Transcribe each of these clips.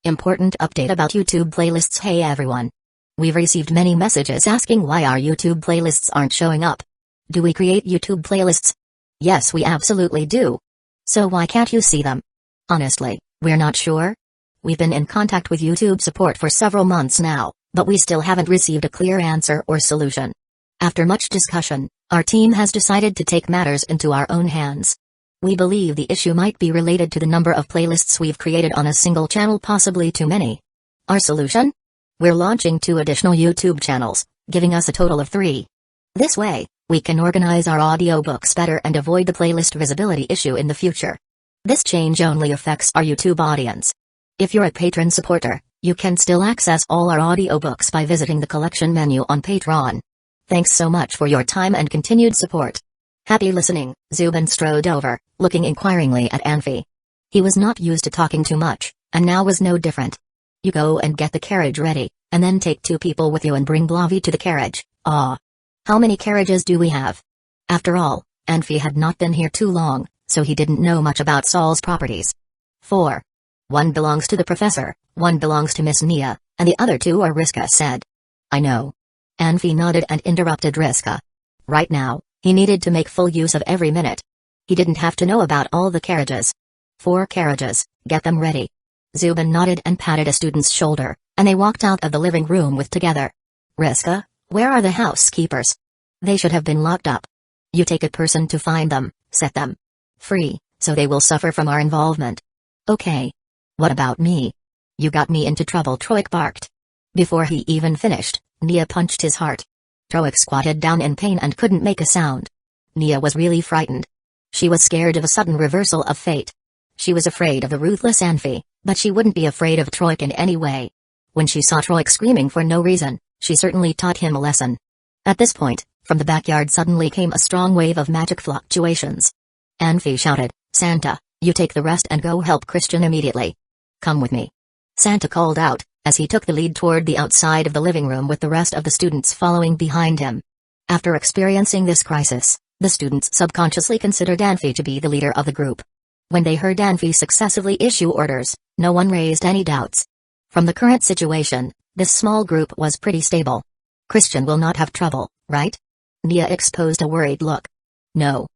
Important update about YouTube playlists. Hey everyone. We've received many messages asking why our YouTube playlists aren't showing up. Do we create YouTube playlists? Yes, we absolutely do. So why can't you see them? Honestly, we're not sure. We've been in contact with YouTube support for several months now, but we still haven't received a clear answer or solution. After much discussion, our team has decided to take matters into our own hands. We believe the issue might be related to the number of playlists we've created on a single channel, possibly too many. Our solution? We're launching 2 additional YouTube channels, giving us a total of 3. This way, we can organize our audiobooks better and avoid the playlist visibility issue in the future. This change only affects our YouTube audience. If you're a patron supporter, you can still access all our audiobooks by visiting the collection menu on Patreon. Thanks so much for your time and continued support. Happy listening. Zubin strode over, looking inquiringly at Anfi. He was not used to talking too much, and now was no different. You go and get the carriage ready, and then take 2 people with you and bring Blavi to the carriage. Ah. How many carriages do we have? After all, Anfi had not been here too long, so he didn't know much about Saul's properties. 4. 1 belongs to the professor, 1 belongs to Miss Nia, and the other 2 are Riska said. I know. Anfi nodded and interrupted Riska. Right now, he needed to make full use of every minute. He didn't have to know about all the carriages. 4 carriages, get them ready. Zubin nodded and patted a student's shoulder, and they walked out of the living room with together. Riska, where are the housekeepers? They should have been locked up. You take a person to find them, set them free, so they will suffer from our involvement. Okay. What about me? You got me into trouble, Troik barked. Before he even finished, Nia punched his heart. Troik squatted down in pain and couldn't make a sound. Nia was really frightened. She was scared of a sudden reversal of fate. She was afraid of the ruthless Anfi, but she wouldn't be afraid of Troik in any way. When she saw Troik screaming for no reason, she certainly taught him a lesson. At this point, from the backyard suddenly came a strong wave of magic fluctuations. Anfi shouted, Santa, you take the rest and go help Christian immediately. Come with me. Santa called out, as he took the lead toward the outside of the living room with the rest of the students following behind him. After experiencing this crisis, the students subconsciously considered Anfi to be the leader of the group. When they heard Anfi successively issue orders, no one raised any doubts. From the current situation, this small group was pretty stable. Christian will not have trouble, right? Nia exposed a worried look. No.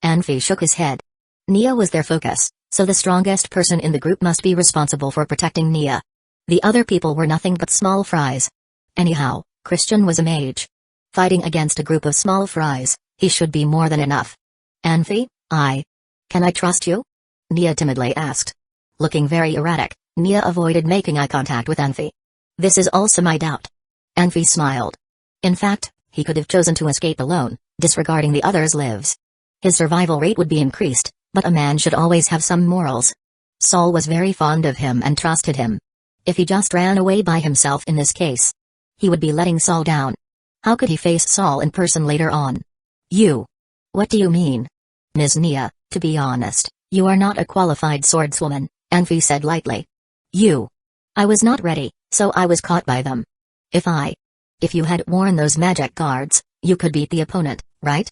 Anfi shook his head. Nia was their focus, so the strongest person in the group must be responsible for protecting Nia. The other people were nothing but small fries. Anyhow, Christian was a mage. Fighting against a group of small fries, he should be more than enough. Anfi, can I trust you? Nia timidly asked. Looking very erratic, Nia avoided making eye contact with Anfi. This is also my doubt. Anfi smiled. In fact, he could have chosen to escape alone, disregarding the others' lives. His survival rate would be increased, but a man should always have some morals. Saul was very fond of him and trusted him. If he just ran away by himself in this case, he would be letting Saul down. How could he face Saul in person later on? You. What do you mean? Ms. Nia, to be honest, you are not a qualified swordswoman, Anfi said lightly. I was not ready, so I was caught by them. If you had worn those magic guards, you could beat the opponent, right?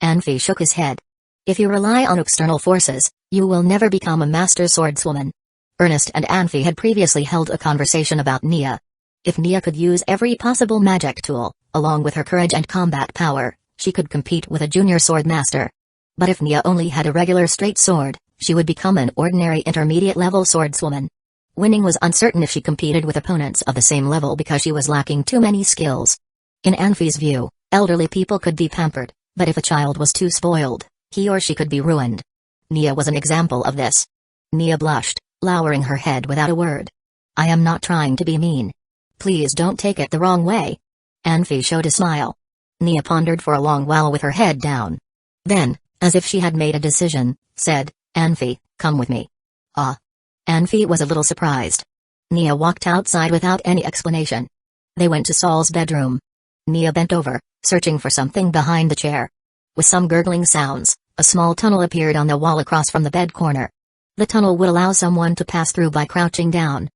Anfi shook his head. If you rely on external forces, you will never become a master swordswoman. Ernest and Anfi had previously held a conversation about Nia. If Nia could use every possible magic tool, along with her courage and combat power, she could compete with a junior sword master. But if Nia only had a regular straight sword, she would become an ordinary intermediate-level swordswoman. Winning was uncertain if she competed with opponents of the same level because she was lacking too many skills. In Anfi's view, elderly people could be pampered, but if a child was too spoiled, he or she could be ruined. Nia was an example of this. Nia blushed, lowering her head without a word. I am not trying to be mean. Please don't take it the wrong way. Anfi showed a smile. Nia pondered for a long while with her head down. Then, as if she had made a decision, said, Anfi, come with me. Anfi was a little surprised. Nia walked outside without any explanation. They went to Saul's bedroom. Nia bent over, searching for something behind the chair. With some gurgling sounds, a small tunnel appeared on the wall across from the bed corner. The tunnel would allow someone to pass through by crouching down.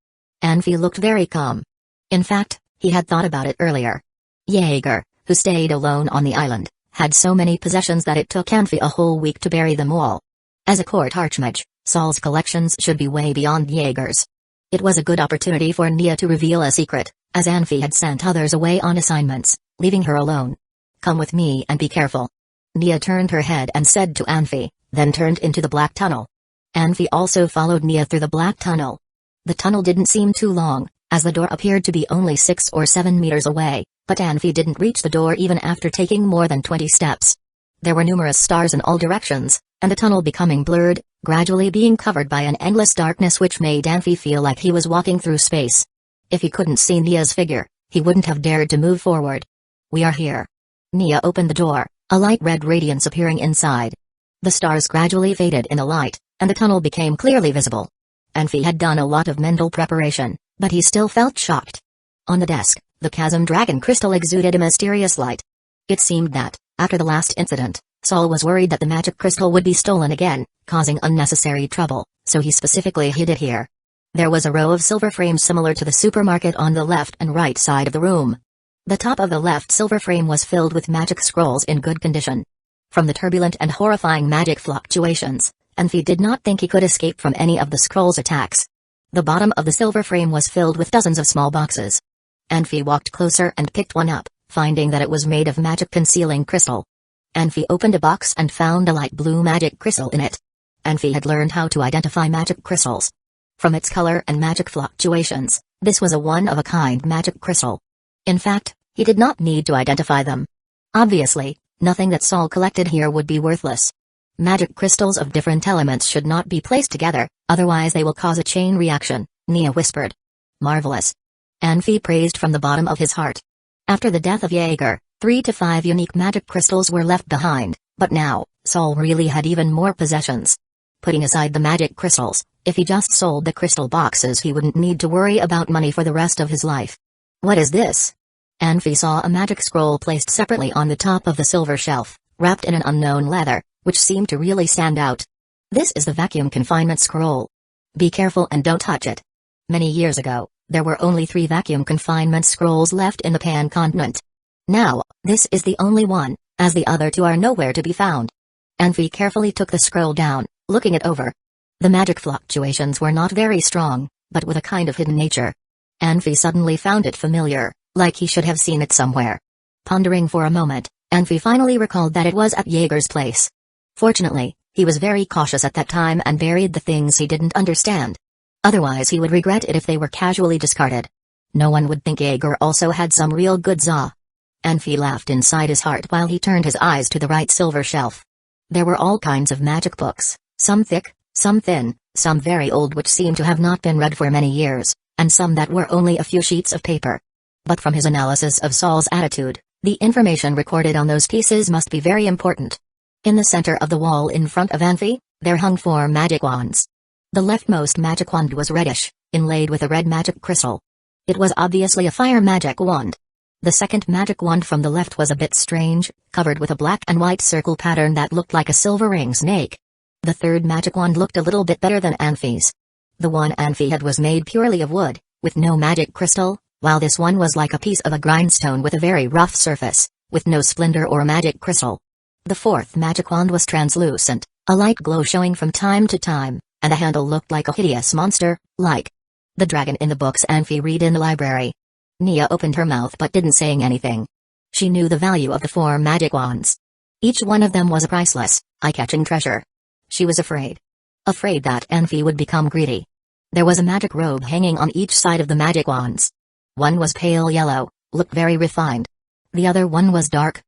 Anfi looked very calm. In fact, he had thought about it earlier. Jaeger, who stayed alone on the island, had so many possessions that it took Anfi a whole week to bury them all. As a court archmage, Saul's collections should be way beyond Jaeger's. It was a good opportunity for Nia to reveal a secret, as Anfi had sent others away on assignments, leaving her alone. "Come with me and be careful." Nia turned her head and said to Anfi, then turned into the black tunnel. Anfi also followed Nia through the black tunnel. The tunnel didn't seem too long, as the door appeared to be only 6 or 7 meters away, but Anfi didn't reach the door even after taking more than 20 steps. There were numerous stars in all directions, and the tunnel becoming blurred, gradually being covered by an endless darkness which made Anfi feel like he was walking through space. If he couldn't see Nia's figure, he wouldn't have dared to move forward. "We are here." Nia opened the door, a light red radiance appearing inside. The stars gradually faded in the light, and the tunnel became clearly visible. Anfi had done a lot of mental preparation, but he still felt shocked. On the desk, the chasm dragon crystal exuded a mysterious light. It seemed that, after the last incident, Saul was worried that the magic crystal would be stolen again, causing unnecessary trouble, so he specifically hid it here. There was a row of silver frames similar to the supermarket on the left and right side of the room. The top of the left silver frame was filled with magic scrolls in good condition. From the turbulent and horrifying magic fluctuations, Anfi did not think he could escape from any of the scrolls' attacks. The bottom of the silver frame was filled with dozens of small boxes. Anfi walked closer and picked one up, finding that it was made of magic concealing crystal. Anfi opened a box and found a light blue magic crystal in it. Anfi had learned how to identify magic crystals. From its color and magic fluctuations, this was a one-of-a-kind magic crystal. In fact, he did not need to identify them. Obviously, nothing that Saul collected here would be worthless. Magic crystals of different elements should not be placed together, otherwise they will cause a chain reaction, Nia whispered. Marvelous. Anfi praised from the bottom of his heart. After the death of Jaeger, 3 to 5 unique magic crystals were left behind, but now, Saul really had even more possessions. Putting aside the magic crystals, if he just sold the crystal boxes he wouldn't need to worry about money for the rest of his life. What is this? Anfi saw a magic scroll placed separately on the top of the silver shelf, wrapped in an unknown leather, which seemed to really stand out. This is the vacuum confinement scroll. Be careful and don't touch it. Many years ago, there were only 3 vacuum confinement scrolls left in the Pan continent. Now, this is the only one, as the other 2 are nowhere to be found. Anfi carefully took the scroll down, looking it over. The magic fluctuations were not very strong, but with a kind of hidden nature. Anfi suddenly found it familiar, like he should have seen it somewhere. Pondering for a moment, Anfi finally recalled that it was at Jaeger's place. Fortunately, he was very cautious at that time and buried the things he didn't understand. Otherwise he would regret it if they were casually discarded. No one would think Jaeger also had some real goods. Anfi laughed inside his heart while he turned his eyes to the right silver shelf. There were all kinds of magic books, some thick, some thin, some very old which seemed to have not been read for many years, and some that were only a few sheets of paper. But from his analysis of Saul's attitude, the information recorded on those pieces must be very important. In the center of the wall in front of Anfi, there hung 4 magic wands. The leftmost magic wand was reddish, inlaid with a red magic crystal. It was obviously a fire magic wand. The second magic wand from the left was a bit strange, covered with a black and white circle pattern that looked like a silver ring snake. The third magic wand looked a little bit better than Anfi's. The one Anfi had was made purely of wood, with no magic crystal, while this one was like a piece of a grindstone with a very rough surface, with no splendor or magic crystal. The fourth magic wand was translucent, a light glow showing from time to time, and the handle looked like a hideous monster, like the dragon in the books Anfi read in the library. Nia opened her mouth but didn't say anything. She knew the value of the 4 magic wands. Each one of them was a priceless, eye-catching treasure. She was afraid. Afraid that Anfi would become greedy. There was a magic robe hanging on each side of the magic wands. One was pale yellow, looked very refined. The other one was dark,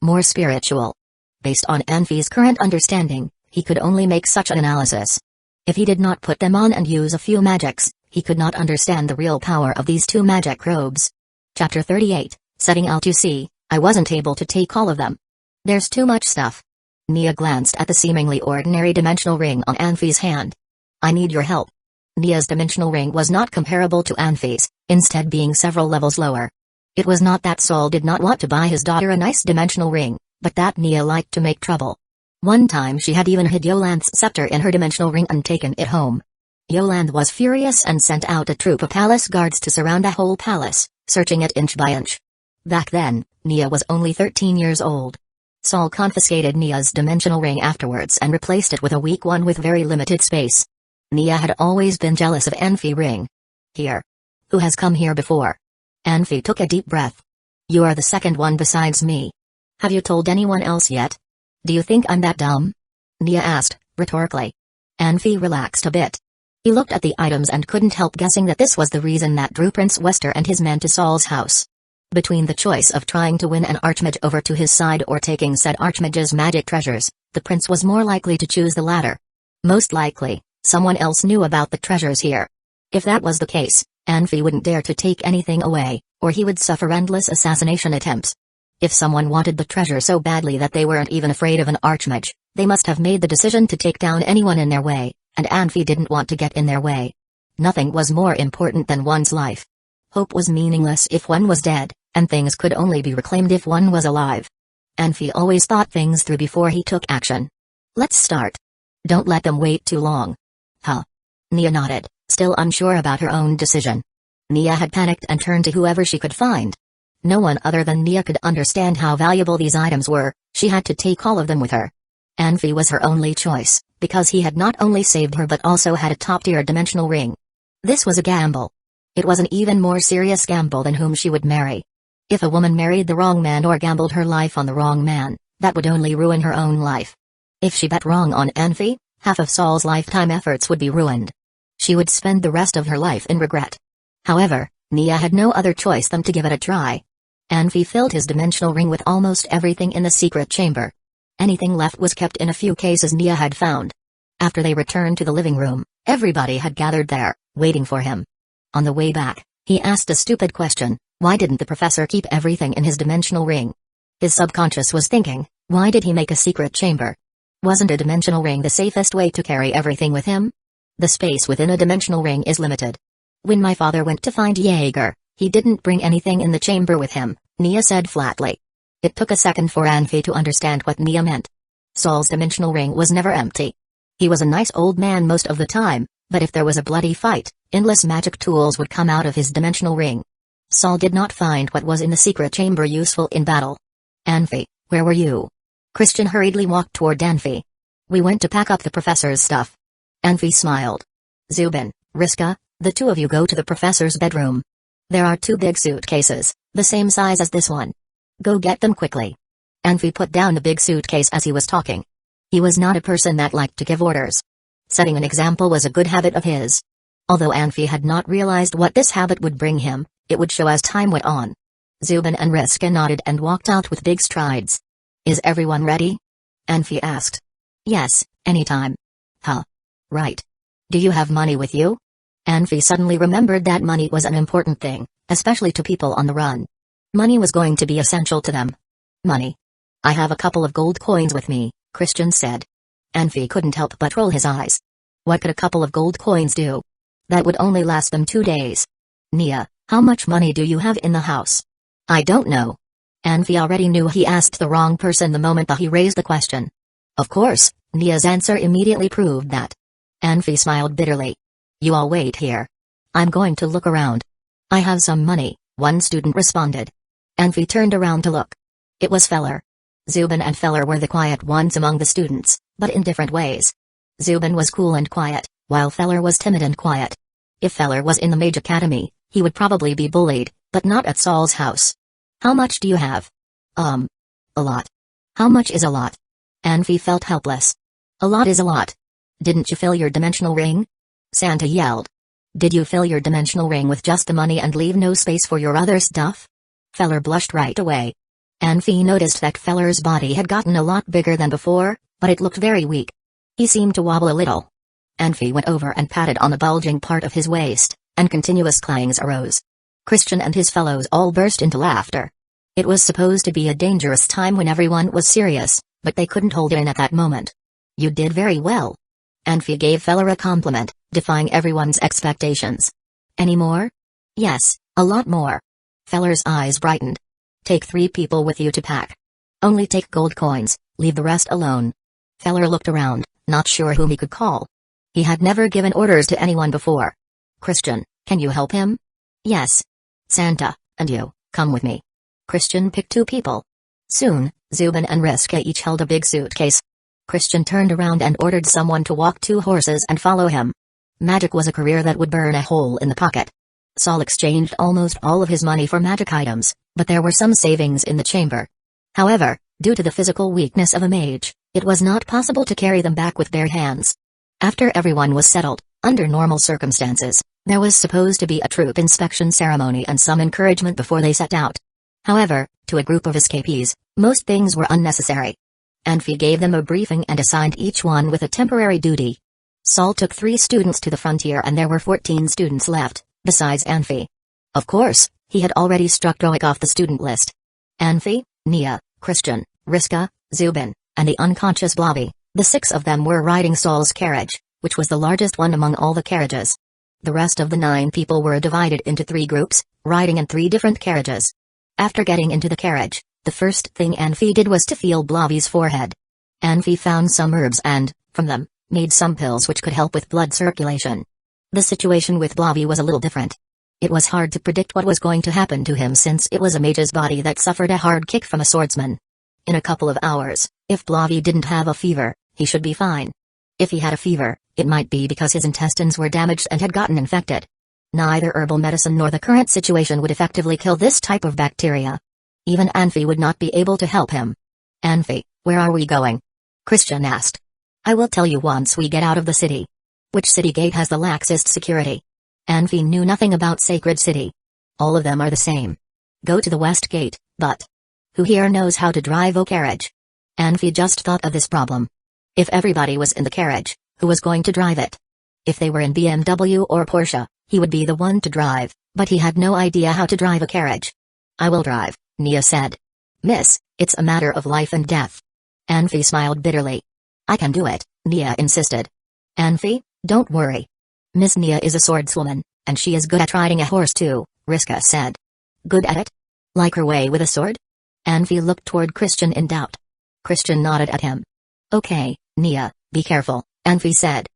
more spiritual. Based on Anfi's current understanding, he could only make such an analysis. If he did not put them on and use a few magics, he could not understand the real power of these 2 magic robes. Chapter 38, Setting out to sea. I wasn't able to take all of them. There's too much stuff. Nia glanced at the seemingly ordinary dimensional ring on Anfi's hand. I need your help. Nia's dimensional ring was not comparable to Anfi's, instead being several levels lower. It was not that Saul did not want to buy his daughter a nice dimensional ring, but that Nia liked to make trouble. One time she had even hid Yoland's scepter in her dimensional ring and taken it home. Yoland was furious and sent out a troop of palace guards to surround the whole palace, searching it inch by inch. Back then, Nia was only 13 years old. Saul confiscated Nia's dimensional ring afterwards and replaced it with a weak one with very limited space. Nia had always been jealous of Anfi Ring. Here. Who has come here before? Anfi took a deep breath. You are the second one besides me. Have you told anyone else yet? Do you think I'm that dumb? Nia asked, rhetorically. Anfi relaxed a bit. He looked at the items and couldn't help guessing that this was the reason that drew Prince Wester and his men to Saul's house. Between the choice of trying to win an archmage over to his side or taking said archmage's magic treasures, the prince was more likely to choose the latter. Most likely, someone else knew about the treasures here. If that was the case, Anfi wouldn't dare to take anything away, or he would suffer endless assassination attempts. If someone wanted the treasure so badly that they weren't even afraid of an archmage, they must have made the decision to take down anyone in their way, and Anfi didn't want to get in their way. Nothing was more important than one's life. Hope was meaningless if one was dead, and things could only be reclaimed if one was alive. Anfi always thought things through before he took action. Let's start. Don't let them wait too long. Huh? Nia nodded, still unsure about her own decision. Nia had panicked and turned to whoever she could find. No one other than Nia could understand how valuable these items were. She had to take all of them with her. Anfi was her only choice, because he had not only saved her but also had a top-tier dimensional ring. This was a gamble. It was an even more serious gamble than whom she would marry. If a woman married the wrong man or gambled her life on the wrong man, that would only ruin her own life. If she bet wrong on Anfi, half of Saul's lifetime efforts would be ruined. She would spend the rest of her life in regret. However, Nia had no other choice than to give it a try. Anfi filled his dimensional ring with almost everything in the secret chamber. Anything left was kept in a few cases Nia had found. After they returned to the living room, everybody had gathered there, waiting for him. On the way back, he asked a stupid question: why didn't the professor keep everything in his dimensional ring? His subconscious was thinking, why did he make a secret chamber? Wasn't a dimensional ring the safest way to carry everything with him? The space within a dimensional ring is limited. When my father went to find Jaeger, he didn't bring anything in the chamber with him, Nia said flatly. It took a second for Anfi to understand what Nia meant. Saul's dimensional ring was never empty. He was a nice old man most of the time, but if there was a bloody fight, endless magic tools would come out of his dimensional ring. Saul did not find what was in the secret chamber useful in battle. Anfi, where were you? Christian hurriedly walked toward Anfi. We went to pack up the professor's stuff. Anfi smiled. Zubin, Riska, the two of you go to the professor's bedroom. There are 2 big suitcases, the same size as this one. Go get them quickly. Anfi put down the big suitcase as he was talking. He was not a person that liked to give orders. Setting an example was a good habit of his. Although Anfi had not realized what this habit would bring him, it would show as time went on. Zubin and Riska nodded and walked out with big strides. Is everyone ready? Anfi asked. Yes, anytime. Huh. Right. Do you have money with you? Anfi suddenly remembered that money was an important thing, especially to people on the run. Money was going to be essential to them. Money. I have a couple of gold coins with me, Christian said. Anfi couldn't help but roll his eyes. What could a couple of gold coins do? That would only last them 2 days. Nia, how much money do you have in the house? I don't know. Anfi already knew he asked the wrong person the moment that he raised the question. Of course, Nia's answer immediately proved that. Anfi smiled bitterly. You all wait here. I'm going to look around. I have some money, one student responded. Anfi turned around to look. It was Feller. Zubin and Feller were the quiet ones among the students, but in different ways. Zubin was cool and quiet, while Feller was timid and quiet. If Feller was in the Mage Academy, he would probably be bullied, but not at Saul's house. How much do you have? A lot. How much is a lot? Anfi felt helpless. A lot is a lot. Didn't you fill your dimensional ring? Santa yelled. Did you fill your dimensional ring with just the money and leave no space for your other stuff? Feller blushed right away. Anfi noticed that Feller's body had gotten a lot bigger than before, but it looked very weak. He seemed to wobble a little. Anfi went over and patted on the bulging part of his waist, and continuous clangs arose. Christian and his fellows all burst into laughter. It was supposed to be a dangerous time when everyone was serious, but they couldn't hold it in at that moment. You did very well. Anfi gave Feller a compliment, defying everyone's expectations. Any more? Yes, a lot more. Feller's eyes brightened. Take 3 people with you to pack. Only take gold coins, leave the rest alone. Feller looked around, not sure whom he could call. He had never given orders to anyone before. Christian, can you help him? Yes. Santa, and you, come with me. Christian picked 2 people. Soon, Zubin and Riska each held a big suitcase. Christian turned around and ordered someone to walk 2 horses and follow him. Magic was a career that would burn a hole in the pocket. Saul exchanged almost all of his money for magic items, but there were some savings in the chamber. However, due to the physical weakness of a mage, it was not possible to carry them back with bare hands. After everyone was settled, under normal circumstances, there was supposed to be a troop inspection ceremony and some encouragement before they set out. However, to a group of escapees, most things were unnecessary. Anfi gave them a briefing and assigned each one with a temporary duty. Saul took 3 students to the frontier and there were 14 students left, besides Anfi. Of course, he had already struck Roic off the student list. Anfi, Nia, Christian, Riska, Zubin, and the unconscious Blobby, the 6 of them were riding Saul's carriage, which was the largest one among all the carriages. The rest of the 9 people were divided into 3 groups, riding in 3 different carriages. After getting into the carriage, the first thing Anfi did was to feel Blobby's forehead. Anfi found some herbs and, from them, made some pills which could help with blood circulation. The situation with Blobby was a little different. It was hard to predict what was going to happen to him since it was a mage's body that suffered a hard kick from a swordsman. In a couple of hours, if Blobby didn't have a fever, he should be fine. If he had a fever, it might be because his intestines were damaged and had gotten infected. Neither herbal medicine nor the current situation would effectively kill this type of bacteria. Even Anfi would not be able to help him. Anfi, where are we going? Christian asked. I will tell you once we get out of the city. Which city gate has the laxest security? Anfi knew nothing about Sacred City. All of them are the same. Go to the west gate, but who here knows how to drive a carriage? Anfi just thought of this problem. If everybody was in the carriage, who was going to drive it? If they were in BMW or Porsche, he would be the one to drive, but he had no idea how to drive a carriage. I will drive, Nia said. Miss, it's a matter of life and death. Anfi smiled bitterly. I can do it, Nia insisted. Anfi, don't worry. Miss Nia is a swordswoman, and she is good at riding a horse too, Riska said. Good at it? Like her way with a sword? Anfi looked toward Christian in doubt. Christian nodded at him. Okay, Nia, be careful, Anfi said.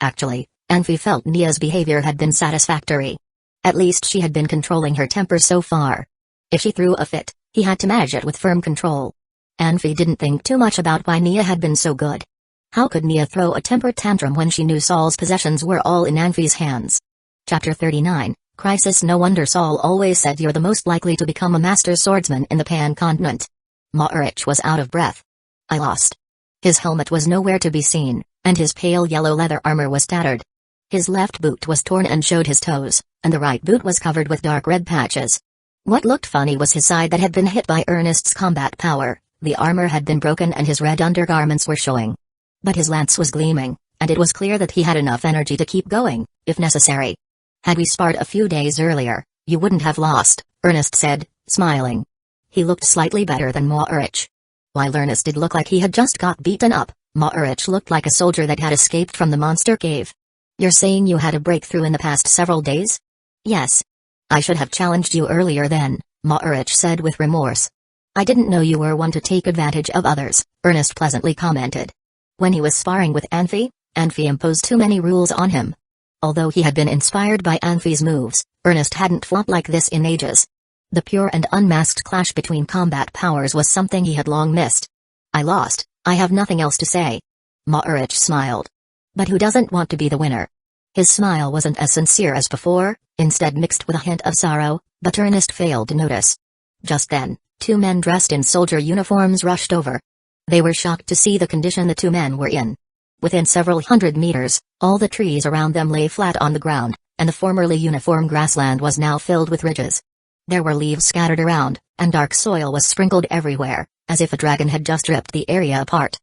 Actually, Anfi felt Nia's behavior had been satisfactory. At least she had been controlling her temper so far. If she threw a fit, he had to manage it with firm control. Anfi didn't think too much about why Nia had been so good. How could Nia throw a temper tantrum when she knew Saul's possessions were all in Anfi's hands? Chapter 39, Crisis. No wonder Saul always said you're the most likely to become a master swordsman in the Pan continent. Ma'arich was out of breath. I lost. His helmet was nowhere to be seen, and his pale yellow leather armor was tattered. His left boot was torn and showed his toes, and the right boot was covered with dark red patches. What looked funny was his side that had been hit by Ernest's combat power. The armor had been broken and his red undergarments were showing. But his lance was gleaming, and it was clear that he had enough energy to keep going, if necessary. Had we sparred a few days earlier, you wouldn't have lost, Ernest said, smiling. He looked slightly better than Ma'arich. While Ernest did look like he had just got beaten up, Ma'arich looked like a soldier that had escaped from the monster cave. You're saying you had a breakthrough in the past several days? Yes. I should have challenged you earlier then, Ma'arich said with remorse. I didn't know you were one to take advantage of others, Ernest pleasantly commented. When he was sparring with Anfi, Anfi imposed too many rules on him. Although he had been inspired by Anfi's moves, Ernest hadn't fought like this in ages. The pure and unmasked clash between combat powers was something he had long missed. I lost, I have nothing else to say. Ma'arich smiled. But who doesn't want to be the winner? His smile wasn't as sincere as before, instead mixed with a hint of sorrow, but Ernest failed to notice. Just then, 2 men dressed in soldier uniforms rushed over. They were shocked to see the condition the 2 men were in. Within several hundred meters, all the trees around them lay flat on the ground, and the formerly uniform grassland was now filled with ridges. There were leaves scattered around, and dark soil was sprinkled everywhere, as if a dragon had just ripped the area apart.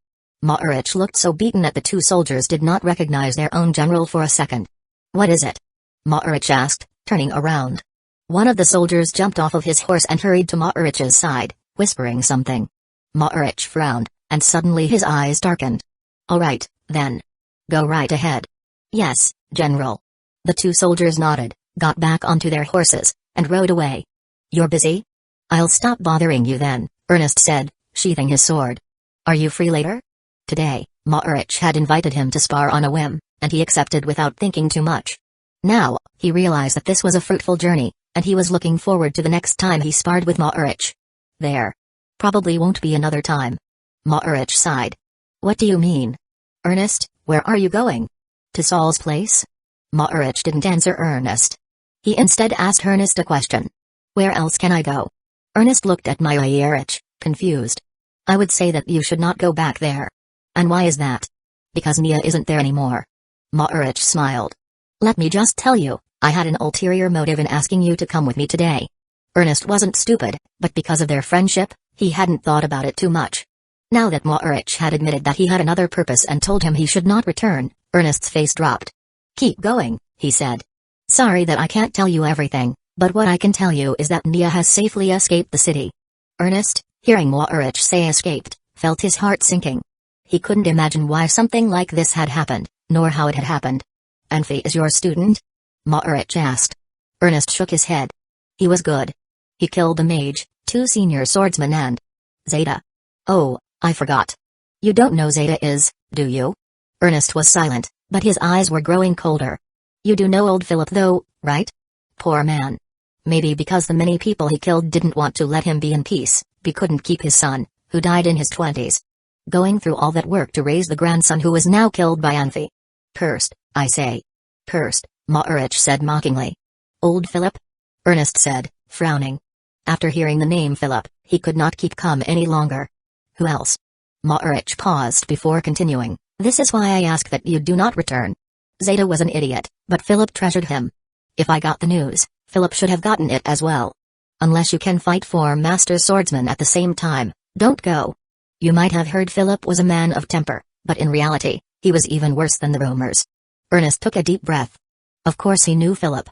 Ma'arich looked so beaten that the 2 soldiers did not recognize their own general for a second. What is it? Ma'arich asked, turning around. One of the soldiers jumped off of his horse and hurried to Ma'arich's side, whispering something. Ma'arich frowned, and suddenly his eyes darkened. All right, then. Go right ahead. Yes, General. The 2 soldiers nodded, got back onto their horses, and rode away. You're busy? I'll stop bothering you then, Ernest said, sheathing his sword. Are you free later? Today, Ma'arich had invited him to spar on a whim, and he accepted without thinking too much. Now, he realized that this was a fruitful journey, and he was looking forward to the next time he sparred with Ma'arich. There. Probably won't be another time. Ma'arich sighed. What do you mean? Ernest, where are you going? To Saul's place? Maorich didn't answer Ernest. He instead asked Ernest a question. Where else can I go? Ernest looked at Maorich, confused. I would say that you should not go back there. And why is that? Because Nia isn't there anymore. Maorich smiled. Let me just tell you, I had an ulterior motive in asking you to come with me today. Ernest wasn't stupid, but because of their friendship, he hadn't thought about it too much. Now that Maorich had admitted that he had another purpose and told him he should not return, Ernest's face dropped. Keep going, he said. Sorry that I can't tell you everything, but what I can tell you is that Nia has safely escaped the city. Ernest, hearing Maorich say escaped, felt his heart sinking. He couldn't imagine why something like this had happened, nor how it had happened. Anfi is your student? Maorich asked. Ernest shook his head. He was good. He killed the mage, 2 senior swordsmen and Zeta. Oh, I forgot. You don't know Zeta is, do you? Ernest was silent, but his eyes were growing colder. You do know old Philip though, right? Poor man. Maybe because the many people he killed didn't want to let him be in peace, he couldn't keep his son, who died in his 20s. Going through all that work to raise the grandson who was now killed by Anfi. Cursed, I say. Cursed, Maorich said mockingly. Old Philip? Ernest said, frowning. After hearing the name Philip, he could not keep calm any longer. Who else? Maorich paused before continuing. This is why I ask that you do not return. Zeta was an idiot, but Philip treasured him. If I got the news, Philip should have gotten it as well. Unless you can fight 4 master swordsmen at the same time, don't go. You might have heard Philip was a man of temper, but in reality, he was even worse than the rumors. Ernest took a deep breath. Of course he knew Philip.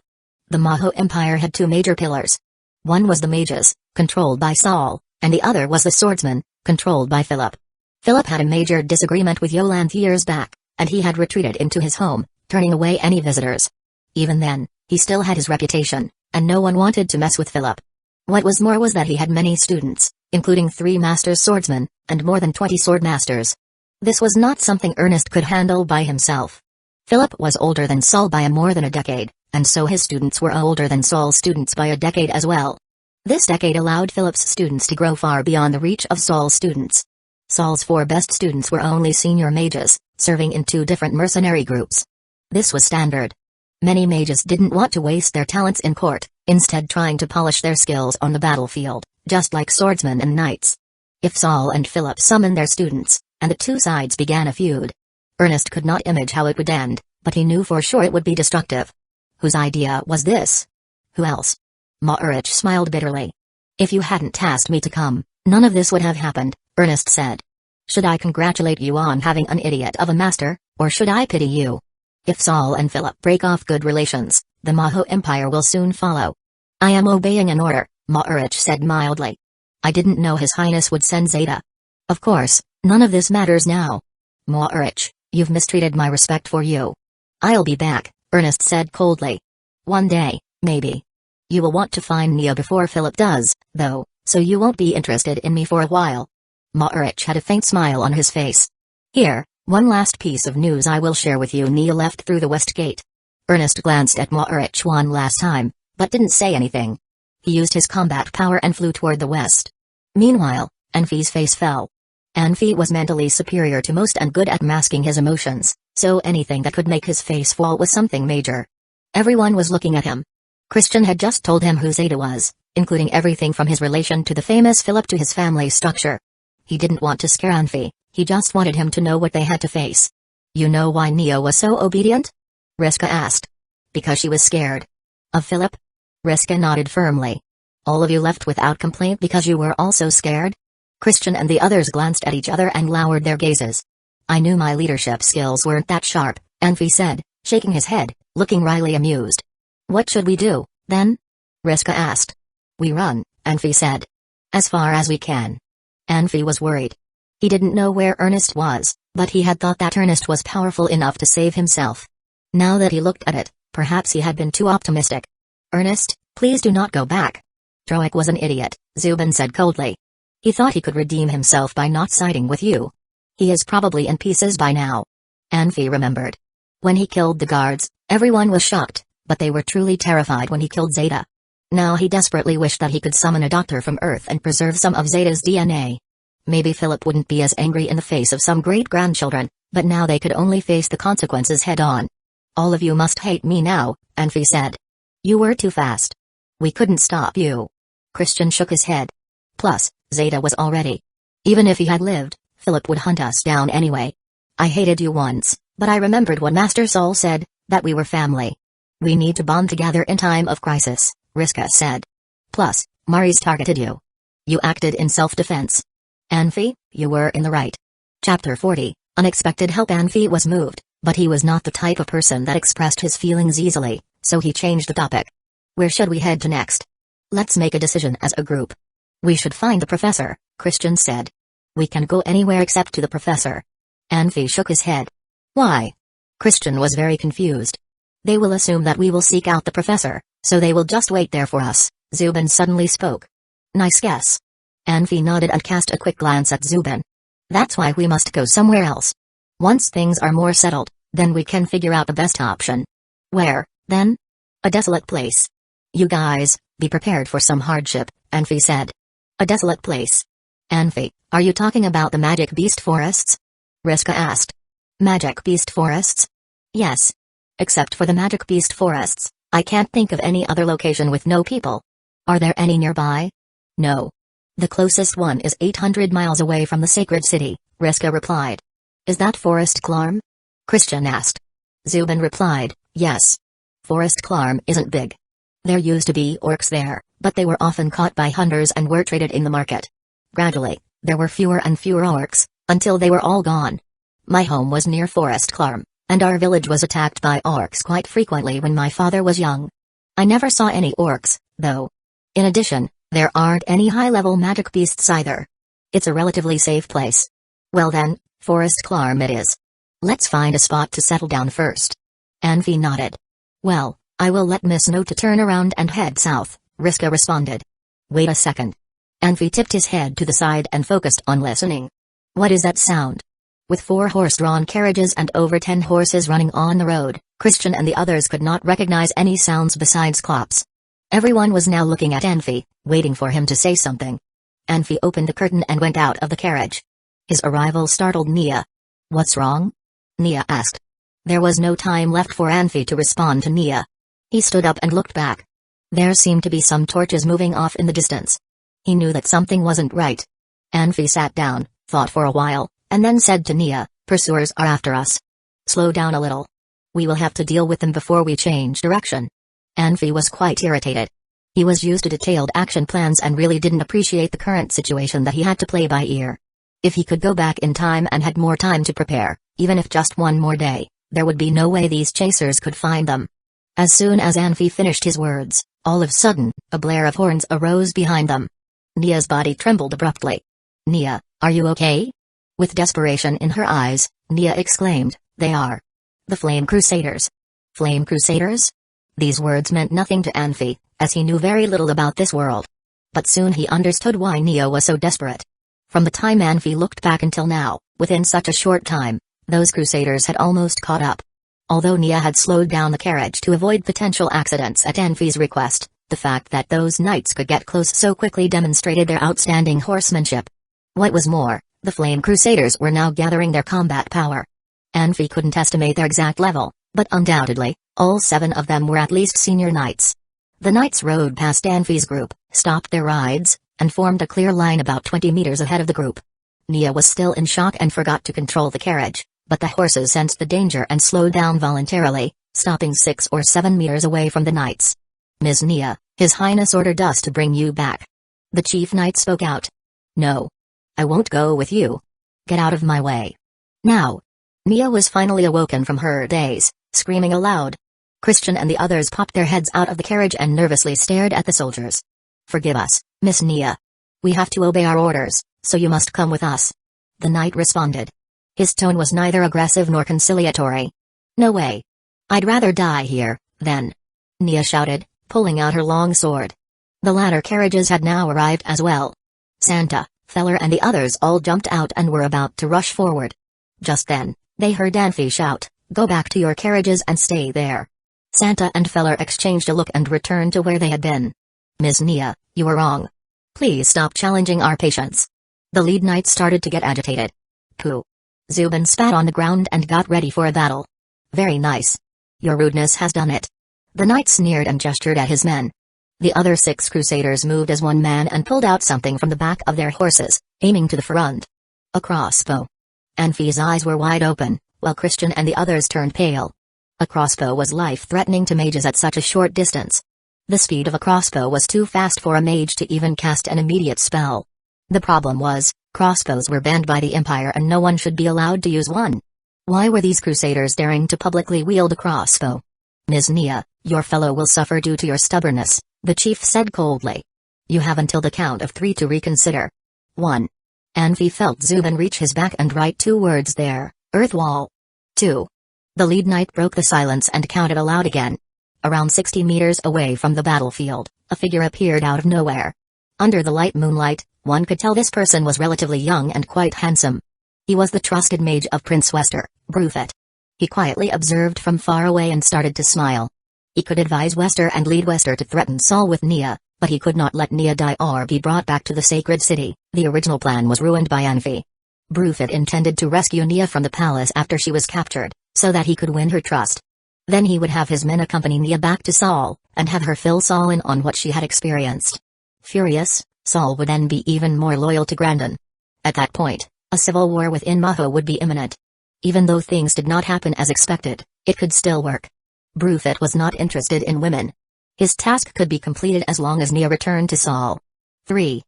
The Maho Empire had 2 major pillars. One was the mages, controlled by Saul, and the other was the swordsmen, controlled by Philip. Philip had a major disagreement with Yolanth years back, and he had retreated into his home, turning away any visitors. Even then, he still had his reputation, and no one wanted to mess with Philip. What was more was that he had many students, including 3 master swordsmen, and more than 20 sword masters. This was not something Ernest could handle by himself. Philip was older than Saul by more than a decade, and so his students were older than Saul's students by a decade as well. This decade allowed Philip's students to grow far beyond the reach of Saul's students. Saul's 4 best students were only senior mages, serving in 2 different mercenary groups. This was standard. Many mages didn't want to waste their talents in court, instead trying to polish their skills on the battlefield, just like swordsmen and knights. If Saul and Philip summoned their students, and the 2 sides began a feud, Ernest could not imagine how it would end, but he knew for sure it would be destructive. Whose idea was this? Who else? Maorich smiled bitterly. If you hadn't asked me to come, none of this would have happened, Ernest said. Should I congratulate you on having an idiot of a master, or should I pity you? If Saul and Philip break off good relations, the Maho Empire will soon follow. I am obeying an order, Maorich said mildly. I didn't know His Highness would send Zeta. Of course, none of this matters now. Maorich, you've mistreated my respect for you. I'll be back, Ernest said coldly. One day, maybe. You will want to find Nia before Philip does, though, so you won't be interested in me for a while. Maorich had a faint smile on his face. Here, one last piece of news I will share with you. Nia left through the west gate. Ernest glanced at Maorich one last time, but didn't say anything. He used his combat power and flew toward the west. Meanwhile, Anfi's face fell. Anfi was mentally superior to most and good at masking his emotions, so anything that could make his face fall was something major. Everyone was looking at him. Christian had just told him who Zeta was, including everything from his relation to the famous Philip to his family structure. He didn't want to scare Anfi, he just wanted him to know what they had to face. You know why Nia was so obedient? Riska asked. Because she was scared. Of Philip? Riska nodded firmly. All of you left without complaint because you were also scared? Christian and the others glanced at each other and lowered their gazes. I knew my leadership skills weren't that sharp, Anfi said, shaking his head, looking wryly amused. What should we do, then? Riska asked. We run, Anfi said. As far as we can. Anfi was worried. He didn't know where Ernest was, but he had thought that Ernest was powerful enough to save himself. Now that he looked at it, perhaps he had been too optimistic. Ernest, please do not go back. Troic was an idiot, Zubin said coldly. He thought he could redeem himself by not siding with you. He is probably in pieces by now. Anfi remembered. When he killed the guards, everyone was shocked, but they were truly terrified when he killed Zeta. Now he desperately wished that he could summon a doctor from Earth and preserve some of Zeta's DNA. Maybe Philip wouldn't be as angry in the face of some great-grandchildren, but now they could only face the consequences head-on. All of you must hate me now, Anfi said. You were too fast. We couldn't stop you. Christian shook his head. Plus, Zeta was already. Even if he had lived, Philip would hunt us down anyway. I hated you once, but I remembered what Master Soul said, that we were family. We need to bond together in time of crisis, Riska said. Plus, Mari's targeted you. You acted in self-defense. Anfi, you were in the right. Chapter 40, Unexpected help. Anfi was moved, but he was not the type of person that expressed his feelings easily, so he changed the topic. Where should we head to next? Let's make a decision as a group. We should find the professor, Christian said. We can go anywhere except to the professor. Anfi shook his head. Why? Christian was very confused. They will assume that we will seek out the professor, so they will just wait there for us, Zubin suddenly spoke. Nice guess. Anfi nodded and cast a quick glance at Zubin. That's why we must go somewhere else. Once things are more settled, then we can figure out the best option. Where, then? A desolate place. You guys, be prepared for some hardship, Anfi said. A desolate place. Anfi, are you talking about the magic beast forests? Riska asked. Magic beast forests? Yes. Except for the magic beast forests, I can't think of any other location with no people. Are there any nearby? No. The closest one is 800 miles away from the sacred city, Riska replied. Is that Forest Klarm? Christian asked. Zubin replied, yes. Forest Klarm isn't big. There used to be orcs there, but they were often caught by hunters and were traded in the market. Gradually, there were fewer and fewer orcs, until they were all gone. My home was near Forest Klarm, and our village was attacked by orcs quite frequently when my father was young. I never saw any orcs, though. In addition, there aren't any high-level magic beasts either. It's a relatively safe place. Well then, Forest Klarm it is. Let's find a spot to settle down first. Anfi nodded. Well, I will let Miss know to turn around and head south, Riska responded. Wait a second. Anfi tipped his head to the side and focused on listening. What is that sound? With 4 horse-drawn carriages and over 10 horses running on the road, Christian and the others could not recognize any sounds besides clops. Everyone was now looking at Anfi, waiting for him to say something. Anfi opened the curtain and went out of the carriage. His arrival startled Nia. What's wrong? Nia asked. There was no time left for Anfi to respond to Nia. He stood up and looked back. There seemed to be some torches moving off in the distance. He knew that something wasn't right. Anfi sat down, thought for a while, and then said to Nia, pursuers are after us. Slow down a little. We will have to deal with them before we change direction. Anfi was quite irritated. He was used to detailed action plans and really didn't appreciate the current situation that he had to play by ear. If he could go back in time and had more time to prepare, even if just one more day, there would be no way these chasers could find them. As soon as Anfi finished his words, all of a sudden, a blare of horns arose behind them. Nia's body trembled abruptly. Nia, are you okay? With desperation in her eyes, Nia exclaimed, they are. The Flame Crusaders. Flame Crusaders? These words meant nothing to Anfi, as he knew very little about this world. But soon he understood why Nia was so desperate. From the time Anfi looked back until now, within such a short time, those Crusaders had almost caught up. Although Nia had slowed down the carriage to avoid potential accidents at Anfi's request, the fact that those knights could get close so quickly demonstrated their outstanding horsemanship. What was more, the Flame Crusaders were now gathering their combat power. Anfi couldn't estimate their exact level, but undoubtedly, all 7 of them were at least senior knights. The knights rode past Anfi's group, stopped their rides, and formed a clear line about 20 meters ahead of the group. Nia was still in shock and forgot to control the carriage, but the horses sensed the danger and slowed down voluntarily, stopping 6 or 7 meters away from the knights. Ms. Nia, His Highness ordered us to bring you back. The chief knight spoke out. No. I won't go with you. Get out of my way. Now. Nia was finally awoken from her daze, screaming aloud. Christian and the others popped their heads out of the carriage and nervously stared at the soldiers. Forgive us, Miss Nia. We have to obey our orders, so you must come with us. The knight responded. His tone was neither aggressive nor conciliatory. No way. I'd rather die here, then. Nia shouted, pulling out her long sword. The latter carriages had now arrived as well. Santa, Feller and the others all jumped out and were about to rush forward. Just then, they heard Anfi shout, Go back to your carriages and stay there. Santa and Feller exchanged a look and returned to where they had been. Ms. Nia, you were wrong. Please stop challenging our patience. The lead knight started to get agitated. Pooh. Zubin spat on the ground and got ready for a battle. Very nice. Your rudeness has done it." The knight sneered and gestured at his men. The other 6 crusaders moved as one man and pulled out something from the back of their horses, aiming to the front. A crossbow. Anfi's eyes were wide open, while Christian and the others turned pale. A crossbow was life-threatening to mages at such a short distance. The speed of a crossbow was too fast for a mage to even cast an immediate spell. The problem was, crossbows were banned by the Empire and no one should be allowed to use one. Why were these crusaders daring to publicly wield a crossbow? "Ms. Nia, your fellow will suffer due to your stubbornness," the chief said coldly. "You have until the count of 3 to reconsider." 1. Anfi felt Zubin reach his back and write 2 words there, "Earth wall." 2. The lead knight broke the silence and counted aloud again. Around 60 meters away from the battlefield, a figure appeared out of nowhere. Under the light moonlight, one could tell this person was relatively young and quite handsome. He was the trusted mage of Prince Wester, Brufet. He quietly observed from far away and started to smile. He could advise Wester and lead Wester to threaten Saul with Nia, but he could not let Nia die or be brought back to the sacred city. The original plan was ruined by Anfi. Brufet intended to rescue Nia from the palace after she was captured, so that he could win her trust. Then he would have his men accompany Nia back to Saul, and have her fill Saul in on what she had experienced. Furious, Saul would then be even more loyal to Grandin. At that point, a civil war within Maho would be imminent. Even though things did not happen as expected, it could still work. Brufet was not interested in women. His task could be completed as long as Nia returned to Saul. 3.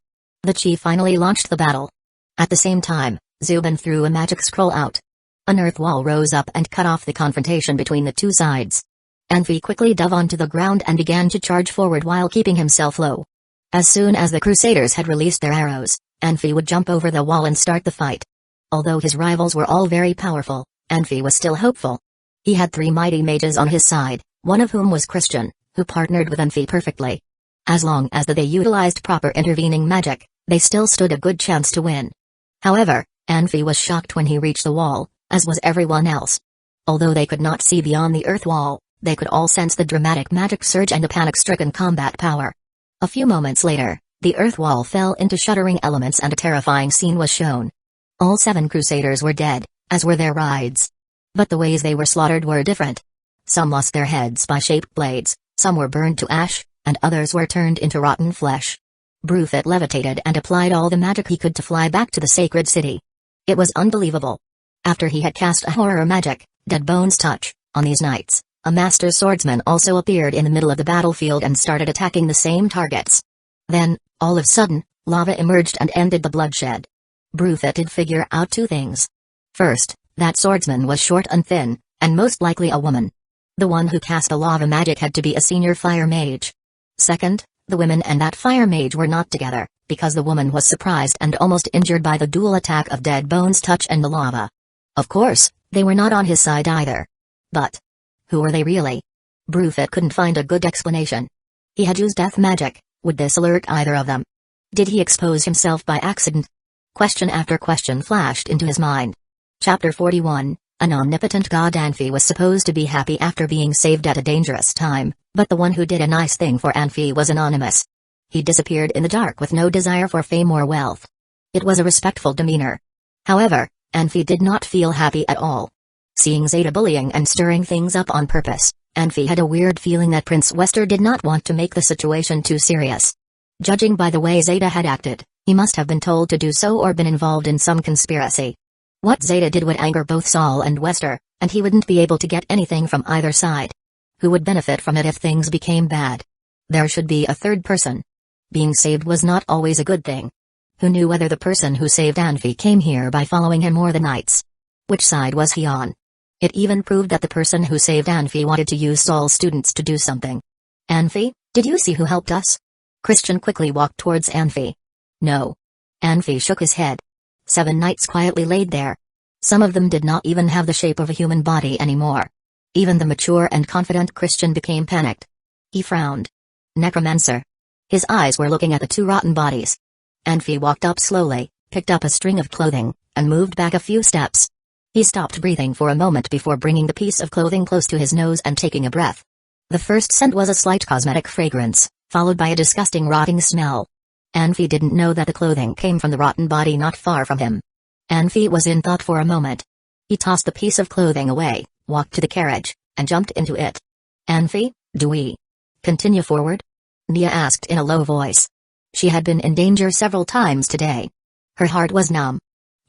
The chief finally launched the battle. At the same time, Zubin threw a magic scroll out. An earth wall rose up and cut off the confrontation between the 2 sides. Anfi quickly dove onto the ground and began to charge forward while keeping himself low. As soon as the crusaders had released their arrows, Anfi would jump over the wall and start the fight. Although his rivals were all very powerful, Anfi was still hopeful. He had 3 mighty mages on his side, one of whom was Christian, who partnered with Anfi perfectly. As long as they utilized proper intervening magic, they still stood a good chance to win. However, Anfi was shocked when he reached the wall, as was everyone else. Although they could not see beyond the earth wall, they could all sense the dramatic magic surge and the panic-stricken combat power. A few moments later, the earth wall fell into shuddering elements and a terrifying scene was shown. All 7 crusaders were dead, as were their rides. But the ways they were slaughtered were different. Some lost their heads by shaped blades, some were burned to ash, and others were turned into rotten flesh. Brufet levitated and applied all the magic he could to fly back to the sacred city. It was unbelievable. After he had cast a horror magic, Dead Bones Touch, on these knights, a master swordsman also appeared in the middle of the battlefield and started attacking the same targets. Then, all of a sudden, lava emerged and ended the bloodshed. Brufet did figure out 2 things. First, that swordsman was short and thin, and most likely a woman. The one who cast the lava magic had to be a senior fire mage. Second, the women and that fire mage were not together, because the woman was surprised and almost injured by the dual attack of Dead Bones Touch and the lava. Of course, they were not on his side either. But who were they really? Brufet couldn't find a good explanation. He had used death magic. Would this alert either of them? Did he expose himself by accident? Question after question flashed into his mind. Chapter 41. An omnipotent god. Anfi was supposed to be happy after being saved at a dangerous time, but the one who did a nice thing for Anfi was anonymous. He disappeared in the dark with no desire for fame or wealth. It was a respectful demeanor. However, Anfi did not feel happy at all. Seeing Zeta bullying and stirring things up on purpose, Anfi had a weird feeling that Prince Wester did not want to make the situation too serious. Judging by the way Zeta had acted, he must have been told to do so or been involved in some conspiracy. What Zeta did would anger both Saul and Wester, and he wouldn't be able to get anything from either side. Who would benefit from it if things became bad? There should be a third person. Being saved was not always a good thing. Who knew whether the person who saved Anfi came here by following him or the knights? Which side was he on? It even proved that the person who saved Anfi wanted to use Saul's students to do something. Anfi, did you see who helped us? Christian quickly walked towards Anfi. No. Anfi shook his head. 7 knights quietly laid there. Some of them did not even have the shape of a human body anymore. Even the mature and confident Christian became panicked. He frowned. Necromancer. His eyes were looking at the 2 rotten bodies. Anfi walked up slowly, picked up a string of clothing, and moved back a few steps. He stopped breathing for a moment before bringing the piece of clothing close to his nose and taking a breath. The first scent was a slight cosmetic fragrance, followed by a disgusting rotting smell. Anfi didn't know that the clothing came from the rotten body not far from him. Anfi was in thought for a moment. He tossed the piece of clothing away, walked to the carriage, and jumped into it. Anfi, do we continue forward? Nia asked in a low voice. She had been in danger several times today. Her heart was numb.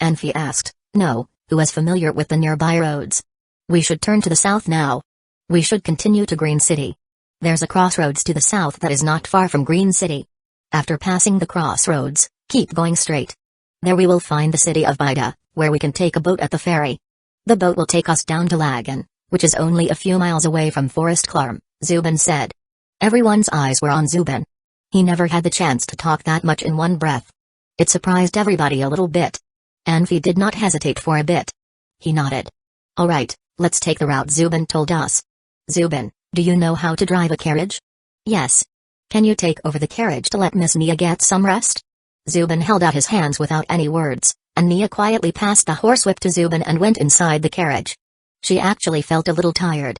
Anfi asked, no, who was familiar with the nearby roads. We should turn to the south now. We should continue to Green City. There's a crossroads to the south that is not far from Green City. After passing the crossroads, keep going straight. There we will find the city of Bida, where we can take a boat at the ferry. The boat will take us down to Lagan, which is only a few miles away from Forest Clarm, Zubin said. Everyone's eyes were on Zubin. He never had the chance to talk that much in one breath. It surprised everybody a little bit. Anfi did not hesitate for a bit. He nodded. All right, let's take the route Zubin told us. Zubin, do you know how to drive a carriage? Yes. Can you take over the carriage to let Miss Nia get some rest? Zubin held out his hands without any words, and Nia quietly passed the horsewhip to Zubin and went inside the carriage. She actually felt a little tired.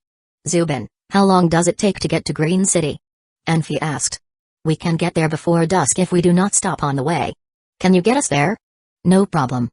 Zubin, how long does it take to get to Green City? Anfi asked. We can get there before dusk if we do not stop on the way. Can you get us there? No problem.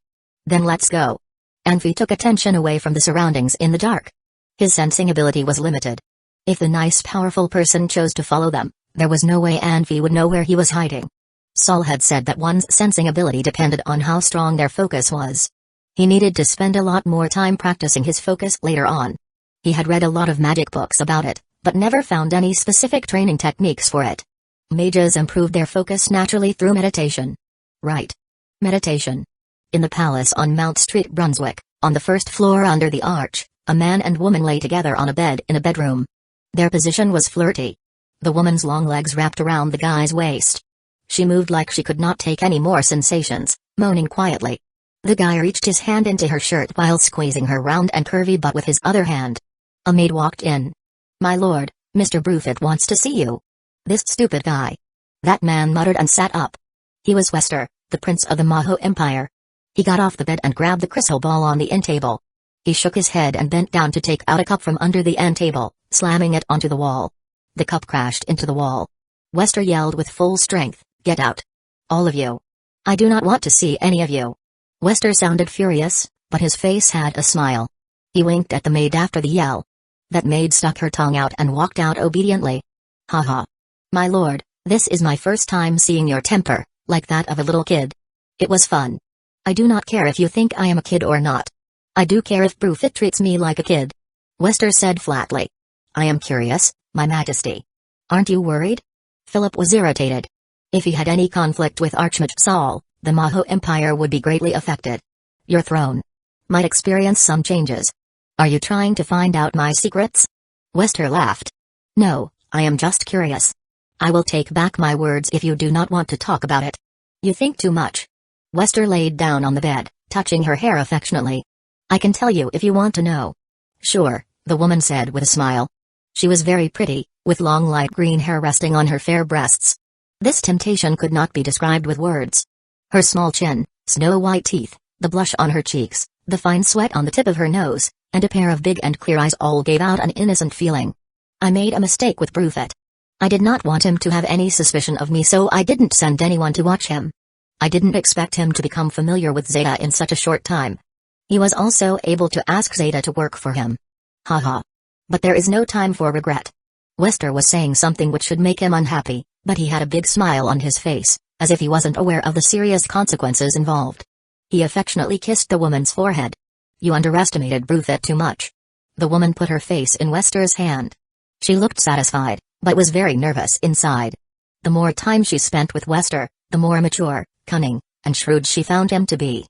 Then let's go. Anfi took attention away from the surroundings in the dark. His sensing ability was limited. If the nice powerful person chose to follow them, there was no way Anfi would know where he was hiding. Saul had said that one's sensing ability depended on how strong their focus was. He needed to spend a lot more time practicing his focus later on. He had read a lot of magic books about it, but never found any specific training techniques for it. Mages improved their focus naturally through meditation. Right. Meditation. In the palace on Mount Street, Brunswick, on the first floor under the arch, a man and woman lay together on a bed in a bedroom. Their position was flirty. The woman's long legs wrapped around the guy's waist. She moved like she could not take any more sensations, moaning quietly. The guy reached his hand into her shirt while squeezing her round and curvy butt with his other hand. A maid walked in. My lord, Mr. Bruffett wants to see you. This stupid guy. That man muttered and sat up. He was Wester, the prince of the Maho Empire. He got off the bed and grabbed the crystal ball on the end table. He shook his head and bent down to take out a cup from under the end table, slamming it onto the wall. The cup crashed into the wall. Wester yelled with full strength, get out. All of you. I do not want to see any of you. Wester sounded furious, but his face had a smile. He winked at the maid after the yell. That maid stuck her tongue out and walked out obediently. Haha. My lord, this is my first time seeing your temper, like that of a little kid. It was fun. I do not care if you think I am a kid or not. I do care if Bruffett treats me like a kid. Wester said flatly. I am curious, my majesty. Aren't you worried? Philip was irritated. If he had any conflict with Archmage Saul, the Maho Empire would be greatly affected. Your throne might experience some changes. Are you trying to find out my secrets? Wester laughed. No, I am just curious. I will take back my words if you do not want to talk about it. You think too much. Wester laid down on the bed, touching her hair affectionately. I can tell you if you want to know. Sure, the woman said with a smile. She was very pretty, with long light green hair resting on her fair breasts. This temptation could not be described with words. Her small chin, snow-white teeth, the blush on her cheeks, the fine sweat on the tip of her nose, and a pair of big and clear eyes all gave out an innocent feeling. I made a mistake with Bruffett. I did not want him to have any suspicion of me, so I didn't send anyone to watch him. I didn't expect him to become familiar with Zeta in such a short time. He was also able to ask Zeta to work for him. Haha. But there is no time for regret. Wester was saying something which should make him unhappy, but he had a big smile on his face, as if he wasn't aware of the serious consequences involved. He affectionately kissed the woman's forehead. You underestimated Bruffett too much. The woman put her face in Wester's hand. She looked satisfied, but was very nervous inside. The more time she spent with Wester, the more mature, cunning, and shrewd she found him to be.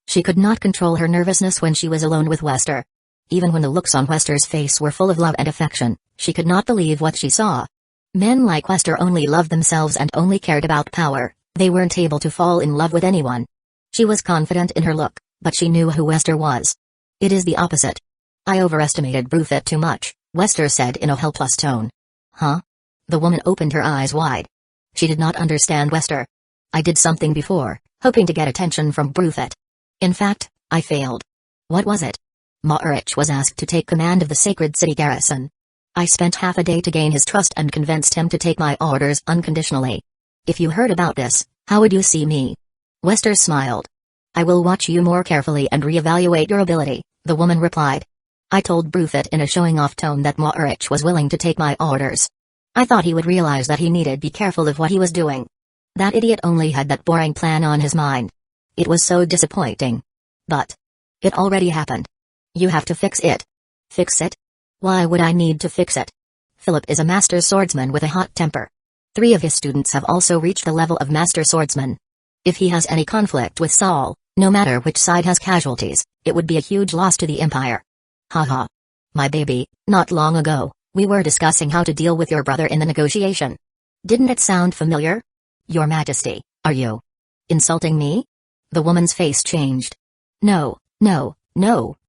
She could not control her nervousness when she was alone with Wester. Even when the looks on Wester's face were full of love and affection, she could not believe what she saw. Men like Wester only loved themselves and only cared about power. They weren't able to fall in love with anyone. She was confident in her look, but she knew who Wester was. It is the opposite. I overestimated Bruffett too much, Wester said in a helpless tone. Huh? The woman opened her eyes wide. She did not understand Wester. I did something before, hoping to get attention from Bruffett. In fact, I failed. What was it? Ma'arich was asked to take command of the Sacred City garrison. I spent half a day to gain his trust and convinced him to take my orders unconditionally. If you heard about this, how would you see me? Wester smiled. I will watch you more carefully and reevaluate your ability, the woman replied. I told Brufit in a showing-off tone that Moorich was willing to take my orders. I thought he would realize that he needed be careful of what he was doing. That idiot only had that boring plan on his mind. It was so disappointing. But it already happened. You have to fix it. Fix it? Why would I need to fix it? Philip is a master swordsman with a hot temper. 3 of his students have also reached the level of master swordsman. If he has any conflict with Saul, no matter which side has casualties, it would be a huge loss to the Empire. Haha. My baby, not long ago, we were discussing how to deal with your brother in the negotiation. Didn't it sound familiar? Your Majesty, are you insulting me? The woman's face changed. No,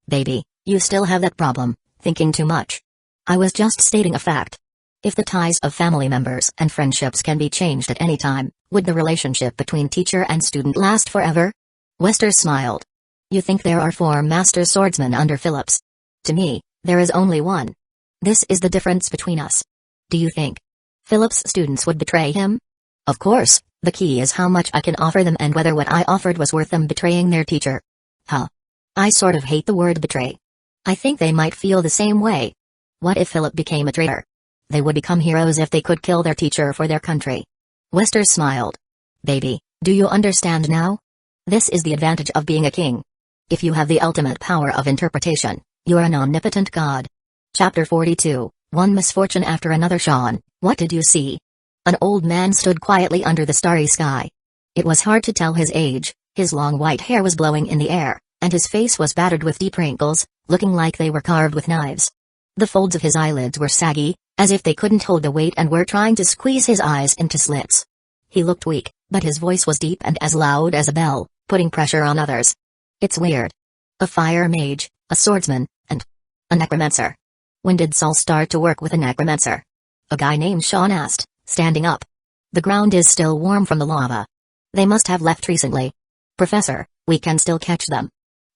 baby, you still have that problem, thinking too much. I was just stating a fact. If the ties of family members and friendships can be changed at any time, would the relationship between teacher and student last forever? Wester smiled. You think there are 4 master swordsmen under Phillips? To me, there is only 1. This is the difference between us. Do you think Phillips' students would betray him? Of course, the key is how much I can offer them and whether what I offered was worth them betraying their teacher. Huh. I sort of hate the word betray. I think they might feel the same way. What if Philip became a traitor? They would become heroes if they could kill their teacher for their country. Wester smiled. Baby, do you understand now? This is the advantage of being a king. If you have the ultimate power of interpretation, you are an omnipotent god. Chapter 42, One Misfortune After Another. Sean, what did you see? An old man stood quietly under the starry sky. It was hard to tell his age, his long white hair was blowing in the air, and his face was battered with deep wrinkles, looking like they were carved with knives. The folds of his eyelids were saggy, as if they couldn't hold the weight and were trying to squeeze his eyes into slits. He looked weak, but his voice was deep and as loud as a bell, putting pressure on others. It's weird. A fire mage, a swordsman, and a necromancer. When did Saul start to work with a necromancer? A guy named Sean asked, standing up. The ground is still warm from the lava. They must have left recently. Professor, we can still catch them.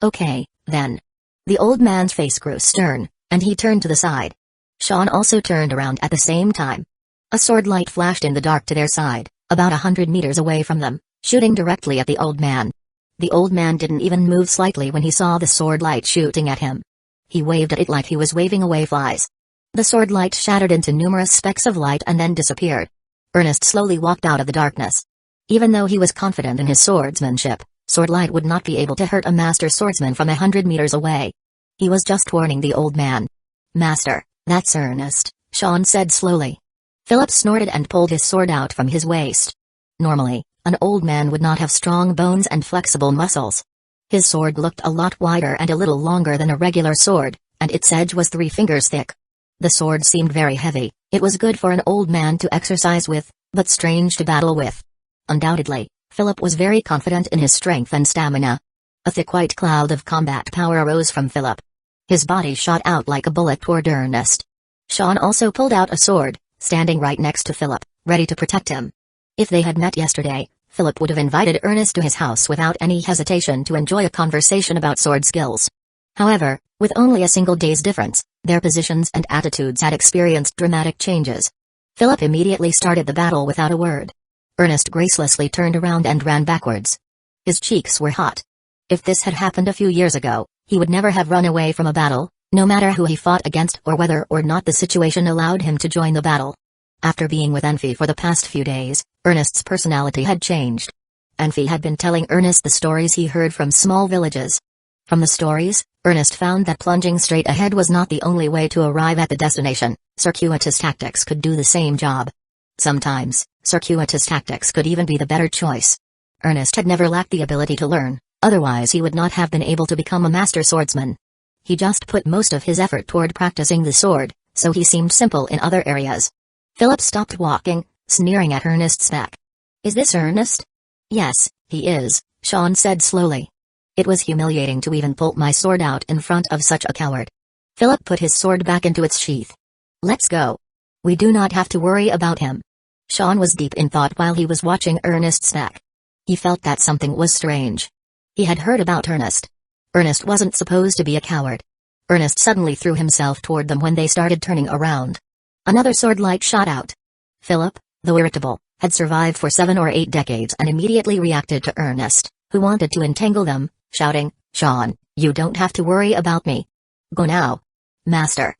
Okay, then. The old man's face grew stern, and he turned to the side. Sean also turned around at the same time. A sword light flashed in the dark to their side, about 100 meters away from them, shooting directly at the old man. The old man didn't even move slightly when he saw the sword light shooting at him. He waved at it like he was waving away flies. The sword light shattered into numerous specks of light and then disappeared. Ernest slowly walked out of the darkness. Even though he was confident in his swordsmanship, sword light would not be able to hurt a master swordsman from 100 meters away. He was just warning the old man. Master, that's Ernest, Sean said slowly. Philip snorted and pulled his sword out from his waist. Normally, an old man would not have strong bones and flexible muscles. His sword looked a lot wider and a little longer than a regular sword, and its edge was 3 fingers thick. The sword seemed very heavy. It was good for an old man to exercise with, but strange to battle with. Undoubtedly, Philip was very confident in his strength and stamina. A thick white cloud of combat power arose from Philip. His body shot out like a bullet toward Ernest. Sean also pulled out a sword, standing right next to Philip, ready to protect him. If they had met yesterday, Philip would have invited Ernest to his house without any hesitation to enjoy a conversation about sword skills. However, with only a single day's difference, their positions and attitudes had experienced dramatic changes. Philip immediately started the battle without a word. Ernest gracelessly turned around and ran backwards. His cheeks were hot. If this had happened a few years ago, he would never have run away from a battle, no matter who he fought against or whether or not the situation allowed him to join the battle. After being with Enfi for the past few days, Ernest's personality had changed. Enfi had been telling Ernest the stories he heard from small villages. From the stories, Ernest found that plunging straight ahead was not the only way to arrive at the destination. Circuitous tactics could do the same job. Sometimes, circuitous tactics could even be the better choice. Ernest had never lacked the ability to learn, otherwise he would not have been able to become a master swordsman. He just put most of his effort toward practicing the sword, so he seemed simple in other areas. Philip stopped walking, sneering at Ernest's back. Is this Ernest? Yes, he is, Sean said slowly. It was humiliating to even pull my sword out in front of such a coward. Philip put his sword back into its sheath. Let's go. We do not have to worry about him. Sean was deep in thought while he was watching Ernest's back. He felt that something was strange. He had heard about Ernest. Ernest wasn't supposed to be a coward. Ernest suddenly threw himself toward them when they started turning around. Another sword light shot out. Philip, though irritable, had survived for 7 or 8 decades and immediately reacted to Ernest, who wanted to entangle them, shouting, Sean, you don't have to worry about me. Go now. Master.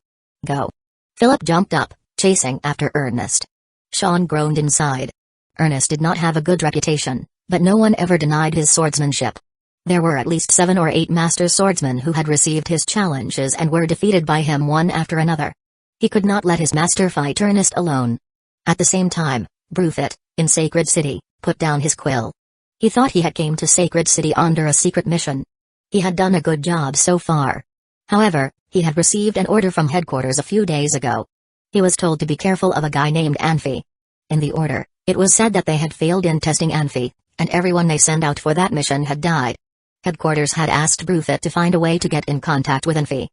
Go. Philip jumped up, chasing after Ernest. Sean groaned inside. Ernest did not have a good reputation, but no one ever denied his swordsmanship. There were at least 7 or 8 master swordsmen who had received his challenges and were defeated by him one after another. He could not let his master fight Ernest alone. At the same time, Brufit, in Sacred City, put down his quill. He thought he had came to Sacred City under a secret mission. He had done a good job so far. However, he had received an order from headquarters a few days ago. He was told to be careful of a guy named Anfi. In the order, it was said that they had failed in testing Anfi, and everyone they sent out for that mission had died. Headquarters had asked Brufit to find a way to get in contact with Anfi.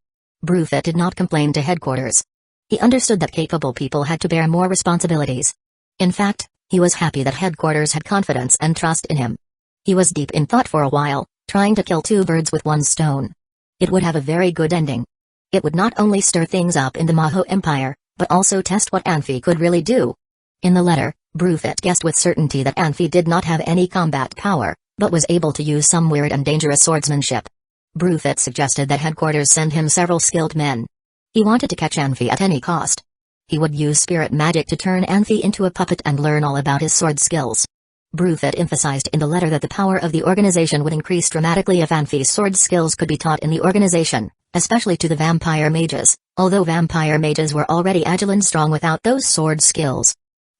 Brufit did not complain to headquarters. He understood that capable people had to bear more responsibilities. In fact, he was happy that headquarters had confidence and trust in him. He was deep in thought for a while, trying to kill 2 birds with 1 stone. It would have a very good ending. It would not only stir things up in the Maho Empire, but also test what Anfi could really do. In the letter, Brufit guessed with certainty that Anfi did not have any combat power, but was able to use some weird and dangerous swordsmanship. Brufit suggested that headquarters send him several skilled men. He wanted to catch Anfi at any cost. He would use spirit magic to turn Anfi into a puppet and learn all about his sword skills. Brufit emphasized in the letter that the power of the organization would increase dramatically if Anfi's sword skills could be taught in the organization, especially to the vampire mages, although vampire mages were already agile and strong without those sword skills.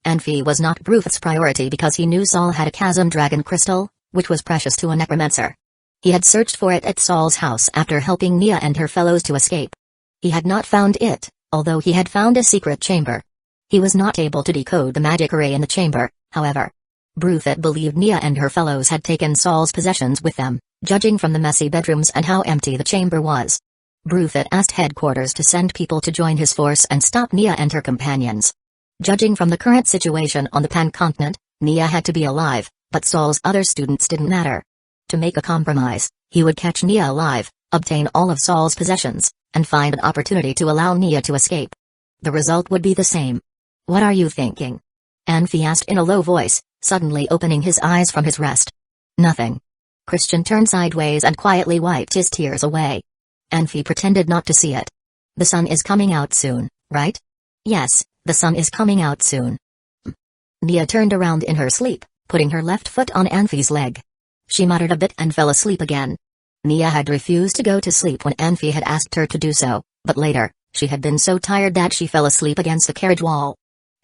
Anfi was not Brufit's priority because he knew Saul had a chasm dragon crystal, which was precious to a necromancer. He had searched for it at Saul's house after helping Nia and her fellows to escape. He had not found it, although he had found a secret chamber. He was not able to decode the magic array in the chamber, however. Brufit believed Nia and her fellows had taken Saul's possessions with them, judging from the messy bedrooms and how empty the chamber was. Brufit asked headquarters to send people to join his force and stop Nia and her companions. Judging from the current situation on the Pan-continent, Nia had to be alive, but Saul's other students didn't matter. To make a compromise, he would catch Nia alive, obtain all of Saul's possessions, and find an opportunity to allow Nia to escape. The result would be the same. What are you thinking? Anfi asked in a low voice, suddenly opening his eyes from his rest. Nothing. Christian turned sideways and quietly wiped his tears away. Anfi pretended not to see it. The sun is coming out soon, right? Yes, the sun is coming out soon. Nia turned around in her sleep, putting her left foot on Anfi's leg. She muttered a bit and fell asleep again. Nia had refused to go to sleep when Anfi had asked her to do so, but later, she had been so tired that she fell asleep against the carriage wall.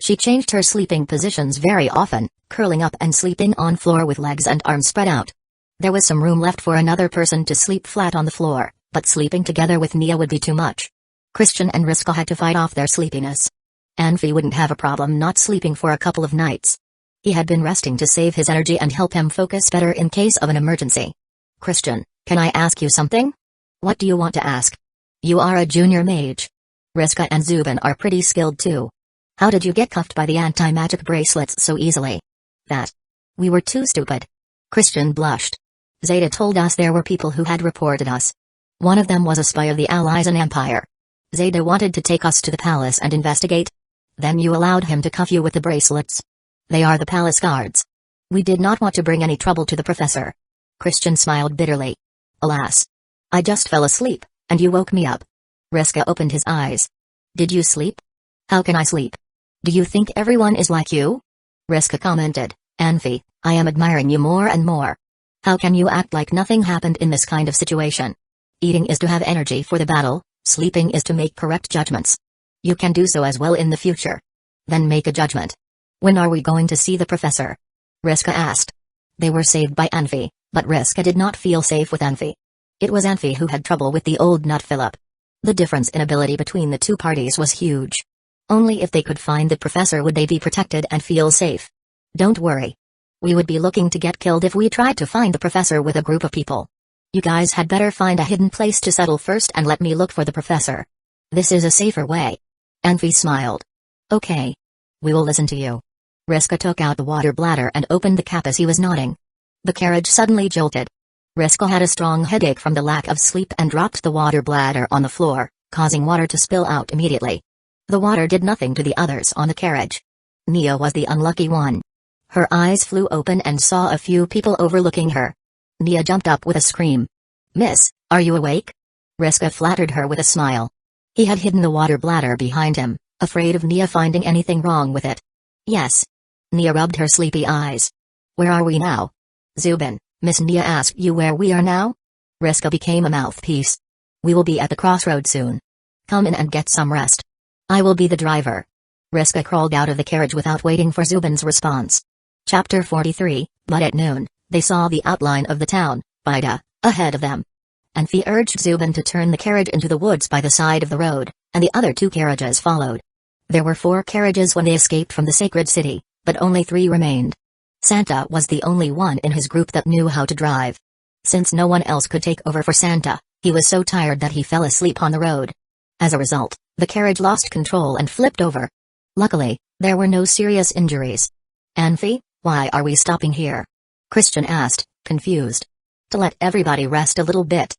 She changed her sleeping positions very often, curling up and sleeping on floor with legs and arms spread out. There was some room left for another person to sleep flat on the floor, but sleeping together with Nia would be too much. Christian and Riska had to fight off their sleepiness. Anfi wouldn't have a problem not sleeping for a couple of nights. He had been resting to save his energy and help him focus better in case of an emergency. Christian, can I ask you something? What do you want to ask? You are a junior mage. Riska and Zubin are pretty skilled too. How did you get cuffed by the anti-magic bracelets so easily? That. We were too stupid. Christian blushed. Zeta told us there were people who had reported us. One of them was a spy of the Aizen Empire. Zeta wanted to take us to the palace and investigate. Then you allowed him to cuff you with the bracelets. They are the palace guards. We did not want to bring any trouble to the professor. Christian smiled bitterly. Alas. I just fell asleep, and you woke me up. Riska opened his eyes. Did you sleep? How can I sleep? Do you think everyone is like you? Riska commented. Anfi, I am admiring you more and more. How can you act like nothing happened in this kind of situation? Eating is to have energy for the battle, sleeping is to make correct judgments. You can do so as well in the future. Then make a judgment. When are we going to see the professor? Riska asked. They were saved by Anfi, but Riska did not feel safe with Anfi. It was Anfi who had trouble with the old nut Philip. The difference in ability between the two parties was huge. Only if they could find the professor would they be protected and feel safe. Don't worry. We would be looking to get killed if we tried to find the professor with a group of people. You guys had better find a hidden place to settle first and let me look for the professor. This is a safer way. Anfi smiled. Okay. We will listen to you. Riska took out the water bladder and opened the cap as he was nodding. The carriage suddenly jolted. Riska had a strong headache from the lack of sleep and dropped the water bladder on the floor, causing water to spill out immediately. The water did nothing to the others on the carriage. Nia was the unlucky one. Her eyes flew open and saw a few people overlooking her. Nia jumped up with a scream. Miss, are you awake? Riska flattered her with a smile. He had hidden the water bladder behind him, afraid of Nia finding anything wrong with it. Yes. Nia rubbed her sleepy eyes. Where are we now? Zubin, Miss Nia asked you where we are now? Riska became a mouthpiece. We will be at the crossroad soon. Come in and get some rest. I will be the driver. Riska crawled out of the carriage without waiting for Zubin's response. Chapter 43, but at noon, they saw the outline of the town, Bida, ahead of them. Anfi urged Zubin to turn the carriage into the woods by the side of the road, and the other 2 carriages followed. There were 4 carriages when they escaped from the sacred city, but only 3 remained. Santa was the only one in his group that knew how to drive. Since no one else could take over for Santa, he was so tired that he fell asleep on the road. As a result, the carriage lost control and flipped over. Luckily, there were no serious injuries. Anfi, why are we stopping here? Christian asked, confused. To let everybody rest a little bit.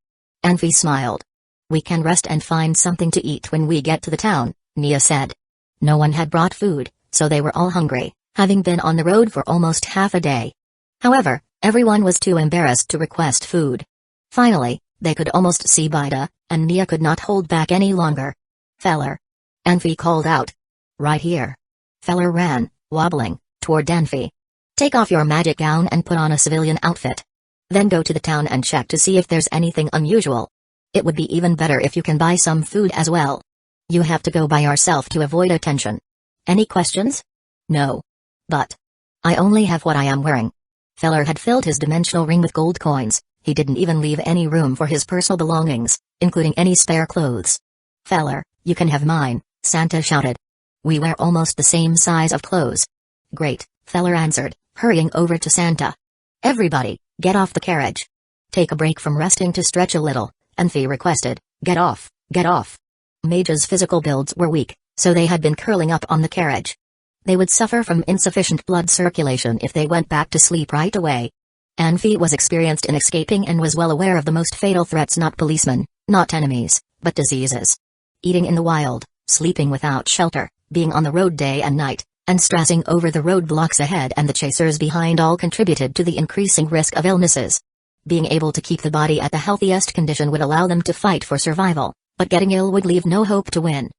Anfi smiled. We can rest and find something to eat when we get to the town, Nia said. No one had brought food, so they were all hungry, having been on the road for almost half a day. However, everyone was too embarrassed to request food. Finally, they could almost see Bida, and Nia could not hold back any longer. Feller. Anfi called out. Right here. Feller ran, wobbling, toward Anfi. Take off your magic gown and put on a civilian outfit. Then go to the town and check to see if there's anything unusual. It would be even better if you can buy some food as well. You have to go by yourself to avoid attention. Any questions? No. But I only have what I am wearing. Feller had filled his dimensional ring with gold coins. He didn't even leave any room for his personal belongings, including any spare clothes. Feller, you can have mine, Santa shouted. We wear almost the same size of clothes. Great, Feller answered, hurrying over to Santa. Everybody, get off the carriage. Take a break from resting to stretch a little, Anfi requested. Get off, get off. Mages' physical builds were weak, so they had been curling up on the carriage. They would suffer from insufficient blood circulation if they went back to sleep right away. Anfi was experienced in escaping and was well aware of the most fatal threats, not policemen, not enemies, but diseases. Eating in the wild, sleeping without shelter, being on the road day and night, and stressing over the roadblocks ahead and the chasers behind all contributed to the increasing risk of illnesses. Being able to keep the body at the healthiest condition would allow them to fight for survival, but getting ill would leave no hope to win.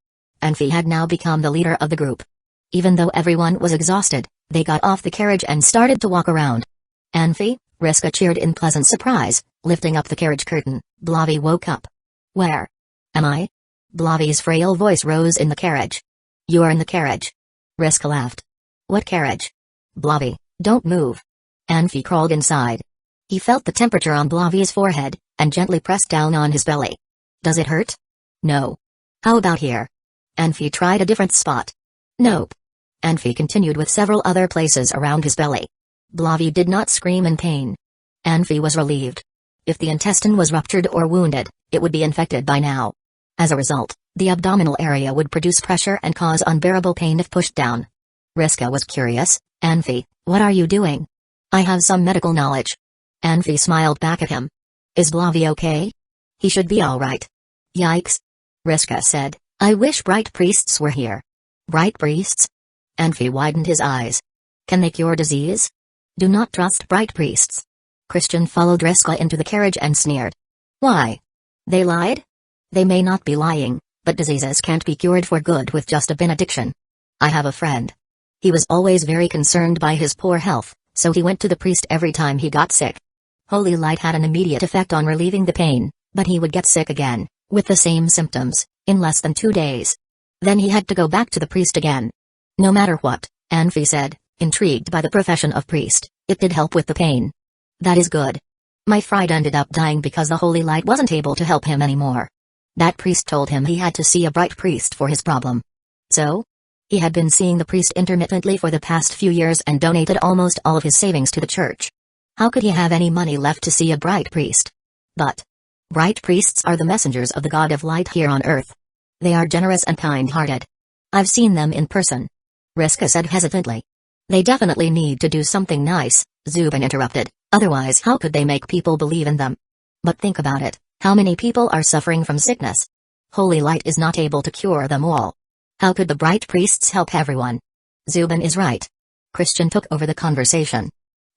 Anfi had now become the leader of the group. Even though everyone was exhausted, they got off the carriage and started to walk around. Anfi, Riska cheered in pleasant surprise, lifting up the carriage curtain. Blavi woke up. Where am I? Blavi's frail voice rose in the carriage. You are in the carriage. Riska laughed. What carriage? Blavi, don't move. Anfi crawled inside. He felt the temperature on Blavi's forehead, and gently pressed down on his belly. Does it hurt? No. How about here? Anfi tried a different spot. Nope. Anfi continued with several other places around his belly. Blavi did not scream in pain. Anfi was relieved. If the intestine was ruptured or wounded, it would be infected by now. As a result, the abdominal area would produce pressure and cause unbearable pain if pushed down. Riska was curious. Anfi, what are you doing? I have some medical knowledge. Anfi smiled back at him. Is Blavi okay? He should be alright. Yikes. Riska said, I wish bright priests were here. Bright priests? Anfi widened his eyes. Can they cure disease? Do not trust bright priests. Christian followed Riska into the carriage and sneered. Why? They lied? They may not be lying, but diseases can't be cured for good with just a benediction. I have a friend. He was always very concerned by his poor health, so he went to the priest every time he got sick. Holy light had an immediate effect on relieving the pain, but he would get sick again, with the same symptoms, in less than 2 days. Then he had to go back to the priest again. No matter what, Anfi said, intrigued by the profession of priest, it did help with the pain. That is good. My friend ended up dying because the holy light wasn't able to help him anymore. That priest told him he had to see a bright priest for his problem. So? He had been seeing the priest intermittently for the past few years and donated almost all of his savings to the church. How could he have any money left to see a bright priest? But bright priests are the messengers of the god of light here on earth. They are generous and kind-hearted. I've seen them in person. Riska said hesitantly. They definitely need to do something nice, Zubin interrupted, otherwise how could they make people believe in them? But think about it, how many people are suffering from sickness? Holy light is not able to cure them all. How could the bright priests help everyone? Zubin is right. Christian took over the conversation.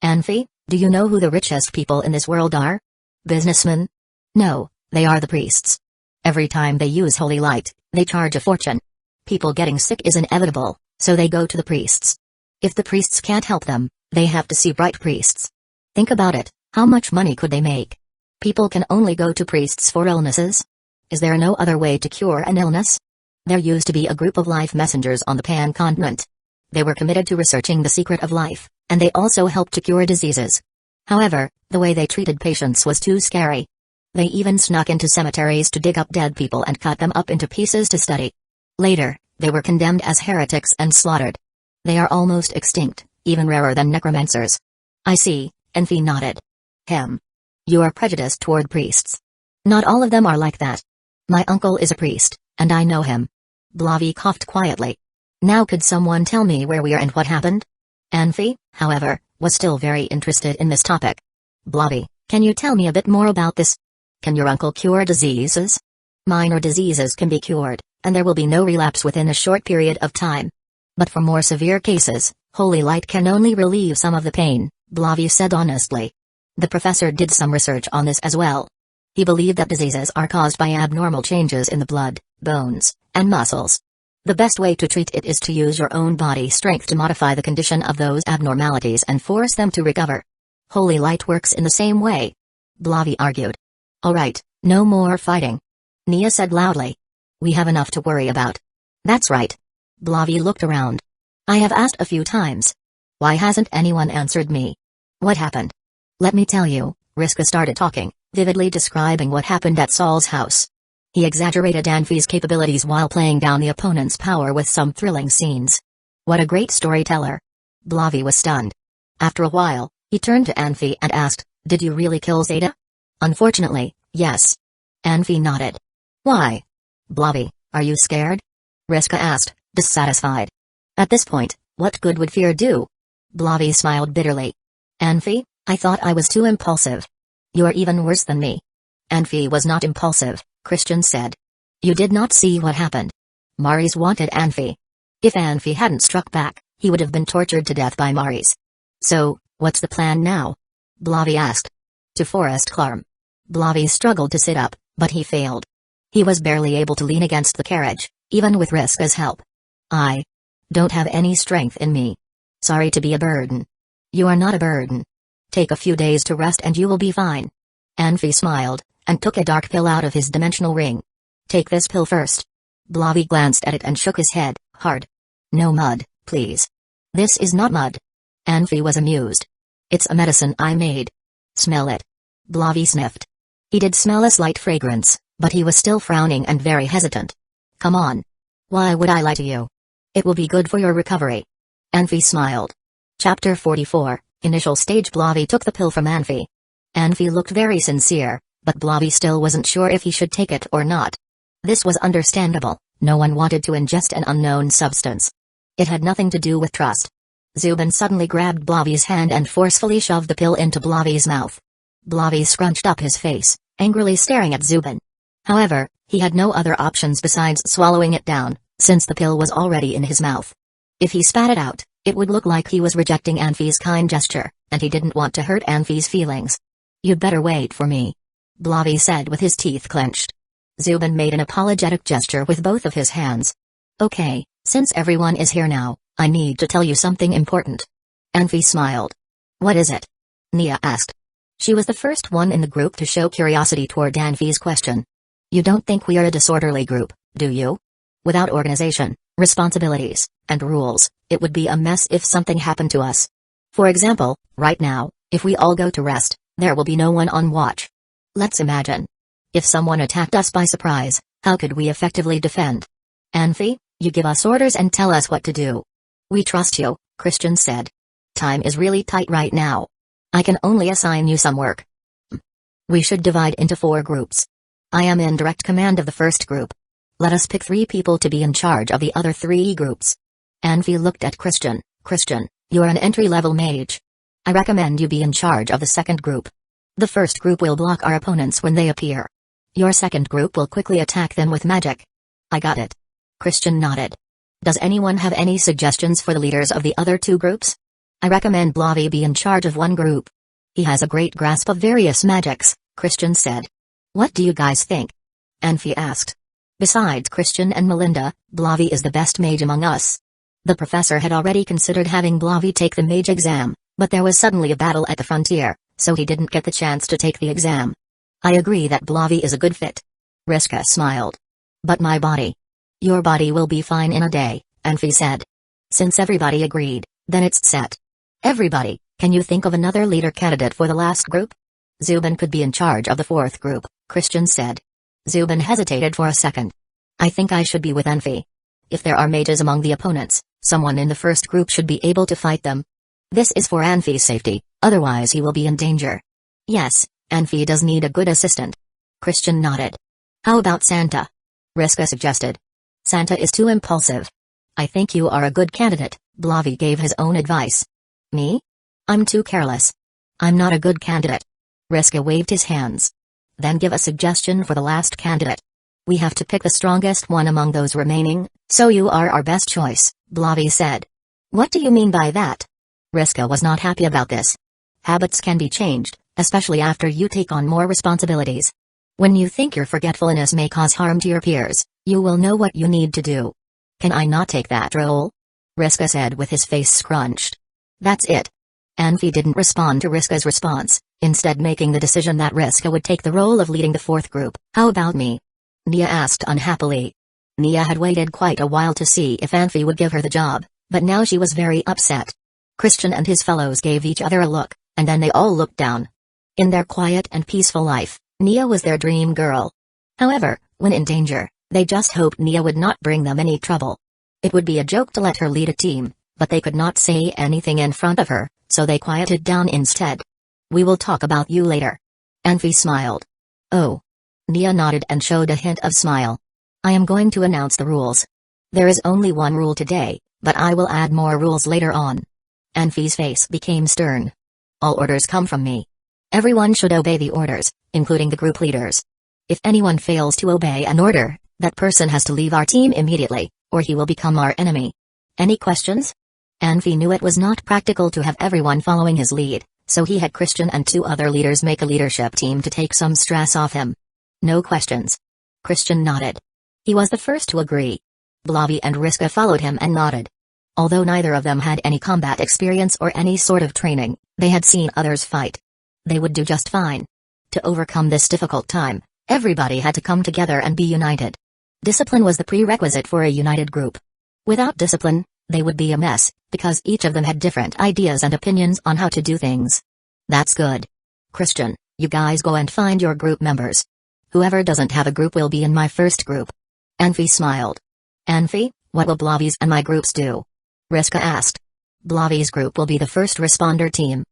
Anfi, do you know who the richest people in this world are? Businessmen? No, they are the priests. Every time they use holy light, They charge a fortune. People getting sick is inevitable, so they go to the priests. If the priests can't help them, they have to see bright priests. Think about it, how much money could they make? People can only go to priests for illnesses? Is there no other way to cure an illness? There used to be a group of life messengers on the Pan continent. They were committed to researching the secret of life, and they also helped to cure diseases. However, the way they treated patients was too scary. They even snuck into cemeteries to dig up dead people and cut them up into pieces to study. Later, they were condemned as heretics and slaughtered. They are almost extinct, even rarer than necromancers. I see, Enfi nodded. You are prejudiced toward priests. Not all of them are like that. My uncle is a priest, and I know him. Blavi coughed quietly. Now could someone tell me where we are and what happened? Enfi, however, was still very interested in this topic. Blavi, can you tell me a bit more about this? Can your uncle cure diseases? Minor diseases can be cured, and there will be no relapse within a short period of time. But for more severe cases, holy light can only relieve some of the pain, Blavi said honestly. The professor did some research on this as well. He believed that diseases are caused by abnormal changes in the blood, bones, and muscles. The best way to treat it is to use your own body strength to modify the condition of those abnormalities and force them to recover. Holy light works in the same way. Blavi argued. Alright, no more fighting. Nia said loudly. We have enough to worry about. That's right. Blavi looked around. I have asked a few times. Why hasn't anyone answered me? What happened? Let me tell you, Riska started talking, vividly describing what happened at Saul's house. He exaggerated Anfi's capabilities while playing down the opponent's power with some thrilling scenes. What a great storyteller. Blavi was stunned. After a while, he turned to Anfi and asked, Did you really kill Zeta? Unfortunately, yes. Anfi nodded. Why? Blavi, are you scared? Riska asked, dissatisfied. At this point, what good would fear do? Blavi smiled bitterly. Anfi, I thought I was too impulsive. You're even worse than me. Anfi was not impulsive, Christian said. You did not see what happened. Maris wanted Anfi. If Anfi hadn't struck back, he would have been tortured to death by Maris. So, what's the plan now? Blavi asked. To Forest Clarm. Blavi struggled to sit up, but he failed. He was barely able to lean against the carriage, even with Riska's help. I don't have any strength in me. Sorry to be a burden. You are not a burden. Take a few days to rest and you will be fine. Anfi smiled, and took a dark pill out of his dimensional ring. Take this pill first. Blavi glanced at it and shook his head, hard. No mud, please. This is not mud. Anfi was amused. It's a medicine I made. Smell it. Blavi sniffed. He did smell a slight fragrance, but he was still frowning and very hesitant. Come on. Why would I lie to you? It will be good for your recovery. Anfi smiled. Chapter 44, Initial Stage. Blavi took the pill from Anfi. Anfi looked very sincere, but Blavi still wasn't sure if he should take it or not. This was understandable, no one wanted to ingest an unknown substance. It had nothing to do with trust. Zubin suddenly grabbed Blavi's hand and forcefully shoved the pill into Blavi's mouth. Blavi scrunched up his face, angrily staring at Zubin. However, he had no other options besides swallowing it down, since the pill was already in his mouth. If he spat it out, it would look like he was rejecting Anfi's kind gesture, and he didn't want to hurt Anfi's feelings. You'd better wait for me. Blavi said with his teeth clenched. Zubin made an apologetic gesture with both of his hands. Okay, since everyone is here now, I need to tell you something important. Anfi smiled. What is it? Nia asked. She was the first one in the group to show curiosity toward Anfi's question. You don't think we are a disorderly group, do you? Without organization, responsibilities, and rules, it would be a mess if something happened to us. For example, right now, if we all go to rest, there will be no one on watch. Let's imagine. If someone attacked us by surprise, how could we effectively defend? Anfi, you give us orders and tell us what to do. We trust you, Christian said. Time is really tight right now. I can only assign you some work. We should divide into 4 groups. I am in direct command of the first group. Let us pick 3 people to be in charge of the other 3 groups. Anfi looked at Christian. Christian, you are an entry-level mage. I recommend you be in charge of the second group. The first group will block our opponents when they appear. Your second group will quickly attack them with magic. I got it. Christian nodded. Does anyone have any suggestions for the leaders of the other 2 groups? I recommend Blavi be in charge of one group. He has a great grasp of various magics, Christian said. What do you guys think? Anfi asked. Besides Christian and Melinda, Blavi is the best mage among us. The professor had already considered having Blavi take the mage exam, but there was suddenly a battle at the frontier, so he didn't get the chance to take the exam. I agree that Blavi is a good fit. Riska smiled. But my body. Your body will be fine in a day, Anfi said. Since everybody agreed, then it's set. Everybody, can you think of another leader candidate for the last group? Zubin could be in charge of the fourth group, Christian said. Zubin hesitated for a second. I think I should be with Anfi. If there are mages among the opponents, someone in the first group should be able to fight them. This is for Anfi's safety, otherwise he will be in danger. Yes, Anfi does need a good assistant. Christian nodded. How about Santa? Riska suggested. Santa is too impulsive. I think you are a good candidate, Blavi gave his own advice. Me? I'm too careless. I'm not a good candidate. Riska waved his hands. Then give a suggestion for the last candidate. We have to pick the strongest one among those remaining, so you are our best choice, Blavi said. What do you mean by that? Riska was not happy about this. Habits can be changed, especially after you take on more responsibilities. When you think your forgetfulness may cause harm to your peers, you will know what you need to do. Can I not take that role? Riska said with his face scrunched. That's it. Anfi didn't respond to Riska's response, instead making the decision that Riska would take the role of leading the fourth group. How about me? Nia asked unhappily. Nia had waited quite a while to see if Anfi would give her the job, but now she was very upset. Christian and his fellows gave each other a look, and then they all looked down. In their quiet and peaceful life, Nia was their dream girl. However, when in danger, they just hoped Nia would not bring them any trouble. It would be a joke to let her lead a team, but they could not say anything in front of her, so they quieted down instead. We will talk about you later. Anfi smiled. Oh. Nia nodded and showed a hint of smile. I am going to announce the rules. There is only one rule today, but I will add more rules later on. Anfi's face became stern. All orders come from me. Everyone should obey the orders, including the group leaders. If anyone fails to obey an order, that person has to leave our team immediately, or he will become our enemy. Any questions? Anfi knew it was not practical to have everyone following his lead, so he had Christian and 2 other leaders make a leadership team to take some stress off him. No questions. Christian nodded. He was the first to agree. Blavi and Riska followed him and nodded. Although neither of them had any combat experience or any sort of training, they had seen others fight. They would do just fine. To overcome this difficult time, everybody had to come together and be united. Discipline was the prerequisite for a united group. Without discipline, they would be a mess, because each of them had different ideas and opinions on how to do things. That's good. Christian, you guys go and find your group members. Whoever doesn't have a group will be in my first group. Anfi smiled. Anfi, what will Blavi's and my groups do? Riska asked. Blavi's group will be the first responder team.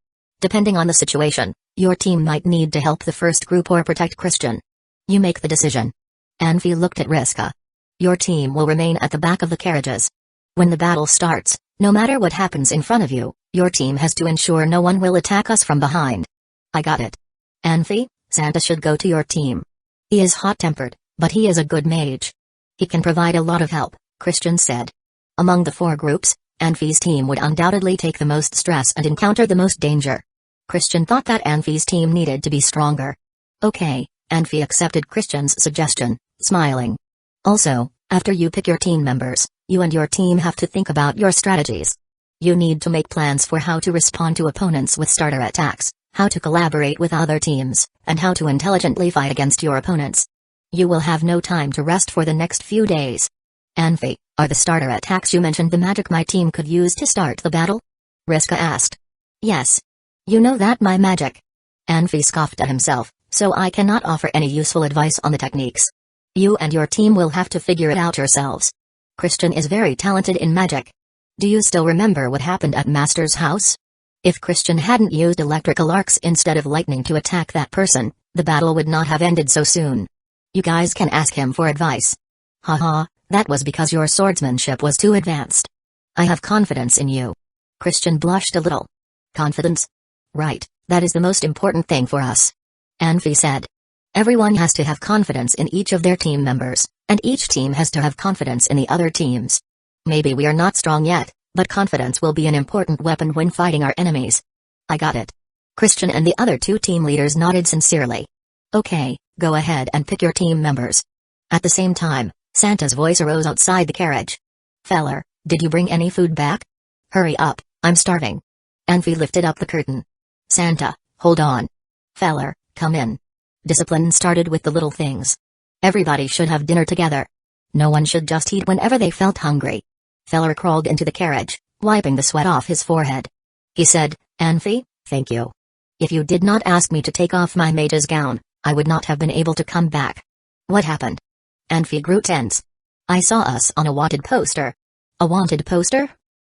Depending on the situation, your team might need to help the first group or protect Christian. You make the decision. Anfi looked at Riska. Your team will remain at the back of the carriages. When the battle starts, no matter what happens in front of you, your team has to ensure no one will attack us from behind. I got it. Anfi, Santa should go to your team. He is hot-tempered, but he is a good mage. He can provide a lot of help, Christian said. Among the 4 groups, Anfi's team would undoubtedly take the most stress and encounter the most danger. Christian thought that Anfi's team needed to be stronger. Okay, Anfi accepted Christian's suggestion, smiling. Also, after you pick your team members, you and your team have to think about your strategies. You need to make plans for how to respond to opponents with starter attacks, how to collaborate with other teams, and how to intelligently fight against your opponents. You will have no time to rest for the next few days. Anfi, are the starter attacks you mentioned the magic my team could use to start the battle? Riska asked. Yes. You know that my magic. Anfi scoffed at himself, so I cannot offer any useful advice on the techniques. You and your team will have to figure it out yourselves. Christian is very talented in magic. Do you still remember what happened at Master's house? If Christian hadn't used electrical arcs instead of lightning to attack that person, the battle would not have ended so soon. You guys can ask him for advice. Haha, that was because your swordsmanship was too advanced. I have confidence in you. Christian blushed a little. Confidence? Right, that is the most important thing for us. Anfi said. Everyone has to have confidence in each of their team members, and each team has to have confidence in the other teams. Maybe we are not strong yet, but confidence will be an important weapon when fighting our enemies. I got it. Christian and the other 2 team leaders nodded sincerely. Okay, go ahead and pick your team members. At the same time, Santa's voice arose outside the carriage. Feller, did you bring any food back? Hurry up, I'm starving. Anfi lifted up the curtain. Santa, hold on. Feller, come in. Discipline started with the little things. Everybody should have dinner together. No one should just eat whenever they felt hungry. Feller crawled into the carriage, wiping the sweat off his forehead. He said, Anfi, thank you. If you did not ask me to take off my mage's gown, I would not have been able to come back. What happened? Anfi grew tense. I saw us on a wanted poster. A wanted poster?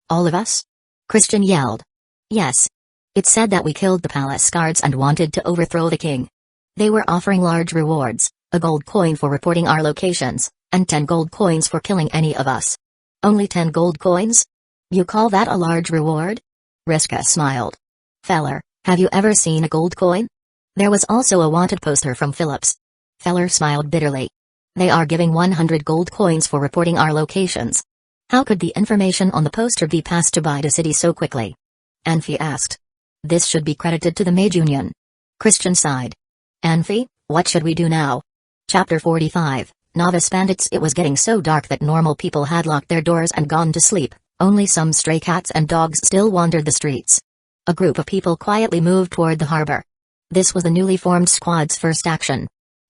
All of us? Christian yelled. Yes. It said that we killed the palace guards and wanted to overthrow the king. They were offering large rewards, a gold coin for reporting our locations, and 10 gold coins for killing any of us. Only 10 gold coins? You call that a large reward? Riska smiled. Feller, have you ever seen a gold coin? There was also a wanted poster from Phillips. Feller smiled bitterly. They are giving 100 gold coins for reporting our locations. How could the information on the poster be passed to Bida City so quickly? Anfi asked. This should be credited to the Mage Union. Christian sighed. Anfi, what should we do now? Chapter 45, Novice Bandits. It was getting so dark that normal people had locked their doors and gone to sleep, only some stray cats and dogs still wandered the streets. A group of people quietly moved toward the harbor. This was the newly formed squad's first action.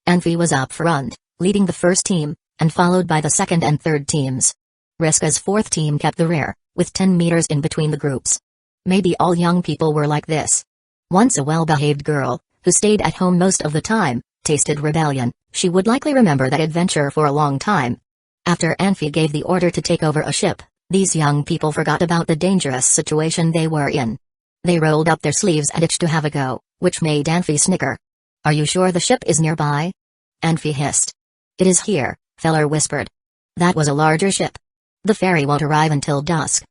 Anfi was up front, leading the first team, and followed by the second and third teams. Riska's fourth team kept the rear, with 10 meters in between the groups. Maybe all young people were like this. Once a well-behaved girl, who stayed at home most of the time, tasted rebellion, she would likely remember that adventure for a long time. After Anfi gave the order to take over a ship, these young people forgot about the dangerous situation they were in. They rolled up their sleeves and itched to have a go, which made Anfi snicker. Are you sure the ship is nearby? Anfi hissed. It is here, Feller whispered. That was a larger ship. The ferry won't arrive until dusk.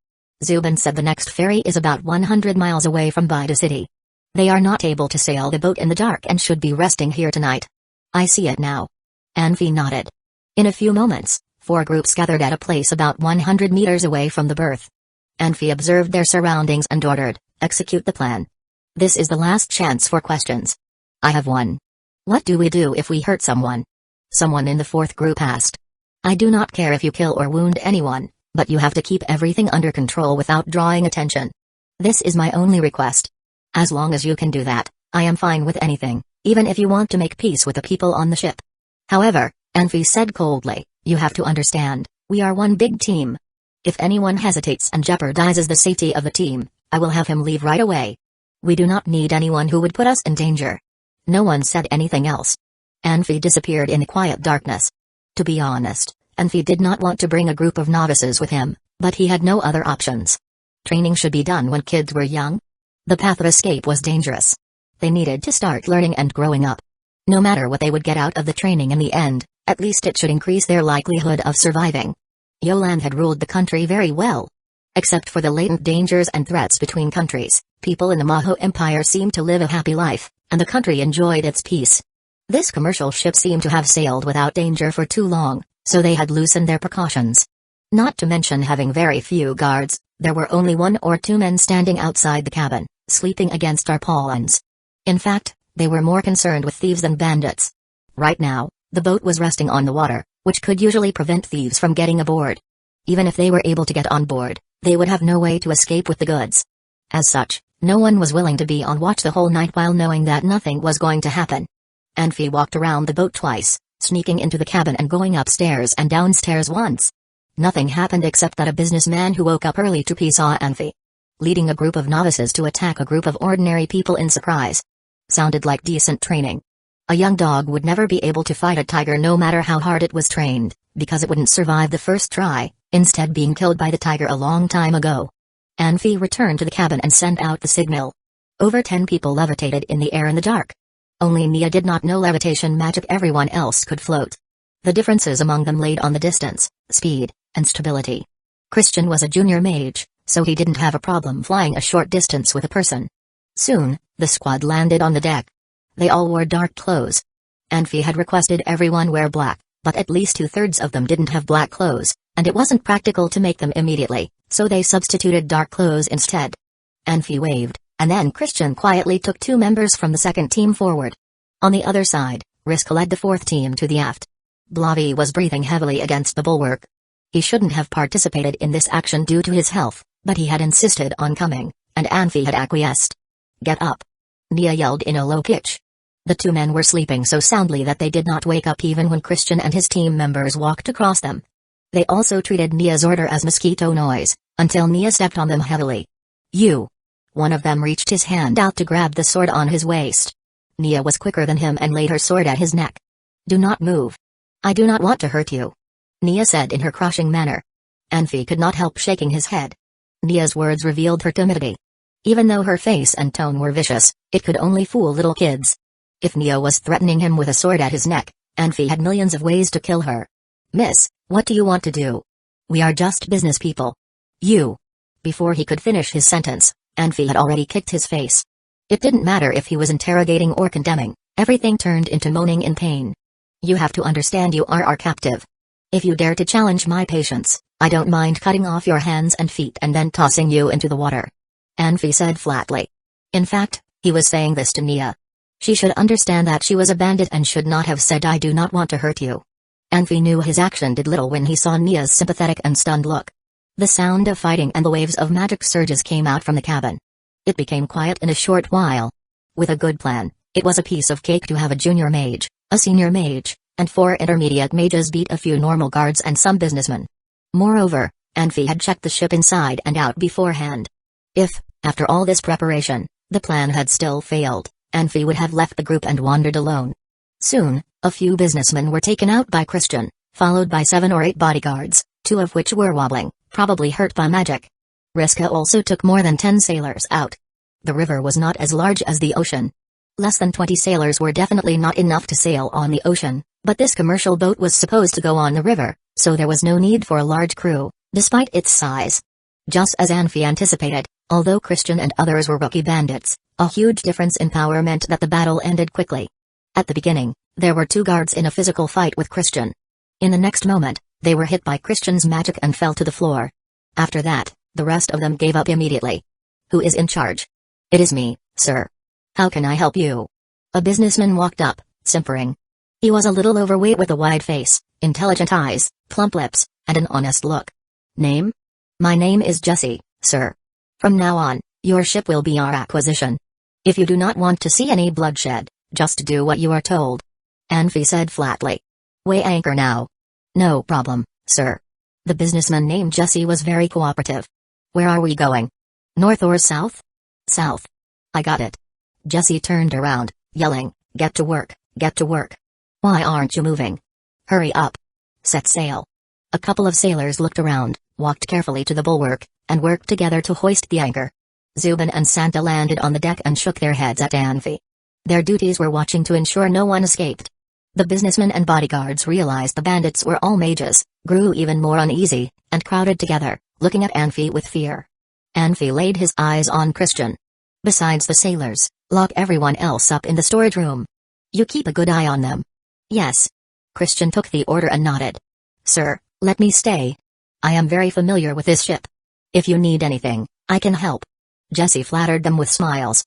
Zubin said the next ferry is about 100 miles away from Bida City. They are not able to sail the boat in the dark and should be resting here tonight. I see it now. Anfi nodded. In a few moments, 4 groups gathered at a place about 100 meters away from the berth. Anfi observed their surroundings and ordered, execute the plan. This is the last chance for questions. I have one. What do we do if we hurt someone? Someone in the 4th group asked. I do not care if you kill or wound anyone, but you have to keep everything under control without drawing attention. This is my only request. As long as you can do that, I am fine with anything, even if you want to make peace with the people on the ship. However, Anfi said coldly, you have to understand, we are one big team. If anyone hesitates and jeopardizes the safety of the team, I will have him leave right away. We do not need anyone who would put us in danger. No one said anything else. Anfi disappeared in the quiet darkness. To be honest, Anfi did not want to bring a group of novices with him, but he had no other options. Training should be done when kids were young. The path of escape was dangerous. They needed to start learning and growing up. No matter what they would get out of the training in the end, at least it should increase their likelihood of surviving. Yolan had ruled the country very well. Except for the latent dangers and threats between countries, people in the Maho Empire seemed to live a happy life, and the country enjoyed its peace. This commercial ship seemed to have sailed without danger for too long, so they had loosened their precautions. Not to mention having very few guards, there were only 1 or 2 men standing outside the cabin, sleeping against tarpaulins. In fact, they were more concerned with thieves than bandits. Right now, the boat was resting on the water, which could usually prevent thieves from getting aboard. Even if they were able to get on board, they would have no way to escape with the goods. As such, no one was willing to be on watch the whole night while knowing that nothing was going to happen. Anfi walked around the boat twice, sneaking into the cabin and going upstairs and downstairs once. Nothing happened except that a businessman who woke up early to pee saw Anfi leading a group of novices to attack a group of ordinary people in surprise. Sounded like decent training. A young dog would never be able to fight a tiger no matter how hard it was trained, because it wouldn't survive the first try, instead being killed by the tiger a long time ago. Anfi returned to the cabin and sent out the signal. Over 10 people levitated in the air in the dark. Only Nia did not know levitation magic, everyone else could float. The differences among them laid on the distance, speed, and stability. Christian was a junior mage, so he didn't have a problem flying a short distance with a person. Soon, the squad landed on the deck. They all wore dark clothes. Anfi had requested everyone wear black, but at least 2/3 of them didn't have black clothes, and it wasn't practical to make them immediately, so they substituted dark clothes instead. Anfi waved, and then Christian quietly took 2 members from the second team forward. On the other side, Risk led the 4th team to the aft. Blavi was breathing heavily against the bulwark. He shouldn't have participated in this action due to his health, but he had insisted on coming, and Anfi had acquiesced. "Get up!" Nia yelled in a low pitch. The two men were sleeping so soundly that they did not wake up even when Christian and his team members walked across them. They also treated Nia's order as mosquito noise, until Nia stepped on them heavily. "You!" One of them reached his hand out to grab the sword on his waist. Nia was quicker than him and laid her sword at his neck. "Do not move. I do not want to hurt you," Nia said in her crushing manner. Anfi could not help shaking his head. Nia's words revealed her timidity. Even though her face and tone were vicious, it could only fool little kids. If Nia was threatening him with a sword at his neck, Anfi had millions of ways to kill her. "Miss, what do you want to do? We are just business people." "You." Before he could finish his sentence, Anfi had already kicked his face. It didn't matter if he was interrogating or condemning, everything turned into moaning in pain. "You have to understand you are our captive. If you dare to challenge my patience, I don't mind cutting off your hands and feet and then tossing you into the water," Anfi said flatly. In fact, he was saying this to Nia. She should understand that she was a bandit and should not have said "I do not want to hurt you." Anfi knew his action did little when he saw Nia's sympathetic and stunned look. The sound of fighting and the waves of magic surges came out from the cabin. It became quiet in a short while. With a good plan, it was a piece of cake to have a junior mage, a senior mage, and 4 intermediate mages beat a few normal guards and some businessmen. Moreover, Anfi had checked the ship inside and out beforehand. If, after all this preparation, the plan had still failed, Anfi would have left the group and wandered alone. Soon, a few businessmen were taken out by Christian, followed by 7 or 8 bodyguards, 2 of which were wobbling, probably hurt by magic. Riska also took more than 10 sailors out. The river was not as large as the ocean. Less than 20 sailors were definitely not enough to sail on the ocean, but this commercial boat was supposed to go on the river, so there was no need for a large crew, despite its size. Just as Anfi anticipated, although Christian and others were rookie bandits, a huge difference in power meant that the battle ended quickly. At the beginning, there were 2 guards in a physical fight with Christian. In the next moment, they were hit by Christian's magic and fell to the floor. After that, the rest of them gave up immediately. "Who is in charge?" "It is me, sir. How can I help you?" A businessman walked up, simpering. He was a little overweight with a wide face, intelligent eyes, plump lips, and an honest look. "Name?" "My name is Jesse, sir. From now on, your ship will be our acquisition. If you do not want to see any bloodshed, just do what you are told," Anfi said flatly. "Weigh anchor now." "No problem, sir." The businessman named Jesse was very cooperative. "Where are we going? North or south?" "South." "I got it." Jesse turned around, yelling, "Get to work, get to work. Why aren't you moving? Hurry up. Set sail." A couple of sailors looked around, walked carefully to the bulwark, and worked together to hoist the anchor. Zubin and Santa landed on the deck and shook their heads at Anfi. Their duties were watching to ensure no one escaped. The businessmen and bodyguards realized the bandits were all mages, grew even more uneasy, and crowded together, looking at Anfi with fear. Anfi laid his eyes on Christian. "Besides the sailors, lock everyone else up in the storage room. You keep a good eye on them." "Yes." Christian took the order and nodded. "Sir, let me stay. I am very familiar with this ship. If you need anything, I can help." Jesse flattered them with smiles.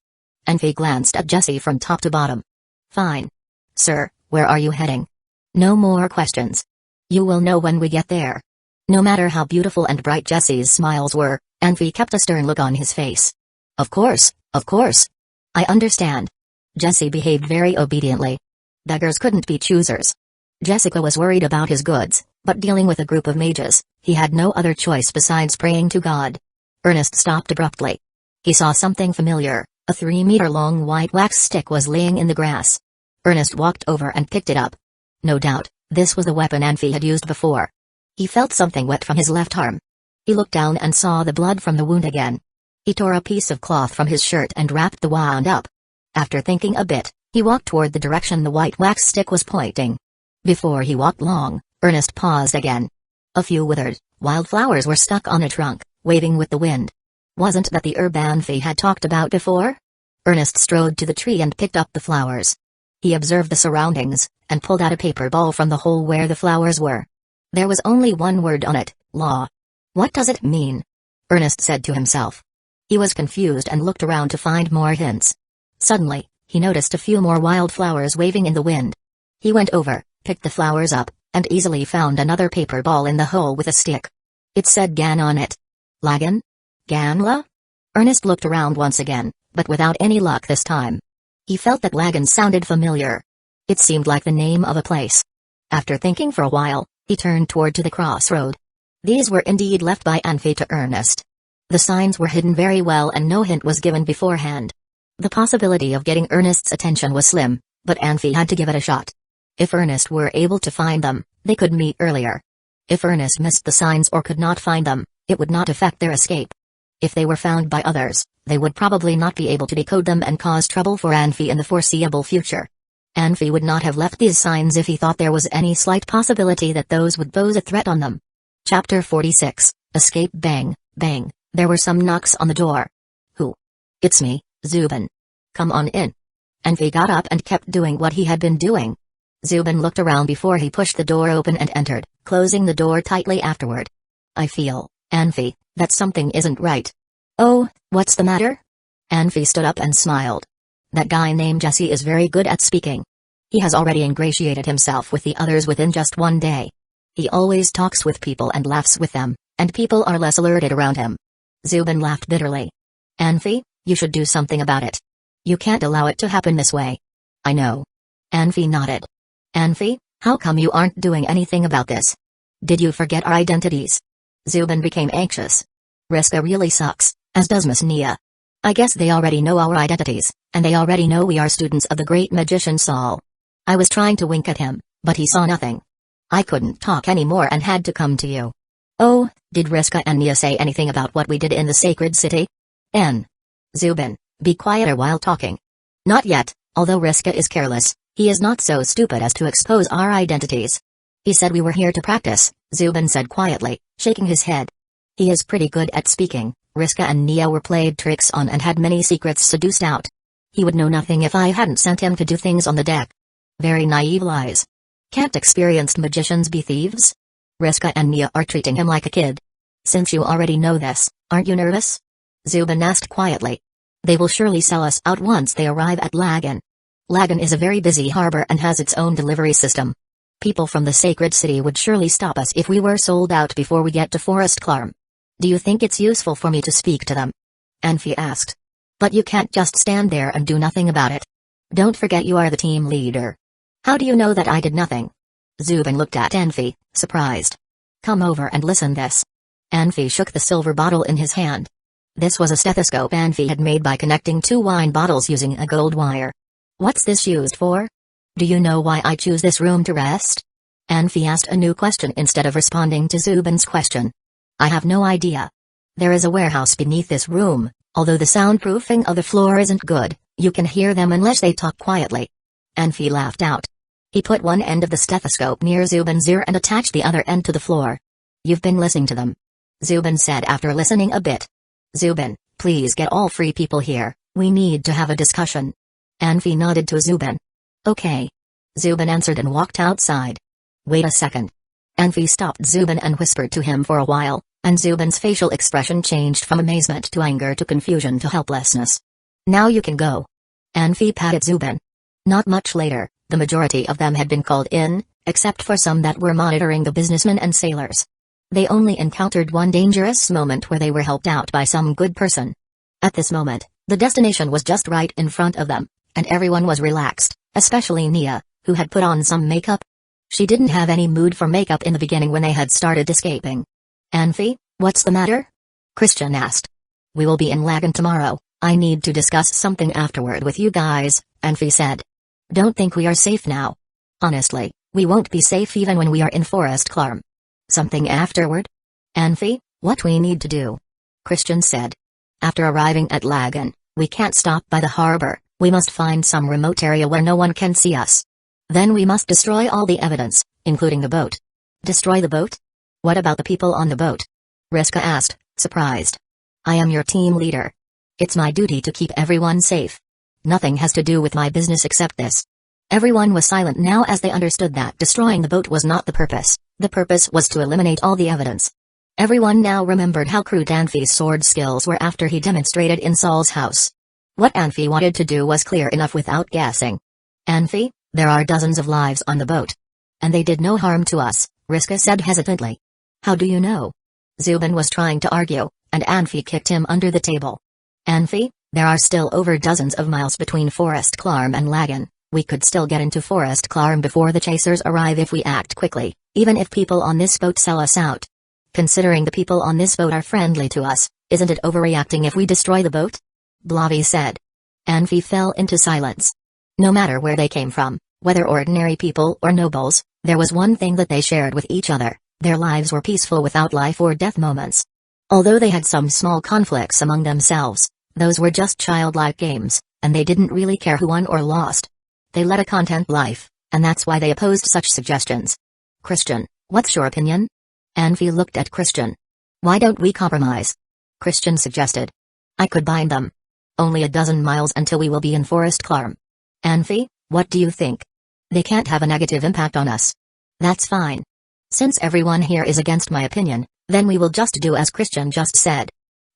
Anfi glanced at Jesse from top to bottom. "Fine. Sir, where are you heading?" "No more questions. You will know when we get there." No matter how beautiful and bright Jesse's smiles were, Anfi kept a stern look on his face. Of course, I understand." Jesse behaved very obediently. Beggars couldn't be choosers. Jessica was worried about his goods, but dealing with a group of mages, he had no other choice besides praying to God. Ernest stopped abruptly. He saw something familiar. A 3-meter-long white wax stick was laying in the grass. Ernest walked over and picked it up. No doubt, this was the weapon Anfi had used before. He felt something wet from his left arm. He looked down and saw the blood from the wound again. He tore a piece of cloth from his shirt and wrapped the wound up. After thinking a bit, he walked toward the direction the white wax stick was pointing. Before he walked long, Ernest paused again. A few withered, wild flowers were stuck on a trunk, waving with the wind. Wasn't that the herb Anfi had talked about before? Ernest strode to the tree and picked up the flowers. He observed the surroundings, and pulled out a paper ball from the hole where the flowers were. There was only one word on it, law. What does it mean? Ernest said to himself. He was confused and looked around to find more hints. Suddenly, he noticed a few more wild flowers waving in the wind. He went over, picked the flowers up, and easily found another paper ball in the hole with a stick. It said Gan on it. Lagan? Ganla? Ernest looked around once again, but without any luck this time. He felt that Lagan sounded familiar. It seemed like the name of a place. After thinking for a while, he turned toward to the crossroad. These were indeed left by Anfi to Ernest. The signs were hidden very well and no hint was given beforehand. The possibility of getting Ernest's attention was slim, but Anfi had to give it a shot. If Ernest were able to find them, they could meet earlier. If Ernest missed the signs or could not find them, it would not affect their escape. If they were found by others, they would probably not be able to decode them and cause trouble for Anfi in the foreseeable future. Anfi would not have left these signs if he thought there was any slight possibility that those would pose a threat on them. Chapter 46, Escape. Bang, bang, there were some knocks on the door. Who? It's me, Zubin. Come on in. Anfi got up and kept doing what he had been doing. Zubin looked around before he pushed the door open and entered, closing the door tightly afterward. I feel, Anfi, that something isn't right. Oh, what's the matter? Anfi stood up and smiled. That guy named Jesse is very good at speaking. He has already ingratiated himself with the others within just one day. He always talks with people and laughs with them, and people are less alerted around him. Zubin laughed bitterly. Anfi, you should do something about it. You can't allow it to happen this way. I know. Anfi nodded. Anfi, how come you aren't doing anything about this? Did you forget our identities? Zubin became anxious. Riska really sucks, as does Miss Nia. I guess they already know our identities, and they already know we are students of the great magician Saul. I was trying to wink at him, but he saw nothing. I couldn't talk anymore and had to come to you. Oh, did Riska and Nia say anything about what we did in the sacred city? Zubin, be quieter while talking. Not yet, although Riska is careless, he is not so stupid as to expose our identities. He said we were here to practice, Zubin said quietly, shaking his head. He is pretty good at speaking. Riska and Nia were played tricks on and had many secrets seduced out. He would know nothing if I hadn't sent him to do things on the deck. Very naive lies. Can't experienced magicians be thieves? Riska and Nia are treating him like a kid. Since you already know this, aren't you nervous? Zubin asked quietly. They will surely sell us out once they arrive at Lagan. Lagan is a very busy harbor and has its own delivery system. People from the sacred city would surely stop us if we were sold out before we get to Forest Clarm. Do you think it's useful for me to speak to them? Anfi asked. But you can't just stand there and do nothing about it. Don't forget you are the team leader. How do you know that I did nothing? Zubin looked at Anfi, surprised. Come over and listen this. Anfi shook the silver bottle in his hand. This was a stethoscope Anfi had made by connecting two wine bottles using a gold wire. What's this used for? Do you know why I choose this room to rest? Anfi asked a new question instead of responding to Zubin's question. I have no idea. There is a warehouse beneath this room, although the soundproofing of the floor isn't good, you can hear them unless they talk quietly. Anfi laughed out. He put one end of the stethoscope near Zubin's ear and attached the other end to the floor. You've been listening to them. Zubin said after listening a bit. Zubin, please get all free people here, we need to have a discussion. Anfi nodded to Zubin. Okay. Zubin answered and walked outside. Wait a second. Anfi stopped Zubin and whispered to him for a while, and Zubin's facial expression changed from amazement to anger to confusion to helplessness. Now you can go. Anfi patted Zubin. Not much later, the majority of them had been called in, except for some that were monitoring the businessmen and sailors. They only encountered one dangerous moment where they were helped out by some good person. At this moment, the destination was just right in front of them, and everyone was relaxed, especially Nia, who had put on some makeup. She didn't have any mood for makeup in the beginning when they had started escaping. Anfi, what's the matter? Christian asked. We will be in Lagan tomorrow, I need to discuss something afterward with you guys, Anfi said. Don't think we are safe now. Honestly, we won't be safe even when we are in Forest Clarm. Something afterward? Anfi, what we need to do? Christian said. After arriving at Lagan, we can't stop by the harbor, we must find some remote area where no one can see us. Then we must destroy all the evidence, including the boat. Destroy the boat? What about the people on the boat? Riska asked, surprised. I am your team leader. It's my duty to keep everyone safe. Nothing has to do with my business except this. Everyone was silent now as they understood that destroying the boat was not the purpose was to eliminate all the evidence. Everyone now remembered how crude Anfi's sword skills were after he demonstrated in Saul's house. What Anfi wanted to do was clear enough without guessing. Anfi, there are dozens of lives on the boat. And they did no harm to us, Riska said hesitantly. How do you know? Zubin was trying to argue, and Anfi kicked him under the table. Anfi, there are still over dozens of miles between Forest Clarm and Lagan. We could still get into Forest Clarm before the chasers arrive if we act quickly, even if people on this boat sell us out. Considering the people on this boat are friendly to us, isn't it overreacting if we destroy the boat? Blavi said. Anfi fell into silence. No matter where they came from, whether ordinary people or nobles, there was one thing that they shared with each other: their lives were peaceful without life or death moments. Although they had some small conflicts among themselves, those were just childlike games, and they didn't really care who won or lost. They led a content life, and that's why they opposed such suggestions. Christian, what's your opinion? Anfi looked at Christian. Why don't we compromise? Christian suggested. I could bind them. Only a dozen miles until we will be in Forest Clarm. Anfi, what do you think? They can't have a negative impact on us. That's fine. Since everyone here is against my opinion, then we will just do as Christian just said.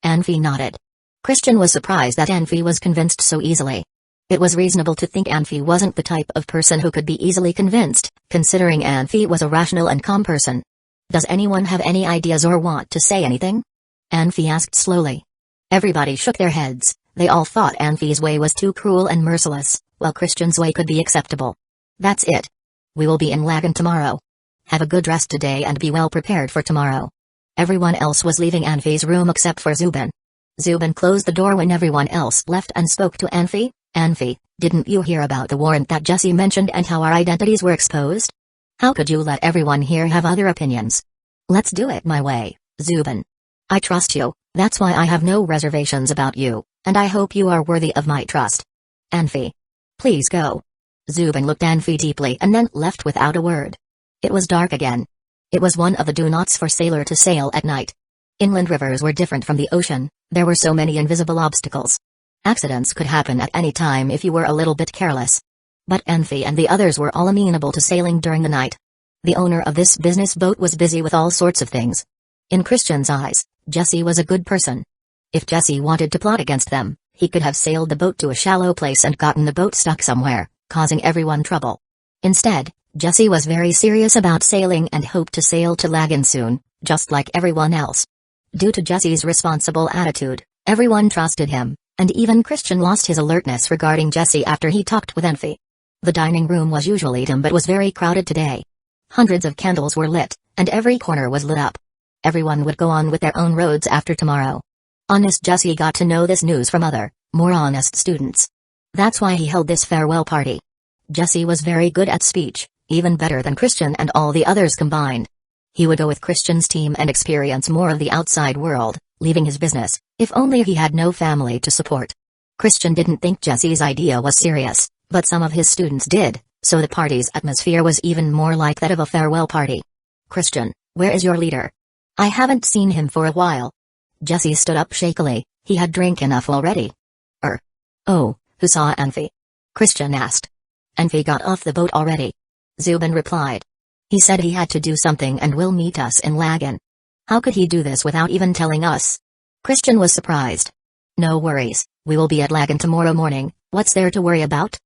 Anfi nodded. Christian was surprised that Anfi was convinced so easily. It was reasonable to think Anfi wasn't the type of person who could be easily convinced, considering Anfi was a rational and calm person. Does anyone have any ideas or want to say anything? Anfi asked slowly. Everybody shook their heads. They all thought Anfi's way was too cruel and merciless, while Christian's way could be acceptable. That's it. We will be in Lagan tomorrow. Have a good rest today and be well prepared for tomorrow. Everyone else was leaving Anfi's room except for Zubin. Zubin closed the door when everyone else left and spoke to Anfi. Anfi, didn't you hear about the warrant that Jesse mentioned and how our identities were exposed? How could you let everyone here have other opinions? Let's do it my way, Zubin. I trust you, that's why I have no reservations about you, and I hope you are worthy of my trust. Anfi. Please go. Zubin looked Anfi deeply and then left without a word. It was dark again. It was one of the do-nots for sailor to sail at night. Inland rivers were different from the ocean, there were so many invisible obstacles. Accidents could happen at any time if you were a little bit careless. But Anfi and the others were all amenable to sailing during the night. The owner of this business boat was busy with all sorts of things. In Christian's eyes, Jesse was a good person. If Jesse wanted to plot against them, he could have sailed the boat to a shallow place and gotten the boat stuck somewhere, causing everyone trouble. Instead, Jesse was very serious about sailing and hoped to sail to Lagan soon, just like everyone else. Due to Jesse's responsible attitude, everyone trusted him, and even Christian lost his alertness regarding Jesse after he talked with Anfi. The dining room was usually dim but was very crowded today. Hundreds of candles were lit, and every corner was lit up. Everyone would go on with their own roads after tomorrow. Honest Jesse got to know this news from other, more honest students. That's why he held this farewell party. Jesse was very good at speech, even better than Christian and all the others combined. He would go with Christian's team and experience more of the outside world, leaving his business, if only he had no family to support. Christian didn't think Jesse's idea was serious, but some of his students did, so the party's atmosphere was even more like that of a farewell party. Christian, where is your leader? I haven't seen him for a while. Jesse stood up shakily, he had drank enough already. Oh, who saw Anfi? Christian asked. Anfi got off the boat already. Zubin replied. He said he had to do something and will meet us in Lagan. How could he do this without even telling us? Christian was surprised. No worries, we will be at Lagan tomorrow morning, what's there to worry about?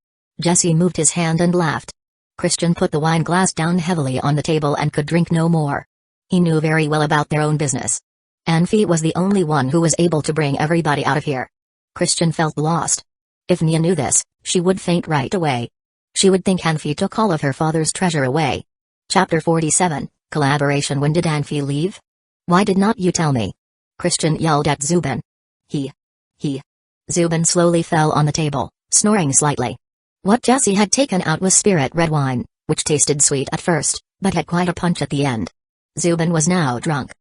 Jesse moved his hand and laughed. Christian put the wine glass down heavily on the table and could drink no more. He knew very well about their own business. Anfi was the only one who was able to bring everybody out of here. Christian felt lost. If Nia knew this, she would faint right away. She would think Anfi took all of her father's treasure away. Chapter 47, Collaboration. When did Anfi leave? Why did not you tell me? Christian yelled at Zubin. He. Zubin slowly fell on the table, snoring slightly. What Jesse had taken out was spirit red wine, which tasted sweet at first, but had quite a punch at the end. Zubin was now drunk.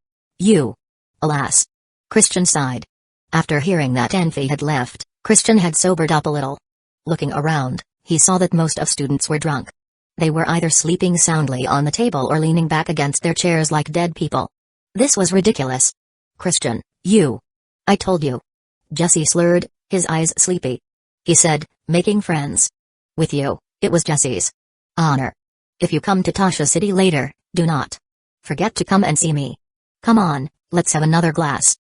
Alas. Christian sighed. After hearing that Anfi had left, Christian had sobered up a little. Looking around, he saw that most of students were drunk. They were either sleeping soundly on the table or leaning back against their chairs like dead people. This was ridiculous. Christian, I told you. Jesse slurred, his eyes sleepy. He said, making friends. With you, it was Jesse's honor. If you come to Tasha City later, do not forget to come and see me. Come on, let's have another glass.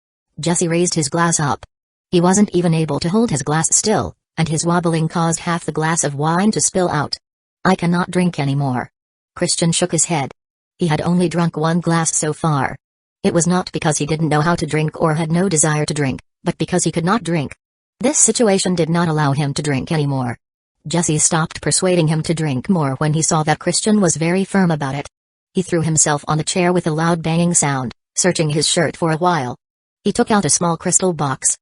Jesse raised his glass up. He wasn't even able to hold his glass still, and his wobbling caused half the glass of wine to spill out. I cannot drink anymore. Christian shook his head. He had only drunk one glass so far. It was not because he didn't know how to drink or had no desire to drink, but because he could not drink. This situation did not allow him to drink anymore. Jesse stopped persuading him to drink more when he saw that Christian was very firm about it. He threw himself on the chair with a loud banging sound, searching his shirt for a while. He took out a small crystal box.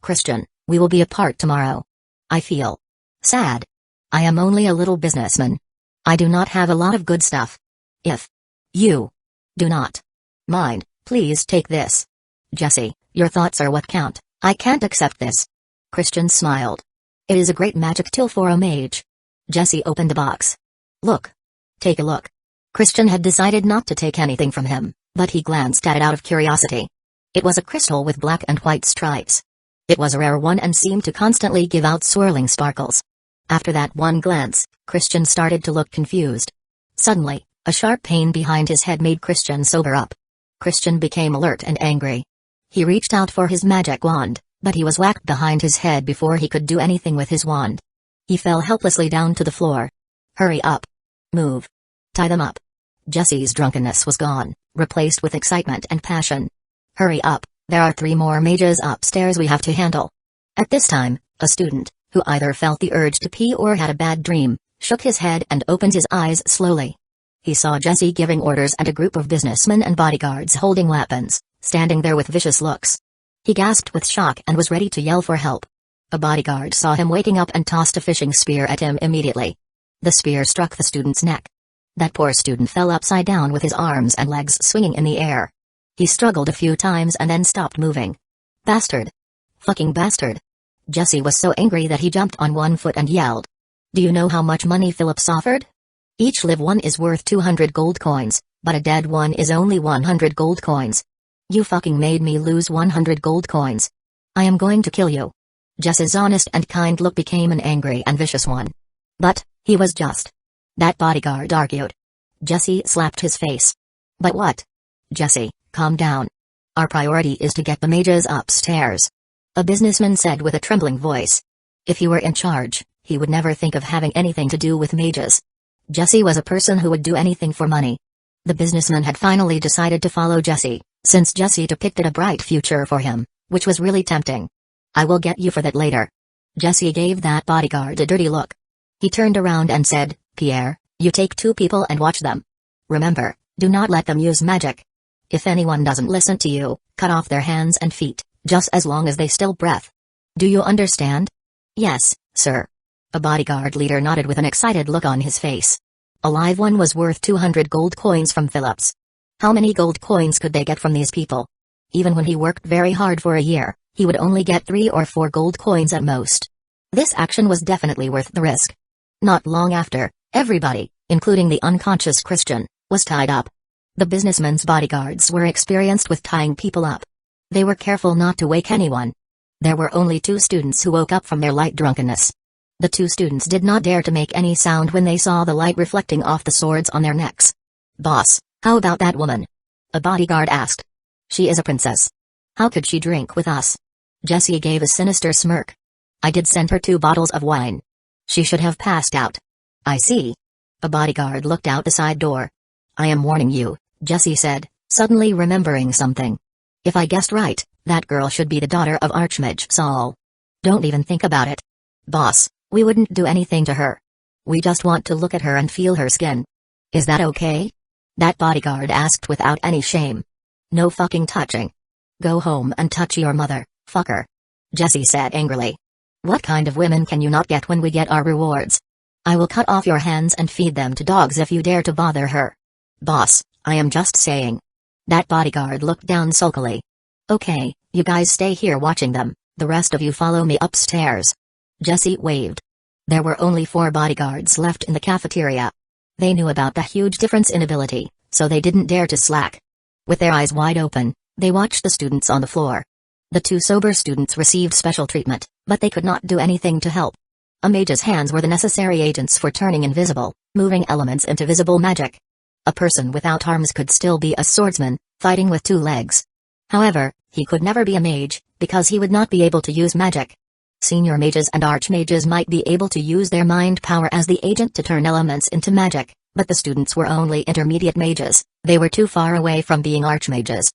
Christian, we will be apart tomorrow. I feel sad. I am only a little businessman. I do not have a lot of good stuff. If you do not mind, please take this. Jesse, your thoughts are what count. I can't accept this. Christian smiled. It is a great magic tool for a mage. Jesse opened the box. Look. Take a look. Christian had decided not to take anything from him, but he glanced at it out of curiosity. It was a crystal with black and white stripes. It was a rare one and seemed to constantly give out swirling sparkles. After that one glance, Christian started to look confused. Suddenly, a sharp pain behind his head made Christian sober up. Christian became alert and angry. He reached out for his magic wand, but he was whacked behind his head before he could do anything with his wand. He fell helplessly down to the floor. Hurry up. Move. Tie them up. Jesse's drunkenness was gone, replaced with excitement and passion. Hurry up, there are 3 more mages upstairs we have to handle. At this time, a student, who either felt the urge to pee or had a bad dream, shook his head and opened his eyes slowly. He saw Jesse giving orders and a group of businessmen and bodyguards holding weapons, standing there with vicious looks. He gasped with shock and was ready to yell for help. A bodyguard saw him waking up and tossed a fishing spear at him immediately. The spear struck the student's neck. That poor student fell upside down with his arms and legs swinging in the air. He struggled a few times and then stopped moving. Bastard. Fucking bastard. Jesse was so angry that he jumped on one foot and yelled. Do you know how much money Phillips offered? Each live one is worth 200 gold coins, but a dead one is only 100 gold coins. You fucking made me lose 100 gold coins. I am going to kill you. Jesse's honest and kind look became an angry and vicious one. But, he was just. That bodyguard argued. Jesse slapped his face. But what? Jesse, calm down. Our priority is to get the mages upstairs. A businessman said with a trembling voice. If he were in charge, he would never think of having anything to do with mages. Jesse was a person who would do anything for money. The businessman had finally decided to follow Jesse, since Jesse depicted a bright future for him, which was really tempting. I will get you for that later. Jesse gave that bodyguard a dirty look. He turned around and said, Pierre, you take 2 people and watch them. Remember, do not let them use magic. If anyone doesn't listen to you, cut off their hands and feet, just as long as they still breath. Do you understand? Yes, sir. A bodyguard leader nodded with an excited look on his face. A live one was worth 200 gold coins from Phillips. How many gold coins could they get from these people? Even when he worked very hard for a year, he would only get 3 or 4 gold coins at most. This action was definitely worth the risk. Not long after, everybody, including the unconscious Christian, was tied up. The businessman's bodyguards were experienced with tying people up. They were careful not to wake anyone. There were only 2 students who woke up from their light drunkenness. The 2 students did not dare to make any sound when they saw the light reflecting off the swords on their necks. Boss, how about that woman? A bodyguard asked. She is a princess. How could she drink with us? Jesse gave a sinister smirk. I did send her 2 bottles of wine. She should have passed out. I see. A bodyguard looked out the side door. I am warning you, Jesse said, suddenly remembering something. If I guessed right, that girl should be the daughter of Archmage Saul. Don't even think about it. Boss, we wouldn't do anything to her. We just want to look at her and feel her skin. Is that okay? That bodyguard asked without any shame. No fucking touching. Go home and touch your mother, fucker. Jesse said angrily. What kind of women can you not get when we get our rewards? I will cut off your hands and feed them to dogs if you dare to bother her. Boss, I am just saying. That bodyguard looked down sulkily. Okay, you guys stay here watching them, the rest of you follow me upstairs. Jesse waved. There were only 4 bodyguards left in the cafeteria. They knew about the huge difference in ability, so they didn't dare to slack. With their eyes wide open, they watched the students on the floor. The 2 sober students received special treatment, but they could not do anything to help. A mage's hands were the necessary agents for turning invisible, moving elements into visible magic. A person without arms could still be a swordsman, fighting with 2 legs. However, he could never be a mage, because he would not be able to use magic. Senior mages and archmages might be able to use their mind power as the agent to turn elements into magic, But the students were only intermediate mages, they were too far away from being archmages.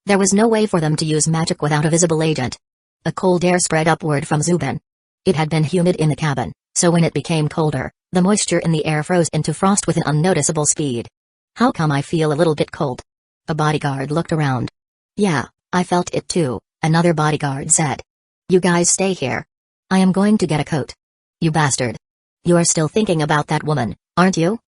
There was no way for them to use magic without a visible agent. A cold air spread upward from Zubin. It had been humid in the cabin, so when it became colder, the moisture in the air froze into frost with an unnoticeable speed. How come I feel a little bit cold? A bodyguard looked around. Yeah, I felt it too, another bodyguard said. You guys stay here. I am going to get a coat. You bastard. You are still thinking about that woman, aren't you?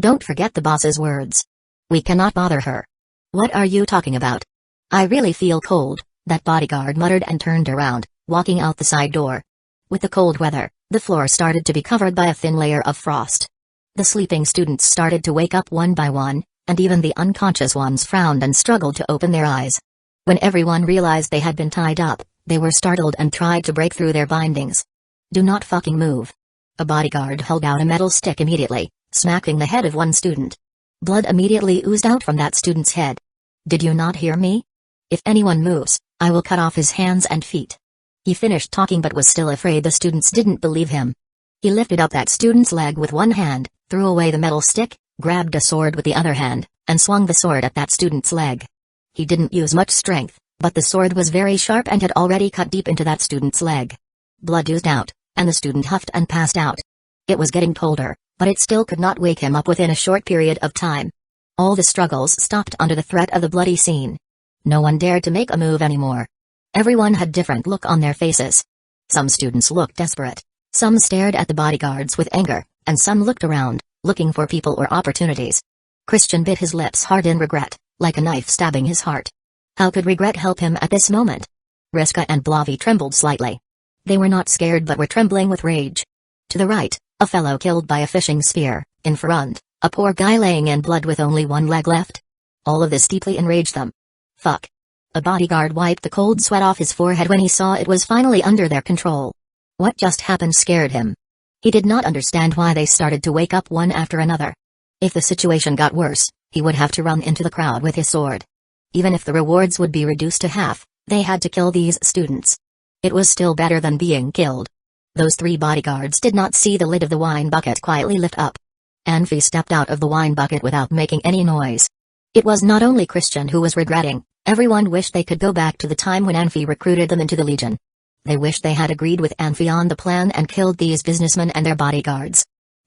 Don't forget the boss's words. We cannot bother her. What are you talking about? I really feel cold, that bodyguard muttered and turned around, walking out the side door. With the cold weather, the floor started to be covered by a thin layer of frost. The sleeping students started to wake up one by one, and even the unconscious ones frowned and struggled to open their eyes. When everyone realized they had been tied up, they were startled and tried to break through their bindings. Do not fucking move. A bodyguard held out a metal stick immediately, smacking the head of one student. Blood immediately oozed out from that student's head. Did you not hear me? If anyone moves, I will cut off his hands and feet. He finished talking but was still afraid the students didn't believe him. He lifted up that student's leg with one hand, threw away the metal stick, grabbed a sword with the other hand, and swung the sword at that student's leg. He didn't use much strength, but the sword was very sharp and had already cut deep into that student's leg. Blood oozed out, and the student huffed and passed out. It was getting colder, but it still could not wake him up within a short period of time. All the struggles stopped under the threat of the bloody scene. No one dared to make a move anymore. Everyone had different look on their faces. Some students looked desperate. Some stared at the bodyguards with anger, and some looked around, looking for people or opportunities. Christian bit his lips hard in regret, like a knife stabbing his heart. How could regret help him at this moment? Riska and Blavi trembled slightly. They were not scared but were trembling with rage. To the right, a fellow killed by a fishing spear. In front, a poor guy laying in blood with only one leg left. All of this deeply enraged them. Fuck. A bodyguard wiped the cold sweat off his forehead when he saw it was finally under their control. What just happened scared him. He did not understand why they started to wake up one after another. If the situation got worse, he would have to run into the crowd with his sword. Even if the rewards would be reduced to half, they had to kill these students. It was still better than being killed. Those three bodyguards did not see the lid of the wine bucket quietly lift up. Anfi stepped out of the wine bucket without making any noise. It was not only Christian who was regretting, everyone wished they could go back to the time when Anfi recruited them into the Legion. They wished they had agreed with Anfi on the plan and killed these businessmen and their bodyguards.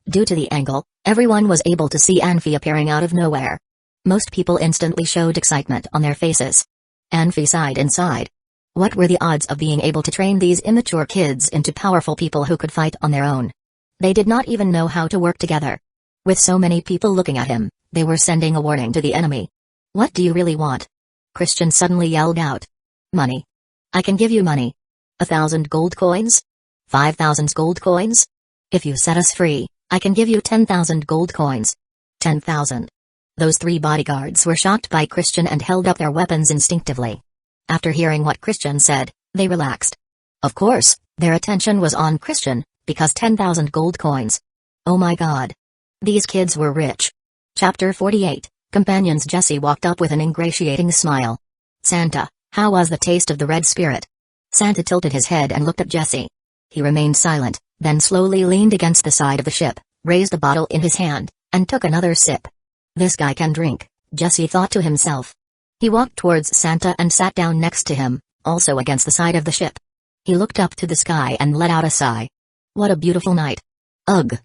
Due to the angle, everyone was able to see Anfi appearing out of nowhere. Most people instantly showed excitement on their faces. Anfi sighed inside. What were the odds of being able to train these immature kids into powerful people who could fight on their own? They did not even know how to work together. With so many people looking at him, they were sending a warning to the enemy. What do you really want? Christian suddenly yelled out. Money. I can give you money. 1,000 gold coins? 5,000 gold coins? If you set us free, I can give you 10,000 gold coins. 10,000. Those three bodyguards were shocked by Christian and held up their weapons instinctively. After hearing what Christian said, they relaxed. Of course, their attention was on Christian, because 10,000 gold coins. Oh my god. These kids were rich. Chapter 48, Companions. Jesse walked up with an ingratiating smile. Santa, how was the taste of the red spirit? Santa tilted his head and looked at Jesse. He remained silent, then slowly leaned against the side of the ship, raised a bottle in his hand, and took another sip. This guy can drink, Jesse thought to himself. He walked towards Santa and sat down next to him, also against the side of the ship. He looked up to the sky and let out a sigh. What a beautiful night. Ugh.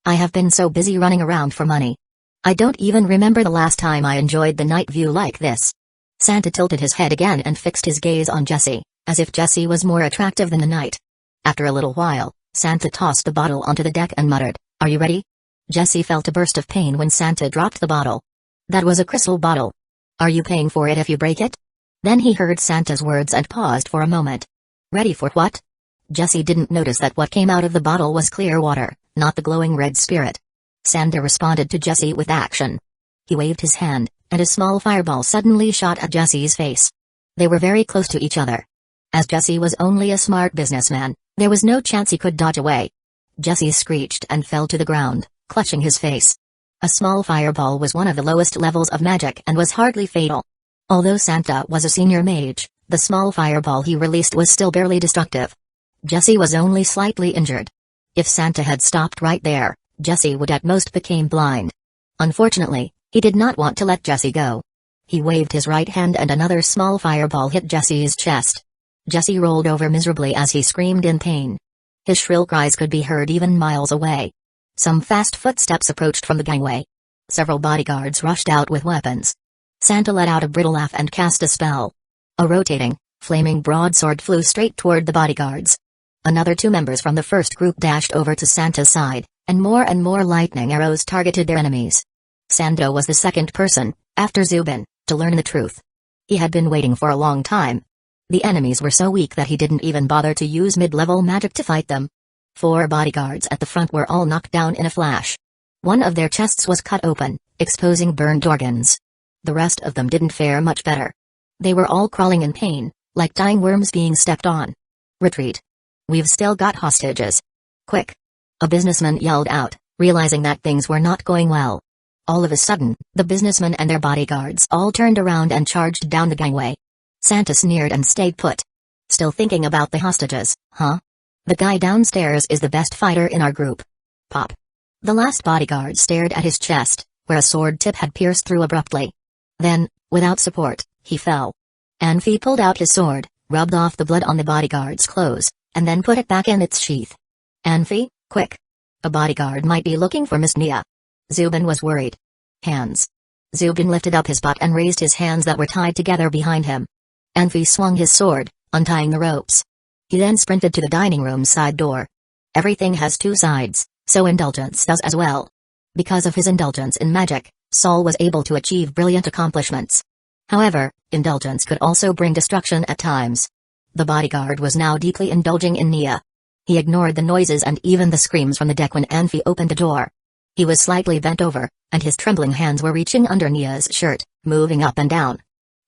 I have been so busy running around for money. I don't even remember the last time I enjoyed the night view like this. Santa tilted his head again and fixed his gaze on Jesse, as if Jesse was more attractive than the night. After a little while, Santa tossed the bottle onto the deck and muttered, "Are you ready?" Jesse felt a burst of pain when Santa dropped the bottle. That was a crystal bottle. Are you paying for it if you break it? Then he heard Santa's words and paused for a moment. Ready for what? Jesse didn't notice that what came out of the bottle was clear water, not the glowing red spirit. Santa responded to Jesse with action. He waved his hand, and a small fireball suddenly shot at Jesse's face. They were very close to each other. As Jesse was only a smart businessman, there was no chance he could dodge away. Jesse screeched and fell to the ground, clutching his face. A small fireball was one of the lowest levels of magic and was hardly fatal. Although Santa was a senior mage, the small fireball he released was still barely destructive. Jesse was only slightly injured. If Santa had stopped right there, Jesse would at most become blind. Unfortunately, he did not want to let Jesse go. He waved his right hand and another small fireball hit Jesse's chest. Jesse rolled over miserably as he screamed in pain. His shrill cries could be heard even miles away. Some fast footsteps approached from the gangway. Several bodyguards rushed out with weapons. Santa let out a brittle laugh and cast a spell. A rotating, flaming broadsword flew straight toward the bodyguards. Another 2 members from the first group dashed over to Santa's side, and more lightning arrows targeted their enemies. Sando was the second person, after Zubin, to learn the truth. He had been waiting for a long time. The enemies were so weak that he didn't even bother to use mid-level magic to fight them. 4 bodyguards at the front were all knocked down in a flash. One of their chests was cut open, exposing burned organs. The rest of them didn't fare much better. They were all crawling in pain, like dying worms being stepped on. Retreat. We've still got hostages. Quick. A businessman yelled out, realizing that things were not going well. All of a sudden, the businessmen and their bodyguards all turned around and charged down the gangway. Santa sneered and stayed put. Still thinking about the hostages, huh? The guy downstairs is the best fighter in our group. Pop. The last bodyguard stared at his chest, where a sword tip had pierced through abruptly. Then, without support, he fell. Anfi pulled out his sword, rubbed off the blood on the bodyguard's clothes, and then put it back in its sheath. Anfi, quick. A bodyguard might be looking for Miss Nia. Zubin was worried. Hands. Zubin lifted up his butt and raised his hands that were tied together behind him. Anfi swung his sword, untying the ropes. He then sprinted to the dining room side door. Everything has 2 sides, so indulgence does as well. Because of his indulgence in magic, Saul was able to achieve brilliant accomplishments. However, indulgence could also bring destruction at times. The bodyguard was now deeply indulging in Nia. He ignored the noises and even the screams from the deck when Anfi opened the door. He was slightly bent over, and his trembling hands were reaching under Nia's shirt, moving up and down.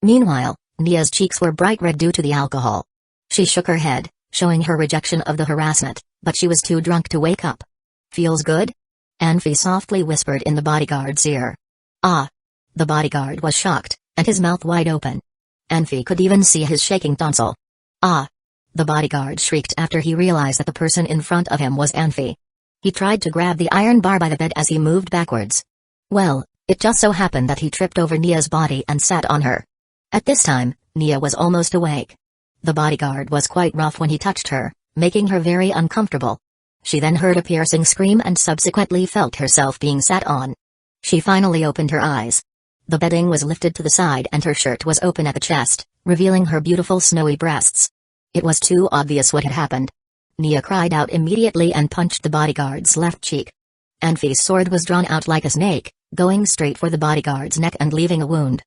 Meanwhile, Nia's cheeks were bright red due to the alcohol. She shook her head, showing her rejection of the harassment, but she was too drunk to wake up. Feels good? Anfi softly whispered in the bodyguard's ear. Ah! The bodyguard was shocked, and his mouth wide open. Anfi could even see his shaking tonsil. Ah! The bodyguard shrieked after he realized that the person in front of him was Anfi. He tried to grab the iron bar by the bed as he moved backwards. Well, it just so happened that he tripped over Nia's body and sat on her. At this time, Nia was almost awake. The bodyguard was quite rough when he touched her, making her very uncomfortable. She then heard a piercing scream and subsequently felt herself being sat on. She finally opened her eyes. The bedding was lifted to the side and her shirt was open at the chest, revealing her beautiful snowy breasts. It was too obvious what had happened. Nia cried out immediately and punched the bodyguard's left cheek. Anfi's sword was drawn out like a snake, going straight for the bodyguard's neck and leaving a wound.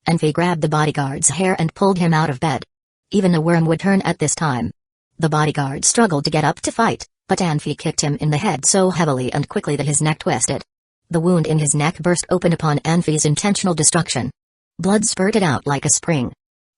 Anfi grabbed the bodyguard's hair and pulled him out of bed. Even a worm would turn at this time. The bodyguard struggled to get up to fight, but Anfi kicked him in the head so heavily and quickly that his neck twisted. The wound in his neck burst open upon Anfi's intentional destruction. Blood spurted out like a spring.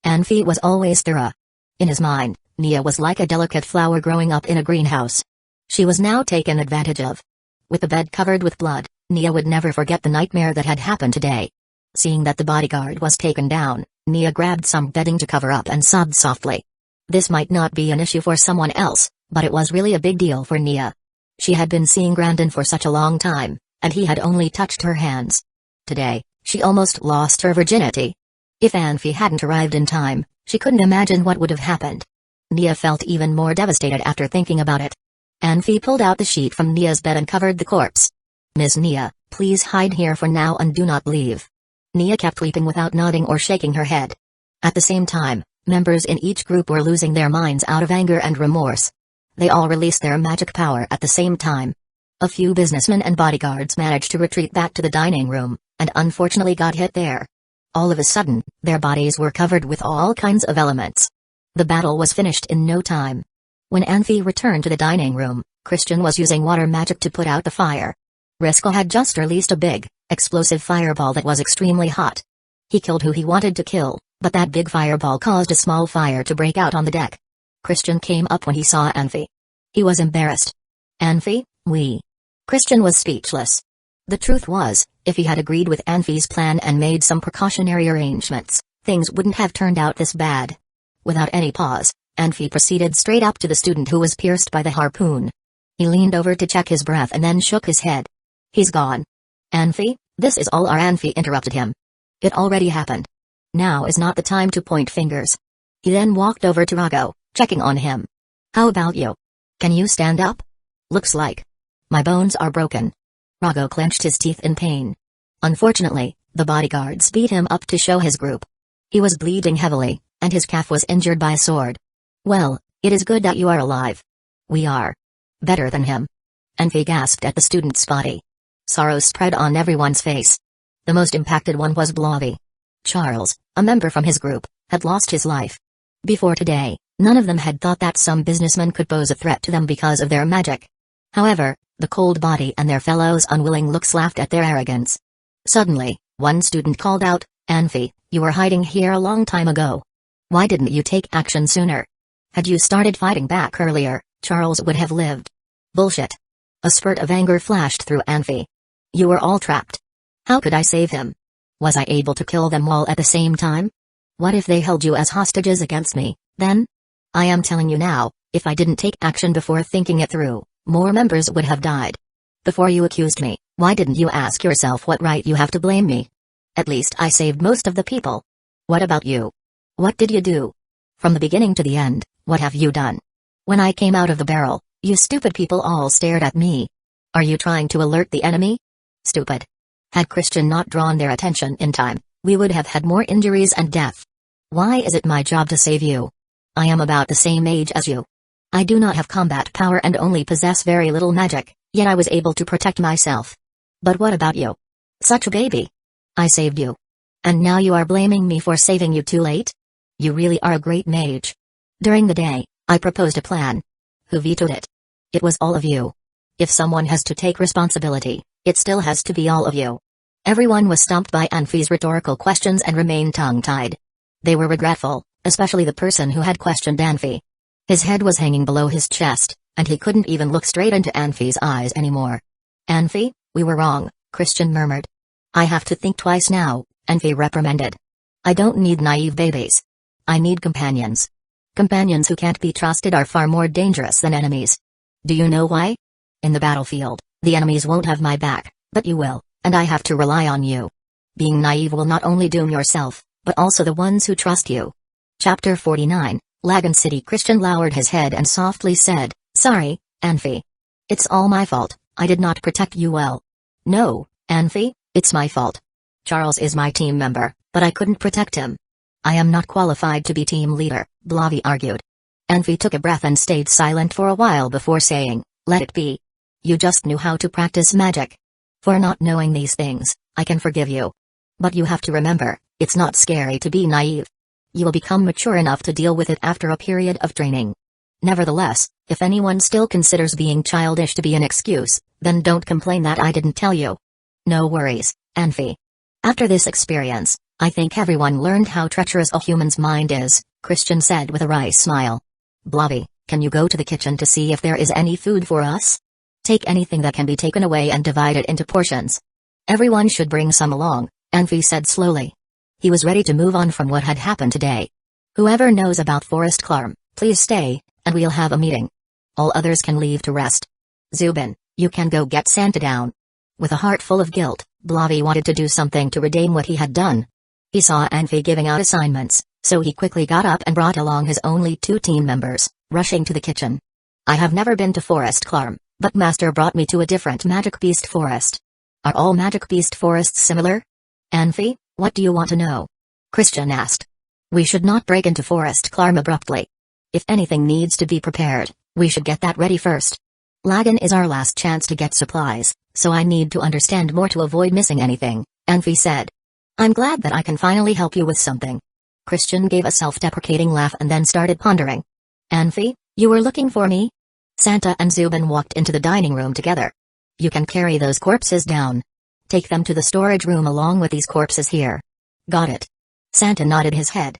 Anfi was always thorough. In his mind, Nia was like a delicate flower growing up in a greenhouse. She was now taken advantage of. With the bed covered with blood, Nia would never forget the nightmare that had happened today. Seeing that the bodyguard was taken down, Nia grabbed some bedding to cover up and sobbed softly. This might not be an issue for someone else, but it was really a big deal for Nia. She had been seeing Grandin for such a long time, and he had only touched her hands. Today, she almost lost her virginity. If Anfi hadn't arrived in time, she couldn't imagine what would have happened. Nia felt even more devastated after thinking about it. Anfi pulled out the sheet from Nia's bed and covered the corpse. Miss Nia, please hide here for now and do not leave. Nia kept weeping without nodding or shaking her head. At the same time, members in each group were losing their minds out of anger and remorse. They all released their magic power at the same time. A few businessmen and bodyguards managed to retreat back to the dining room, and unfortunately got hit there. All of a sudden, their bodies were covered with all kinds of elements. The battle was finished in no time. When Anfi returned to the dining room, Christian was using water magic to put out the fire. Risco had just released a big, explosive fireball that was extremely hot. He killed who he wanted to kill, but that big fireball caused a small fire to break out on the deck. Christian came up when he saw Anfi. He was embarrassed. Anfi, we. Christian was speechless. The truth was, if he had agreed with Anfi's plan and made some precautionary arrangements, things wouldn't have turned out this bad. Without any pause, Anfi proceeded straight up to the student who was pierced by the harpoon. He leaned over to check his breath and then shook his head. He's gone. Anfi, This is all our Anfi interrupted him. It already happened. Now is not the time to point fingers. He then walked over to Rago, checking on him. How about you? Can you stand up? Looks like my bones are broken. Rago clenched his teeth in pain. Unfortunately, the bodyguards beat him up to show his group. He was bleeding heavily, and his calf was injured by a sword. Well, it is good that you are alive. We are better than him. Anfi gasped at the student's body. Sorrow spread on everyone's face. The most impacted one was Blavi. Charles, a member from his group, had lost his life. Before today, none of them had thought that some businessman could pose a threat to them because of their magic. However, the cold body and their fellows' unwilling looks laughed at their arrogance. Suddenly, one student called out, Anfi, you were hiding here a long time ago. Why didn't you take action sooner? Had you started fighting back earlier, Charles would have lived. Bullshit. A spurt of anger flashed through Anfi. You were all trapped. How could I save him? Was I able to kill them all at the same time? What if they held you as hostages against me, then? I am telling you now, if I didn't take action before thinking it through, more members would have died. Before you accused me, why didn't you ask yourself what right you have to blame me? At least I saved most of the people. What about you? What did you do? From the beginning to the end, what have you done? When I came out of the barrel, you stupid people all stared at me. Are you trying to alert the enemy? Stupid. Had Christian not drawn their attention in time, we would have had more injuries and death. Why is it my job to save you? I am about the same age as you. I do not have combat power and only possess very little magic, yet I was able to protect myself. But what about you? Such a baby. I saved you. And now you are blaming me for saving you too late? You really are a great mage. During the day, I proposed a plan. Who vetoed it? It was all of you. If someone has to take responsibility, it still has to be all of you. Everyone was stumped by Anfi's rhetorical questions and remained tongue-tied. They were regretful, especially the person who had questioned Anfi. His head was hanging below his chest, and he couldn't even look straight into Anfi's eyes anymore. Anfi, we were wrong, Christian murmured. I have to think twice now, Anfi reprimanded. I don't need naive babies. I need companions. Companions who can't be trusted are far more dangerous than enemies. Do you know why? In the battlefield, the enemies won't have my back, but you will, and I have to rely on you. Being naive will not only doom yourself, but also the ones who trust you. Chapter 49, Lagan City. Christian lowered his head and softly said, Sorry, Anfi. It's all my fault, I did not protect you well. No, Anfi, it's my fault. Charles is my team member, but I couldn't protect him. I am not qualified to be team leader, Blavi argued. Anfi took a breath and stayed silent for a while before saying, Let it be. You just knew how to practice magic. For not knowing these things, I can forgive you. But you have to remember, it's not scary to be naive. You will become mature enough to deal with it after a period of training. Nevertheless, if anyone still considers being childish to be an excuse, then don't complain that I didn't tell you. No worries, Anfi. After this experience, I think everyone learned how treacherous a human's mind is, Christian said with a wry smile. Blavi, can you go to the kitchen to see if there is any food for us? Take anything that can be taken away and divide it into portions. Everyone should bring some along, Anfi said slowly. He was ready to move on from what had happened today. Whoever knows about Forest Clarm, please stay, and we'll have a meeting. All others can leave to rest. Zubin, you can go get Santa down. With a heart full of guilt, Blavi wanted to do something to redeem what he had done. He saw Anfi giving out assignments, so he quickly got up and brought along his only 2 team members, rushing to the kitchen. I have never been to Forest Clarm, but Master brought me to a different Magic Beast Forest. Are all Magic Beast Forests similar? Anfi, what do you want to know? Christian asked. We should not break into Forest Clarm abruptly. If anything needs to be prepared, we should get that ready first. Lagan is our last chance to get supplies, so I need to understand more to avoid missing anything, Anfi said. I'm glad that I can finally help you with something. Christian gave a self-deprecating laugh and then started pondering. Anfi, you were looking for me? Santa and Zubin walked into the dining room together. You can carry those corpses down. Take them to the storage room along with these corpses here. Got it. Santa nodded his head.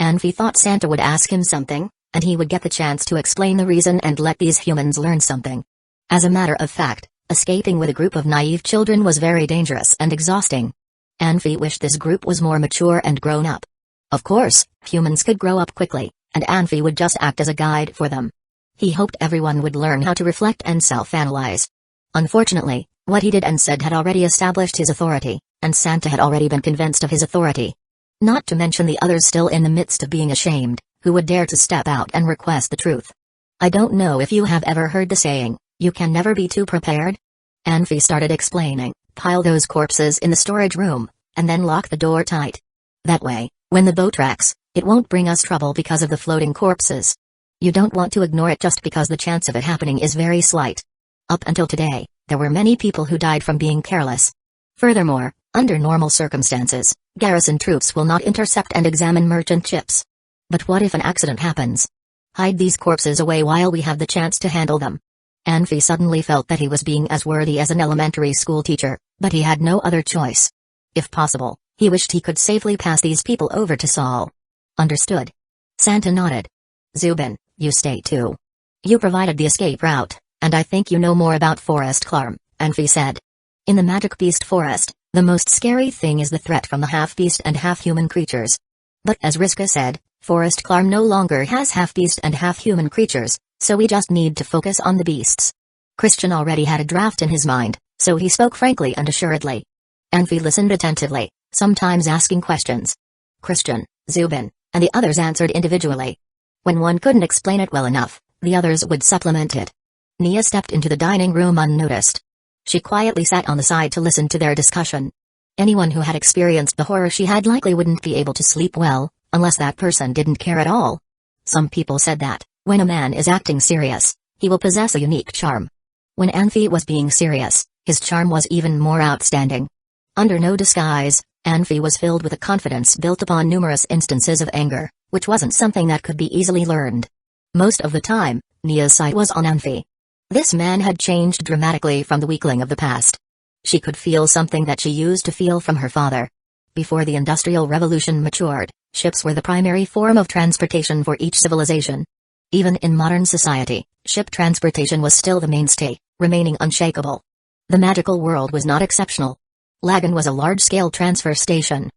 Anfi thought Santa would ask him something, and he would get the chance to explain the reason and let these humans learn something. As a matter of fact, escaping with a group of naive children was very dangerous and exhausting. Anfi wished this group was more mature and grown up. Of course, humans could grow up quickly, and Anfi would just act as a guide for them. He hoped everyone would learn how to reflect and self-analyze. Unfortunately, What he did and said had already established his authority, and Santa had already been convinced of his authority. Not to mention the others still in the midst of being ashamed, who would dare to step out and request the truth. I don't know if you have ever heard the saying, you can never be too prepared? Anfi started explaining, pile those corpses in the storage room, and then lock the door tight. That way, when the boat wrecks, it won't bring us trouble because of the floating corpses. You don't want to ignore it just because the chance of it happening is very slight. Up until today, there were many people who died from being careless. Furthermore, under normal circumstances, garrison troops will not intercept and examine merchant ships. But what if an accident happens? Hide these corpses away while we have the chance to handle them. Anfi suddenly felt that he was being as worthy as an elementary school teacher, but he had no other choice. If possible, he wished he could safely pass these people over to Saul. Understood. Santa nodded. Zubin, you stay too. You provided the escape route, and I think you know more about Forest Clarm, Anfi said. In the Magic Beast Forest, the most scary thing is the threat from the half-beast and half-human creatures. But as Riska said, Forest Clarm no longer has half-beast and half-human creatures, so we just need to focus on the beasts. Christian already had a draft in his mind, so he spoke frankly and assuredly. Anfi listened attentively, sometimes asking questions. Christian, Zubin, and the others answered individually. When one couldn't explain it well enough, the others would supplement it. Nia stepped into the dining room unnoticed. She quietly sat on the side to listen to their discussion. Anyone who had experienced the horror she had likely wouldn't be able to sleep well, unless that person didn't care at all. Some people said that, when a man is acting serious, he will possess a unique charm. When Anfi was being serious, his charm was even more outstanding. Under no disguise, Anfi was filled with a confidence built upon numerous instances of anger, which wasn't something that could be easily learned. Most of the time, Nia's sight was on Anfi. This man had changed dramatically from the weakling of the past. She could feel something that she used to feel from her father. Before the Industrial Revolution matured, ships were the primary form of transportation for each civilization. Even in modern society, ship transportation was still the mainstay, remaining unshakable. The magical world was not exceptional. Lagan was a large-scale transfer station.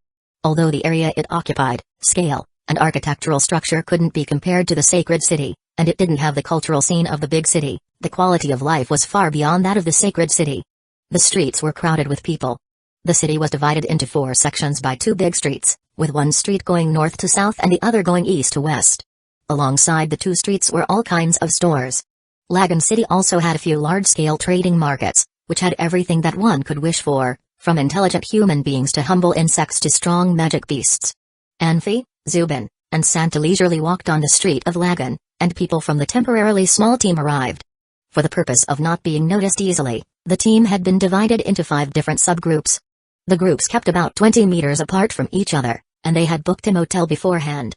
Although the area it occupied, scale, and architectural structure couldn't be compared to the sacred city, and it didn't have the cultural scene of the big city, the quality of life was far beyond that of the sacred city. The streets were crowded with people. The city was divided into 4 sections by 2 big streets, with one street going north to south and the other going east to west. Alongside the 2 streets were all kinds of stores. Lagan City also had a few large-scale trading markets, which had everything that one could wish for, from intelligent human beings to humble insects to strong magic beasts. Anfi, Zubin, and Santa leisurely walked on the street of Lagan, and people from the temporarily small team arrived. For the purpose of not being noticed easily, the team had been divided into 5 different subgroups. The groups kept about 20 meters apart from each other, and they had booked a motel beforehand.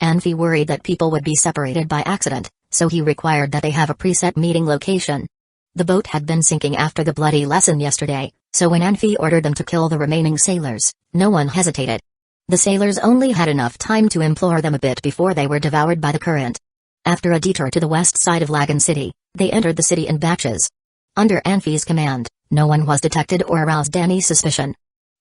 Anfi worried that people would be separated by accident, so he required that they have a preset meeting location. The boat had been sinking after the bloody lesson yesterday, so when Anfi ordered them to kill the remaining sailors, no one hesitated. The sailors only had enough time to implore them a bit before they were devoured by the current. After a detour to the west side of Lagan City, they entered the city in batches. Under Anfi's command, no one was detected or aroused any suspicion.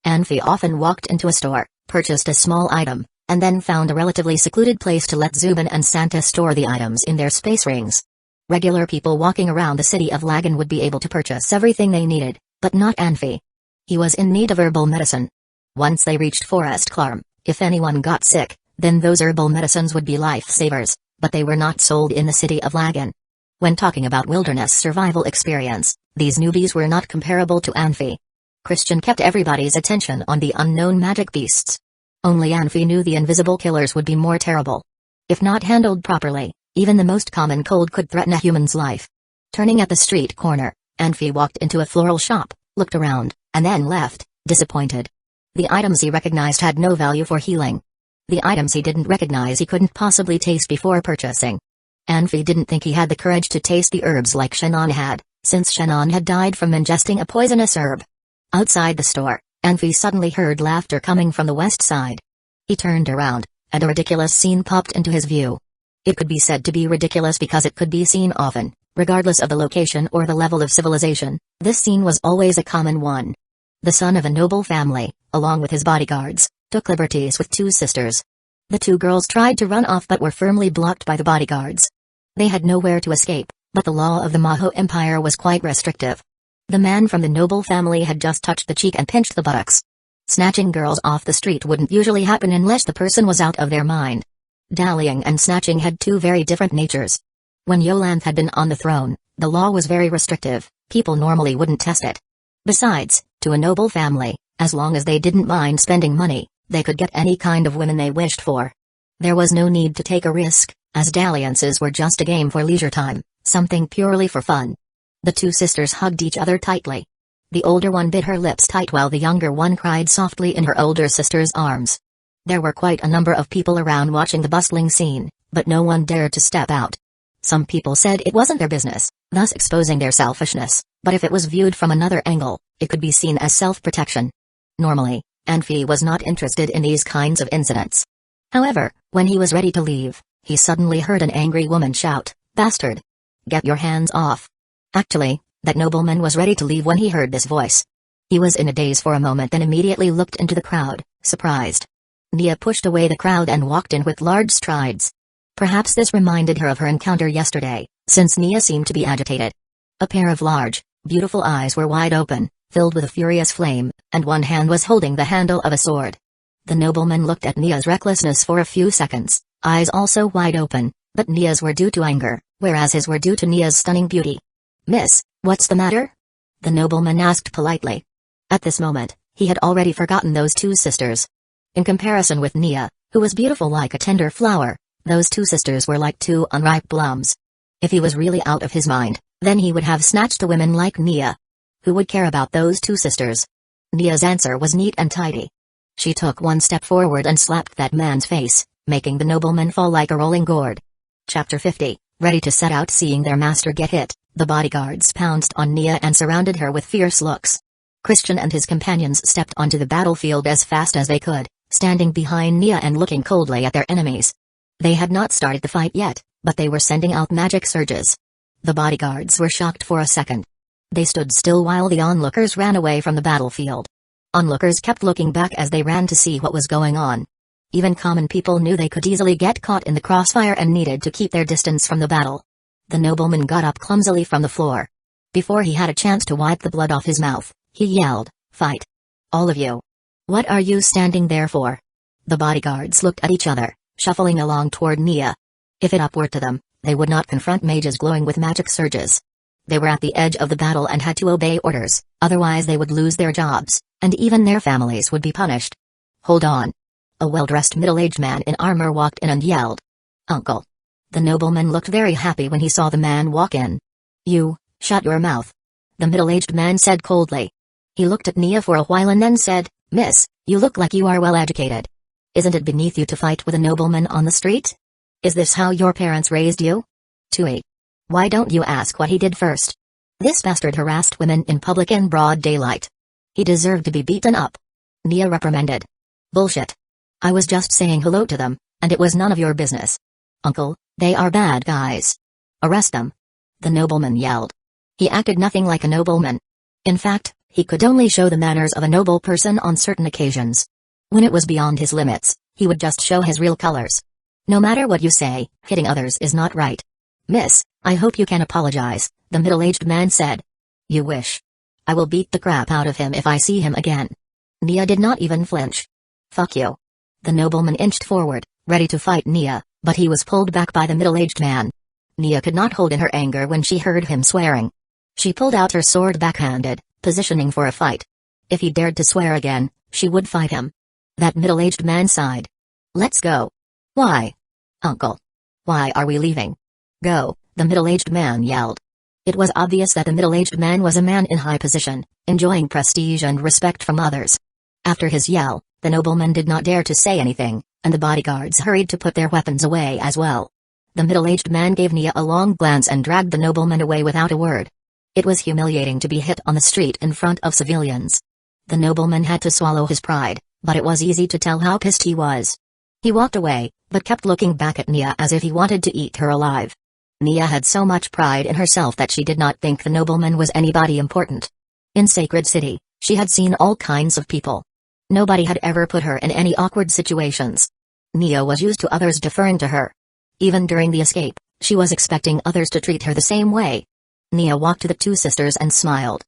Anfi often walked into a store, purchased a small item, and then found a relatively secluded place to let Zubin and Santa store the items in their space rings. Regular people walking around the city of Lagan would be able to purchase everything they needed, but not Anfi. He was in need of herbal medicine. Once they reached Forest Clarm, if anyone got sick, then those herbal medicines would be lifesavers, but they were not sold in the city of Lagan. When talking about wilderness survival experience, these newbies were not comparable to Anfi. Christian kept everybody's attention on the unknown magic beasts. Only Anfi knew the invisible killers would be more terrible. If not handled properly, even the most common cold could threaten a human's life. Turning at the street corner, Anfi walked into a floral shop, looked around, and then left, disappointed. The items he recognized had no value for healing. The items he didn't recognize he couldn't possibly taste before purchasing. Anfi didn't think he had the courage to taste the herbs like Shannon had, since Shannon had died from ingesting a poisonous herb. Outside the store, Anfi suddenly heard laughter coming from the west side. He turned around, and a ridiculous scene popped into his view. It could be said to be ridiculous because it could be seen often, regardless of the location or the level of civilization. This scene was always a common one. The son of a noble family, along with his bodyguards, took liberties with 2 sisters. The 2 girls tried to run off but were firmly blocked by the bodyguards. They had nowhere to escape, but the law of the Maho Empire was quite restrictive. The man from the noble family had just touched the cheek and pinched the buttocks. Snatching girls off the street wouldn't usually happen unless the person was out of their mind. Dallying and snatching had two very different natures. When Yolanth had been on the throne, the law was very restrictive, people normally wouldn't test it. Besides, to a noble family, as long as they didn't mind spending money, they could get any kind of women they wished for. There was no need to take a risk, as dalliances were just a game for leisure time, something purely for fun. The two sisters hugged each other tightly. The older one bit her lips tight while the younger one cried softly in her older sister's arms. There were quite a number of people around watching the bustling scene, but no one dared to step out. Some people said it wasn't their business, thus exposing their selfishness, but if it was viewed from another angle, it could be seen as self-protection. Normally, Anfi was not interested in these kinds of incidents. However, when he was ready to leave, he suddenly heard an angry woman shout, "Bastard! Get your hands off!" Actually, that nobleman was ready to leave when he heard this voice. He was in a daze for a moment, then immediately looked into the crowd, surprised. Nia pushed away the crowd and walked in with large strides. Perhaps this reminded her of her encounter yesterday, since Nia seemed to be agitated. A pair of large, beautiful eyes were wide open, filled with a furious flame, and one hand was holding the handle of a sword. The nobleman looked at Nia's recklessness for a few seconds, eyes also wide open, but Nia's were due to anger, whereas his were due to Nia's stunning beauty. "Miss, what's the matter?" the nobleman asked politely. At this moment, he had already forgotten those two sisters. In comparison with Nia, who was beautiful like a tender flower, those two sisters were like two unripe plums. If he was really out of his mind, then he would have snatched a woman like Nia. Who would care about those two sisters? Nia's answer was neat and tidy. She took one step forward and slapped that man's face, making the nobleman fall like a rolling gourd. Chapter 50, ready to set out. Seeing their master get hit, the bodyguards pounced on Nia and surrounded her with fierce looks. Christian and his companions stepped onto the battlefield as fast as they could, standing behind Nia and looking coldly at their enemies. They had not started the fight yet, but they were sending out magic surges. The bodyguards were shocked for a second. They stood still while the onlookers ran away from the battlefield. Onlookers kept looking back as they ran to see what was going on. Even common people knew they could easily get caught in the crossfire and needed to keep their distance from the battle. The nobleman got up clumsily from the floor. Before he had a chance to wipe the blood off his mouth, he yelled, "Fight! All of you! What are you standing there for?" The bodyguards looked at each other, shuffling along toward Nia. If it up were to them, they would not confront mages glowing with magic surges. They were at the edge of the battle and had to obey orders, otherwise they would lose their jobs, and even their families would be punished. "Hold on." A well-dressed middle-aged man in armor walked in and yelled, "Uncle." The nobleman looked very happy when he saw the man walk in. "You, shut your mouth," the middle-aged man said coldly. He looked at Nia for a while and then said, "Miss, you look like you are well educated. Isn't it beneath you to fight with a nobleman on the street? Is this how your parents raised you?" "Tui. Why don't you ask what he did first? This bastard harassed women in public in broad daylight. He deserved to be beaten up," Nia reprimanded. "Bullshit. I was just saying hello to them, and it was none of your business. Uncle, they are bad guys. Arrest them," the nobleman yelled. He acted nothing like a nobleman. In fact, he could only show the manners of a noble person on certain occasions. When it was beyond his limits, he would just show his real colors. "No matter what you say, hitting others is not right. Miss, I hope you can apologize," the middle-aged man said. "You wish. I will beat the crap out of him if I see him again." Nia did not even flinch. "Fuck you." The nobleman inched forward, ready to fight Nia, but he was pulled back by the middle-aged man. Nia could not hold in her anger when she heard him swearing. She pulled out her sword backhanded, positioning for a fight. If he dared to swear again, she would fight him. That middle-aged man sighed. "Let's go." "Why?" "Uncle. Why are we leaving?" "Go," the middle-aged man yelled. It was obvious that the middle-aged man was a man in high position, enjoying prestige and respect from others. After his yell, the nobleman did not dare to say anything, and the bodyguards hurried to put their weapons away as well. The middle-aged man gave Nia a long glance and dragged the nobleman away without a word. It was humiliating to be hit on the street in front of civilians. The nobleman had to swallow his pride, but it was easy to tell how pissed he was. He walked away, but kept looking back at Nia as if he wanted to eat her alive. Nia had so much pride in herself that she did not think the nobleman was anybody important. In Sacred City, she had seen all kinds of people. Nobody had ever put her in any awkward situations. Nia was used to others deferring to her. Even during the escape, she was expecting others to treat her the same way. Nia walked to the two sisters and smiled.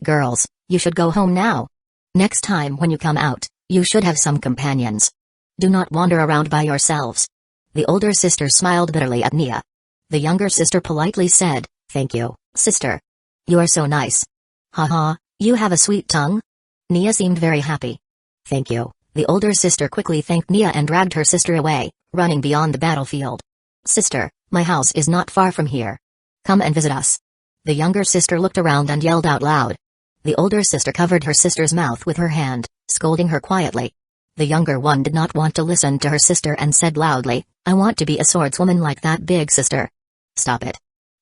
Girls, you should go home now. Next time when you come out, you should have some companions. Do not wander around by yourselves. The older sister smiled bitterly at Nia. The younger sister politely said, "Thank you, sister. You are so nice. Haha, you have a sweet tongue." Nia seemed very happy. "Thank you." The older sister quickly thanked Nia and dragged her sister away, running beyond the battlefield. "Sister, my house is not far from here. Come and visit us." The younger sister looked around and yelled out loud. The older sister covered her sister's mouth with her hand, scolding her quietly. The younger one did not want to listen to her sister and said loudly, "I want to be a swordswoman like that big sister." "Stop it.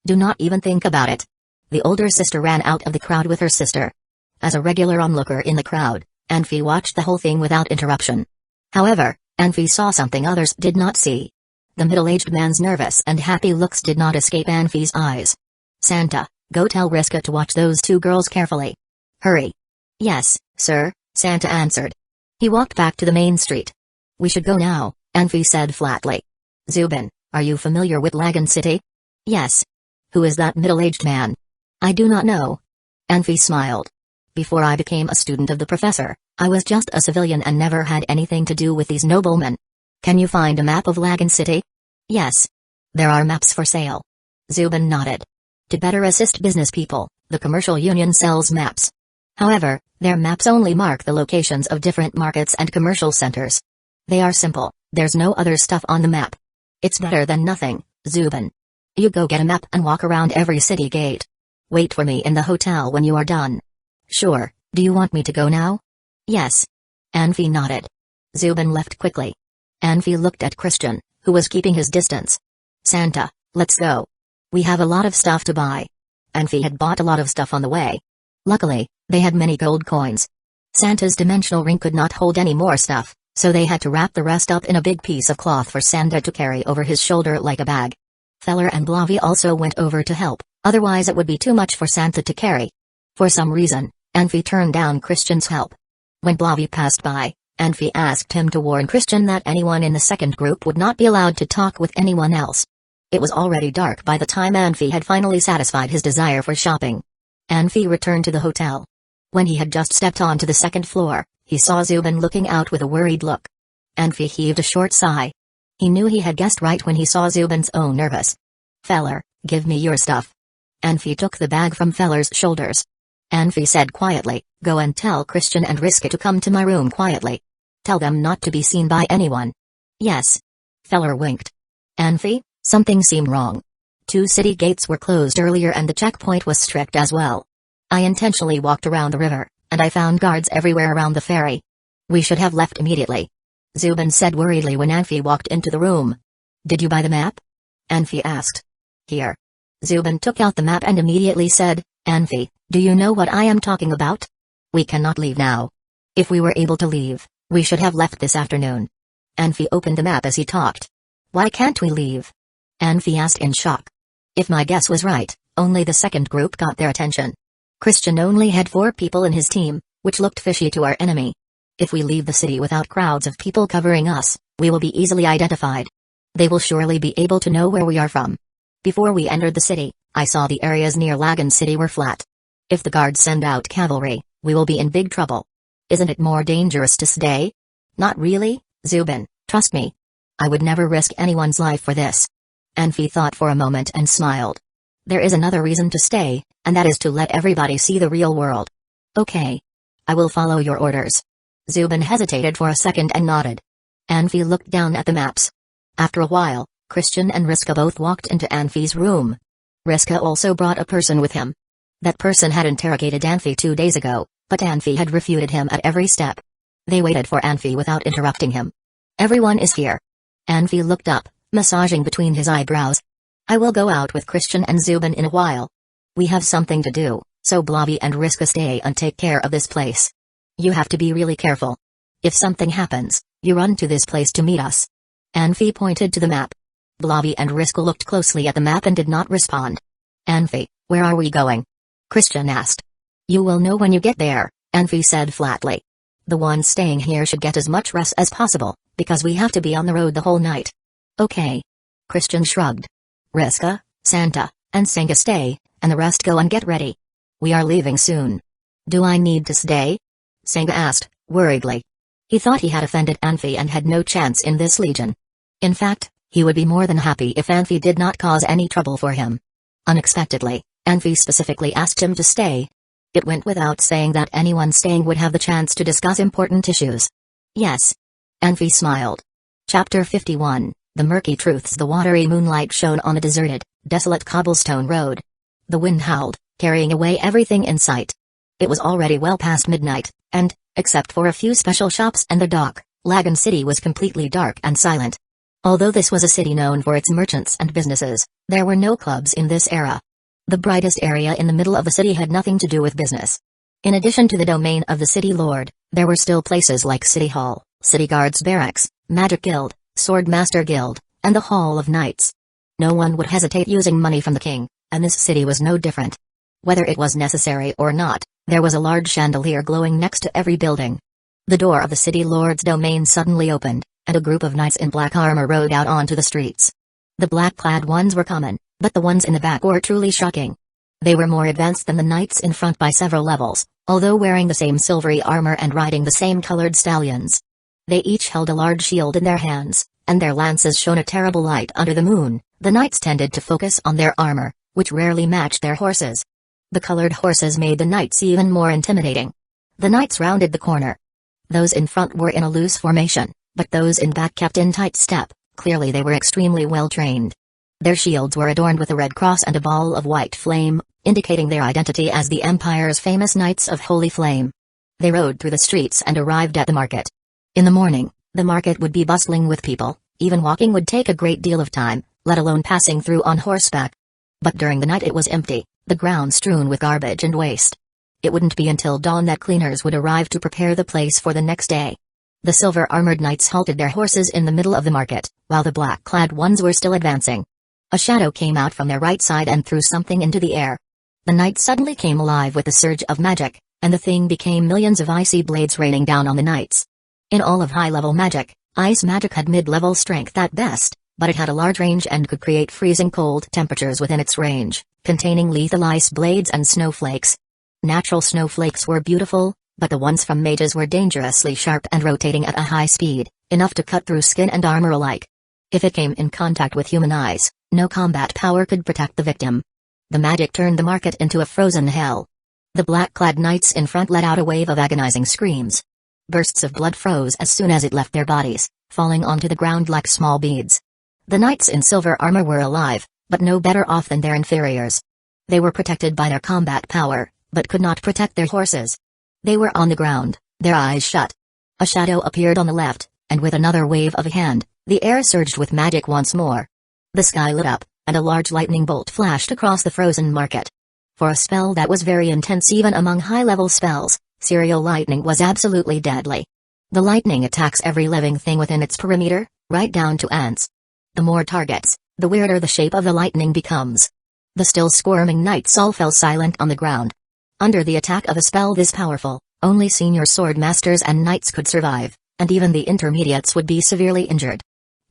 Do not even think about it." The older sister ran out of the crowd with her sister. As a regular onlooker in the crowd, Anfi watched the whole thing without interruption. However, Anfi saw something others did not see. The middle-aged man's nervous and happy looks did not escape Anfi's eyes. "Santa, go tell Riska to watch those two girls carefully. Hurry." "Yes, sir," Santa answered. He walked back to the main street. "We should go now," Anfi said flatly. "Zubin, are you familiar with Lagan City?" "Yes." "Who is that middle-aged man?" "I do not know." Anfi smiled. "Before I became a student of the professor, I was just a civilian and never had anything to do with these noblemen. Can you find a map of Lagan City?" "Yes. There are maps for sale." Zubin nodded. To better assist business people, the commercial union sells maps. However, their maps only mark the locations of different markets and commercial centers. They are simple, there's no other stuff on the map. It's better than nothing, Zubin. You go get a map and walk around every city gate. Wait for me in the hotel when you are done." "Sure, do you want me to go now?" "Yes." Anfi nodded. Zubin left quickly. Anfi looked at Christian, who was keeping his distance. "Santa, let's go. We have a lot of stuff to buy." Anfi had bought a lot of stuff on the way. Luckily, they had many gold coins. Santa's dimensional ring could not hold any more stuff, so they had to wrap the rest up in a big piece of cloth for Santa to carry over his shoulder like a bag. Feller and Blavi also went over to help, otherwise it would be too much for Santa to carry. For some reason, Anfi turned down Christian's help. When Blavi passed by, Anfi asked him to warn Christian that anyone in the second group would not be allowed to talk with anyone else. It was already dark by the time Anfi had finally satisfied his desire for shopping. Anfi returned to the hotel. When he had just stepped onto the second floor, he saw Zubin looking out with a worried look. Anfi heaved a short sigh. He knew he had guessed right when he saw Zubin's own nervous. "Feller, give me your stuff." Anfi took the bag from Feller's shoulders. Anfi said quietly, "Go and tell Christian and Riska to come to my room quietly. Tell them not to be seen by anyone." "Yes." Feller winked. "Anfi, something seemed wrong. 2 city gates were closed earlier and the checkpoint was strict as well. I intentionally walked around the river, and I found guards everywhere around the ferry. We should have left immediately." Zubin said worriedly when Anfi walked into the room. "Did you buy the map?" Anfi asked. "Here." Zubin took out the map and immediately said, "Anfi, do you know what I am talking about? We cannot leave now. If we were able to leave, we should have left this afternoon." Anfi opened the map as he talked. "Why can't we leave?" Anfi asked in shock. If my guess was right, only the second group got their attention. Christian only had 4 people in his team, which looked fishy to our enemy. If we leave the city without crowds of people covering us, we will be easily identified. They will surely be able to know where we are from. Before we entered the city, I saw the areas near Lagan City were flat. If the guards send out cavalry, we will be in big trouble. Isn't it more dangerous to stay? Not really, Zubin, trust me. I would never risk anyone's life for this. Anfi thought for a moment and smiled. There is another reason to stay, and that is to let everybody see the real world. Okay. I will follow your orders. Zubin hesitated for a second and nodded. Anfi looked down at the maps. After a while, Christian and Riska both walked into Anfi's room. Riska also brought a person with him. That person had interrogated Anfi 2 days ago, but Anfi had refuted him at every step. They waited for Anfi without interrupting him. Everyone is here. Anfi looked up, massaging between his eyebrows. I will go out with Christian and Zubin in a while. We have something to do, so Blavi and Riska stay and take care of this place. You have to be really careful. If something happens, you run to this place to meet us. Anfi pointed to the map. Blavi and Riska looked closely at the map and did not respond. Anfi, where are we going? Christian asked. You will know when you get there, Anfi said flatly. The ones staying here should get as much rest as possible, because we have to be on the road the whole night. Okay. Christian shrugged. Riska, Santa, and Senga stay, and the rest go and get ready. We are leaving soon. "Do I need to stay?" Senga asked, worriedly. He thought he had offended Anfi and had no chance in this legion. In fact, he would be more than happy if Anfi did not cause any trouble for him. Unexpectedly, Anfi specifically asked him to stay. It went without saying that anyone staying would have the chance to discuss important issues. Yes. Anfi smiled. Chapter 51, The Murky Truths. The watery moonlight shone on a deserted, desolate cobblestone road. The wind howled, carrying away everything in sight. It was already well past midnight, and, except for a few special shops and the dock, Lagan City was completely dark and silent. Although this was a city known for its merchants and businesses, there were no clubs in this era. The brightest area in the middle of the city had nothing to do with business. In addition to the domain of the city lord, there were still places like City Hall, City Guards Barracks, Magic Guild, Sword Master Guild, and the Hall of Knights. No one would hesitate using money from the king, and this city was no different. Whether it was necessary or not, there was a large chandelier glowing next to every building. The door of the city lord's domain suddenly opened, and a group of knights in black armor rode out onto the streets. The black-clad ones were common, but the ones in the back were truly shocking. They were more advanced than the knights in front by several levels, although wearing the same silvery armor and riding the same colored stallions. They each held a large shield in their hands, and their lances shone a terrible light under the moon. The knights tended to focus on their armor, which rarely matched their horses. The colored horses made the knights even more intimidating. The knights rounded the corner. Those in front were in a loose formation, but those in back kept in tight step. Clearly they were extremely well trained. Their shields were adorned with a red cross and a ball of white flame, indicating their identity as the Empire's famous Knights of Holy Flame. They rode through the streets and arrived at the market. In the morning, the market would be bustling with people. Even walking would take a great deal of time, let alone passing through on horseback. But during the night it was empty, the ground strewn with garbage and waste. It wouldn't be until dawn that cleaners would arrive to prepare the place for the next day. The silver-armored knights halted their horses in the middle of the market, while the black-clad ones were still advancing. A shadow came out from their right side and threw something into the air. The night suddenly came alive with a surge of magic, and the thing became millions of icy blades raining down on the knights. In all of high-level magic, ice magic had mid-level strength at best, but it had a large range and could create freezing cold temperatures within its range, containing lethal ice blades and snowflakes. Natural snowflakes were beautiful, but the ones from mages were dangerously sharp and rotating at a high speed, enough to cut through skin and armor alike. If it came in contact with human eyes, no combat power could protect the victim. The magic turned the market into a frozen hell. The black-clad knights in front let out a wave of agonizing screams. Bursts of blood froze as soon as it left their bodies, falling onto the ground like small beads. The knights in silver armor were alive, but no better off than their inferiors. They were protected by their combat power, but could not protect their horses. They were on the ground, their eyes shut. A shadow appeared on the left, and with another wave of a hand, the air surged with magic once more. The sky lit up, and a large lightning bolt flashed across the frozen market. For a spell that was very intense even among high-level spells, serial lightning was absolutely deadly. The lightning attacks every living thing within its perimeter, right down to ants. The more targets, the weirder the shape of the lightning becomes. The still squirming knights all fell silent on the ground. Under the attack of a spell this powerful, only senior sword masters and knights could survive, and even the intermediates would be severely injured.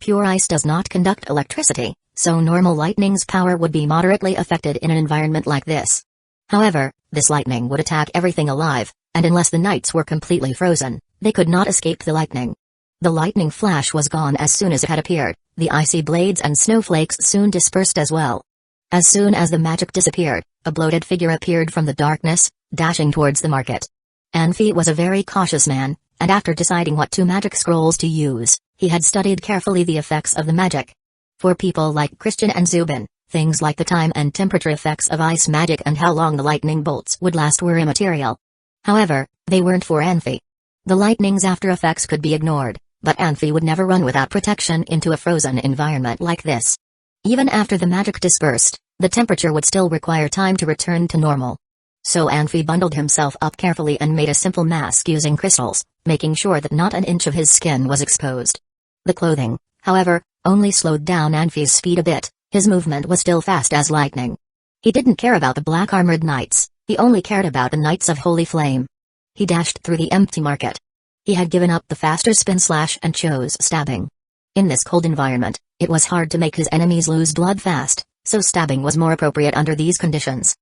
Pure ice does not conduct electricity, so normal lightning's power would be moderately affected in an environment like this. However, this lightning would attack everything alive, and unless the knights were completely frozen, they could not escape the lightning. The lightning flash was gone as soon as it had appeared. The icy blades and snowflakes soon dispersed as well. As soon as the magic disappeared, a bloated figure appeared from the darkness, dashing towards the market. Anfi was a very cautious man, and after deciding what two magic scrolls to use, he had studied carefully the effects of the magic. For people like Christian and Zubin, things like the time and temperature effects of ice magic and how long the lightning bolts would last were immaterial. However, they weren't for Anfi. The lightning's after effects could be ignored, but Anfi would never run without protection into a frozen environment like this. Even after the magic dispersed, the temperature would still require time to return to normal. So Anfi bundled himself up carefully and made a simple mask using crystals, making sure that not an inch of his skin was exposed. The clothing, however, only slowed down Anfi's speed a bit. His movement was still fast as lightning. He didn't care about the black-armored knights, he only cared about the Knights of Holy Flame. He dashed through the empty market. He had given up the faster spin slash and chose stabbing. In this cold environment, it was hard to make his enemies lose blood fast, so stabbing was more appropriate under these conditions.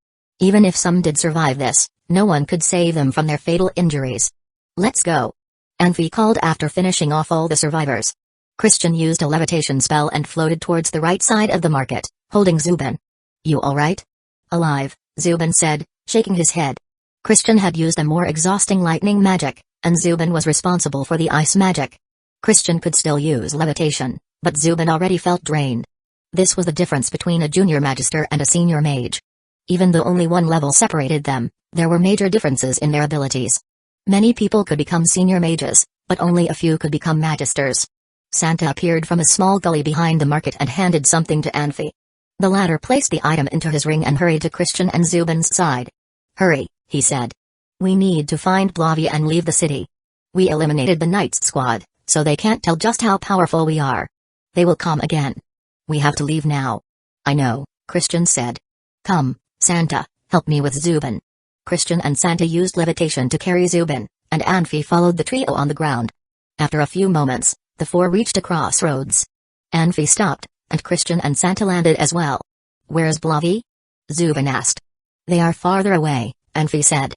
Even if some did survive this, no one could save them from their fatal injuries. Let's go. Anfi called after finishing off all the survivors. Christian used a levitation spell and floated towards the right side of the market, holding Zubin. You alright? Alive, Zubin said, shaking his head. Christian had used a more exhausting lightning magic, and Zubin was responsible for the ice magic. Christian could still use levitation, but Zubin already felt drained. This was the difference between a junior magister and a senior mage. Even though only one level separated them, there were major differences in their abilities. Many people could become senior mages, but only a few could become magisters. Santa appeared from a small gully behind the market and handed something to Anfi. The latter placed the item into his ring and hurried to Christian and Zubin's side. Hurry, he said. We need to find Blavi and leave the city. We eliminated the Knights squad, so they can't tell just how powerful we are. They will come again. We have to leave now. I know, Christian said. Come, Santa, help me with Zubin. Christian and Santa used levitation to carry Zubin, and Anfi followed the trio on the ground. After a few moments, the four reached a crossroads. Anfi stopped, and Christian and Santa landed as well. Where's Blavi? Zubin asked. They are farther away, Anfi said.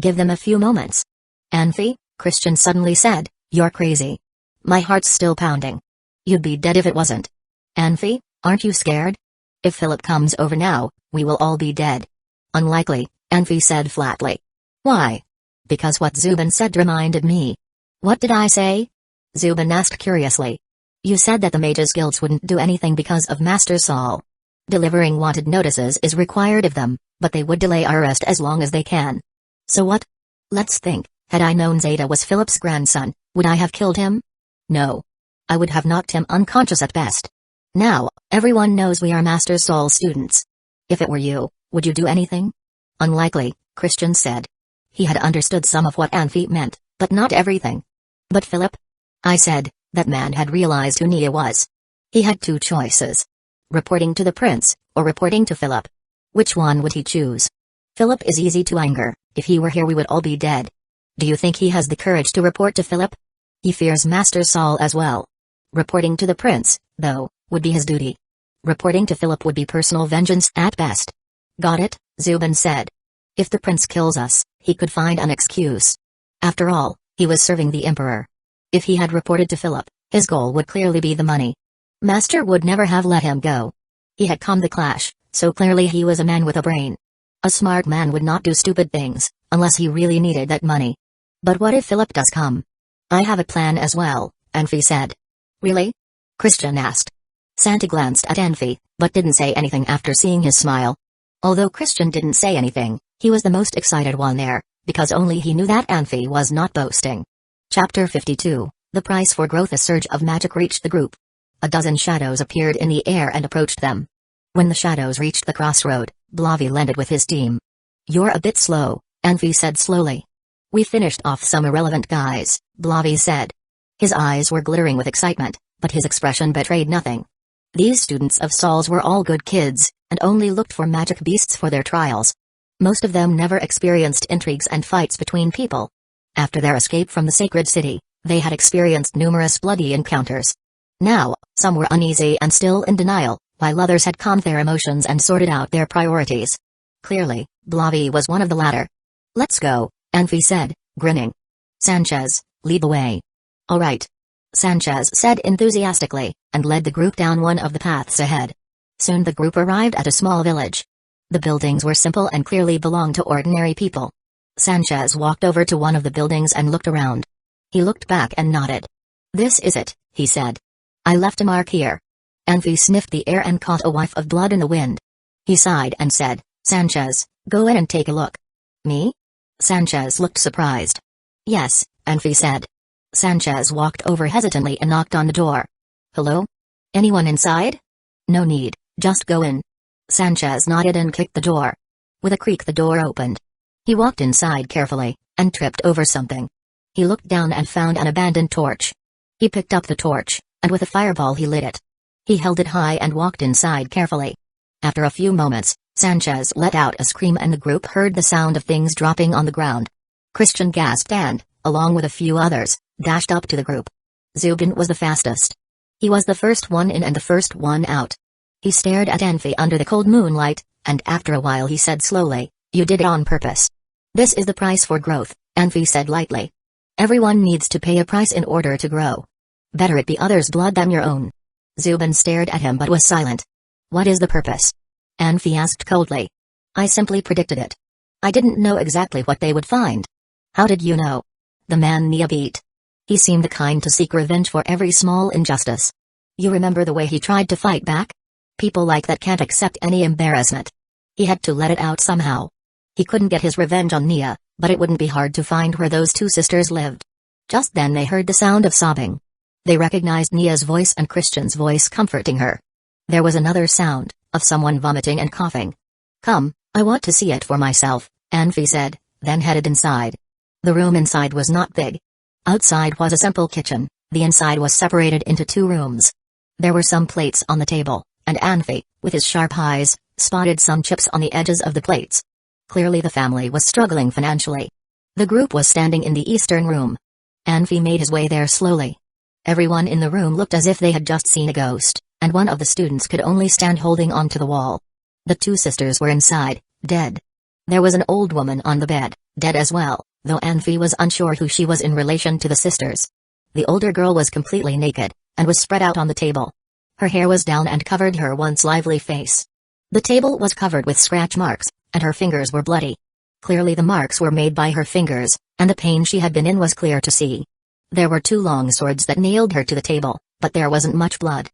Give them a few moments. Anfi, Christian suddenly said, you're crazy. My heart's still pounding. You'd be dead if it wasn't. Anfi, aren't you scared? If Philip comes over now, we will all be dead. Unlikely, Anfi said flatly. Why? Because what Zubin said reminded me. What did I say? Zubin asked curiously. You said that the mages' guilds wouldn't do anything because of Master Saul. Delivering wanted notices is required of them, but they would delay our arrest as long as they can. So what? Let's think, had I known Zeta was Philip's grandson, would I have killed him? No. I would have knocked him unconscious at best. Now, everyone knows we are Master Saul's students. If it were you, would you do anything? Unlikely, Christian said. He had understood some of what Anfi meant, but not everything. But Philip? I said, that man had realized who Nia was. He had two choices. Reporting to the prince, or reporting to Philip. Which one would he choose? Philip is easy to anger. If he were here we would all be dead. Do you think he has the courage to report to Philip? He fears Master Saul as well. Reporting to the prince, though, would be his duty. Reporting to Philip would be personal vengeance at best. Got it, Zubin said. If the prince kills us, he could find an excuse. After all, he was serving the emperor. If he had reported to Philip, his goal would clearly be the money. Master would never have let him go. He had come the clash, so clearly he was a man with a brain. A smart man would not do stupid things, unless he really needed that money. But what if Philip does come? I have a plan as well, Anfi said. Really? Christian asked. Santa glanced at Anfi, but didn't say anything after seeing his smile. Although Christian didn't say anything, he was the most excited one there, because only he knew that Anfi was not boasting. Chapter 52, The Price for Growth. A surge of magic reached the group. A dozen shadows appeared in the air and approached them. When the shadows reached the crossroad, Blavi landed with his team. You're a bit slow, Anfi said slowly. We finished off some irrelevant guys, Blavi said. His eyes were glittering with excitement, but his expression betrayed nothing. These students of Saul's were all good kids, and only looked for magic beasts for their trials. Most of them never experienced intrigues and fights between people. After their escape from the sacred city, they had experienced numerous bloody encounters. Now, some were uneasy and still in denial, while others had calmed their emotions and sorted out their priorities. Clearly, Blavi was one of the latter. Let's go, Anfi said, grinning. Sanchez, lead the way. All right. Sanchez said enthusiastically, and led the group down one of the paths ahead. Soon the group arrived at a small village. The buildings were simple and clearly belonged to ordinary people. Sanchez walked over to one of the buildings and looked around. He looked back and nodded. This is it, he said. I left a mark here. Anfi sniffed the air and caught a whiff of blood in the wind. He sighed and said, Sanchez, go in and take a look. Me? Sanchez looked surprised. Yes, Anfi said. Sanchez walked over hesitantly and knocked on the door. Hello? Anyone inside? No need, just go in. Sanchez nodded and kicked the door. With a creak the door opened. He walked inside carefully, and tripped over something. He looked down and found an abandoned torch. He picked up the torch, and with a fireball he lit it. He held it high and walked inside carefully. After a few moments, Sanchez let out a scream and the group heard the sound of things dropping on the ground. Christian gasped and, along with a few others, dashed up to the group. Zubin was the fastest. He was the first one in and the first one out. He stared at Anfi under the cold moonlight, and after a while he said slowly, You did it on purpose. This is the price for growth, Anfi said lightly. Everyone needs to pay a price in order to grow. Better it be others' blood than your own. Zubin stared at him but was silent. What is the purpose? Anfi asked coldly. I simply predicted it. I didn't know exactly what they would find. How did you know? The man Nia beat. He seemed the kind to seek revenge for every small injustice. You remember the way he tried to fight back? People like that can't accept any embarrassment. He had to let it out somehow. He couldn't get his revenge on Nia, but it wouldn't be hard to find where those two sisters lived. Just then they heard the sound of sobbing. They recognized Nia's voice and Christian's voice comforting her. There was another sound, of someone vomiting and coughing. Come, I want to see it for myself, Anfi said, then headed inside. The room inside was not big. Outside was a simple kitchen, the inside was separated into 2 rooms. There were some plates on the table, and Anfi, with his sharp eyes, spotted some chips on the edges of the plates. Clearly the family was struggling financially. The group was standing in the eastern room. Anfi made his way there slowly. Everyone in the room looked as if they had just seen a ghost, and one of the students could only stand holding onto the wall. The 2 sisters were inside, dead. There was an old woman on the bed, dead as well, though Anfi was unsure who she was in relation to the sisters. The older girl was completely naked, and was spread out on the table. Her hair was down and covered her once lively face. The table was covered with scratch marks, and her fingers were bloody. Clearly the marks were made by her fingers, and the pain she had been in was clear to see. There were 2 long swords that nailed her to the table, but there wasn't much blood.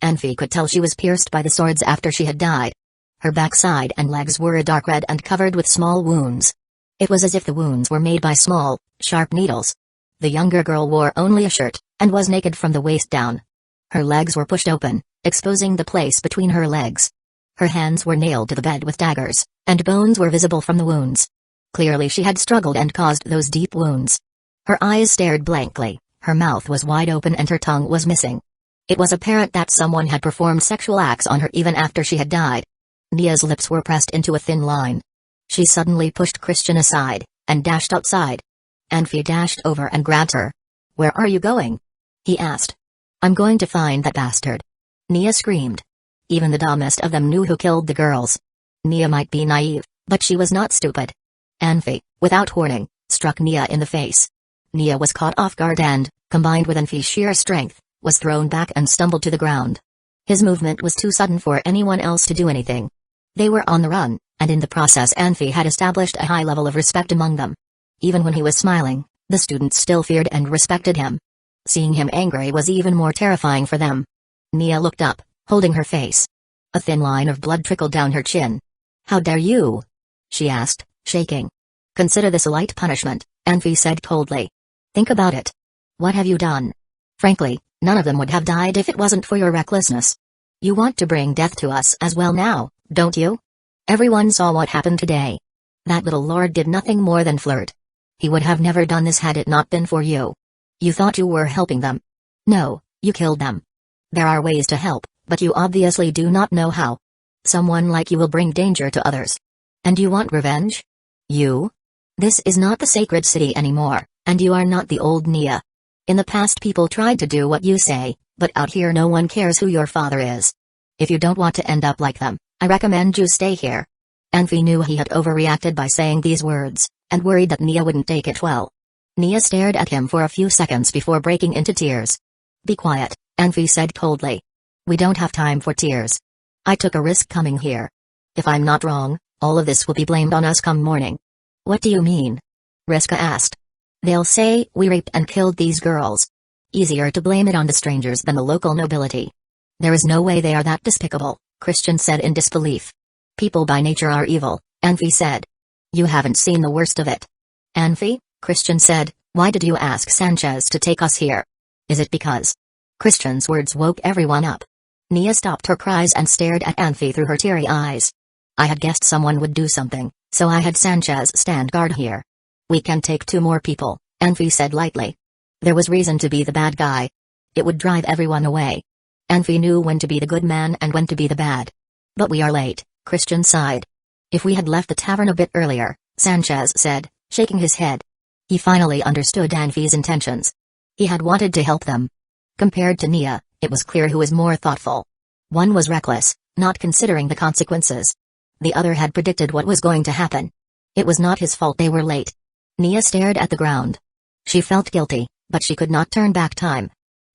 Anfi could tell she was pierced by the swords after she had died. Her backside and legs were a dark red and covered with small wounds. It was as if the wounds were made by small, sharp needles. The younger girl wore only a shirt, and was naked from the waist down. Her legs were pushed open, exposing the place between her legs. Her hands were nailed to the bed with daggers, and bones were visible from the wounds. Clearly she had struggled and caused those deep wounds. Her eyes stared blankly, her mouth was wide open and her tongue was missing. It was apparent that someone had performed sexual acts on her even after she had died. Nia's lips were pressed into a thin line. She suddenly pushed Christian aside, and dashed outside. Anfi dashed over and grabbed her. Where are you going? He asked. I'm going to find that bastard. Nia screamed. Even the dumbest of them knew who killed the girls. Nia might be naive, but she was not stupid. Anfi, without warning, struck Nia in the face. Nia was caught off guard and, combined with Anfi's sheer strength, was thrown back and stumbled to the ground. His movement was too sudden for anyone else to do anything. They were on the run, and in the process Anfi had established a high level of respect among them. Even when he was smiling, the students still feared and respected him. Seeing him angry was even more terrifying for them. Nia looked up, holding her face. A thin line of blood trickled down her chin. How dare you? She asked, shaking. Consider this a light punishment, Anfi said coldly. Think about it. What have you done? Frankly, none of them would have died if it wasn't for your recklessness. You want to bring death to us as well now, don't you? Everyone saw what happened today. That little lord did nothing more than flirt. He would have never done this had it not been for you. You thought you were helping them. No, you killed them. There are ways to help, but you obviously do not know how. Someone like you will bring danger to others. And you want revenge? You? This is not the sacred city anymore, and you are not the old Nia. In the past people tried to do what you say, but out here no one cares who your father is. If you don't want to end up like them, I recommend you stay here. Anfi knew he had overreacted by saying these words, and worried that Nia wouldn't take it well. Nia stared at him for a few seconds before breaking into tears. Be quiet, Anfi said coldly. We don't have time for tears. I took a risk coming here. If I'm not wrong, all of this will be blamed on us come morning. What do you mean? Riska asked. They'll say we raped and killed these girls. Easier to blame it on the strangers than the local nobility. There is no way they are that despicable, Christian said in disbelief. People by nature are evil, Anfi said. You haven't seen the worst of it. Anfi, Christian said, why did you ask Sanchez to take us here? Is it because? Christian's words woke everyone up. Nia stopped her cries and stared at Anfi through her teary eyes. I had guessed someone would do something, so I had Sanchez stand guard here. We can take 2 more people, Anfi said lightly. There was reason to be the bad guy. It would drive everyone away. Anfi knew when to be the good man and when to be the bad. But we are late, Christian sighed. If we had left the tavern a bit earlier, Sanchez said, shaking his head. He finally understood Anfi's intentions. He had wanted to help them. Compared to Nia, it was clear who was more thoughtful. One was reckless, not considering the consequences. The other had predicted what was going to happen. It was not his fault they were late. Nia stared at the ground. She felt guilty, but she could not turn back time.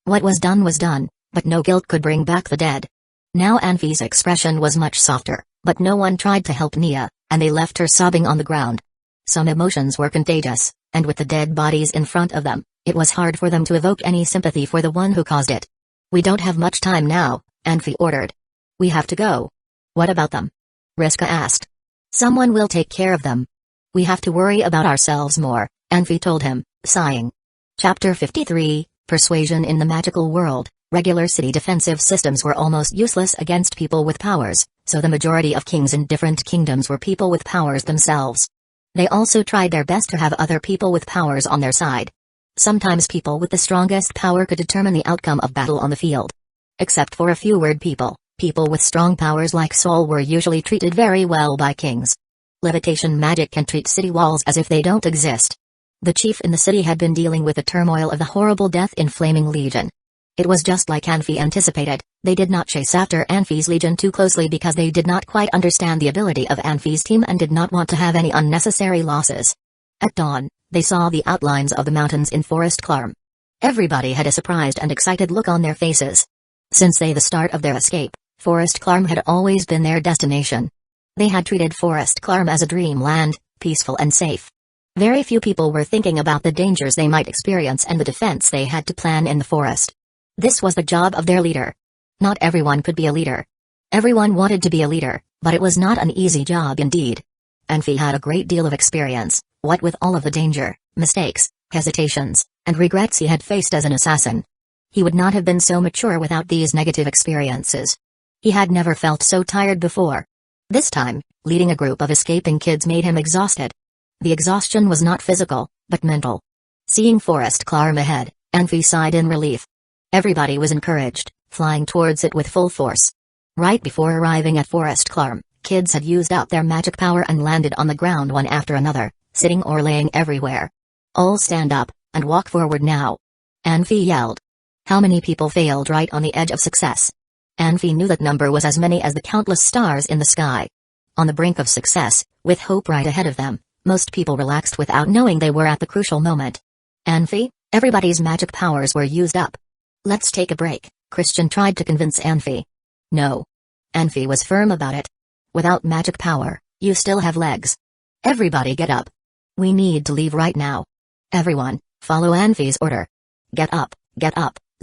What was done, but no guilt could bring back the dead. Now Anfi's expression was much softer, but no one tried to help Nia, and they left her sobbing on the ground. Some emotions were contagious, and with the dead bodies in front of them, it was hard for them to evoke any sympathy for the one who caused it. "We don't have much time now," Anfi ordered. "We have to go." "What about them?" Riska asked. "Someone will take care of them. We have to worry about ourselves more," Anfi told him, sighing. Chapter 53, Persuasion in the Magical World. Regular city defensive systems were almost useless against people with powers, so the majority of kings in different kingdoms were people with powers themselves. They also tried their best to have other people with powers on their side. Sometimes people with the strongest power could determine the outcome of battle on the field. Except for a few weird people, people with strong powers like Sol were usually treated very well by kings. Levitation magic can treat city walls as if they don't exist. The chief in the city had been dealing with the turmoil of the horrible death in Flaming Legion. It was just like Anfi anticipated. They did not chase after Anfi's legion too closely because they did not quite understand the ability of Anfi's team and did not want to have any unnecessary losses. At dawn, they saw the outlines of the mountains in Forest Clarm. Everybody had a surprised and excited look on their faces. Since the start of their escape, Forest Clarm had always been their destination. They had treated Forest Clarm as a dreamland, peaceful and safe. Very few people were thinking about the dangers they might experience and the defense they had to plan in the forest. This was the job of their leader. Not everyone could be a leader. Everyone wanted to be a leader, but it was not an easy job indeed. Anfi had a great deal of experience, what with all of the danger, mistakes, hesitations, and regrets he had faced as an assassin. He would not have been so mature without these negative experiences. He had never felt so tired before. This time, leading a group of escaping kids made him exhausted. The exhaustion was not physical, but mental. Seeing Forest Clarm ahead, Anfi sighed in relief. Everybody was encouraged, flying towards it with full force. Right before arriving at Forest Clarm, kids had used up their magic power and landed on the ground one after another, sitting or laying everywhere. "All stand up, and walk forward now," Anfi yelled. How many people failed right on the edge of success? Anfi knew that number was as many as the countless stars in the sky. On the brink of success, with hope right ahead of them, most people relaxed without knowing they were at the crucial moment. "Anfi, everybody's magic powers were used up. Let's take a break," Christian tried to convince Anfi. "No." Anfi was firm about it. "Without magic power, you still have legs. Everybody get up. We need to leave right now. Everyone, follow Anfi's order." Get up,"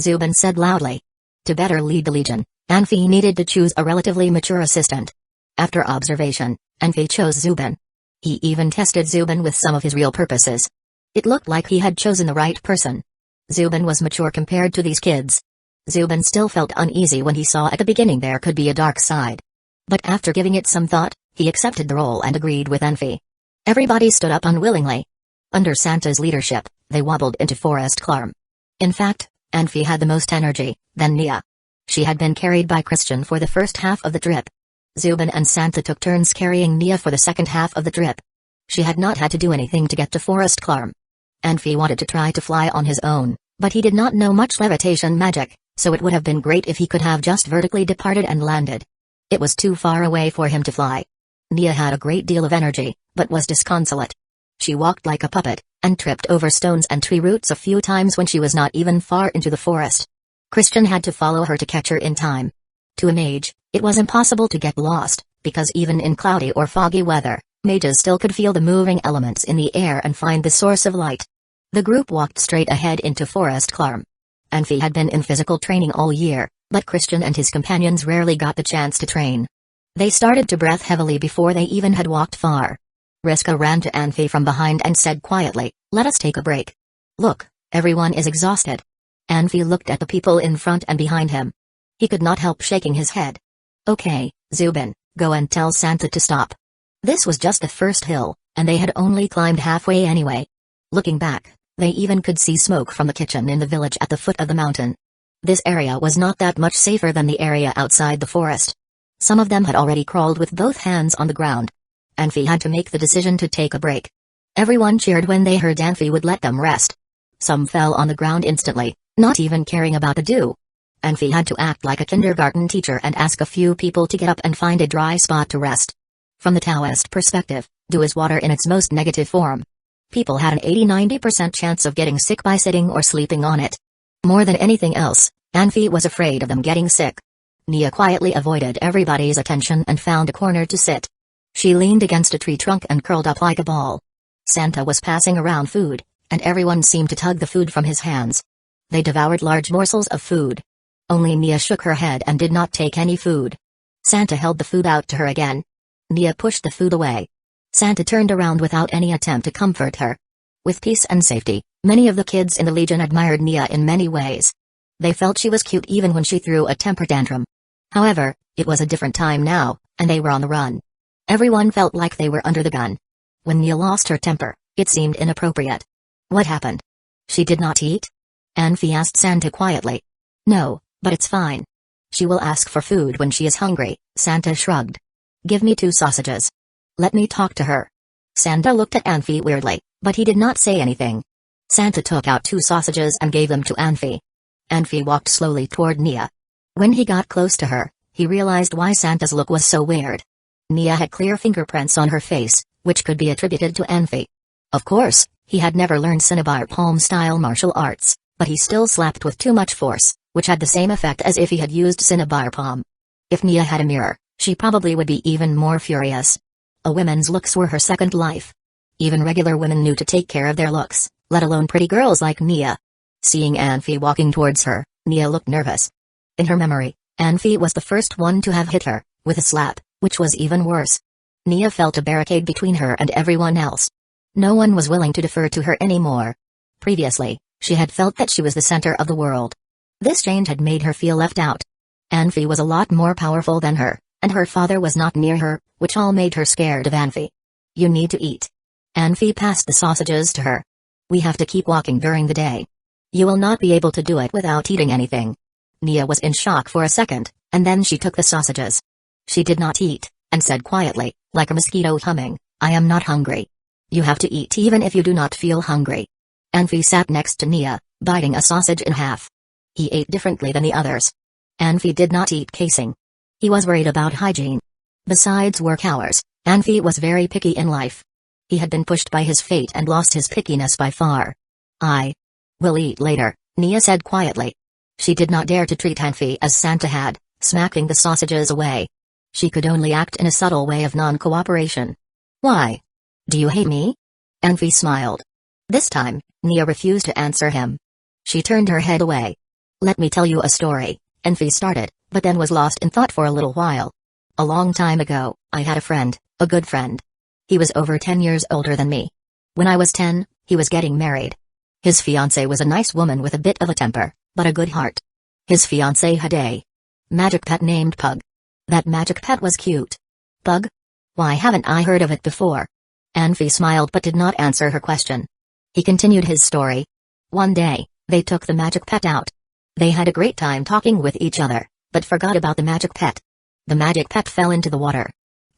Zubin said loudly. To better lead the legion, Anfi needed to choose a relatively mature assistant. After observation, Anfi chose Zubin. He even tested Zubin with some of his real purposes. It looked like he had chosen the right person. Zubin was mature compared to these kids. Zubin still felt uneasy when he saw at the beginning there could be a dark side. But after giving it some thought, he accepted the role and agreed with Anfi. Everybody stood up unwillingly. Under Santa's leadership, they wobbled into Forest Clarm. In fact, Anfi had the most energy, then Nia. She had been carried by Christian for the first half of the trip. Zubin and Santa took turns carrying Nia for the second half of the trip. She had not had to do anything to get to Forest Clarm. Anfi wanted to try to fly on his own, but he did not know much levitation magic, so it would have been great if he could have just vertically departed and landed. It was too far away for him to fly. Nia had a great deal of energy, but was disconsolate. She walked like a puppet, and tripped over stones and tree roots a few times when she was not even far into the forest. Christian had to follow her to catch her in time. To a mage, it was impossible to get lost, because even in cloudy or foggy weather, mages still could feel the moving elements in the air and find the source of light. The group walked straight ahead into Forest Clarm. Anfi had been in physical training all year, but Christian and his companions rarely got the chance to train. They started to breath heavily before they even had walked far. Riska ran to Anfi from behind and said quietly, "Let us take a break. Look, everyone is exhausted." Anfi looked at the people in front and behind him. He could not help shaking his head. "Okay, Zubin, go and tell Santa to stop." This was just the first hill, and they had only climbed halfway anyway. Looking back, they even could see smoke from the kitchen in the village at the foot of the mountain. This area was not that much safer than the area outside the forest. Some of them had already crawled with both hands on the ground. Anfi had to make the decision to take a break. Everyone cheered when they heard Anfi would let them rest. Some fell on the ground instantly, not even caring about the dew. Anfi had to act like a kindergarten teacher and ask a few people to get up and find a dry spot to rest. From the Taoist perspective, Do is water in its most negative form. People had an 80–90% chance of getting sick by sitting or sleeping on it. More than anything else, Anfi was afraid of them getting sick. Nia quietly avoided everybody's attention and found a corner to sit. She leaned against a tree trunk and curled up like a ball. Santa was passing around food, and everyone seemed to tug the food from his hands. They devoured large morsels of food. Only Nia shook her head and did not take any food. Santa held the food out to her again. Nia pushed the food away. Santa turned around without any attempt to comfort her. With peace and safety, many of the kids in the Legion admired Nia in many ways. They felt she was cute even when she threw a temper tantrum. However, it was a different time now, and they were on the run. Everyone felt like they were under the gun. When Nia lost her temper, it seemed inappropriate. What happened? She did not eat? Anfi asked Santa quietly. No, but it's fine. She will ask for food when she is hungry, Santa shrugged. Give me 2 sausages. Let me talk to her. Santa looked at Anfi weirdly, but he did not say anything. Santa took out 2 sausages and gave them to Anfi. Anfi walked slowly toward Nia. When he got close to her, he realized why Santa's look was so weird. Nia had clear fingerprints on her face, which could be attributed to Anfi. Of course, he had never learned Cinnabar palm-style martial arts, but he still slapped with too much force, which had the same effect as if he had used Cinnabar palm. If Nia had a mirror, she probably would be even more furious. A woman's looks were her second life. Even regular women knew to take care of their looks, let alone pretty girls like Nia. Seeing Anfi walking towards her, Nia looked nervous. In her memory, Anfi was the first one to have hit her, with a slap, which was even worse. Nia felt a barricade between her and everyone else. No one was willing to defer to her anymore. Previously, she had felt that she was the center of the world. This change had made her feel left out. Anfi was a lot more powerful than her, and her father was not near her, which all made her scared of Anfi. You need to eat. Anfi passed the sausages to her. We have to keep walking during the day. You will not be able to do it without eating anything. Nia was in shock for a second, and then she took the sausages. She did not eat, and said quietly, like a mosquito humming, I am not hungry. You have to eat even if you do not feel hungry. Anfi sat next to Nia, biting a sausage in half. He ate differently than the others. Anfi did not eat casing. He was worried about hygiene. Besides work hours, Anfi was very picky in life. He had been pushed by his fate and lost his pickiness by far. I will eat later, Nia said quietly. She did not dare to treat Anfi as Santa had, smacking the sausages away. She could only act in a subtle way of non-cooperation. Why? Do you hate me? Anfi smiled. This time, Nia refused to answer him. She turned her head away. Let me tell you a story, Anfi started, but then was lost in thought for a little while. A long time ago, I had a friend, a good friend. He was over 10 years older than me. When I was 10, he was getting married. His fiancée was a nice woman with a bit of a temper, but a good heart. His fiancée had a magic pet named Pug. That magic pet was cute. Pug? Why haven't I heard of it before? Anfi smiled but did not answer her question. He continued his story. One day, they took the magic pet out. They had a great time talking with each other, but forgot about the magic pet. The magic pet fell into the water.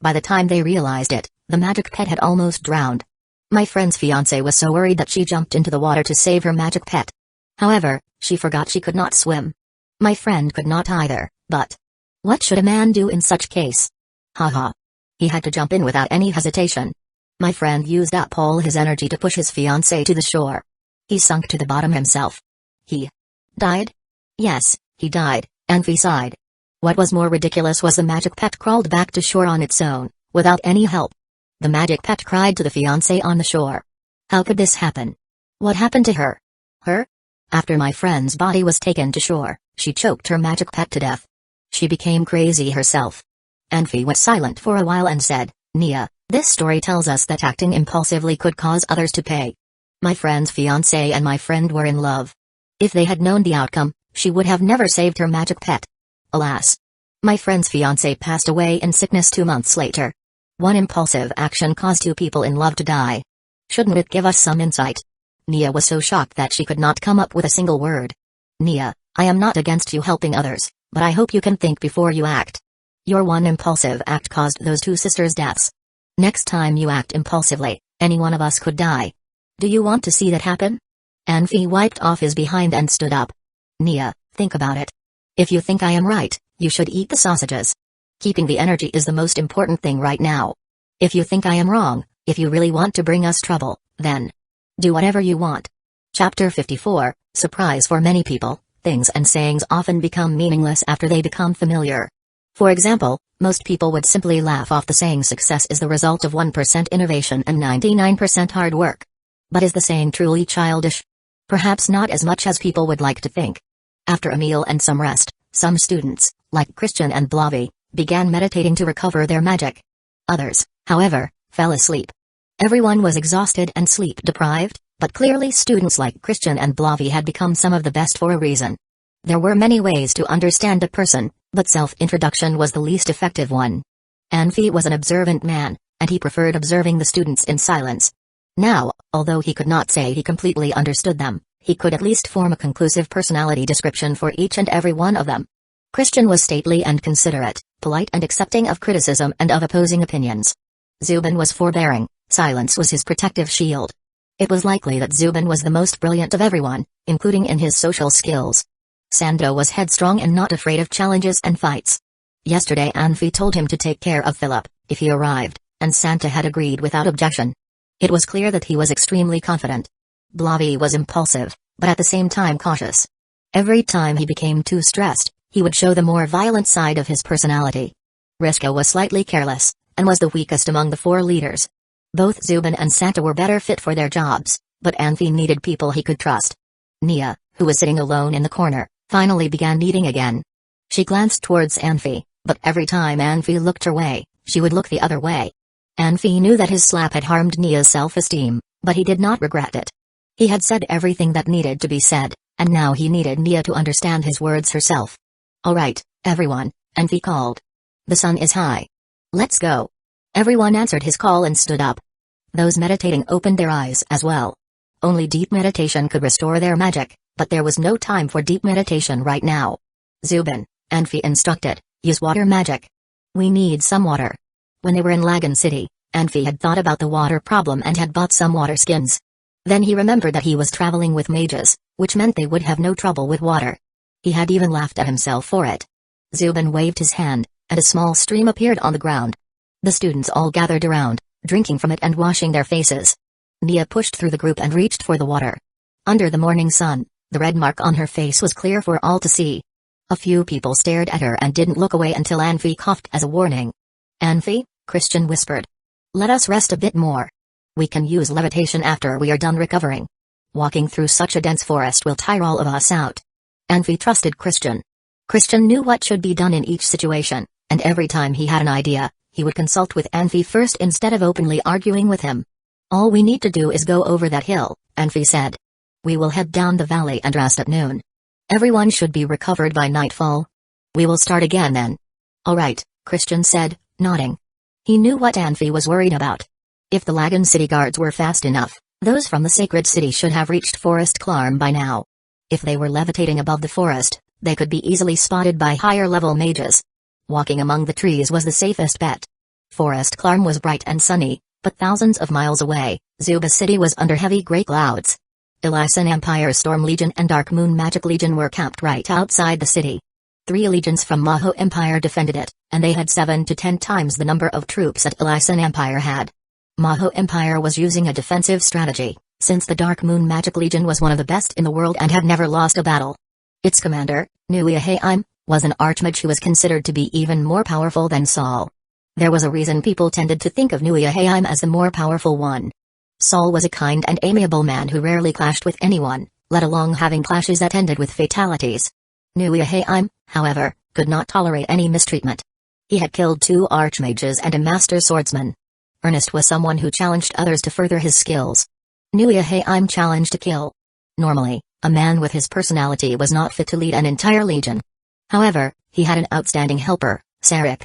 By the time they realized it, the magic pet had almost drowned. My friend's fiancée was so worried that she jumped into the water to save her magic pet. However, she forgot she could not swim. My friend could not either, but what should a man do in such case? Haha. He had to jump in without any hesitation. My friend used up all his energy to push his fiancée to the shore. He sunk to the bottom himself. He died? Yes, he died, Anfi sighed. What was more ridiculous was the magic pet crawled back to shore on its own, without any help. The magic pet cried to the fiancé on the shore. How could this happen? What happened to her? Her? After my friend's body was taken to shore, she choked her magic pet to death. She became crazy herself. Anfi went silent for a while and said, Nia, this story tells us that acting impulsively could cause others to pay. My friend's fiancé and my friend were in love. If they had known the outcome, she would have never saved her magic pet. Alas. My friend's fiancé passed away in sickness 2 months later. One impulsive action caused 2 people in love to die. Shouldn't it give us some insight? Nia was so shocked that she could not come up with a single word. Nia, I am not against you helping others, but I hope you can think before you act. Your one impulsive act caused those 2 sisters' deaths. Next time you act impulsively, any one of us could die. Do you want to see that happen? Anfi wiped off his behind and stood up. Nia, think about it. If you think I am right, you should eat the sausages. Keeping the energy is the most important thing right now. If you think I am wrong, If you really want to bring us trouble, then do whatever you want. Chapter 54, Surprise. For many people, things and sayings often become meaningless after they become familiar. For example, most people would simply laugh off the saying success is the result of 1% innovation and 99% hard work. But is the saying truly childish? Perhaps not as much as people would like to think. After a meal and some rest, some students, like Christian and Blavi, began meditating to recover their magic. Others, however, fell asleep. Everyone was exhausted and sleep-deprived, but clearly students like Christian and Blavi had become some of the best for a reason. There were many ways to understand a person, but self-introduction was the least effective one. Anfi was an observant man, and he preferred observing the students in silence. Now, although he could not say he completely understood them, he could at least form a conclusive personality description for each and every one of them. Christian was stately and considerate, polite and accepting of criticism and of opposing opinions. Zubin was forbearing, silence was his protective shield. It was likely that Zubin was the most brilliant of everyone, including in his social skills. Sando was headstrong and not afraid of challenges and fights. Yesterday Anfi told him to take care of Philip, if he arrived, and Santa had agreed without objection. It was clear that he was extremely confident. Blavi was impulsive, but at the same time cautious. Every time he became too stressed, he would show the more violent side of his personality. Riska was slightly careless, and was the weakest among the four leaders. Both Zubin and Santa were better fit for their jobs, but Anfi needed people he could trust. Nia, who was sitting alone in the corner, finally began eating again. She glanced towards Anfi, but every time Anfi looked her way, she would look the other way. Anfi knew that his slap had harmed Nia's self-esteem, but he did not regret it. He had said everything that needed to be said, and now he needed Nia to understand his words herself. "All right, everyone," Anfi called. "The sun is high. Let's go." Everyone answered his call and stood up. Those meditating opened their eyes as well. Only deep meditation could restore their magic, but there was no time for deep meditation right now. "Zubin," Anfi instructed, "use water magic. We need some water." When they were in Lagan City, Anfi had thought about the water problem and had bought some water skins. Then he remembered that he was traveling with mages, which meant they would have no trouble with water. He had even laughed at himself for it. Zubin waved his hand, and a small stream appeared on the ground. The students all gathered around, drinking from it and washing their faces. Nia pushed through the group and reached for the water. Under the morning sun, the red mark on her face was clear for all to see. A few people stared at her and didn't look away until Anfi coughed as a warning. "Anfi," Christian whispered. "Let us rest a bit more. We can use levitation after we are done recovering. Walking through such a dense forest will tire all of us out." Anfi trusted Christian. Christian knew what should be done in each situation, and every time he had an idea, he would consult with Anfi first instead of openly arguing with him. "All we need to do is go over that hill," Anfi said. "We will head down the valley and rest at noon. Everyone should be recovered by nightfall. We will start again then." "All right," Christian said, nodding. He knew what Anfi was worried about. If the Lagan city guards were fast enough, those from the sacred city should have reached Forest Clarm by now. If they were levitating above the forest, they could be easily spotted by higher-level mages. Walking among the trees was the safest bet. Forest Clarm was bright and sunny, but thousands of miles away, Zuba City was under heavy gray clouds. Elysian Empire's Storm Legion and Dark Moon Magic Legion were camped right outside the city. 3 legions from Maho Empire defended it, and they had 7 to 10 times the number of troops that Elysian Empire had. Maho Empire was using a defensive strategy, since the Dark Moon Magic Legion was one of the best in the world and had never lost a battle. Its commander, Nuiaheim, was an archmage who was considered to be even more powerful than Saul. There was a reason people tended to think of Nuiaheim as the more powerful one. Saul was a kind and amiable man who rarely clashed with anyone, let alone having clashes that ended with fatalities. Nuiaheim, however, could not tolerate any mistreatment. He had killed 2 archmages and a master swordsman. Ernest was someone who challenged others to further his skills. Nuiaheim challenged to kill. Normally, a man with his personality was not fit to lead an entire legion. However, he had an outstanding helper, Sarek.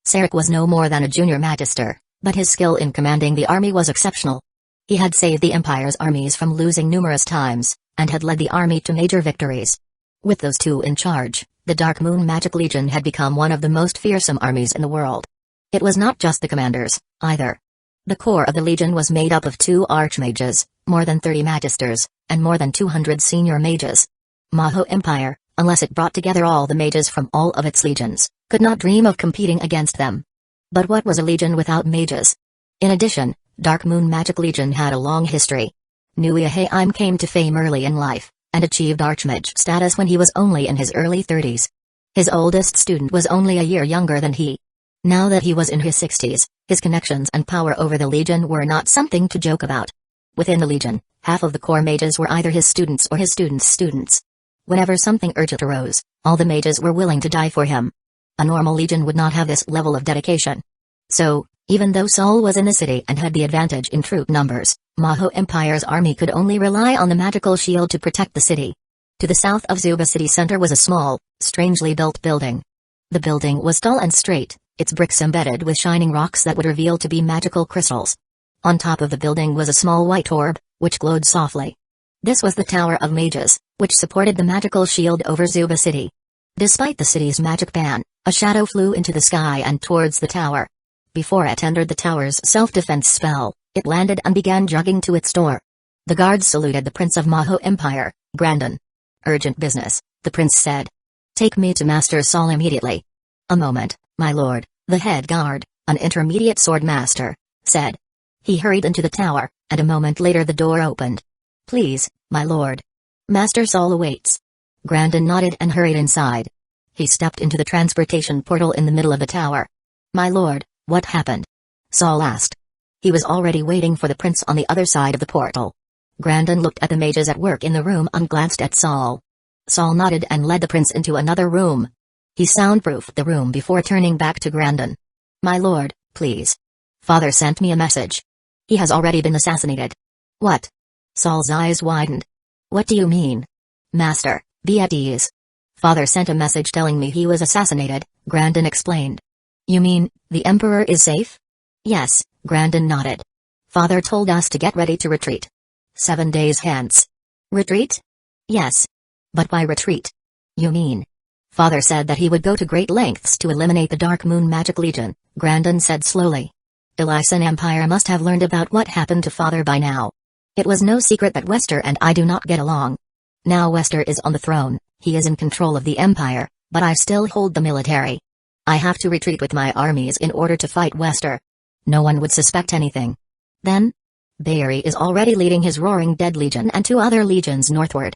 Sarek was no more than a junior magister, but his skill in commanding the army was exceptional. He had saved the Empire's armies from losing numerous times, and had led the army to major victories. With those 2 in charge, the Dark Moon Magic Legion had become one of the most fearsome armies in the world. It was not just the commanders, either. The core of the legion was made up of 2 archmages, more than 30 magisters, and more than 200 senior mages. Maho Empire, unless it brought together all the mages from all of its legions, could not dream of competing against them. But what was a legion without mages? In addition, Dark Moon Magic Legion had a long history. Nui Heiim came to fame early in life, and achieved Archmage status when he was only in his early 30s. His oldest student was only a year younger than he. Now that he was in his 60s, his connections and power over the Legion were not something to joke about. Within the Legion, half of the core mages were either his students or his students' students. Whenever something urgent arose, all the mages were willing to die for him. A normal Legion would not have this level of dedication. So, even though Saul was in the city and had the advantage in troop numbers, Maho Empire's army could only rely on the magical shield to protect the city. To the south of Zuba City Center was a small, strangely built building. The building was tall and straight, its bricks embedded with shining rocks that would reveal to be magical crystals. On top of the building was a small white orb, which glowed softly. This was the Tower of Mages, which supported the magical shield over Zuba City. Despite the city's magic ban, a shadow flew into the sky and towards the tower. Before it entered the tower's self-defense spell, it landed and began jogging to its door. The guards saluted the Prince of Maho Empire, Grandin. Urgent business, the prince said. Take me to Master Saul immediately. A moment, my lord, the head guard, an intermediate sword master, said. He hurried into the tower, and a moment later the door opened. Please, my lord. Master Saul awaits. Grandin nodded and hurried inside. He stepped into the transportation portal in the middle of the tower. My lord, what happened? Saul asked. He was already waiting for the prince on the other side of the portal. Grandin looked at the mages at work in the room and glanced at Saul. Saul nodded and led the prince into another room. He soundproofed the room before turning back to Grandin. My lord, please. Father sent me a message. He has already been assassinated. What? Saul's eyes widened. What do you mean? Master, be at ease. Father sent a message telling me he was assassinated, Grandin explained. You mean, the Emperor is safe? Yes, Grandin nodded. Father told us to get ready to retreat. 7 days hence. Retreat? Yes. But why retreat? You mean? Father said that he would go to great lengths to eliminate the Dark Moon Magic Legion, Grandin said slowly. Elysian Empire must have learned about what happened to Father by now. It was no secret that Wester and I do not get along. Now Wester is on the throne, he is in control of the Empire, but I still hold the military. I have to retreat with my armies in order to fight Wester. No one would suspect anything. Then? Barry is already leading his Roaring Dead Legion and 2 other legions northward.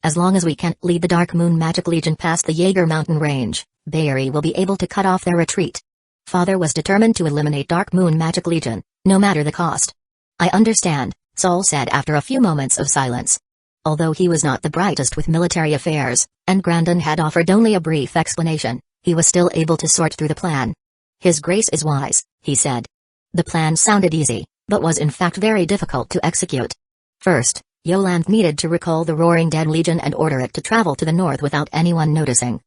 As long as we can't lead the Dark Moon Magic Legion past the Jaeger mountain range, Barry will be able to cut off their retreat. Father was determined to eliminate Dark Moon Magic Legion, no matter the cost. I understand, Saul said after a few moments of silence. Although he was not the brightest with military affairs, and Grandin had offered only a brief explanation, he was still able to sort through the plan. His Grace is wise, he said. The plan sounded easy, but was in fact very difficult to execute. First, Yoland needed to recall the Roaring Dead Legion and order it to travel to the north without anyone noticing.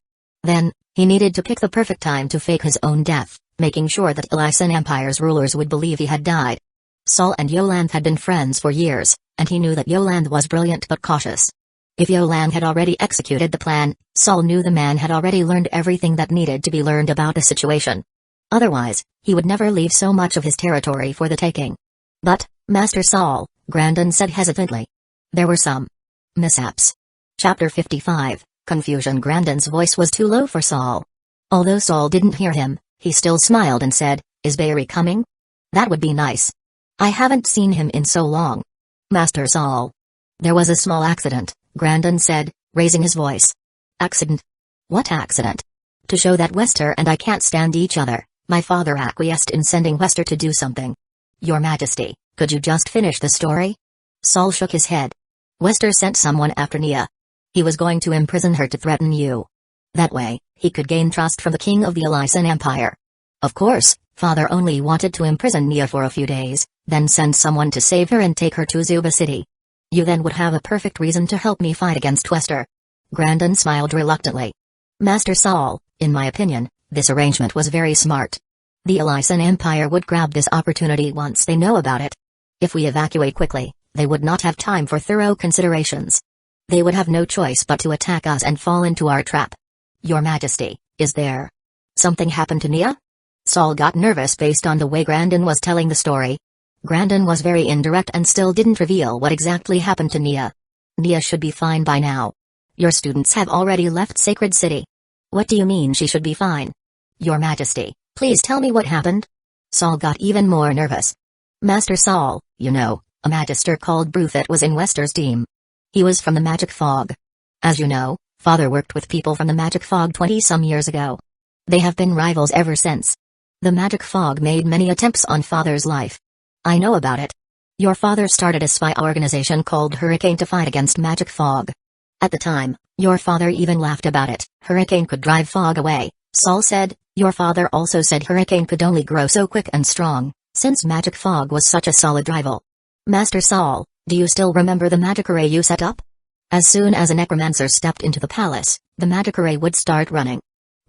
Then, he needed to pick the perfect time to fake his own death, making sure that Elysian Empire's rulers would believe he had died. Saul and Yoland had been friends for years, and he knew that Yoland was brilliant but cautious. If Yoland had already executed the plan, Saul knew the man had already learned everything that needed to be learned about the situation. Otherwise, he would never leave so much of his territory for the taking. But, Master Saul, Grandin said hesitantly. There were some mishaps. Chapter 55, Confusion. Grandin's voice was too low for Saul. Although Saul didn't hear him, he still smiled and said, Is Barry coming? That would be nice. I haven't seen him in so long. Master Saul. There was a small accident, Grandin said, raising his voice. Accident? What accident? To show that Wester and I can't stand each other, my father acquiesced in sending Wester to do something. Your Majesty, could you just finish the story? Saul shook his head. Wester sent someone after Nia. He was going to imprison her to threaten you. That way, he could gain trust from the king of the Elysian Empire. Of course, father only wanted to imprison Nia for a few days, then send someone to save her and take her to Zuba City. You then would have a perfect reason to help me fight against Wester. Grandin smiled reluctantly. Master Saul, in my opinion, this arrangement was very smart. The Elysian Empire would grab this opportunity once they know about it. If we evacuate quickly, they would not have time for thorough considerations. They would have no choice but to attack us and fall into our trap. Your Majesty, is there something happened to Nia? Saul got nervous based on the way Grandin was telling the story. Grandin was very indirect and still didn't reveal what exactly happened to Nia. Nia should be fine by now. Your students have already left Sacred City. What do you mean she should be fine? Your Majesty, please tell me what happened. Saul got even more nervous. Master Saul, a magister called Brufit was in Wester's team. He was from the Magic Fog. As you know, Father worked with people from the Magic Fog 20-some years ago. They have been rivals ever since. The Magic Fog made many attempts on Father's life. I know about it. Your father started a spy organization called Hurricane to fight against Magic Fog. At the time, your father even laughed about it. Hurricane could drive fog away, Saul said. Your father also said Hurricane could only grow so quick and strong, since Magic Fog was such a solid rival. Master Saul, do you still remember the magic array you set up? As soon as a necromancer stepped into the palace, the magic array would start running.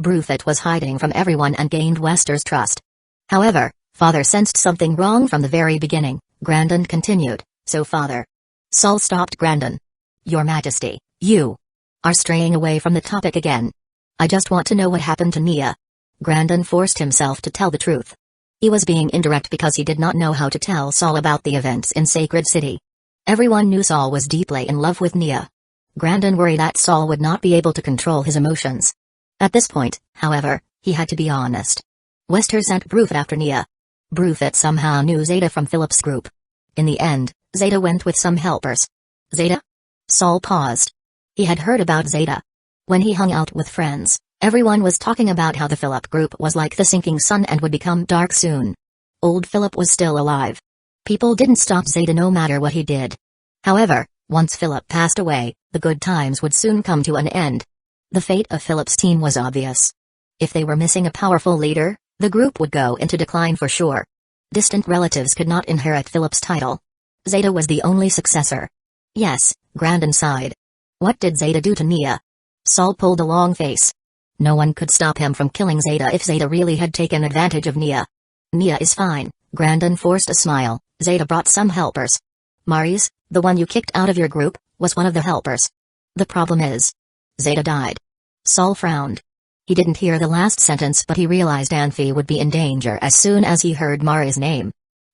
Brufit was hiding from everyone and gained Wester's trust. However, Father sensed something wrong from the very beginning. Grandin continued, so Father. Saul stopped Grandin. Your Majesty, you are straying away from the topic again. I just want to know what happened to Nia. Grandin forced himself to tell the truth. He was being indirect because he did not know how to tell Saul about the events in Sacred City. Everyone knew Saul was deeply in love with Nia. Grandin worried that Saul would not be able to control his emotions. At this point, however, he had to be honest. Wester sent Brufit after Nia. Brufit somehow knew Zeta from Philip's group. In the end, Zeta went with some helpers. Zeta? Saul paused. He had heard about Zeta. When he hung out with friends, everyone was talking about how the Philip group was like the sinking sun and would become dark soon. Old Philip was still alive. People didn't stop Zeta no matter what he did. However, once Philip passed away, the good times would soon come to an end. The fate of Philip's team was obvious. If they were missing a powerful leader, the group would go into decline for sure. Distant relatives could not inherit Philip's title. Zeta was the only successor. Yes, Grandin sighed. What did Zeta do to Nia? Saul pulled a long face. No one could stop him from killing Zeta if Zeta really had taken advantage of Nia. Nia is fine, Grandin forced a smile. Zeta brought some helpers. Maris, the one you kicked out of your group, was one of the helpers. The problem is, Zeta died. Saul frowned. He didn't hear the last sentence, but he realized Anfi would be in danger as soon as he heard Mari's name.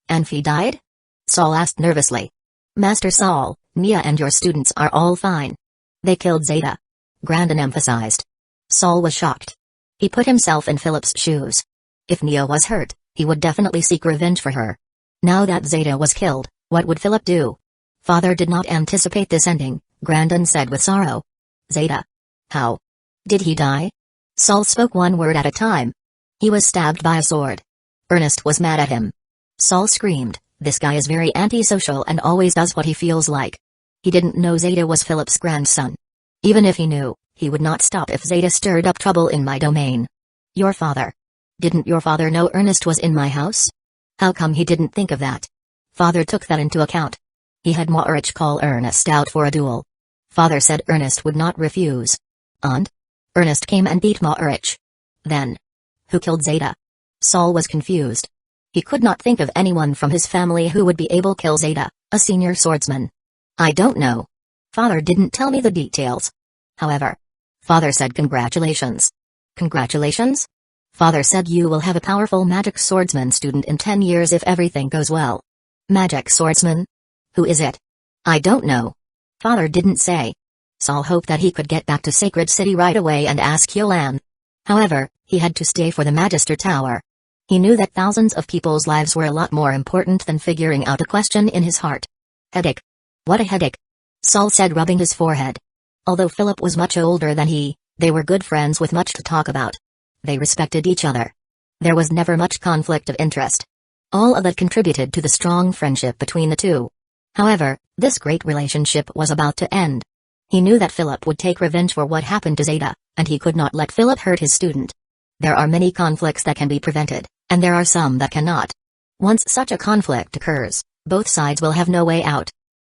Anfi died? Saul asked nervously. Master Saul, Nia and your students are all fine. They killed Zeta. Grandin emphasized. Saul was shocked. He put himself in Philip's shoes. If Nia was hurt, he would definitely seek revenge for her. Now that Zeta was killed, what would Philip do? Father did not anticipate this ending, Grandin said with sorrow. Zeta. How? Did he die? Saul spoke one word at a time. He was stabbed by a sword. Ernest was mad at him. Saul screamed, this guy is very antisocial and always does what he feels like. He didn't know Zeta was Philip's grandson. Even if he knew, he would not stop if Zeta stirred up trouble in my domain. Your father. Didn't your father know Ernest was in my house? How come he didn't think of that? Father took that into account. He had Maurich call Ernest out for a duel. Father said Ernest would not refuse. And? Ernest came and beat Maurich. Then, who killed Zeta? Saul was confused. He could not think of anyone from his family who would be able to kill Zeta, a senior swordsman. I don't know. Father didn't tell me the details. However, Father said congratulations. Congratulations? Father said you will have a powerful magic swordsman student in 10 years if everything goes well. Magic swordsman? Who is it? I don't know. Father didn't say. Saul hoped that he could get back to Sacred City right away and ask Yolan. However, he had to stay for the Magister Tower. He knew that thousands of people's lives were a lot more important than figuring out a question in his heart. Headache. What a headache. Saul said, rubbing his forehead. Although Philip was much older than he, they were good friends with much to talk about. They respected each other. There was never much conflict of interest. All of that contributed to the strong friendship between the two. However, this great relationship was about to end. He knew that Philip would take revenge for what happened to Zeta, and he could not let Philip hurt his student. There are many conflicts that can be prevented, and there are some that cannot. Once such a conflict occurs, both sides will have no way out.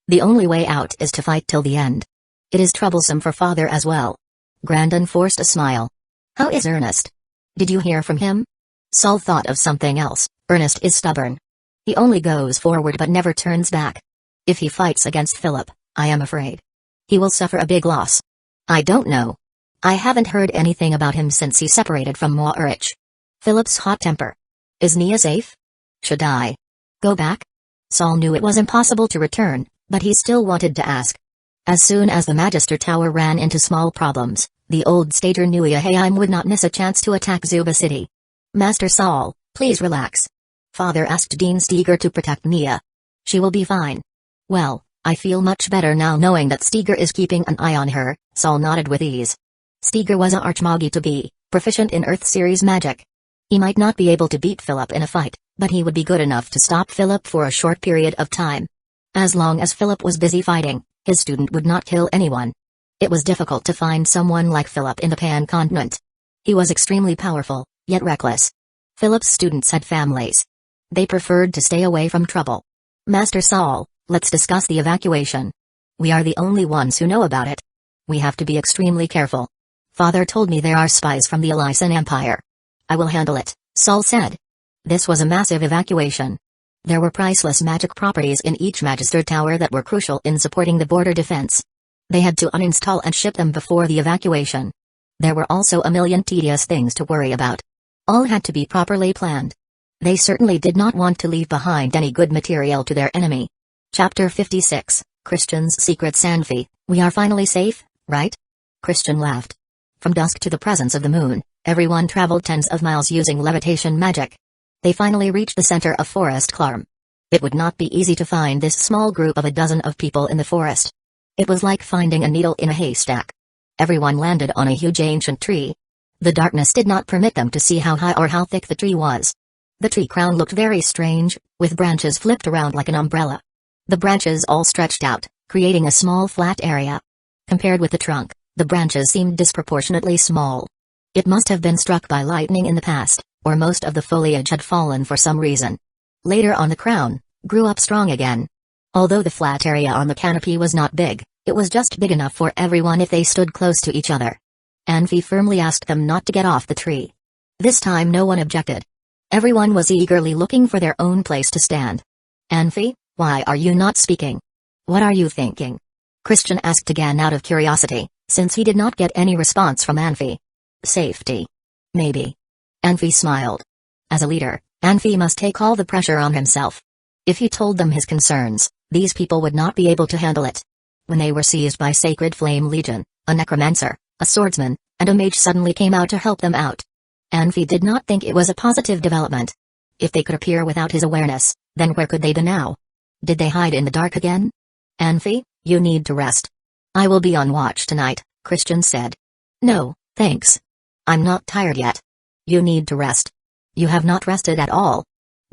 The only way out is to fight till the end. It is troublesome for Father as well. Grandin forced a smile. How is Ernest? Did you hear from him? Saul thought of something else. Ernest is stubborn. He only goes forward but never turns back. If he fights against Philip, I am afraid he will suffer a big loss. I don't know. I haven't heard anything about him since he separated from Maurich. Philip's hot temper. Is Nia safe? Should I go back? Saul knew it was impossible to return, but he still wanted to ask. As soon as the Magister Tower ran into small problems, the old stager knew Yahaim would not miss a chance to attack Zuba City. Master Saul, please relax. Father asked Dean Steger to protect Nia. She will be fine. Well, I feel much better now knowing that Steger is keeping an eye on her, Saul nodded with ease. Steger was a archmagi to be, proficient in Earth Series magic. He might not be able to beat Philip in a fight, but he would be good enough to stop Philip for a short period of time. As long as Philip was busy fighting, his student would not kill anyone. It was difficult to find someone like Philip in the Pan continent. He was extremely powerful, yet reckless. Philip's students had families. They preferred to stay away from trouble. Master Saul, let's discuss the evacuation. We are the only ones who know about it. We have to be extremely careful. Father told me there are spies from the Elysian Empire. I will handle it, Saul said. This was a massive evacuation. There were priceless magic properties in each Magister Tower that were crucial in supporting the border defense. They had to uninstall and ship them before the evacuation. There were also a million tedious things to worry about. All had to be properly planned. They certainly did not want to leave behind any good material to their enemy. Chapter 56, Christian's Secret Sanfi. We are finally safe, right? Christian laughed. From dusk to the presence of the moon, everyone traveled tens of miles using levitation magic. They finally reached the center of Forest Clarm. It would not be easy to find this small group of a dozen of people in the forest. It was like finding a needle in a haystack. Everyone landed on a huge ancient tree. The darkness did not permit them to see how high or how thick the tree was. The tree crown looked very strange, with branches flipped around like an umbrella. The branches all stretched out, creating a small flat area. Compared with the trunk, the branches seemed disproportionately small. It must have been struck by lightning in the past, or most of the foliage had fallen for some reason. Later on the crown, grew up strong again. Although the flat area on the canopy was not big, it was just big enough for everyone if they stood close to each other. Anfi firmly asked them not to get off the tree. This time no one objected. Everyone was eagerly looking for their own place to stand. Anfi, why are you not speaking? What are you thinking? Christian asked again out of curiosity, since he did not get any response from Anfi. Safety. Maybe. Anfi smiled. As a leader, Anfi must take all the pressure on himself. If he told them his concerns, these people would not be able to handle it. When they were seized by Sacred Flame Legion, a necromancer, a swordsman, and a mage suddenly came out to help them out. Anfi did not think it was a positive development. If they could appear without his awareness, then where could they be now? Did they hide in the dark again? Anfi, you need to rest. I will be on watch tonight, Christian said. No, thanks. I'm not tired yet. You need to rest. You have not rested at all.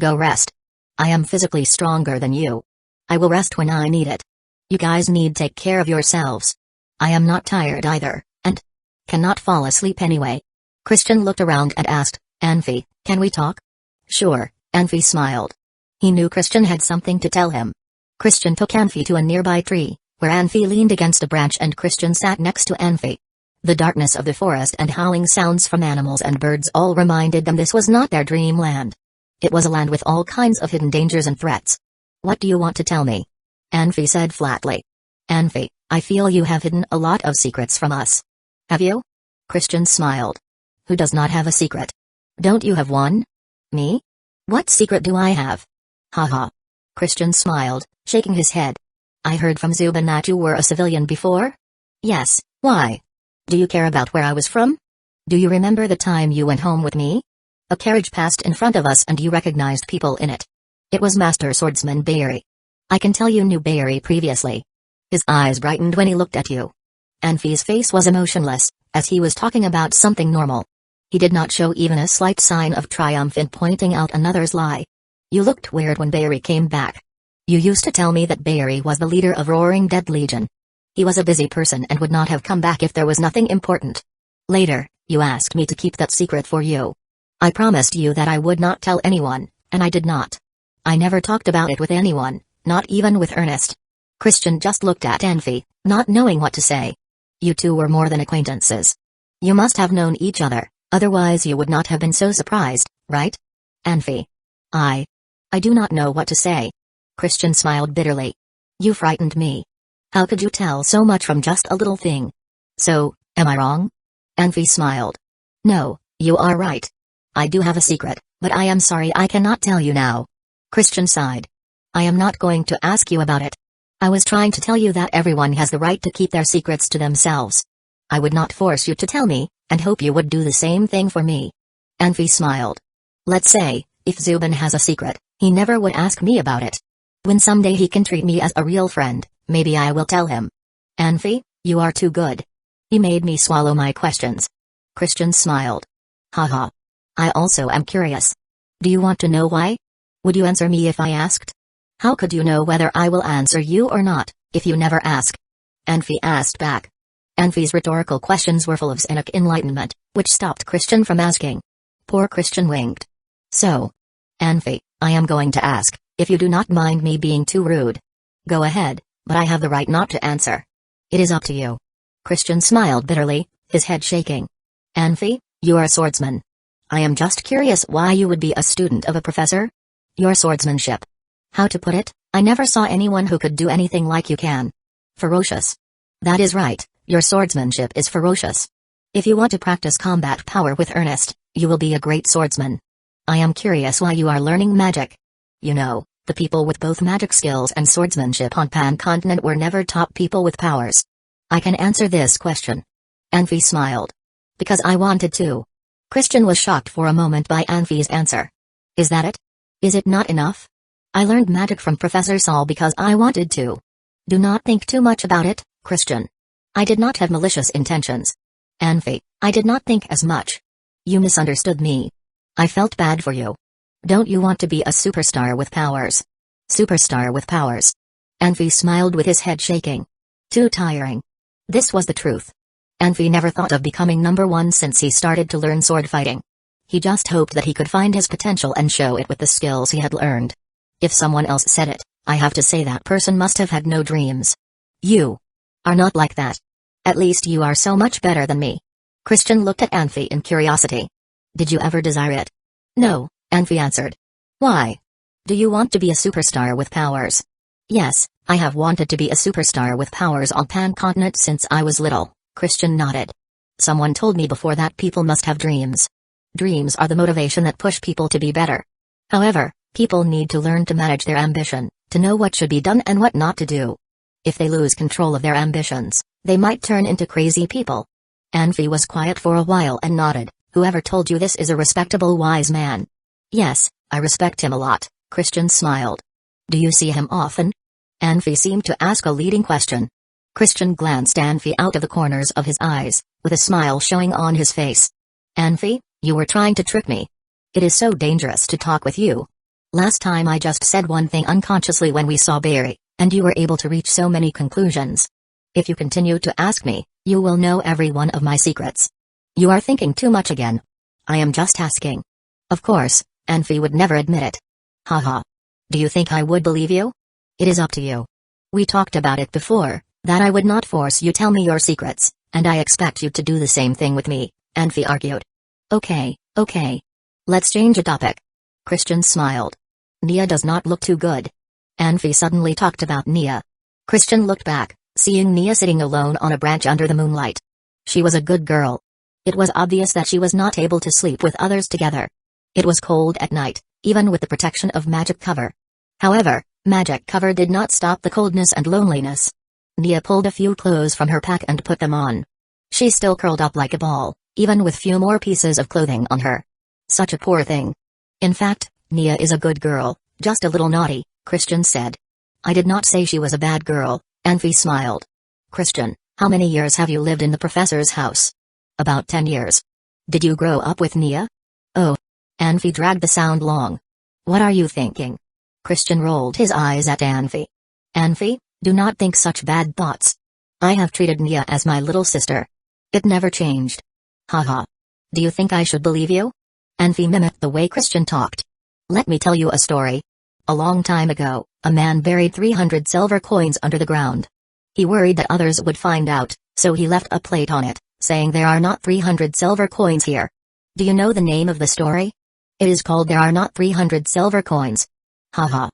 Go rest. I am physically stronger than you. I will rest when I need it. You guys need to take care of yourselves. I am not tired either, and cannot fall asleep anyway. Christian looked around and asked, Anfi, can we talk? Sure, Anfi smiled. He knew Christian had something to tell him. Christian took Anfi to a nearby tree, where Anfi leaned against a branch and Christian sat next to Anfi. The darkness of the forest and howling sounds from animals and birds all reminded them this was not their dreamland. It was a land with all kinds of hidden dangers and threats. What do you want to tell me? Anfi said flatly. Anfi, I feel you have hidden a lot of secrets from us. Have you? Christian smiled. Who does not have a secret? Don't you have one? Me? What secret do I have? Haha. Christian smiled, shaking his head. I heard from Zubin that you were a civilian before? Yes, why? Do you care about where I was from? Do you remember the time you went home with me? A carriage passed in front of us and you recognized people in it. It was Master Swordsman Bayeri. I can tell you knew Bayeri previously. His eyes brightened when he looked at you. Anfi's face was emotionless, as he was talking about something normal. He did not show even a slight sign of triumph in pointing out another's lie. You looked weird when Bayeri came back. You used to tell me that Bayeri was the leader of Roaring Dead Legion. He was a busy person and would not have come back if there was nothing important. Later, you asked me to keep that secret for you. I promised you that I would not tell anyone, and I did not. I never talked about it with anyone, not even with Ernest. Christian just looked at Anfi, not knowing what to say. You two were more than acquaintances. You must have known each other, otherwise you would not have been so surprised, right? Anfi. I do not know what to say. Christian smiled bitterly. You frightened me. How could you tell so much from just a little thing? So, am I wrong? Anfi smiled. No, you are right. I do have a secret, but I am sorry I cannot tell you now. Christian sighed. I am not going to ask you about it. I was trying to tell you that everyone has the right to keep their secrets to themselves. I would not force you to tell me, and hope you would do the same thing for me. Anfi smiled. Let's say, If Zubin has a secret, he never would ask me about it. When someday he can treat me as a real friend, maybe I will tell him. Anfi, you are too good. He made me swallow my questions. Christian smiled. Haha. I also am curious. Do you want to know why? Would you answer me if I asked? How could you know whether I will answer you or not, if you never ask? Anfi asked back. Anfi's rhetorical questions were full of cynic enlightenment, which stopped Christian from asking. Poor Christian winked. So, Anfi, I am going to ask, if you do not mind me being too rude. Go ahead, but I have the right not to answer. It is up to you. Christian smiled bitterly, his head shaking. Anfi, you are a swordsman. I am just curious why you would be a student of a professor? Your swordsmanship. How to put it, I never saw anyone who could do anything like you can. Ferocious. That is right, your swordsmanship is ferocious. If you want to practice combat power with earnest, you will be a great swordsman. I am curious why you are learning magic. You know, the people with both magic skills and swordsmanship on Pan Continent were never top people with powers. I can answer this question. Anfi smiled. Because I wanted to. Christian was shocked for a moment by Anfi's answer. Is that it? Is it not enough? I learned magic from Professor Saul because I wanted to. Do not think too much about it, Christian. I did not have malicious intentions. Anfi, I did not think as much. You misunderstood me. I felt bad for you. Don't you want to be a superstar with powers? Superstar with powers. Anfi smiled with his head shaking. Too tiring. This was the truth. Anfi never thought of becoming number one since he started to learn sword fighting. He just hoped that he could find his potential and show it with the skills he had learned. If someone else said it, I have to say that person must have had no dreams. You are not like that. At least you are so much better than me. Christian looked at Anfi in curiosity. Did you ever desire it? No, Anfi answered. Why? Do you want to be a superstar with powers? Yes, I have wanted to be a superstar with powers on Pan Continent since I was little, Christian nodded. Someone told me before that people must have dreams. Dreams are the motivation that push people to be better. However, people need to learn to manage their ambition, to know what should be done and what not to do. If they lose control of their ambitions, they might turn into crazy people. Anfi was quiet for a while and nodded. Whoever told you this is a respectable wise man? Yes, I respect him a lot, Christian smiled. Do you see him often? Anfi seemed to ask a leading question. Christian glanced Anfi out of the corners of his eyes, with a smile showing on his face. Anfi, you were trying to trick me. It is so dangerous to talk with you. Last time I just said one thing unconsciously when we saw Barry, and you were able to reach so many conclusions. If you continue to ask me, you will know every one of my secrets. You are thinking too much again. I am just asking. Of course, Anfi would never admit it. Haha. Do you think I would believe you? It is up to you. We talked about it before, that I would not force you tell me your secrets, and I expect you to do the same thing with me, Anfi argued. Okay. Let's change the topic. Christian smiled. Nia does not look too good. Anfi suddenly talked about Nia. Christian looked back, seeing Nia sitting alone on a branch under the moonlight. She was a good girl. It was obvious that she was not able to sleep with others together. It was cold at night, even with the protection of magic cover. However, magic cover did not stop the coldness and loneliness. Nia pulled a few clothes from her pack and put them on. She still curled up like a ball, even with few more pieces of clothing on her. Such a poor thing. In fact, Nia is a good girl, just a little naughty, Christian said. I did not say she was a bad girl, Anfi smiled. Christian, how many years have you lived in the professor's house? About 10 years. Did you grow up with Nia? Oh. Anfi dragged the sound long. What are you thinking? Christian rolled his eyes at Anfi. Anfi, do not think such bad thoughts. I have treated Nia as my little sister. It never changed. Haha. Do you think I should believe you? Anfi mimicked the way Christian talked. Let me tell you a story. A long time ago, a man buried 300 silver coins under the ground. He worried that others would find out, so he left a plate on it, saying there are not 300 silver coins here. Do you know the name of the story? It is called There Are Not 300 Silver Coins. Haha.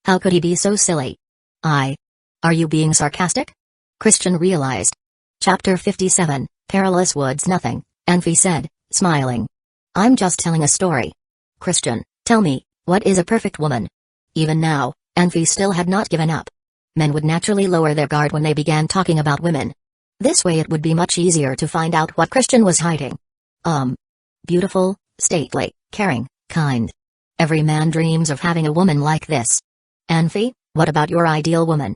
How could he be so silly? Are you being sarcastic? Christian realized. Chapter 57, Perilous Woods. Nothing, Anfi said, smiling. I'm just telling a story. Christian, tell me, what is a perfect woman? Even now, Anfi still had not given up. Men would naturally lower their guard when they began talking about women. This way it would be much easier to find out what Christian was hiding. Beautiful, stately, caring, kind. Every man dreams of having a woman like this. Anfi, what about your ideal woman?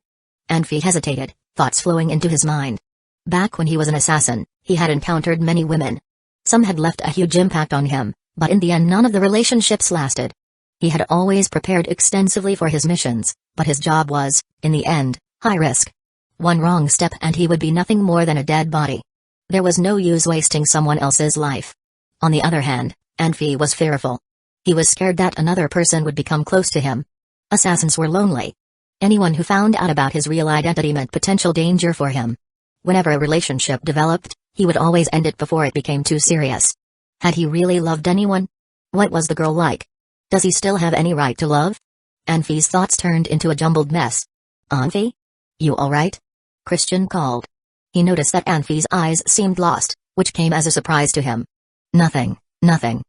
Anfi hesitated, thoughts flowing into his mind. Back when he was an assassin, he had encountered many women. Some had left a huge impact on him, but in the end none of the relationships lasted. He had always prepared extensively for his missions, but his job was, in the end, high risk. One wrong step and he would be nothing more than a dead body. There was no use wasting someone else's life. On the other hand, Anfi was fearful. He was scared that another person would become close to him. Assassins were lonely. Anyone who found out about his real identity meant potential danger for him. Whenever a relationship developed, he would always end it before it became too serious. Had he really loved anyone? What was the girl like? Does he still have any right to love? Anfi's thoughts turned into a jumbled mess. Anfi? You alright? Christian called. He noticed that Anfi's eyes seemed lost, which came as a surprise to him. Nothing, nothing.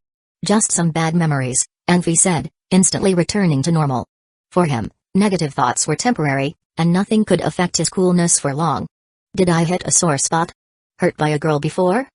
Just some bad memories, Anfi said, instantly returning to normal. For him, negative thoughts were temporary, and nothing could affect his coolness for long. Did I hit a sore spot? Hurt by a girl before?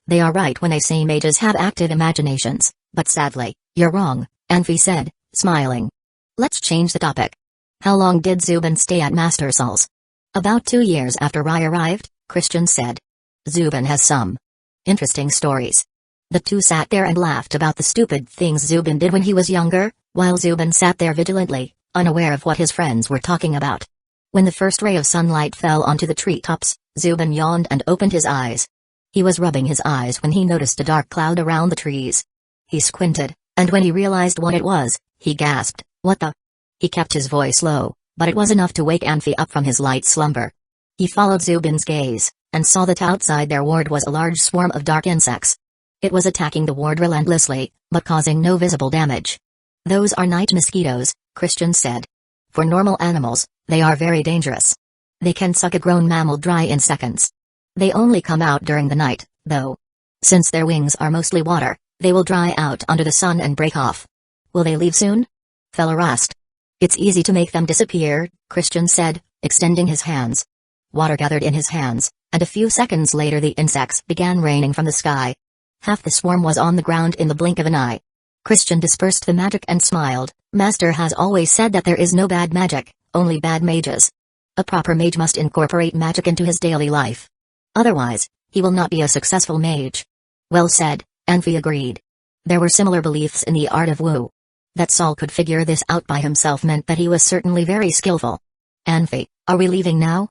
They are right when they say mages have active imaginations, but sadly, you're wrong, Anfi said, smiling. Let's change the topic. How long did Zubin stay at Master Sol's? About 2 years after Rai arrived, Christian said. Zubin has some interesting stories. The two sat there and laughed about the stupid things Zubin did when he was younger, while Zubin sat there vigilantly, unaware of what his friends were talking about. When the first ray of sunlight fell onto the treetops, Zubin yawned and opened his eyes. He was rubbing his eyes when he noticed a dark cloud around the trees. He squinted, and when he realized what it was, he gasped, "What the?" He kept his voice low, but it was enough to wake Anfi up from his light slumber. He followed Zubin's gaze, and saw that outside their ward was a large swarm of dark insects. It was attacking the ward relentlessly, but causing no visible damage. Those are night mosquitoes, Christian said. For normal animals, they are very dangerous. They can suck a grown mammal dry in seconds. They only come out during the night, though. Since their wings are mostly water, they will dry out under the sun and break off. Will they leave soon? Feller asked. It's easy to make them disappear, Christian said, extending his hands. Water gathered in his hands, and a few seconds later the insects began raining from the sky. Half the swarm was on the ground in the blink of an eye. Christian dispersed the magic and smiled. Master has always said that there is no bad magic, only bad mages. A proper mage must incorporate magic into his daily life. Otherwise, he will not be a successful mage. Well said, Anfi agreed. There were similar beliefs in the art of Wu. That Saul could figure this out by himself meant that he was certainly very skillful. Anfi, are we leaving now?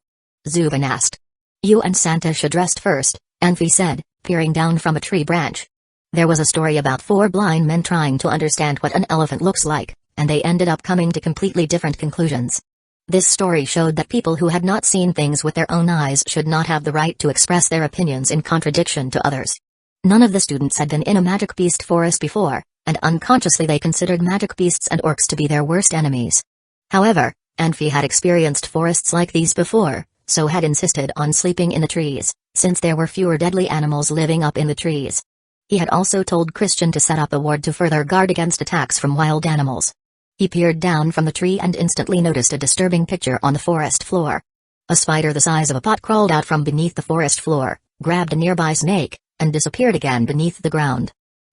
Zubin asked. You and Santa should rest first, Anfi said, peering down from a tree branch. There was a story about 4 blind men trying to understand what an elephant looks like, and they ended up coming to completely different conclusions. This story showed that people who had not seen things with their own eyes should not have the right to express their opinions in contradiction to others. None of the students had been in a magic beast forest before, and unconsciously they considered magic beasts and orcs to be their worst enemies. However, Anfi had experienced forests like these before, so had insisted on sleeping in the trees, since there were fewer deadly animals living up in the trees. He had also told Christian to set up a ward to further guard against attacks from wild animals. He peered down from the tree and instantly noticed a disturbing picture on the forest floor. A spider the size of a pot crawled out from beneath the forest floor, grabbed a nearby snake, and disappeared again beneath the ground.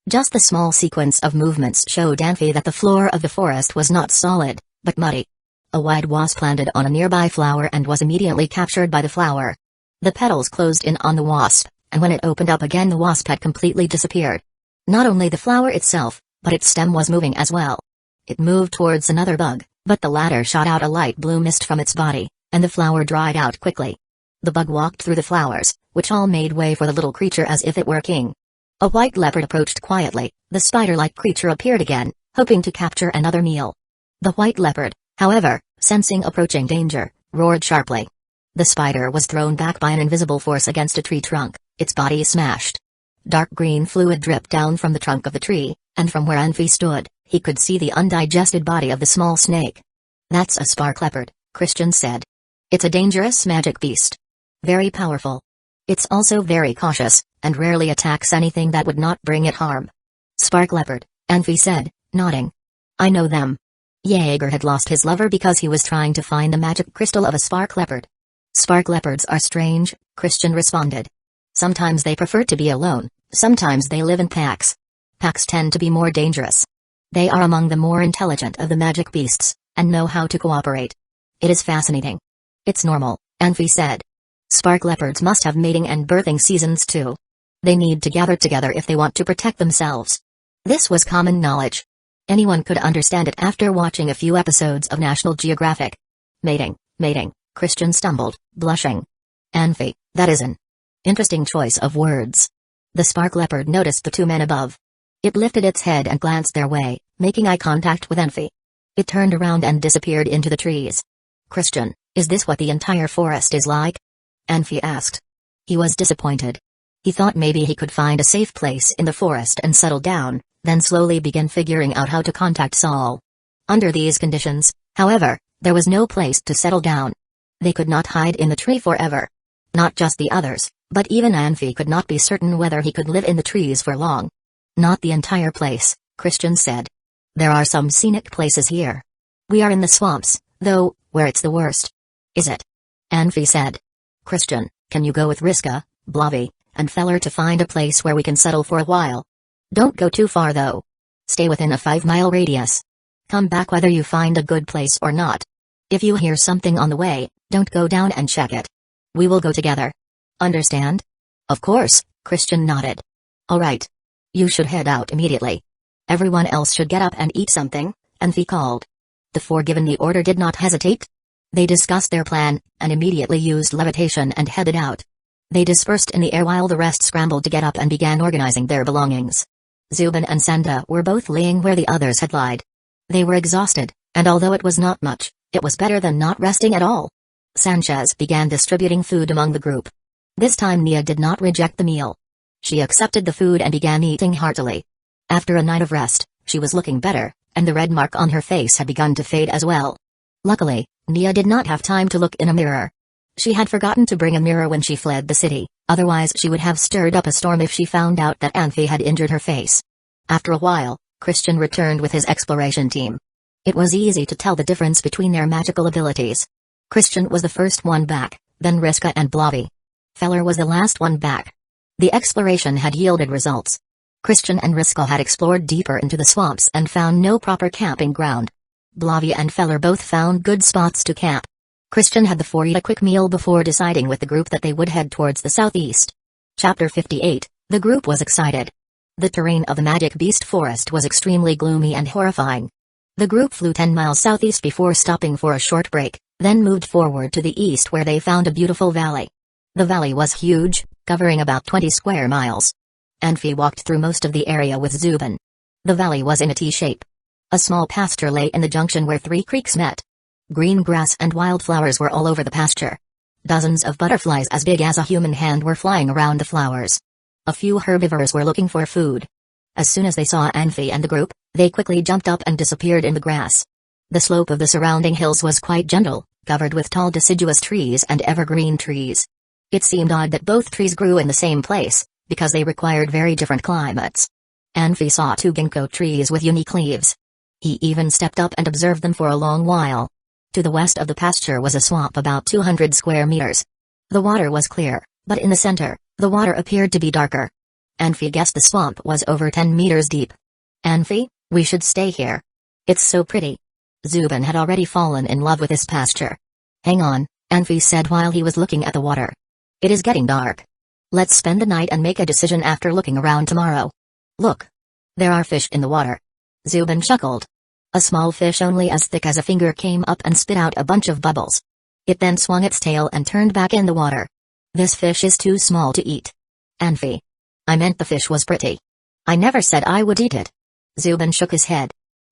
Just the small sequence of movements showed Anfi that the floor of the forest was not solid, but muddy. A white wasp landed on a nearby flower and was immediately captured by the flower. The petals closed in on the wasp, and when it opened up again the wasp had completely disappeared. Not only the flower itself, but its stem was moving as well. It moved towards another bug, but the latter shot out a light blue mist from its body, and the flower dried out quickly. The bug walked through the flowers, which all made way for the little creature as if it were a king. A white leopard approached quietly. The spider-like creature appeared again, hoping to capture another meal. The white leopard, however, sensing approaching danger, roared sharply. The spider was thrown back by an invisible force against a tree trunk, its body smashed. Dark green fluid dripped down from the trunk of the tree, and from where Anfi stood, he could see the undigested body of the small snake. That's a spark leopard, Christian said. It's a dangerous magic beast. Very powerful. It's also very cautious, and rarely attacks anything that would not bring it harm. Spark leopard, Anfi said, nodding. I know them. Jaeger had lost his lover because he was trying to find the magic crystal of a spark leopard. Spark leopards are strange, Christian responded. Sometimes they prefer to be alone, sometimes they live in packs. Packs tend to be more dangerous. They are among the more intelligent of the magic beasts, and know how to cooperate. It is fascinating. It's normal, Anfi said. Spark leopards must have mating and birthing seasons too. They need to gather together if they want to protect themselves. This was common knowledge. Anyone could understand it after watching a few episodes of National Geographic. Mating, Christian stumbled, blushing. Anfi, that is an interesting choice of words. The spark leopard noticed the two men above. It lifted its head and glanced their way, making eye contact with Anfi. It turned around and disappeared into the trees. Christian, is this what the entire forest is like? Anfi asked. He was disappointed. He thought maybe he could find a safe place in the forest and settle down, then slowly begin figuring out how to contact Saul. Under these conditions, however, there was no place to settle down. They could not hide in the tree forever. Not just the others, but even Anfi could not be certain whether he could live in the trees for long. Not the entire place, Christian said. There are some scenic places here. We are in the swamps, though, where it's the worst. Is it? Anfi said. Christian, can you go with Riska, Blavi, and Feller to find a place where we can settle for a while? Don't go too far though. Stay within a 5-mile radius. Come back whether you find a good place or not. If you hear something on the way, don't go down and check it. We will go together. Understand? Of course, Christian nodded. All right. You should head out immediately. Everyone else should get up and eat something, Anfi called. The four given the order did not hesitate. They discussed their plan, and immediately used levitation and headed out. They dispersed in the air while the rest scrambled to get up and began organizing their belongings. Zubin and Sanda were both laying where the others had lied. They were exhausted, and although it was not much, it was better than not resting at all. Sanchez began distributing food among the group. This time Nia did not reject the meal. She accepted the food and began eating heartily. After a night of rest, she was looking better, and the red mark on her face had begun to fade as well. Luckily, Nia did not have time to look in a mirror. She had forgotten to bring a mirror when she fled the city, otherwise she would have stirred up a storm if she found out that Anfi had injured her face. After a while, Christian returned with his exploration team. It was easy to tell the difference between their magical abilities. Christian was the first one back, then Riska and Blavi. Feller was the last one back. The exploration had yielded results. Christian and Riska had explored deeper into the swamps and found no proper camping ground. Blavi and Feller both found good spots to camp. Christian had the four eat a quick meal before deciding with the group that they would head towards the southeast. Chapter 58, the group was excited. The terrain of the Magic Beast Forest was extremely gloomy and horrifying. The group flew 10 miles southeast before stopping for a short break, then moved forward to the east where they found a beautiful valley. The valley was huge, covering about 20 square miles. Anfi walked through most of the area with Zubin. The valley was in a T-shape. A small pasture lay in the junction where 3 creeks met. Green grass and wildflowers were all over the pasture. Dozens of butterflies as big as a human hand were flying around the flowers. A few herbivores were looking for food. As soon as they saw Anfi and the group, they quickly jumped up and disappeared in the grass. The slope of the surrounding hills was quite gentle, covered with tall deciduous trees and evergreen trees. It seemed odd that both trees grew in the same place, because they required very different climates. Anfi saw 2 ginkgo trees with unique leaves. He even stepped up and observed them for a long while. To the west of the pasture was a swamp about 200 square meters. The water was clear, but in the center, the water appeared to be darker. Anfi guessed the swamp was over 10 meters deep. Anfi, we should stay here. It's so pretty. Zubin had already fallen in love with this pasture. Hang on, Anfi said while he was looking at the water. It is getting dark. Let's spend the night and make a decision after looking around tomorrow. Look. There are fish in the water. Zubin chuckled. A small fish only as thick as a finger came up and spit out a bunch of bubbles. It then swung its tail and turned back in the water. This fish is too small to eat. Anfi. I meant the fish was pretty. I never said I would eat it. Zubin shook his head.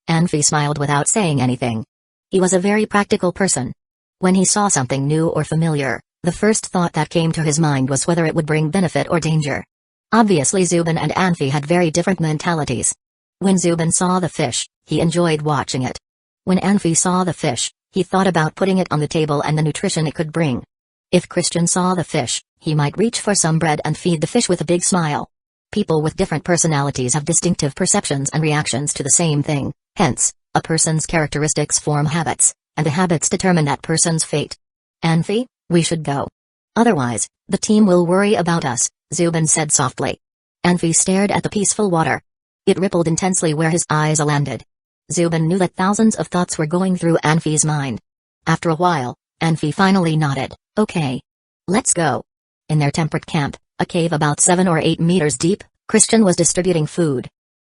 Anfi smiled without saying anything. He was a very practical person. When he saw something new or familiar, the first thought that came to his mind was whether it would bring benefit or danger. Obviously Zubin and Anfi had very different mentalities. When Zubin saw the fish, he enjoyed watching it. When Anfi saw the fish, he thought about putting it on the table and the nutrition it could bring. If Christian saw the fish, he might reach for some bread and feed the fish with a big smile. People with different personalities have distinctive perceptions and reactions to the same thing, hence, a person's characteristics form habits, and the habits determine that person's fate. Anfi, we should go. Otherwise, the team will worry about us, Zubin said softly. Anfi stared at the peaceful water. It rippled intensely where his eyes landed. Zubin knew that thousands of thoughts were going through Anfi's mind. After a while, Anfi finally nodded. Okay. Let's go. In their temperate camp, a cave about 7 or 8 meters deep, Christian was distributing food.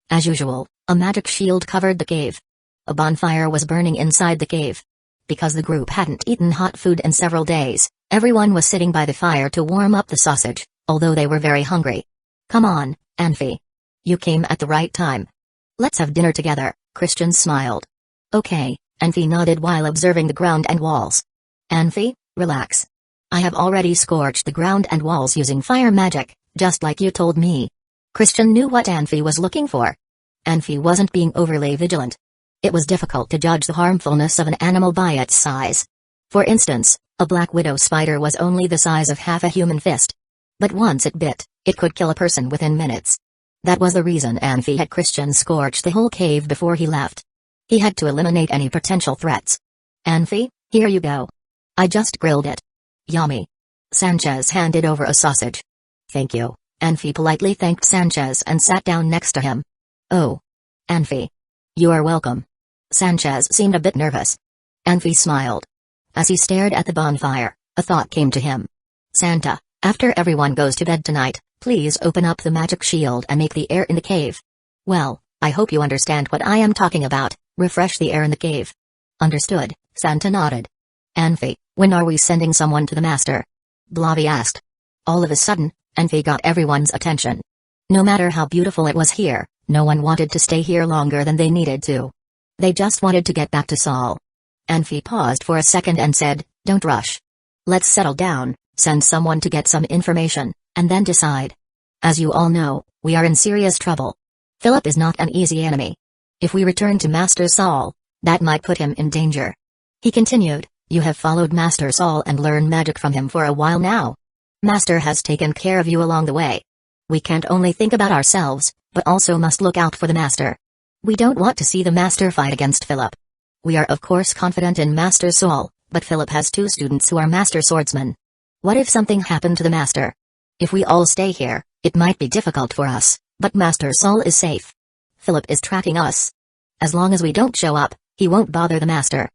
As usual, a magic shield covered the cave. A bonfire was burning inside the cave. Because the group hadn't eaten hot food in several days, everyone was sitting by the fire to warm up the sausage, although they were very hungry. Come on, Anfi. You came at the right time. Let's have dinner together, Christian smiled. Okay, Anfi nodded while observing the ground and walls. Anfi, relax. I have already scorched the ground and walls using fire magic, just like you told me. Christian knew what Anfi was looking for. Anfi wasn't being overly vigilant. It was difficult to judge the harmfulness of an animal by its size. For instance, a black widow spider was only the size of half a human fist. But once it bit, it could kill a person within minutes. That was the reason Anfi had Christian scorch the whole cave before he left. He had to eliminate any potential threats. Anfi, here you go. I just grilled it. Yummy. Sanchez handed over a sausage. Thank you. Anfi politely thanked Sanchez and sat down next to him. Oh. Anfi. You are welcome. Sanchez seemed a bit nervous. Anfi smiled. As he stared at the bonfire, a thought came to him. Santa, after everyone goes to bed tonight, please open up the magic shield and make the air in the cave. Well, I hope you understand what I am talking about. Refresh the air in the cave. Understood, Santa nodded. Anfi, when are we sending someone to the master? Blavi asked. All of a sudden, Anfi got everyone's attention. No matter how beautiful it was here, no one wanted to stay here longer than they needed to. They just wanted to get back to Saul. Anfi paused for a second and said, don't rush. Let's settle down, send someone to get some information, and then decide. As you all know, we are in serious trouble. Philip is not an easy enemy. If we return to Master Saul, that might put him in danger. He continued, you have followed Master Saul and learned magic from him for a while now. Master has taken care of you along the way. We can't only think about ourselves, but also must look out for the Master. We don't want to see the Master fight against Philip. We are of course confident in Master Saul, but Philip has 2 students who are Master Swordsmen. What if something happened to the Master? If we all stay here, it might be difficult for us, but Master Saul is safe. Philip is tracking us. As long as we don't show up, he won't bother the Master.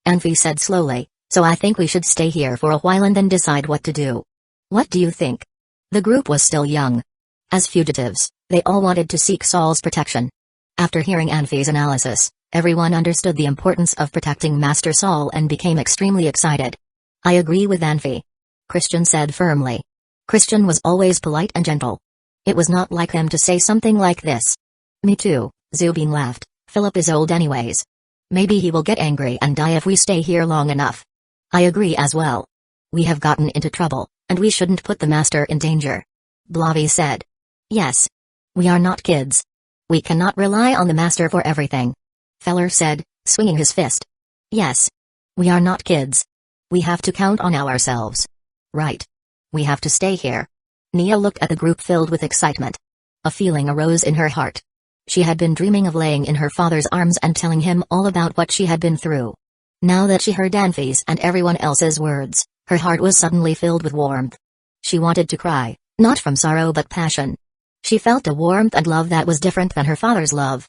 Anfi said slowly, so I think we should stay here for a while and then decide what to do. What do you think? The group was still young. As fugitives, they all wanted to seek Saul's protection. After hearing Anfi's analysis, everyone understood the importance of protecting Master Saul and became extremely excited. I agree with Anfi. Christian said firmly. Christian was always polite and gentle. It was not like him to say something like this. Me too, Zubin laughed. Philip is old anyways. Maybe he will get angry and die if we stay here long enough. I agree as well. We have gotten into trouble, and we shouldn't put the Master in danger. Blavi said. Yes. We are not kids. We cannot rely on the Master for everything. Feller said, swinging his fist. Yes. We are not kids. We have to count on ourselves. Right. We have to stay here. Nia looked at the group filled with excitement. A feeling arose in her heart. She had been dreaming of laying in her father's arms and telling him all about what she had been through. Now that she heard Anfi's and everyone else's words, her heart was suddenly filled with warmth. She wanted to cry, not from sorrow but passion. She felt a warmth and love that was different than her father's love.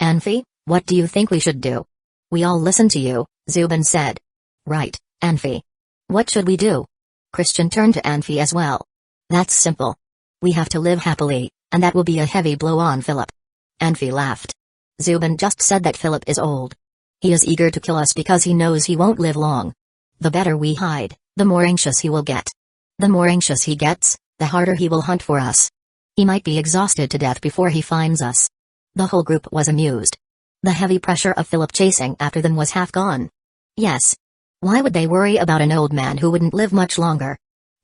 Anfi, what do you think we should do? We all listen to you, Zubin said. Right, Anfi. What should we do? Christian turned to Anfi as well. That's simple. We have to live happily, and that will be a heavy blow on Philip. Anfi laughed. Zubin just said that Philip is old. He is eager to kill us because he knows he won't live long. The better we hide, the more anxious he will get. The more anxious he gets, the harder he will hunt for us. He might be exhausted to death before he finds us. The whole group was amused. The heavy pressure of Philip chasing after them was half gone. Yes. Why would they worry about an old man who wouldn't live much longer?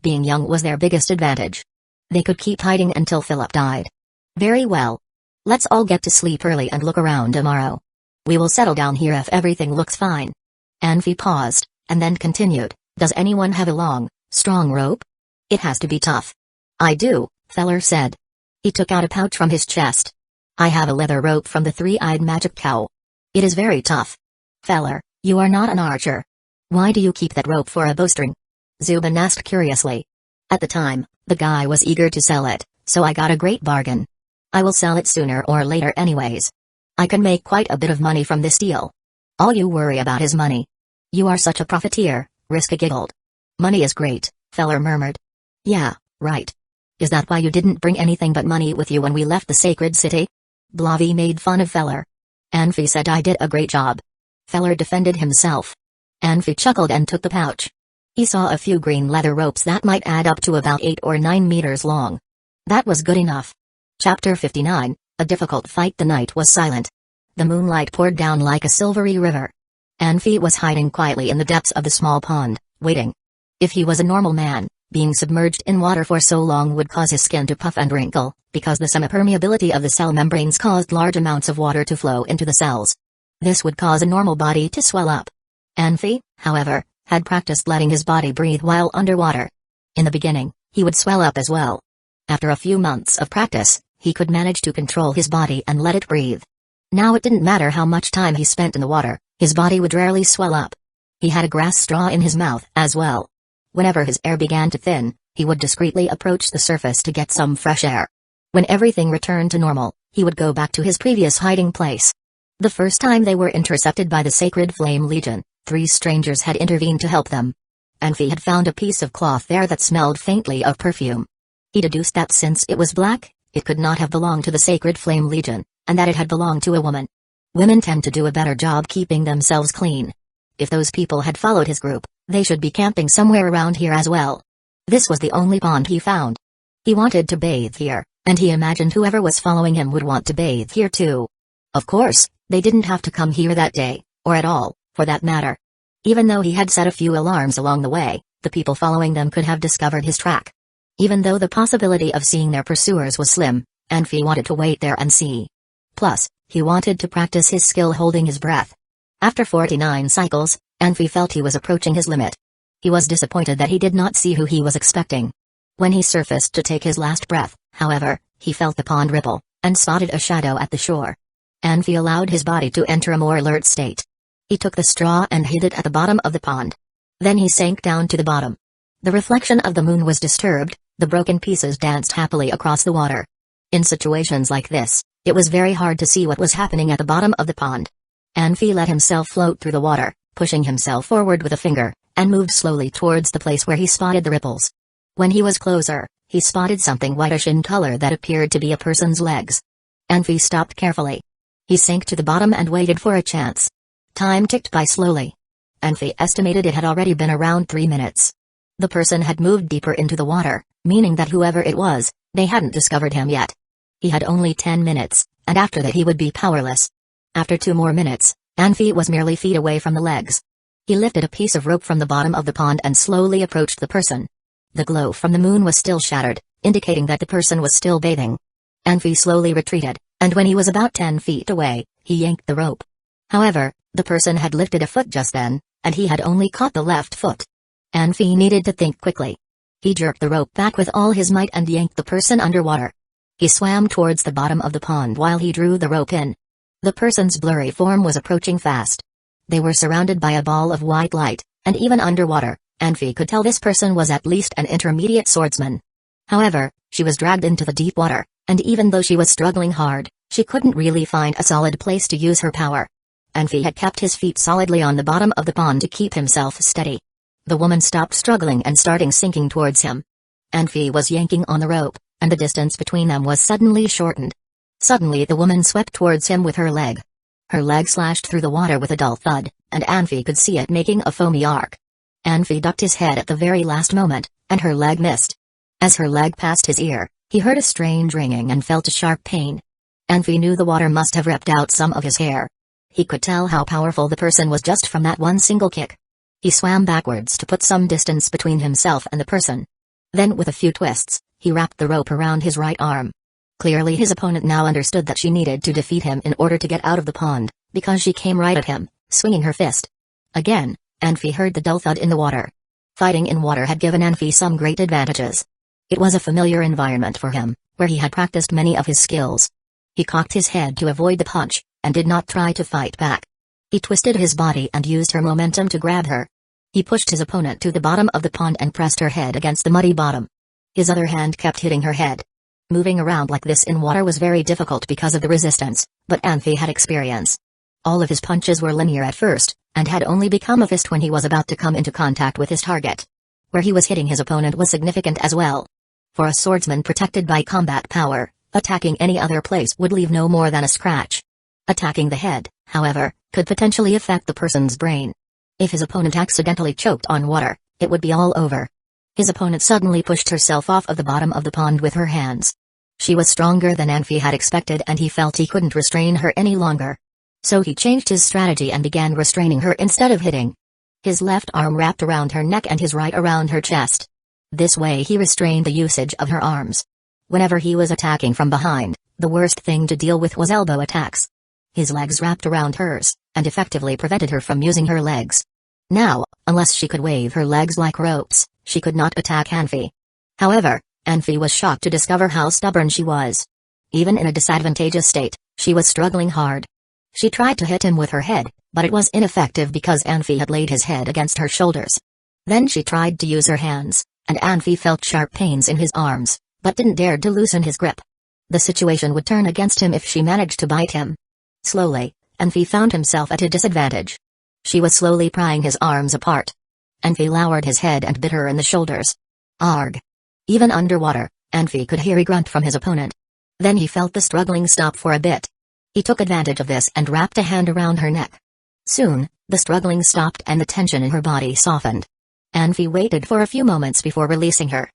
Being young was their biggest advantage. They could keep hiding until Philip died. Very well. Let's all get to sleep early and look around tomorrow. We will settle down here if everything looks fine. Anfi paused, and then continued, does anyone have a long, strong rope? It has to be tough. I do, Feller said. He took out a pouch from his chest. I have a leather rope from the three-eyed magic cow. It is very tough. Feller, you are not an archer. Why do you keep that rope for a bowstring? Zubin asked curiously. At the time, the guy was eager to sell it, so I got a great bargain. I will sell it sooner or later anyways. I can make quite a bit of money from this deal. All you worry about is money. You are such a profiteer, Riska giggled. Money is great, Feller murmured. Yeah, right. Is that why you didn't bring anything but money with you when we left the sacred city? Blavi made fun of Feller. Anfi said I did a great job. Feller defended himself. Anfi chuckled and took the pouch. He saw a few green leather ropes that might add up to about 8 or 9 meters long. That was good enough. Chapter 59, A Difficult Fight. The night was silent. The moonlight poured down like a silvery river. Anfi was hiding quietly in the depths of the small pond, waiting. If he was a normal man, being submerged in water for so long would cause his skin to puff and wrinkle, because the semi-permeability of the cell membranes caused large amounts of water to flow into the cells. This would cause a normal body to swell up. Anfi, however, had practiced letting his body breathe while underwater. In the beginning, he would swell up as well. After a few months of practice, he could manage to control his body and let it breathe. Now it didn't matter how much time he spent in the water, his body would rarely swell up. He had a grass straw in his mouth as well. Whenever his air began to thin, he would discreetly approach the surface to get some fresh air. When everything returned to normal, he would go back to his previous hiding place. The first time they were intercepted by the Sacred Flame Legion, 3 strangers had intervened to help them. Anfi had found a piece of cloth there that smelled faintly of perfume. He deduced that since it was black, it could not have belonged to the Sacred Flame Legion, and that it had belonged to a woman. Women tend to do a better job keeping themselves clean. If those people had followed his group, they should be camping somewhere around here as well. This was the only pond he found. He wanted to bathe here, and he imagined whoever was following him would want to bathe here too. Of course, they didn't have to come here that day, or at all, for that matter. Even though he had set a few alarms along the way, the people following them could have discovered his track. Even though the possibility of seeing their pursuers was slim, Anfi wanted to wait there and see. Plus, he wanted to practice his skill holding his breath. After 49 cycles, Anfi felt he was approaching his limit. He was disappointed that he did not see who he was expecting. When he surfaced to take his last breath, however, he felt the pond ripple, and spotted a shadow at the shore. Anfi allowed his body to enter a more alert state. He took the straw and hid it at the bottom of the pond. Then he sank down to the bottom. The reflection of the moon was disturbed, the broken pieces danced happily across the water. In situations like this, it was very hard to see what was happening at the bottom of the pond. Anfi let himself float through the water, pushing himself forward with a finger, and moved slowly towards the place where he spotted the ripples. When he was closer, he spotted something whitish in color that appeared to be a person's legs. Anfi stopped carefully. He sank to the bottom and waited for a chance. Time ticked by slowly. Anfi estimated it had already been around 3 minutes. The person had moved deeper into the water, meaning that whoever it was, they hadn't discovered him yet. He had only 10 minutes, and after that he would be powerless. After 2 more minutes, Anfi was merely feet away from the legs. He lifted a piece of rope from the bottom of the pond and slowly approached the person. The glow from the moon was still shattered, indicating that the person was still bathing. Anfi slowly retreated, and when he was about 10 feet away, he yanked the rope. However, the person had lifted a foot just then, and he had only caught the left foot. Anfi needed to think quickly. He jerked the rope back with all his might and yanked the person underwater. He swam towards the bottom of the pond while he drew the rope in. The person's blurry form was approaching fast. They were surrounded by a ball of white light, and even underwater, Anfi could tell this person was at least an intermediate swordsman. However, she was dragged into the deep water, and even though she was struggling hard, she couldn't really find a solid place to use her power. Anfi had kept his feet solidly on the bottom of the pond to keep himself steady. The woman stopped struggling and started sinking towards him. Anfi was yanking on the rope, and the distance between them was suddenly shortened. Suddenly the woman swept towards him with her leg. Her leg slashed through the water with a dull thud, and Anfi could see it making a foamy arc. Anfi ducked his head at the very last moment, and her leg missed. As her leg passed his ear, he heard a strange ringing and felt a sharp pain. Anfi knew the water must have ripped out some of his hair. He could tell how powerful the person was just from that one single kick. He swam backwards to put some distance between himself and the person. Then with a few twists, he wrapped the rope around his right arm. Clearly his opponent now understood that she needed to defeat him in order to get out of the pond, because she came right at him, swinging her fist. Again, Anfi heard the dull thud in the water. Fighting in water had given Anfi some great advantages. It was a familiar environment for him, where he had practiced many of his skills. He cocked his head to avoid the punch, and did not try to fight back. He twisted his body and used her momentum to grab her. He pushed his opponent to the bottom of the pond and pressed her head against the muddy bottom. His other hand kept hitting her head. Moving around like this in water was very difficult because of the resistance, but Anfi had experience. All of his punches were linear at first, and had only become a fist when he was about to come into contact with his target. Where he was hitting his opponent was significant as well. For a swordsman protected by combat power, attacking any other place would leave no more than a scratch. Attacking the head, however, could potentially affect the person's brain. If his opponent accidentally choked on water, it would be all over. His opponent suddenly pushed herself off of the bottom of the pond with her hands. She was stronger than Anfi had expected, and he felt he couldn't restrain her any longer. So he changed his strategy and began restraining her instead of hitting. His left arm wrapped around her neck and his right around her chest. This way he restrained the usage of her arms. Whenever he was attacking from behind, the worst thing to deal with was elbow attacks. His legs wrapped around hers, and effectively prevented her from using her legs. Now, unless she could wave her legs like ropes, she could not attack Anfi. However, Anfi was shocked to discover how stubborn she was. Even in a disadvantageous state, she was struggling hard. She tried to hit him with her head, but it was ineffective because Anfi had laid his head against her shoulders. Then she tried to use her hands, and Anfi felt sharp pains in his arms, but didn't dare to loosen his grip. The situation would turn against him if she managed to bite him. Slowly, Anfi found himself at a disadvantage. She was slowly prying his arms apart. Anfi lowered his head and bit her in the shoulders. Arg! Even underwater, Anfi could hear a grunt from his opponent. Then he felt the struggling stop for a bit. He took advantage of this and wrapped a hand around her neck. Soon, the struggling stopped and the tension in her body softened. Anfi waited for a few moments before releasing her.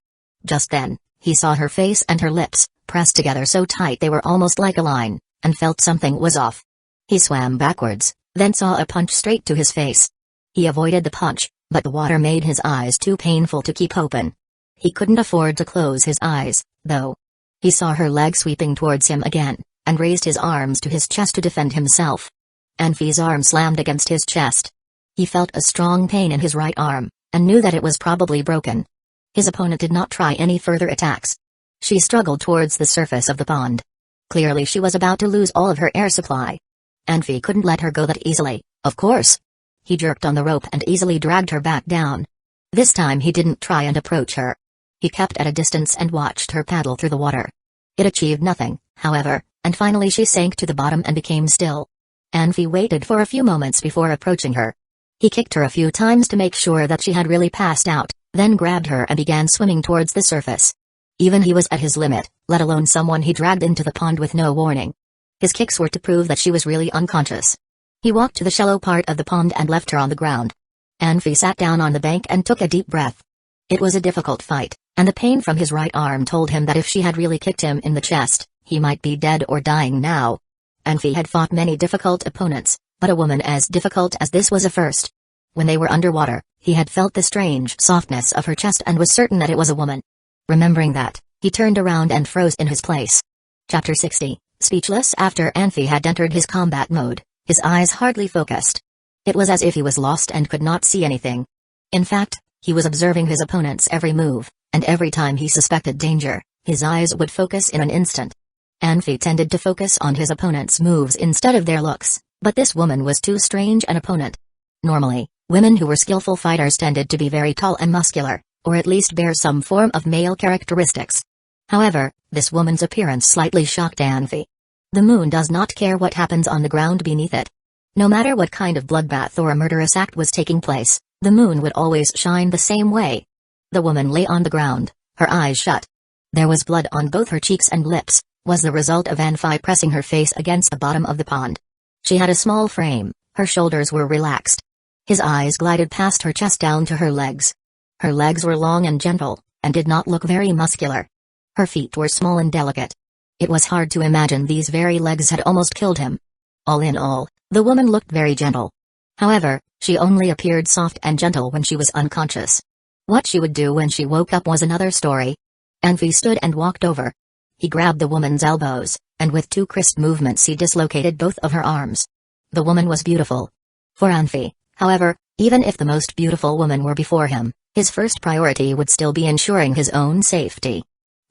Just then, he saw her face and her lips, pressed together so tight they were almost like a line, and felt something was off. He swam backwards, then saw a punch straight to his face. He avoided the punch, but the water made his eyes too painful to keep open. He couldn't afford to close his eyes, though. He saw her leg sweeping towards him again, and raised his arms to his chest to defend himself. Anfi's arm slammed against his chest. He felt a strong pain in his right arm, and knew that it was probably broken. His opponent did not try any further attacks. She struggled towards the surface of the pond. Clearly she was about to lose all of her air supply. Anfi couldn't let her go that easily, of course. He jerked on the rope and easily dragged her back down. This time he didn't try and approach her. He kept at a distance and watched her paddle through the water. It achieved nothing, however, and finally she sank to the bottom and became still. Anfi waited for a few moments before approaching her. He kicked her a few times to make sure that she had really passed out, then grabbed her and began swimming towards the surface. Even he was at his limit, let alone someone he dragged into the pond with no warning. His kicks were to prove that she was really unconscious. He walked to the shallow part of the pond and left her on the ground. Anfi sat down on the bank and took a deep breath. It was a difficult fight, and the pain from his right arm told him that if she had really kicked him in the chest, he might be dead or dying now. Anfi had fought many difficult opponents, but a woman as difficult as this was a first. When they were underwater, he had felt the strange softness of her chest and was certain that it was a woman. Remembering that, he turned around and froze in his place. Chapter 60. Speechless. After Anfi had entered his combat mode, his eyes hardly focused. It was as if he was lost and could not see anything. In fact, he was observing his opponent's every move, and every time he suspected danger, his eyes would focus in an instant. Anfi tended to focus on his opponent's moves instead of their looks, but this woman was too strange an opponent. Normally, women who were skillful fighters tended to be very tall and muscular, or at least bear some form of male characteristics. However, this woman's appearance slightly shocked Anfi. The moon does not care what happens on the ground beneath it. No matter what kind of bloodbath or a murderous act was taking place, the moon would always shine the same way. The woman lay on the ground, her eyes shut. There was blood on both her cheeks and lips, was the result of Anfi pressing her face against the bottom of the pond. She had a small frame, her shoulders were relaxed. His eyes glided past her chest down to her legs. Her legs were long and gentle, and did not look very muscular. Her feet were small and delicate. It was hard to imagine these very legs had almost killed him. All in all, the woman looked very gentle. However, she only appeared soft and gentle when she was unconscious. What she would do when she woke up was another story. Anfi stood and walked over. He grabbed the woman's elbows, and with 2 crisp movements he dislocated both of her arms. The woman was beautiful. For Anfi, however, even if the most beautiful woman were before him, his first priority would still be ensuring his own safety.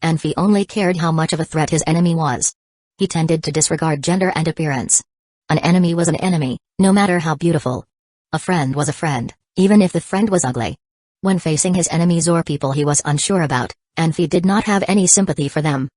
Anfi only cared how much of a threat his enemy was. He tended to disregard gender and appearance. An enemy was an enemy, no matter how beautiful. A friend was a friend, even if the friend was ugly. When facing his enemies or people he was unsure about, Anfi did not have any sympathy for them.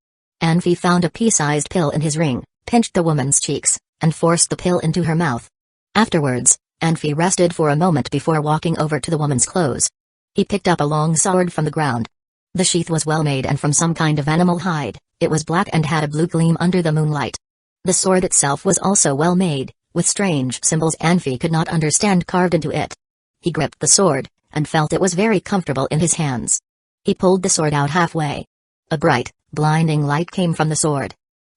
Anfi found a pea-sized pill in his ring, pinched the woman's cheeks, and forced the pill into her mouth. Afterwards, Anfi rested for a moment before walking over to the woman's clothes. He picked up a long sword from the ground. The sheath was well made and from some kind of animal hide. It was black and had a blue gleam under the moonlight. The sword itself was also well made, with strange symbols Anfi could not understand carved into it. He gripped the sword, and felt it was very comfortable in his hands. He pulled the sword out halfway. A bright, blinding light came from the sword.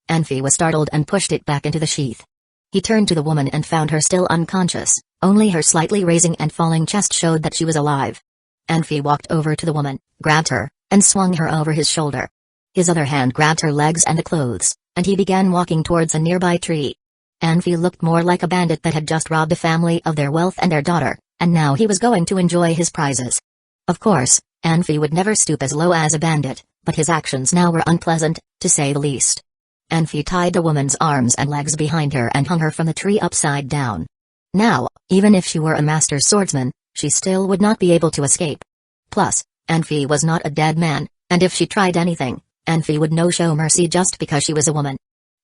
Anfi was startled and pushed it back into the sheath. He turned to the woman and found her still unconscious, only her slightly raising and falling chest showed that she was alive. Anfi walked over to the woman, grabbed her, and swung her over his shoulder. His other hand grabbed her legs and the clothes, and he began walking towards a nearby tree. Anfi looked more like a bandit that had just robbed a family of their wealth and their daughter, and now he was going to enjoy his prizes. Of course, Anfi would never stoop as low as a bandit, but his actions now were unpleasant, to say the least. Anfi tied the woman's arms and legs behind her and hung her from the tree upside down. Now, even if she were a master swordsman, she still would not be able to escape. Plus, Anfi was not a dead man, and if she tried anything, Anfi would no show mercy just because she was a woman.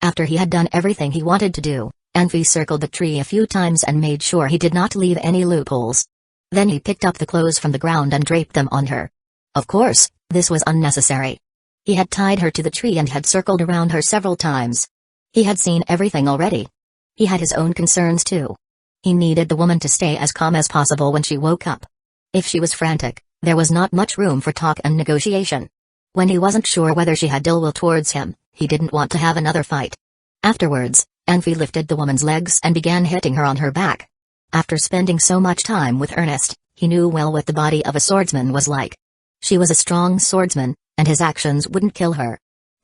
After he had done everything he wanted to do, Anfi circled the tree a few times and made sure he did not leave any loopholes. Then he picked up the clothes from the ground and draped them on her. Of course, this was unnecessary. He had tied her to the tree and had circled around her several times. He had seen everything already. He had his own concerns too. He needed the woman to stay as calm as possible when she woke up. If she was frantic, there was not much room for talk and negotiation. When he wasn't sure whether she had ill will towards him, he didn't want to have another fight. Afterwards, Anfi lifted the woman's legs and began hitting her on her back. After spending so much time with Ernest, he knew well what the body of a swordsman was like. She was a strong swordsman, and his actions wouldn't kill her.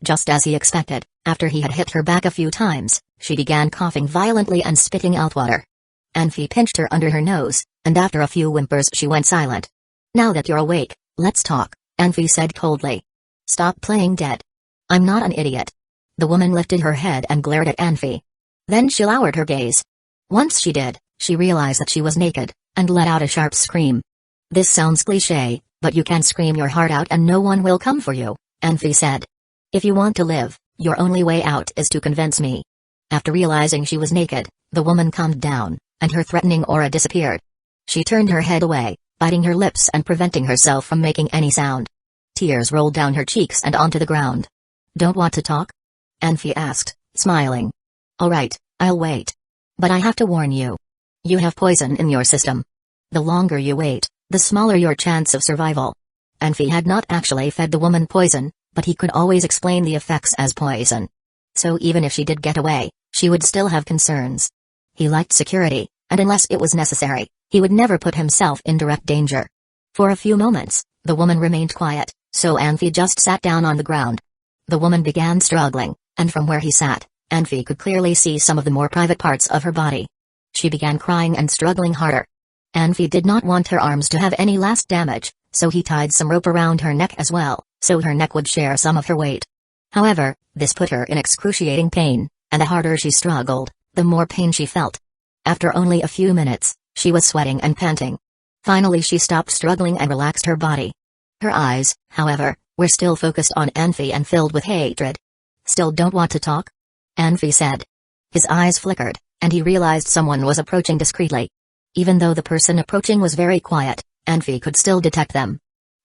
Just as he expected, after he had hit her back a few times, she began coughing violently and spitting out water. Anfi pinched her under her nose, and after a few whimpers she went silent. "Now that you're awake, let's talk," Anfi said coldly. "Stop playing dead. I'm not an idiot." The woman lifted her head and glared at Anfi. Then she lowered her gaze. Once she did, she realized that she was naked, and let out a sharp scream. "This sounds cliché, but you can scream your heart out and no one will come for you," Anfi said. "If you want to live, your only way out is to convince me." After realizing she was naked, the woman calmed down, and her threatening aura disappeared. She turned her head away, biting her lips and preventing herself from making any sound. Tears rolled down her cheeks and onto the ground. "Don't want to talk?" Anfi asked, smiling. "All right, I'll wait. But I have to warn you. You have poison in your system. The longer you wait, the smaller your chance of survival." Anfi had not actually fed the woman poison, but he could always explain the effects as poison. So even if she did get away, she would still have concerns. He liked security, and unless it was necessary, he would never put himself in direct danger. For a few moments, the woman remained quiet, so Anfi just sat down on the ground. The woman began struggling, and from where he sat, Anfi could clearly see some of the more private parts of her body. She began crying and struggling harder. Anfi did not want her arms to have any last damage, so he tied some rope around her neck as well, so her neck would share some of her weight. However, this put her in excruciating pain, and the harder she struggled, the more pain she felt. After only a few minutes, she was sweating and panting. Finally she stopped struggling and relaxed her body. Her eyes, however, were still focused on Anfi and filled with hatred. "Still don't want to talk?" Anfi said. His eyes flickered, and he realized someone was approaching discreetly. Even though the person approaching was very quiet, Anfi could still detect them.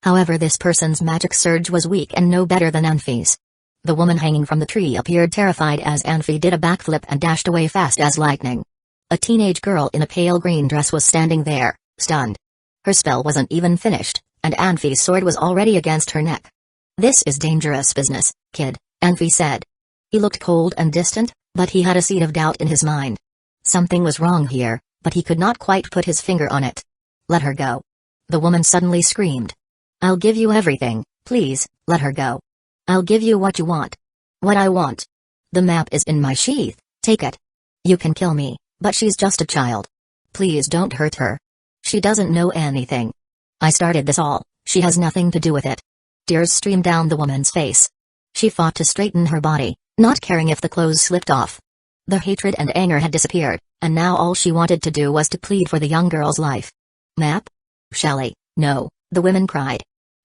However, this person's magic surge was weak and no better than Anfi's. The woman hanging from the tree appeared terrified as Anfi did a backflip and dashed away fast as lightning. A teenage girl in a pale green dress was standing there, stunned. Her spell wasn't even finished, and Anfi's sword was already against her neck. "This is dangerous business, kid," Anfi said. He looked cold and distant, but he had a seed of doubt in his mind. Something was wrong here, but he could not quite put his finger on it. "Let her go." The woman suddenly screamed. "I'll give you everything, please, let her go. I'll give you what you want." "What I want? The map is in my sheath, take it. You can kill me, but she's just a child. Please don't hurt her. She doesn't know anything. I started this all, she has nothing to do with it." Tears streamed down the woman's face. She fought to straighten her body, not caring if the clothes slipped off. The hatred and anger had disappeared, and now all she wanted to do was to plead for the young girl's life. "Map? Shelly, no," the women cried.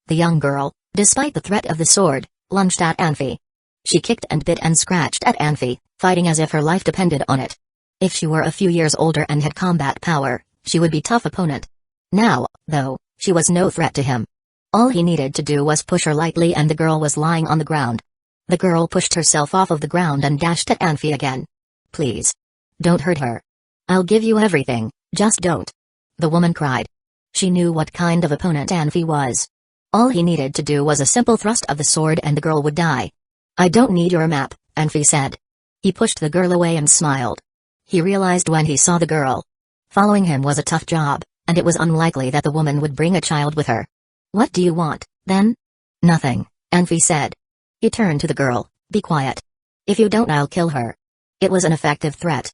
The young girl, despite the threat of the sword, lunged at Anfi. She kicked and bit and scratched at Anfi, fighting as if her life depended on it. If she were a few years older and had combat power, she would be a tough opponent. Now, though, she was no threat to him. All he needed to do was push her lightly and the girl was lying on the ground. The girl pushed herself off of the ground and dashed at Anfi again. Please. Don't hurt her. I'll give you everything, just don't. The woman cried. She knew what kind of opponent Anfi was. All he needed to do was a simple thrust of the sword and the girl would die. I don't need your map, Anfi said. He pushed the girl away and smiled. He realized when he saw the girl. Following him was a tough job, and it was unlikely that the woman would bring a child with her. What do you want, then? Nothing, Anfi said. He turned to the girl, be quiet. If you don't, I'll kill her. It was an effective threat.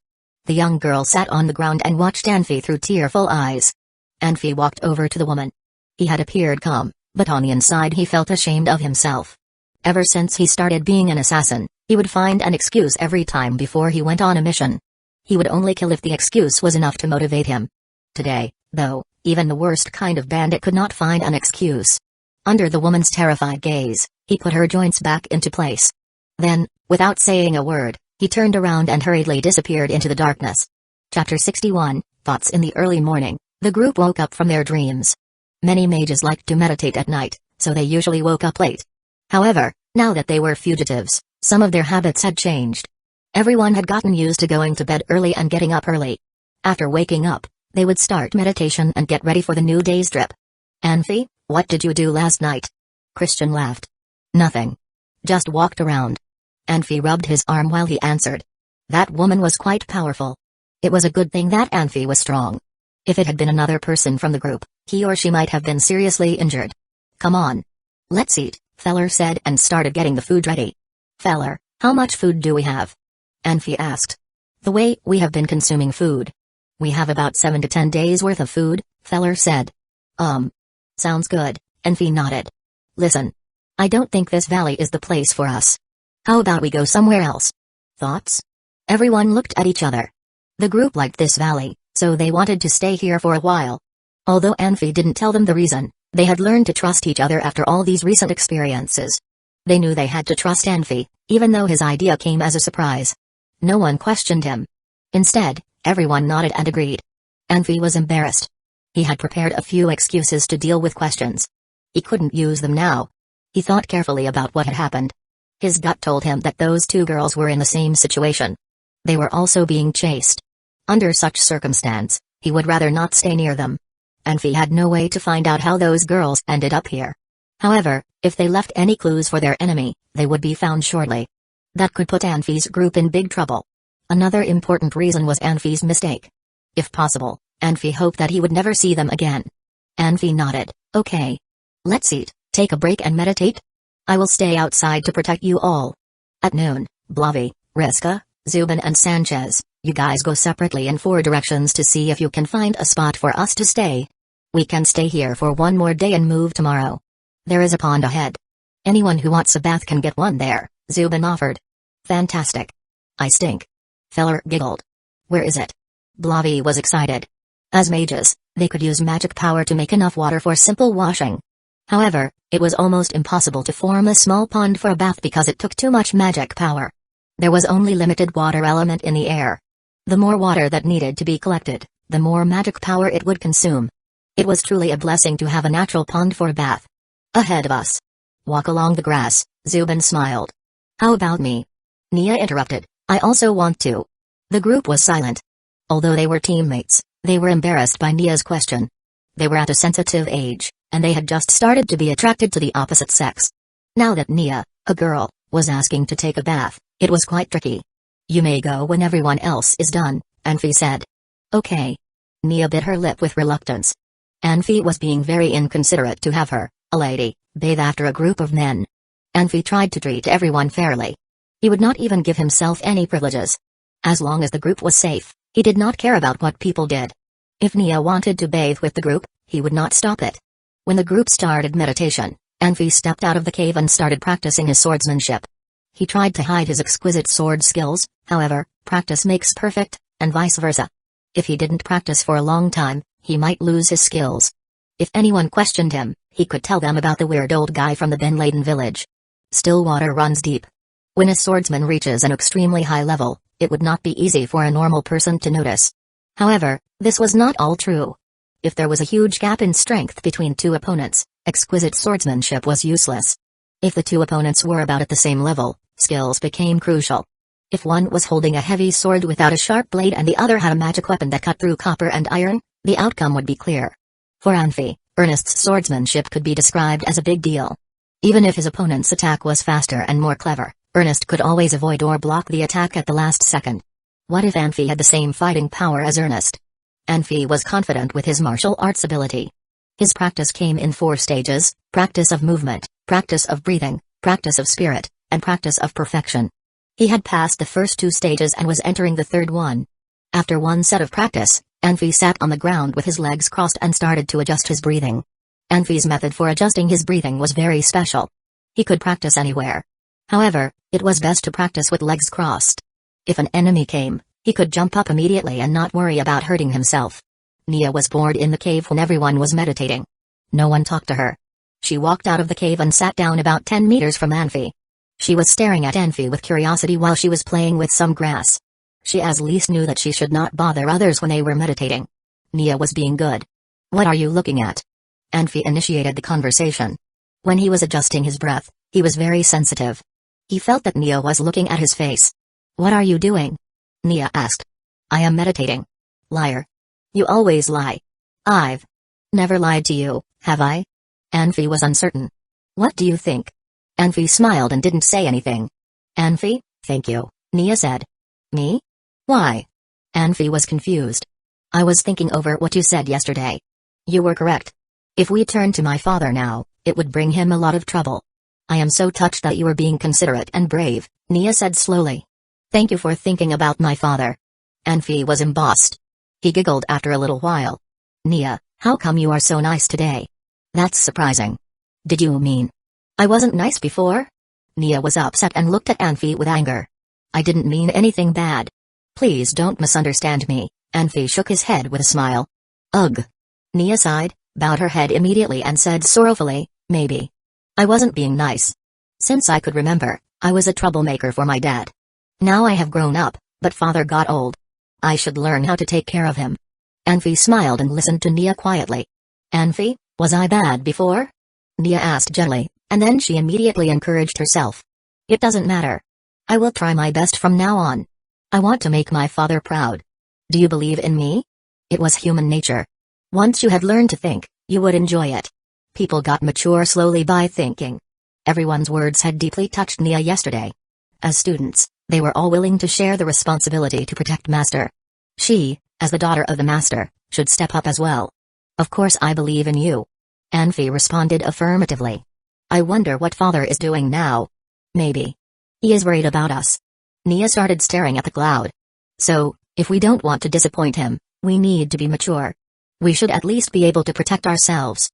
The young girl sat on the ground and watched Anfi through tearful eyes. Anfi walked over to the woman. He had appeared calm, but on the inside he felt ashamed of himself. Ever since he started being an assassin, he would find an excuse every time before he went on a mission. He would only kill if the excuse was enough to motivate him. Today, though, even the worst kind of bandit could not find an excuse. Under the woman's terrified gaze, he put her joints back into place. Then, without saying a word, he turned around and hurriedly disappeared into the darkness. Chapter 61, Thoughts in the early morning. The group woke up from their dreams. Many mages liked to meditate at night, so they usually woke up late. However, now that they were fugitives, some of their habits had changed. Everyone had gotten used to going to bed early and getting up early. After waking up, they would start meditation and get ready for the new day's trip. Anfi, what did you do last night? Christian laughed. Nothing. Just walked around. Anfi rubbed his arm while he answered. That woman was quite powerful. It was a good thing that Anfi was strong. If it had been another person from the group, he or she might have been seriously injured. Come on. Let's eat, Feller said and started getting the food ready. Feller, how much food do we have? Anfi asked. The way we have been consuming food. We have about 7 to 10 days worth of food, Feller said. Sounds good, Anfi nodded. Listen. I don't think this valley is the place for us. How about we go somewhere else? Thoughts? Everyone looked at each other. The group liked this valley, so they wanted to stay here for a while. Although Anfi didn't tell them the reason, they had learned to trust each other after all these recent experiences. They knew they had to trust Anfi, even though his idea came as a surprise. No one questioned him. Instead, everyone nodded and agreed. Anfi was embarrassed. He had prepared a few excuses to deal with questions. He couldn't use them now. He thought carefully about what had happened. His gut told him that those two girls were in the same situation. They were also being chased. Under such circumstance, he would rather not stay near them. Anfi had no way to find out how those girls ended up here. However, if they left any clues for their enemy, they would be found shortly. That could put Anfi's group in big trouble. Another important reason was Anfi's mistake. If possible, Anfi hoped that he would never see them again. Anfi nodded, okay. Let's eat, take a break and meditate. I will stay outside to protect you all. At noon, Blavi, Riska, Zubin and Sanchez, you guys go separately in 4 directions to see if you can find a spot for us to stay. We can stay here for one more day and move tomorrow. There is a pond ahead. Anyone who wants a bath can get one there, Zubin offered. Fantastic. I stink. Feller giggled. Where is it? Blavi was excited. As mages, they could use magic power to make enough water for simple washing. However, it was almost impossible to form a small pond for a bath because it took too much magic power. There was only limited water element in the air. The more water that needed to be collected, the more magic power it would consume. It was truly a blessing to have a natural pond for a bath. Ahead of us. Walk along the grass, Zubin smiled. How about me? Nia interrupted, I also want to. The group was silent. Although they were teammates, they were embarrassed by Nia's question. They were at a sensitive age, and they had just started to be attracted to the opposite sex. Now that Nia, a girl, was asking to take a bath, it was quite tricky. You may go when everyone else is done, Anfi said. Okay. Nia bit her lip with reluctance. Anfi was being very inconsiderate to have her, a lady, bathe after a group of men. Anfi tried to treat everyone fairly. He would not even give himself any privileges. As long as the group was safe, he did not care about what people did. If Nia wanted to bathe with the group, he would not stop it. When the group started meditation, Anfi stepped out of the cave and started practicing his swordsmanship. He tried to hide his exquisite sword skills, however, practice makes perfect, and vice versa. If he didn't practice for a long time, he might lose his skills. If anyone questioned him, he could tell them about the weird old guy from the Ben Laden village. Still water runs deep. When a swordsman reaches an extremely high level, it would not be easy for a normal person to notice. However, this was not all true. If there was a huge gap in strength between two opponents, exquisite swordsmanship was useless. If the two opponents were about at the same level, skills became crucial. If one was holding a heavy sword without a sharp blade and the other had a magic weapon that cut through copper and iron, the outcome would be clear. For Anfi, Ernest's swordsmanship could be described as a big deal. Even if his opponent's attack was faster and more clever, Ernest could always avoid or block the attack at the last second. What if Anfi had the same fighting power as Ernest? Anfi was confident with his martial arts ability. His practice came in 4 stages: practice of movement, practice of breathing, practice of spirit, and practice of perfection. He had passed the first 2 stages and was entering the 3rd one. After one set of practice, Anfi sat on the ground with his legs crossed and started to adjust his breathing. Anfi's method for adjusting his breathing was very special. He could practice anywhere. However, it was best to practice with legs crossed. If an enemy came, he could jump up immediately and not worry about hurting himself. Nia was bored in the cave when everyone was meditating. No one talked to her. She walked out of the cave and sat down about 10 meters from Anfi. She was staring at Anfi with curiosity while she was playing with some grass. She at least knew that she should not bother others when they were meditating. Nia was being good. "What are you looking at?" Anfi initiated the conversation. When he was adjusting his breath, he was very sensitive. He felt that Nia was looking at his face. "What are you doing?" Nia asked. "I am meditating." "Liar. You always lie." "I've never lied to you, have I?" Anfi was uncertain. "What do you think?" Anfi smiled and didn't say anything. "Anfi, thank you," Nia said. "Me? Why?" Anfi was confused. "I was thinking over what you said yesterday. You were correct. If we turned to my father now, it would bring him a lot of trouble." "I am so touched that you are being considerate and brave," Nia said slowly. "Thank you for thinking about my father." Anfi was embossed. He giggled after a little while. "Nia, how come you are so nice today?" "That's surprising." "Did you mean I wasn't nice before?" Nia was upset and looked at Anfi with anger. "I didn't mean anything bad. Please don't misunderstand me." Anfi shook his head with a smile. "Ugh." Nia sighed, bowed her head immediately and said sorrowfully, "Maybe I wasn't being nice. Since I could remember, I was a troublemaker for my dad. Now I have grown up, but father got old. I should learn how to take care of him." Anfi smiled and listened to Nia quietly. "Anfi, was I bad before?" Nia asked gently, and then she immediately encouraged herself. "It doesn't matter. I will try my best from now on. I want to make my father proud. Do you believe in me?" It was human nature. Once you had learned to think, you would enjoy it. People got mature slowly by thinking. Everyone's words had deeply touched Nia yesterday. As students, they were all willing to share the responsibility to protect Master. She, as the daughter of the Master, should step up as well. "Of course I believe in you." Anfi responded affirmatively. "I wonder what father is doing now. Maybe he is worried about us." Nia started staring at the cloud. "So, if we don't want to disappoint him, we need to be mature. We should at least be able to protect ourselves."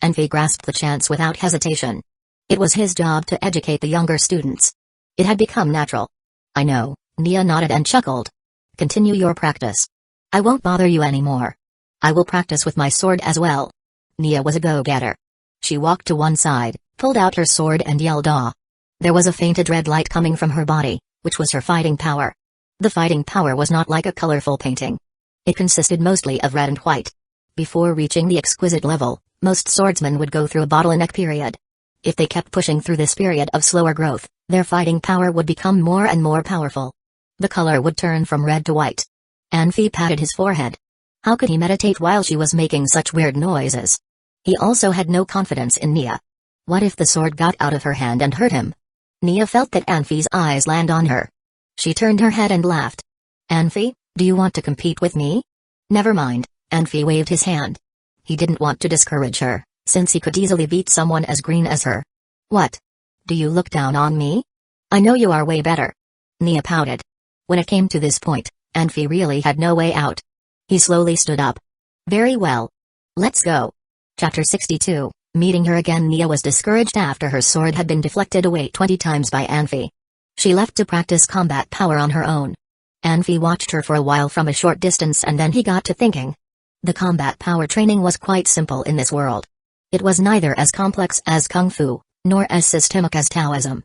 Anfi grasped the chance without hesitation. It was his job to educate the younger students. It had become natural. "I know," Nia nodded and chuckled. "Continue your practice. I won't bother you anymore. I will practice with my sword as well." Nia was a go-getter. She walked to one side, pulled out her sword and yelled "Ah!" There was a fainted red light coming from her body, which was her fighting power. The fighting power was not like a colorful painting. It consisted mostly of red and white. Before reaching the exquisite level, most swordsmen would go through a bottleneck period. If they kept pushing through this period of slower growth, their fighting power would become more and more powerful. The color would turn from red to white. Anfi patted his forehead. How could he meditate while she was making such weird noises? He also had no confidence in Nia. What if the sword got out of her hand and hurt him? Nia felt that Anfi's eyes land on her. She turned her head and laughed. "Anfi, do you want to compete with me?" "Never mind," Anfi waved his hand. He didn't want to discourage her, since he could easily beat someone as green as her. "What? Do you look down on me? I know you are way better." Nia pouted. When it came to this point, Anfi really had no way out. He slowly stood up. "Very well. Let's go." Chapter 62. Meeting her again. Nia was discouraged after her sword had been deflected away 20 times by Anfi. She left to practice combat power on her own. Anfi watched her for a while from a short distance and then he got to thinking. The combat power training was quite simple in this world. It was neither as complex as Kung Fu, nor as systemic as Taoism.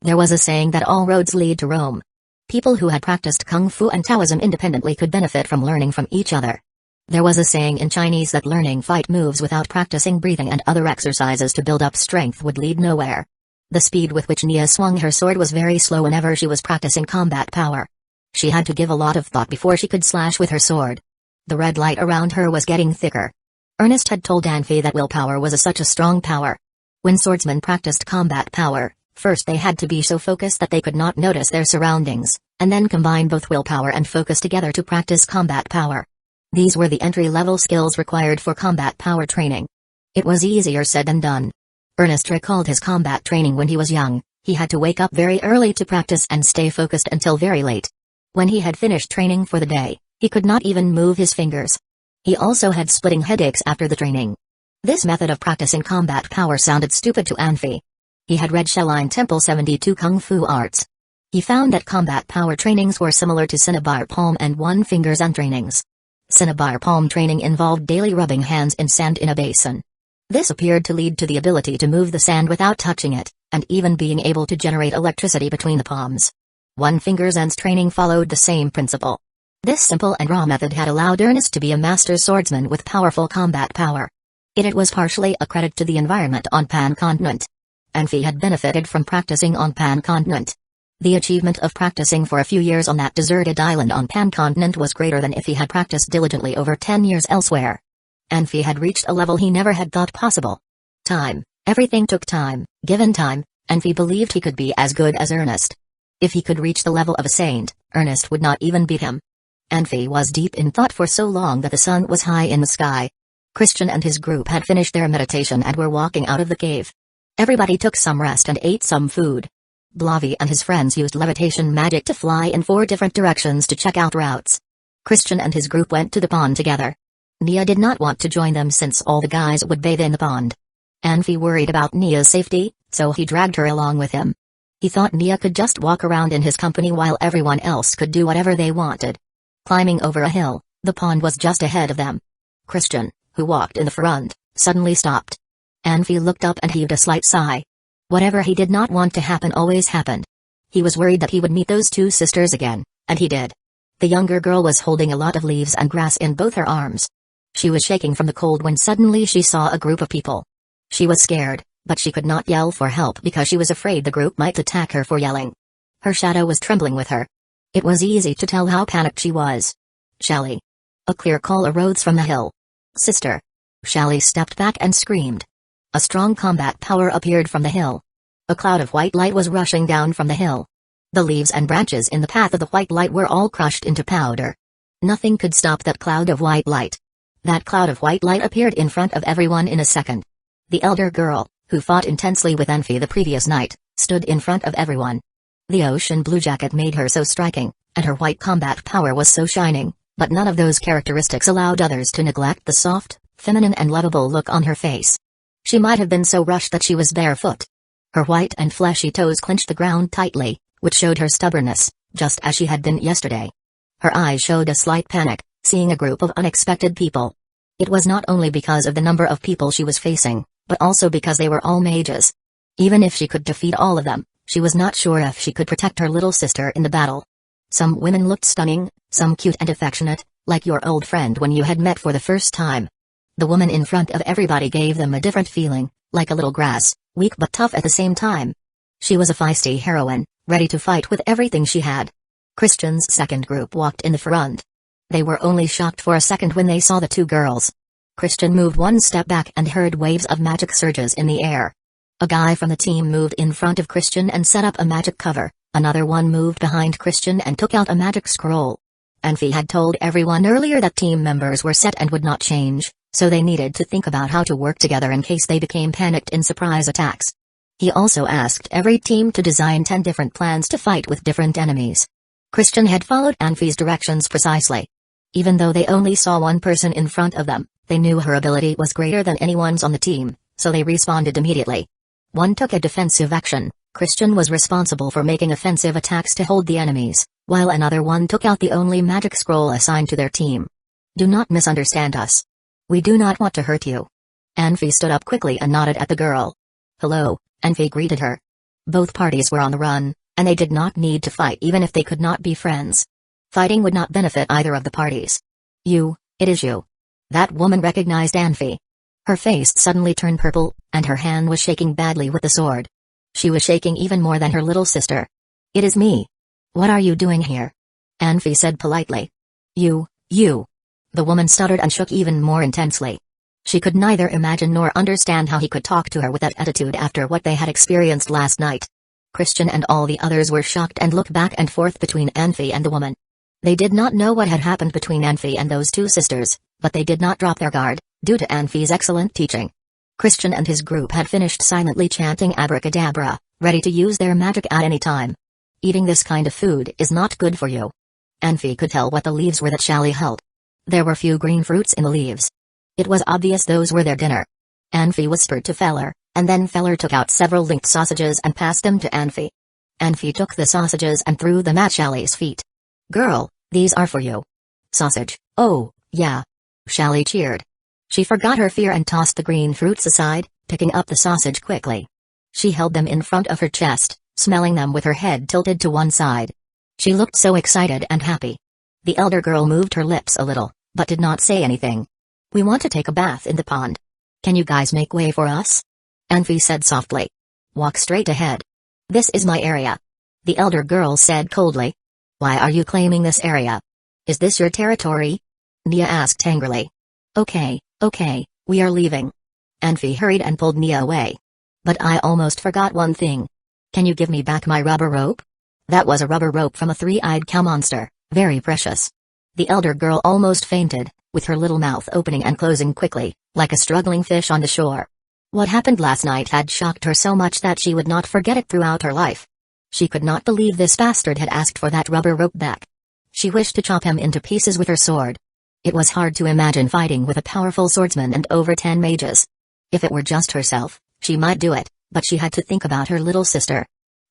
There was a saying that all roads lead to Rome. People who had practiced Kung Fu and Taoism independently could benefit from learning from each other. There was a saying in Chinese that learning fight moves without practicing breathing and other exercises to build up strength would lead nowhere. The speed with which Nia swung her sword was very slow whenever she was practicing combat power. She had to give a lot of thought before she could slash with her sword. The red light around her was getting thicker. Ernest had told Anfi that willpower was such a strong power. When swordsmen practiced combat power, first they had to be so focused that they could not notice their surroundings, and then combine both willpower and focus together to practice combat power. These were the entry-level skills required for combat power training. It was easier said than done. Ernest recalled his combat training when he was young. He had to wake up very early to practice and stay focused until very late. When he had finished training for the day, he could not even move his fingers. He also had splitting headaches after the training. This method of practicing combat power sounded stupid to Anfi. He had read Shaolin Temple 72 Kung Fu Arts. He found that combat power trainings were similar to Cinnabar palm and one-finger Zen trainings. Cinnabar palm training involved daily rubbing hands in sand in a basin. This appeared to lead to the ability to move the sand without touching it, and even being able to generate electricity between the palms. One-finger Zen's training followed the same principle. This simple and raw method had allowed Ernest to be a master swordsman with powerful combat power. It was partially a credit to the environment on Pan Continent. Anfi had benefited from practicing on Pan Continent. The achievement of practicing for a few years on that deserted island on Pan Continent was greater than if he had practiced diligently over 10 years elsewhere. Anfi had reached a level he never had thought possible. Time. Everything took time. Given time, Anfi believed he could be as good as Ernest. If he could reach the level of a saint, Ernest would not even beat him. Anfi was deep in thought for so long that the sun was high in the sky. Christian and his group had finished their meditation and were walking out of the cave. Everybody took some rest and ate some food. Blavi and his friends used levitation magic to fly in 4 different directions to check out routes. Christian and his group went to the pond together. Nia did not want to join them since all the guys would bathe in the pond. Anfi worried about Nia's safety, so he dragged her along with him. He thought Nia could just walk around in his company while everyone else could do whatever they wanted. Climbing over a hill, the pond was just ahead of them. Christian, who walked in the front, suddenly stopped. Anfi looked up and heaved a slight sigh. Whatever he did not want to happen always happened. He was worried that he would meet those 2 sisters again, and he did. The younger girl was holding a lot of leaves and grass in both her arms. She was shaking from the cold when suddenly she saw a group of people. She was scared, but she could not yell for help because she was afraid the group might attack her for yelling. Her shadow was trembling with her. It was easy to tell how panicked she was. Shally. A clear call arose from the hill. Sister. Shally stepped back and screamed. A strong combat power appeared from the hill. A cloud of white light was rushing down from the hill. The leaves and branches in the path of the white light were all crushed into powder. Nothing could stop that cloud of white light. That cloud of white light appeared in front of everyone in a second. The elder girl, who fought intensely with Anfi the previous night, stood in front of everyone. The ocean blue jacket made her so striking, and her white combat power was so shining, but none of those characteristics allowed others to neglect the soft, feminine and lovable look on her face. She might have been so rushed that she was barefoot. Her white and fleshy toes clenched the ground tightly, which showed her stubbornness, just as she had been yesterday. Her eyes showed a slight panic, seeing a group of unexpected people. It was not only because of the number of people she was facing, but also because they were all mages. Even if she could defeat all of them, she was not sure if she could protect her little sister in the battle. Some women looked stunning, some cute and affectionate, like your old friend when you had met for the first time. The woman in front of everybody gave them a different feeling, like a little grass, weak but tough at the same time. She was a feisty heroine, ready to fight with everything she had. Christian's second group walked in the front. They were only shocked for a second when they saw the 2 girls. Christian moved 1 step back and heard waves of magic surges in the air. A guy from the team moved in front of Christian and set up a magic cover, another one moved behind Christian and took out a magic scroll. Anfi had told everyone earlier that team members were set and would not change, so they needed to think about how to work together in case they became panicked in surprise attacks. He also asked every team to design 10 different plans to fight with different enemies. Christian had followed Anfi's directions precisely. Even though they only saw 1 person in front of them, they knew her ability was greater than anyone's on the team, so they responded immediately. One took a defensive action. Christian was responsible for making offensive attacks to hold the enemies, while another one took out the only magic scroll assigned to their team. Do not misunderstand us. We do not want to hurt you. Anfi stood up quickly and nodded at the girl. Hello, Anfi greeted her. Both parties were on the run, and they did not need to fight even if they could not be friends. Fighting would not benefit either of the parties. It is you. That woman recognized Anfi. Her face suddenly turned purple, and her hand was shaking badly with the sword. She was shaking even more than her little sister. It is me. What are you doing here? Anfi said politely. You. The woman stuttered and shook even more intensely. She could neither imagine nor understand how he could talk to her with that attitude after what they had experienced last night. Christian and all the others were shocked and looked back and forth between Anfi and the woman. They did not know what had happened between Anfi and those two sisters, but they did not drop their guard, due to Anfi's excellent teaching. Christian and his group had finished silently chanting abracadabra, ready to use their magic at any time. Eating this kind of food is not good for you. Anfi could tell what the leaves were that Shally held. There were few green fruits in the leaves. It was obvious those were their dinner. Anfi whispered to Feller, and then Feller took out several linked sausages and passed them to Anfi. Anfi took the sausages and threw them at Shally's feet. Girl, these are for you. Sausage, oh, yeah. Shally cheered. She forgot her fear and tossed the green fruits aside, picking up the sausage quickly. She held them in front of her chest, smelling them with her head tilted to one side. She looked so excited and happy. The elder girl moved her lips a little, but did not say anything. We want to take a bath in the pond. Can you guys make way for us? Anfi said softly. Walk straight ahead. This is my area. The elder girl said coldly. Why are you claiming this area? Is this your territory? Nia asked angrily. Okay, we are leaving. Anfi hurried and pulled Nia away. But I almost forgot one thing. Can you give me back my rubber rope? That was a rubber rope from a three-eyed cow monster, very precious. The elder girl almost fainted, with her little mouth opening and closing quickly, like a struggling fish on the shore. What happened last night had shocked her so much that she would not forget it throughout her life. She could not believe this bastard had asked for that rubber rope back. She wished to chop him into pieces with her sword. It was hard to imagine fighting with a powerful swordsman and over 10 mages. If it were just herself, she might do it, but she had to think about her little sister.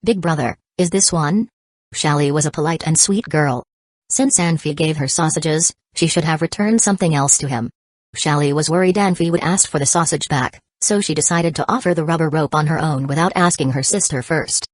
Big brother, is this one? Shally was a polite and sweet girl. Since Anfi gave her sausages, she should have returned something else to him. Shally was worried Anfi would ask for the sausage back, so she decided to offer the rubber rope on her own without asking her sister first.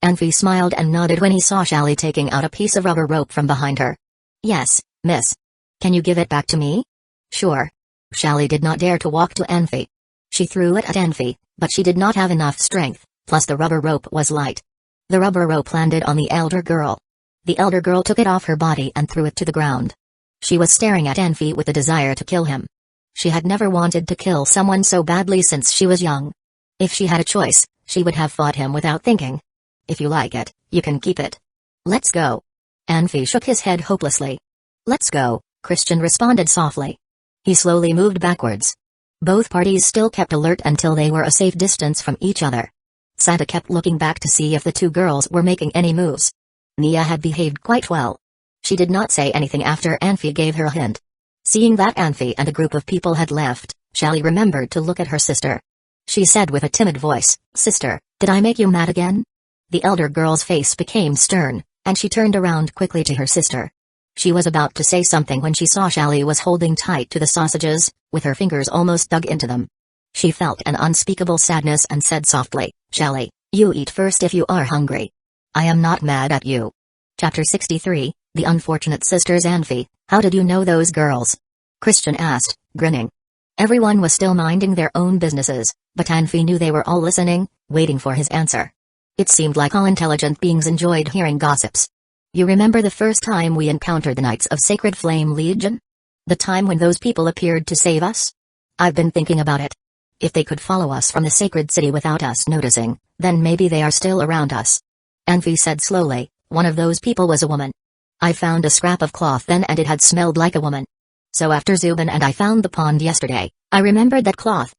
Anfi smiled and nodded when he saw Shally taking out a piece of rubber rope from behind her. Yes, miss. Can you give it back to me? Sure. Shally did not dare to walk to Anfi. She threw it at Anfi, but she did not have enough strength, plus the rubber rope was light. The rubber rope landed on the elder girl. The elder girl took it off her body and threw it to the ground. She was staring at Anfi with a desire to kill him. She had never wanted to kill someone so badly since she was young. If she had a choice, she would have fought him without thinking. If you like it, you can keep it. Let's go. Anfi shook his head hopelessly. Let's go, Christian responded softly. He slowly moved backwards. Both parties still kept alert until they were a safe distance from each other. Santa kept looking back to see if the two girls were making any moves. Nia had behaved quite well. She did not say anything after Anfi gave her a hint. Seeing that Anfi and a group of people had left, Shally remembered to look at her sister. She said with a timid voice, Sister, did I make you mad again? The elder girl's face became stern, and she turned around quickly to her sister. She was about to say something when she saw Shally was holding tight to the sausages, with her fingers almost dug into them. She felt an unspeakable sadness and said softly, Shally, you eat first if you are hungry. I am not mad at you. Chapter 63, The Unfortunate Sisters. Anfi, how did you know those girls? Christian asked, grinning. Everyone was still minding their own businesses, but Anfi knew they were all listening, waiting for his answer. It seemed like all intelligent beings enjoyed hearing gossips. You remember the first time we encountered the Knights of Sacred Flame Legion? The time when those people appeared to save us? I've been thinking about it. If they could follow us from the sacred city without us noticing, then maybe they are still around us. Anfi said slowly, one of those people was a woman. I found a scrap of cloth then and it had smelled like a woman. So after Zubin and I found the pond yesterday, I remembered that cloth.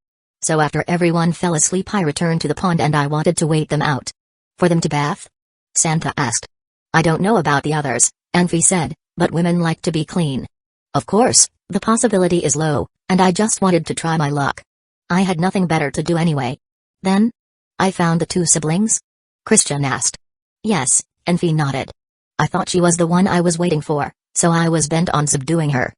So after everyone fell asleep I returned to the pond and I wanted to wait them out. For them to bath? Santa asked. I don't know about the others, Anfi said, but women like to be clean. Of course, the possibility is low, and I just wanted to try my luck. I had nothing better to do anyway. Then? I found the two siblings? Christian asked. Yes, Anfi nodded. I thought she was the one I was waiting for, so I was bent on subduing her.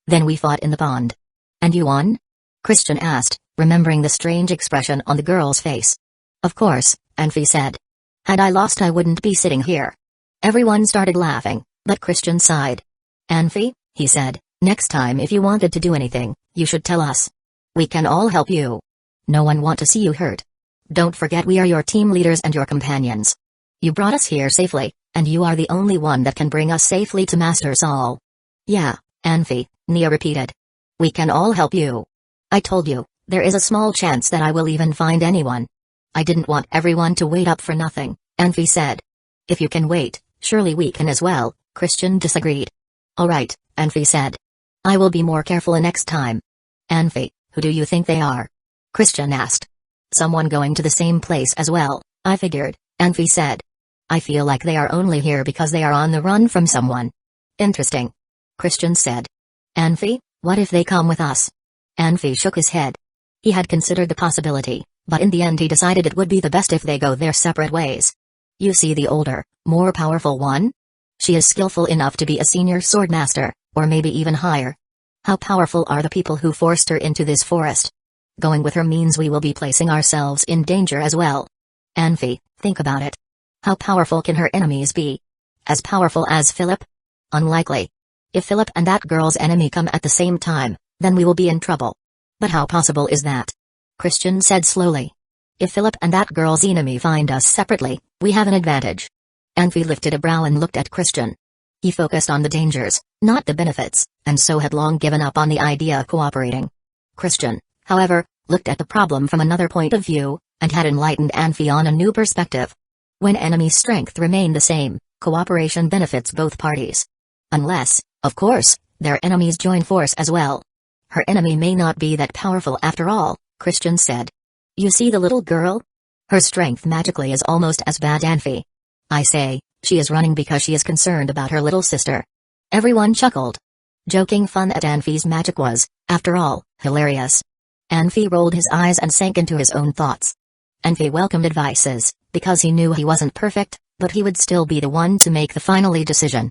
Then we fought in the pond. And you won? Christian asked, remembering the strange expression on the girl's face. Of course, Anfi said. Had I lost I wouldn't be sitting here. Everyone started laughing, but Christian sighed. Anfi, he said, next time if you wanted to do anything, you should tell us. We can all help you. No one want to see you hurt. Don't forget we are your team leaders and your companions. You brought us here safely, and you are the only one that can bring us safely to Master Saul. Yeah, Anfi, Nia repeated. We can all help you. I told you, there is a small chance that I will even find anyone. I didn't want everyone to wait up for nothing, Anfi said. If you can wait, surely we can as well, Christian disagreed. Alright, Anfi said. I will be more careful next time. Anfi, who do you think they are? Christian asked. Someone going to the same place as well, I figured, Anfi said. I feel like they are only here because they are on the run from someone. Interesting. Christian said. Anfi, what if they come with us? Anfi shook his head. He had considered the possibility, but in the end he decided it would be the best if they go their separate ways. You see the older, more powerful one? She is skillful enough to be a senior swordmaster, or maybe even higher. How powerful are the people who forced her into this forest? Going with her means we will be placing ourselves in danger as well. Anfi, think about it. How powerful can her enemies be? As powerful as Philip? Unlikely. If Philip and that girl's enemy come at the same time, then we will be in trouble. But how possible is that? Christian said slowly. If Philip and that girl's enemy find us separately, we have an advantage. Anfi lifted a brow and looked at Christian. He focused on the dangers, not the benefits, and so had long given up on the idea of cooperating. Christian, however, looked at the problem from another point of view, and had enlightened Anfi on a new perspective. When enemy strength remain the same, cooperation benefits both parties. Unless, of course, their enemies join force as well. Her enemy may not be that powerful after all, Christian said. You see the little girl? Her strength magically is almost as bad as Anfi. I say, she is running because she is concerned about her little sister. Everyone chuckled. Joking fun at Anfi's magic was, after all, hilarious. Anfi rolled his eyes and sank into his own thoughts. Anfi welcomed advices, because he knew he wasn't perfect, but he would still be the one to make the final decision.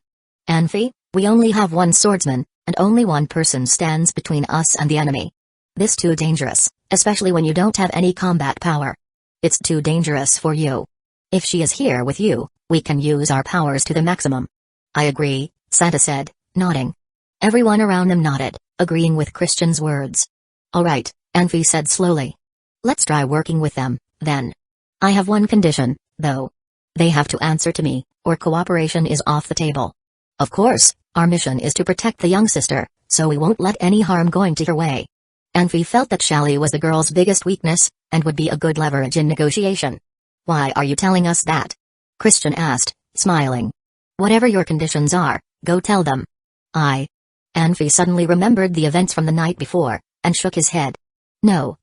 Anfi, we only have one swordsman, and only one person stands between us and the enemy. This too dangerous, especially when you don't have any combat power. It's too dangerous for you. If she is here with you, we can use our powers to the maximum. I agree, Santa said, nodding. Everyone around them nodded, agreeing with Christian's words. Alright, Anfi said slowly. Let's try working with them, then. I have one condition, though. They have to answer to me, or cooperation is off the table. Of course, our mission is to protect the young sister, so we won't let any harm going to her way. Anfi felt that Shally was the girl's biggest weakness, and would be a good leverage in negotiation. Why are you telling us that? Christian asked, smiling. Whatever your conditions are, go tell them. Anfi suddenly remembered the events from the night before, and shook his head. No.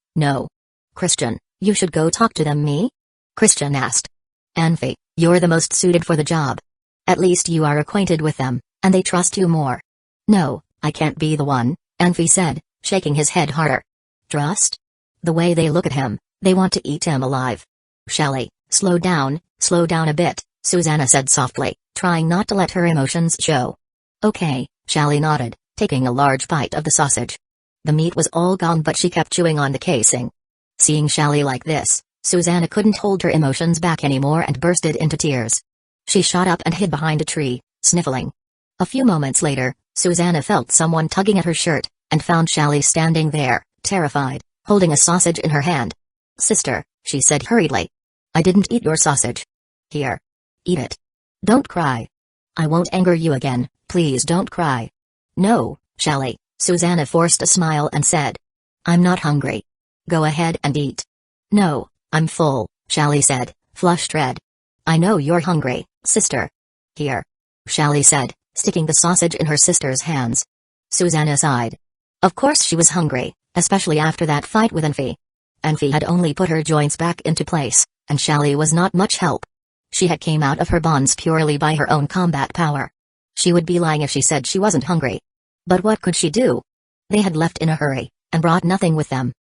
Christian, you should go talk to them. Me? Christian asked. Anfi, you're the most suited for the job. At least you are acquainted with them, and they trust you more. No, I can't be the one, Anfi said, shaking his head harder. Trust? The way they look at him, they want to eat him alive. Shally, slow down a bit, Susanna said softly, trying not to let her emotions show. Okay, Shally nodded, taking a large bite of the sausage. The meat was all gone but she kept chewing on the casing. Seeing Shally like this, Susanna couldn't hold her emotions back anymore and bursted into tears. She shot up and hid behind a tree, sniffling. A few moments later, Susanna felt someone tugging at her shirt, and found Shally standing there, terrified, holding a sausage in her hand. Sister, she said hurriedly. I didn't eat your sausage. Here. Eat it. Don't cry. I won't anger you again, please don't cry. No, Shally, Susanna forced a smile and said. I'm not hungry. Go ahead and eat. No, I'm full, Shally said, flushed red. I know you're hungry, sister. Here. Shally said, sticking the sausage in her sister's hands. Susanna sighed. Of course she was hungry, especially after that fight with Anfi. Anfi had only put her joints back into place, and Shally was not much help. She had came out of her bonds purely by her own combat power. She would be lying if she said she wasn't hungry. But what could she do? They had left in a hurry, and brought nothing with them.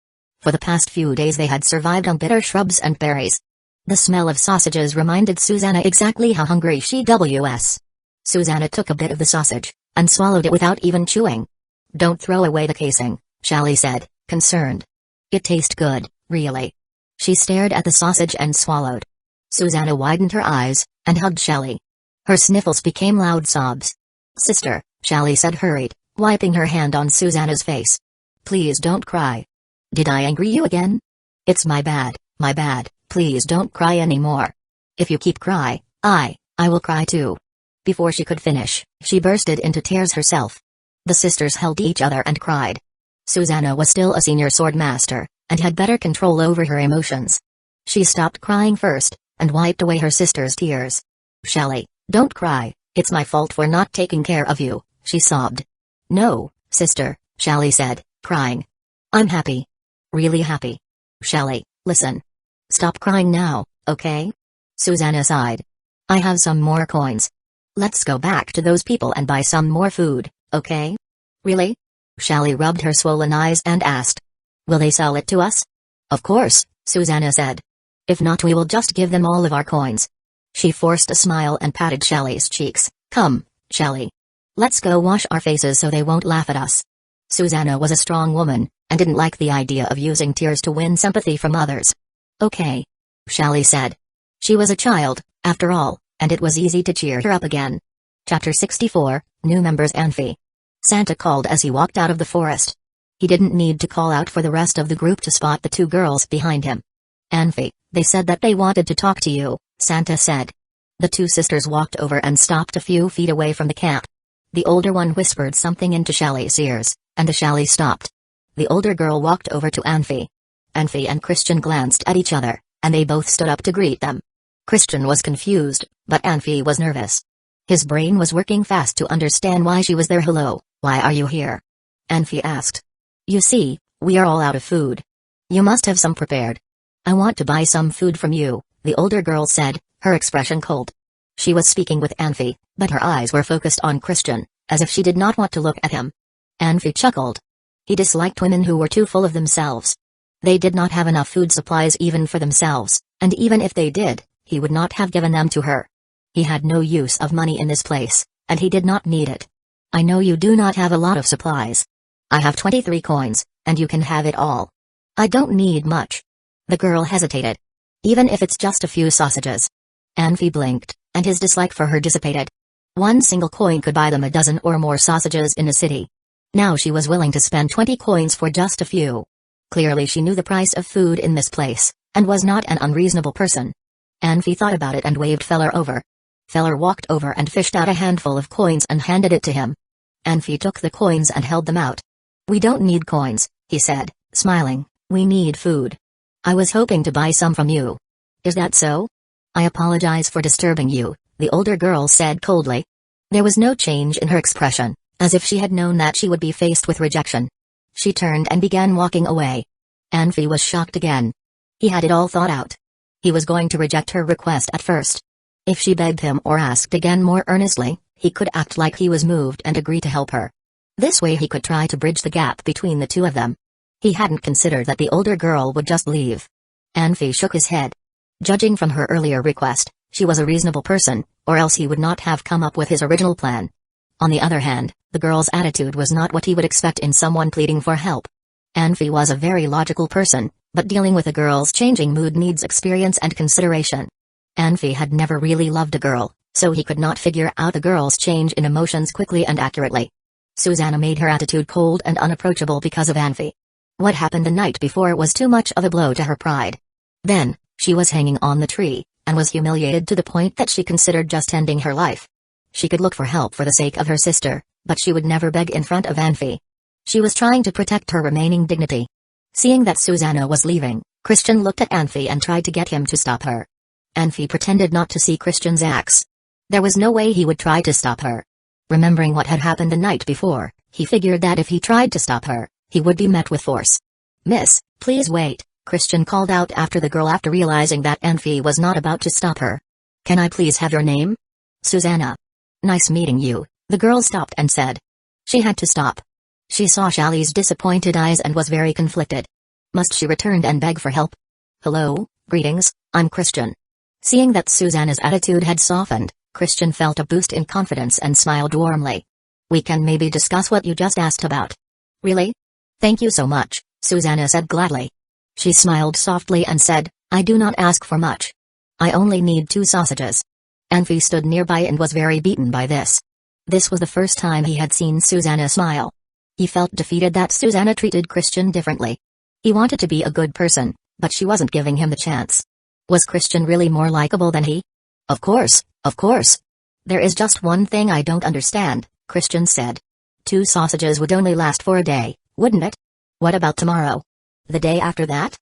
For the past few days they had survived on bitter shrubs and berries. The smell of sausages reminded Susanna exactly how hungry she was. Susanna took a bit of the sausage, and swallowed it without even chewing. Don't throw away the casing, Shally said, concerned. It tastes good, really. She stared at the sausage and swallowed. Susanna widened her eyes, and hugged Shelley. Her sniffles became loud sobs. "Sister," Shelley said hurried, wiping her hand on Susanna's face. "Please don't cry. Did I angry you again? It's my bad, please don't cry anymore. If you keep cry, I will cry too." Before she could finish, she bursted into tears herself. The sisters held each other and cried. Susanna was still a senior sword master, and had better control over her emotions. She stopped crying first, and wiped away her sister's tears. "Shelley, don't cry, it's my fault for not taking care of you," she sobbed. "No, sister," Shelley said, crying. "I'm happy. Really happy. Shelley, listen. Stop crying now, okay?" Susanna sighed. "I have some more coins. Let's go back to those people and buy some more food, okay?" "Really?" Shelley rubbed her swollen eyes and asked. "Will they sell it to us?" "Of course," Susanna said. "If not, we will just give them all of our coins." She forced a smile and patted Shelley's cheeks. "Come, Shelley. Let's go wash our faces so they won't laugh at us." Susanna was a strong woman, and didn't like the idea of using tears to win sympathy from others. "Okay," Shelley said. She was a child, after all, and it was easy to cheer her up again. Chapter 64, New Members. Anfi. Santa called as he walked out of the forest. He didn't need to call out for the rest of the group to spot the two girls behind him. "Anfi, they said that they wanted to talk to you," Santa said. The two sisters walked over and stopped a few feet away from the camp. The older one whispered something into Shelley's ears, and the Shelley stopped. The older girl walked over to Anfi. Anfi and Christian glanced at each other, and they both stood up to greet them. Christian was confused, but Anfi was nervous. His brain was working fast to understand why she was there. "Hello, why are you here?" Anfi asked. "You see, we are all out of food. You must have some prepared." "I want to buy some food from you," the older girl said, her expression cold. She was speaking with Anfi, but her eyes were focused on Christian, as if she did not want to look at him. Anfi chuckled. He disliked women who were too full of themselves. They did not have enough food supplies even for themselves, and even if they did, he would not have given them to her. He had no use of money in this place, and he did not need it. "I know you do not have a lot of supplies. I have 23 coins, and you can have it all. I don't need much." The girl hesitated. "Even if it's just a few sausages." Anfi blinked, and his dislike for her dissipated. One single coin could buy them a dozen or more sausages in a city. Now she was willing to spend 20 coins for just a few. Clearly she knew the price of food in this place, and was not an unreasonable person. Anfi thought about it and waved Feller over. Feller walked over and fished out a handful of coins and handed it to him. Anfi took the coins and held them out. "We don't need coins," he said, smiling, "we need food. I was hoping to buy some from you." "Is that so?" "I apologize for disturbing you," the older girl said coldly. There was no change in her expression, as if she had known that she would be faced with rejection. She turned and began walking away. Anfi was shocked again. He had it all thought out. He was going to reject her request at first. If she begged him or asked again more earnestly, he could act like he was moved and agree to help her. This way he could try to bridge the gap between the two of them. He hadn't considered that the older girl would just leave. Anfi shook his head. Judging from her earlier request, she was a reasonable person, or else he would not have come up with his original plan. On the other hand, the girl's attitude was not what he would expect in someone pleading for help. Anfi was a very logical person, but dealing with a girl's changing mood needs experience and consideration. Anfi had never really loved a girl, so he could not figure out the girl's change in emotions quickly and accurately. Susanna made her attitude cold and unapproachable because of Anfi. What happened the night before was too much of a blow to her pride. Then, she was hanging on the tree, and was humiliated to the point that she considered just ending her life. She could look for help for the sake of her sister, but she would never beg in front of Anfi. She was trying to protect her remaining dignity. Seeing that Susanna was leaving, Christian looked at Anfi and tried to get him to stop her. Anfi pretended not to see Christian's axe. There was no way he would try to stop her. Remembering what had happened the night before, he figured that if he tried to stop her, he would be met with force. "Miss, please wait," Christian called out after the girl after realizing that Anfi was not about to stop her. "Can I please have your name?" "Susanna." "Nice meeting you," the girl stopped and said. She had to stop. She saw Shelley's disappointed eyes and was very conflicted. Must she return and beg for help? "Hello, greetings, I'm Christian." Seeing that Susanna's attitude had softened, Christian felt a boost in confidence and smiled warmly. "We can maybe discuss what you just asked about." "Really? Thank you so much," Susanna said gladly. She smiled softly and said, "I do not ask for much. I only need 2 sausages. Anfi stood nearby and was very beaten by this. This was the first time he had seen Susanna smile. He felt defeated that Susanna treated Christian differently. He wanted to be a good person, but she wasn't giving him the chance. Was Christian really more likable than he? Of course, of course. There is just one thing I don't understand, Christian said. 2 sausages would only last for a day, wouldn't it? What about tomorrow? The day after that?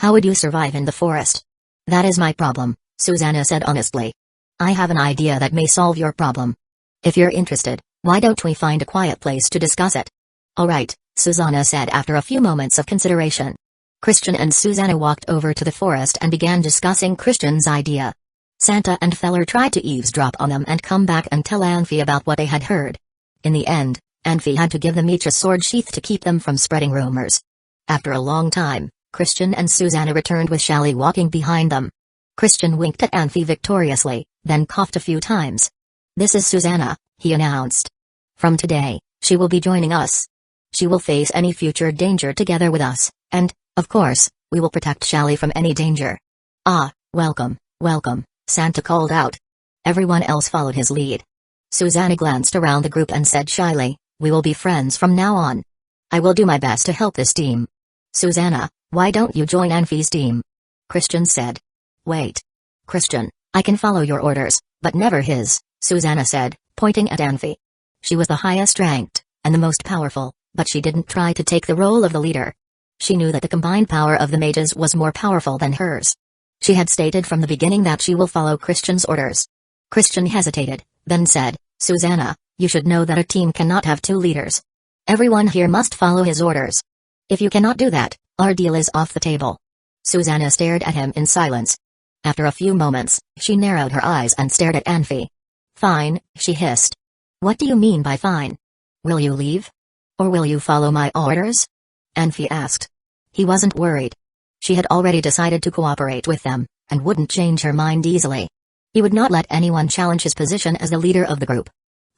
How would you survive in the forest? That is my problem, Susanna said honestly. I have an idea that may solve your problem. If you're interested, why don't we find a quiet place to discuss it? All right, Susanna said after a few moments of consideration. Christian and Susanna walked over to the forest and began discussing Christian's idea. Santa and Feller tried to eavesdrop on them and come back and tell Anfi about what they had heard. In the end, Anfi had to give them each a sword sheath to keep them from spreading rumors. After a long time, Christian and Susanna returned with Shally walking behind them. Christian winked at Anfi victoriously, then coughed a few times. This is Susanna, he announced. From today, she will be joining us. She will face any future danger together with us, and, of course, we will protect Shally from any danger. Ah, welcome, welcome, Santa called out. Everyone else followed his lead. Susanna glanced around the group and said shyly, we will be friends from now on. I will do my best to help this team. Susanna, why don't you join Anfi's team? Christian said. Wait. Christian, I can follow your orders, but never his, Susanna said, pointing at Anfi. She was the highest ranked, and the most powerful, but she didn't try to take the role of the leader. She knew that the combined power of the mages was more powerful than hers. She had stated from the beginning that she will follow Christian's orders. Christian hesitated, then said, Susanna, you should know that a team cannot have 2 leaders. Everyone here must follow his orders. If you cannot do that, our deal is off the table. Susanna stared at him in silence. After a few moments, she narrowed her eyes and stared at Anfi. Fine, she hissed. What do you mean by fine? Will you leave? Or will you follow my orders? Anfi asked. He wasn't worried. She had already decided to cooperate with them, and wouldn't change her mind easily. He would not let anyone challenge his position as the leader of the group.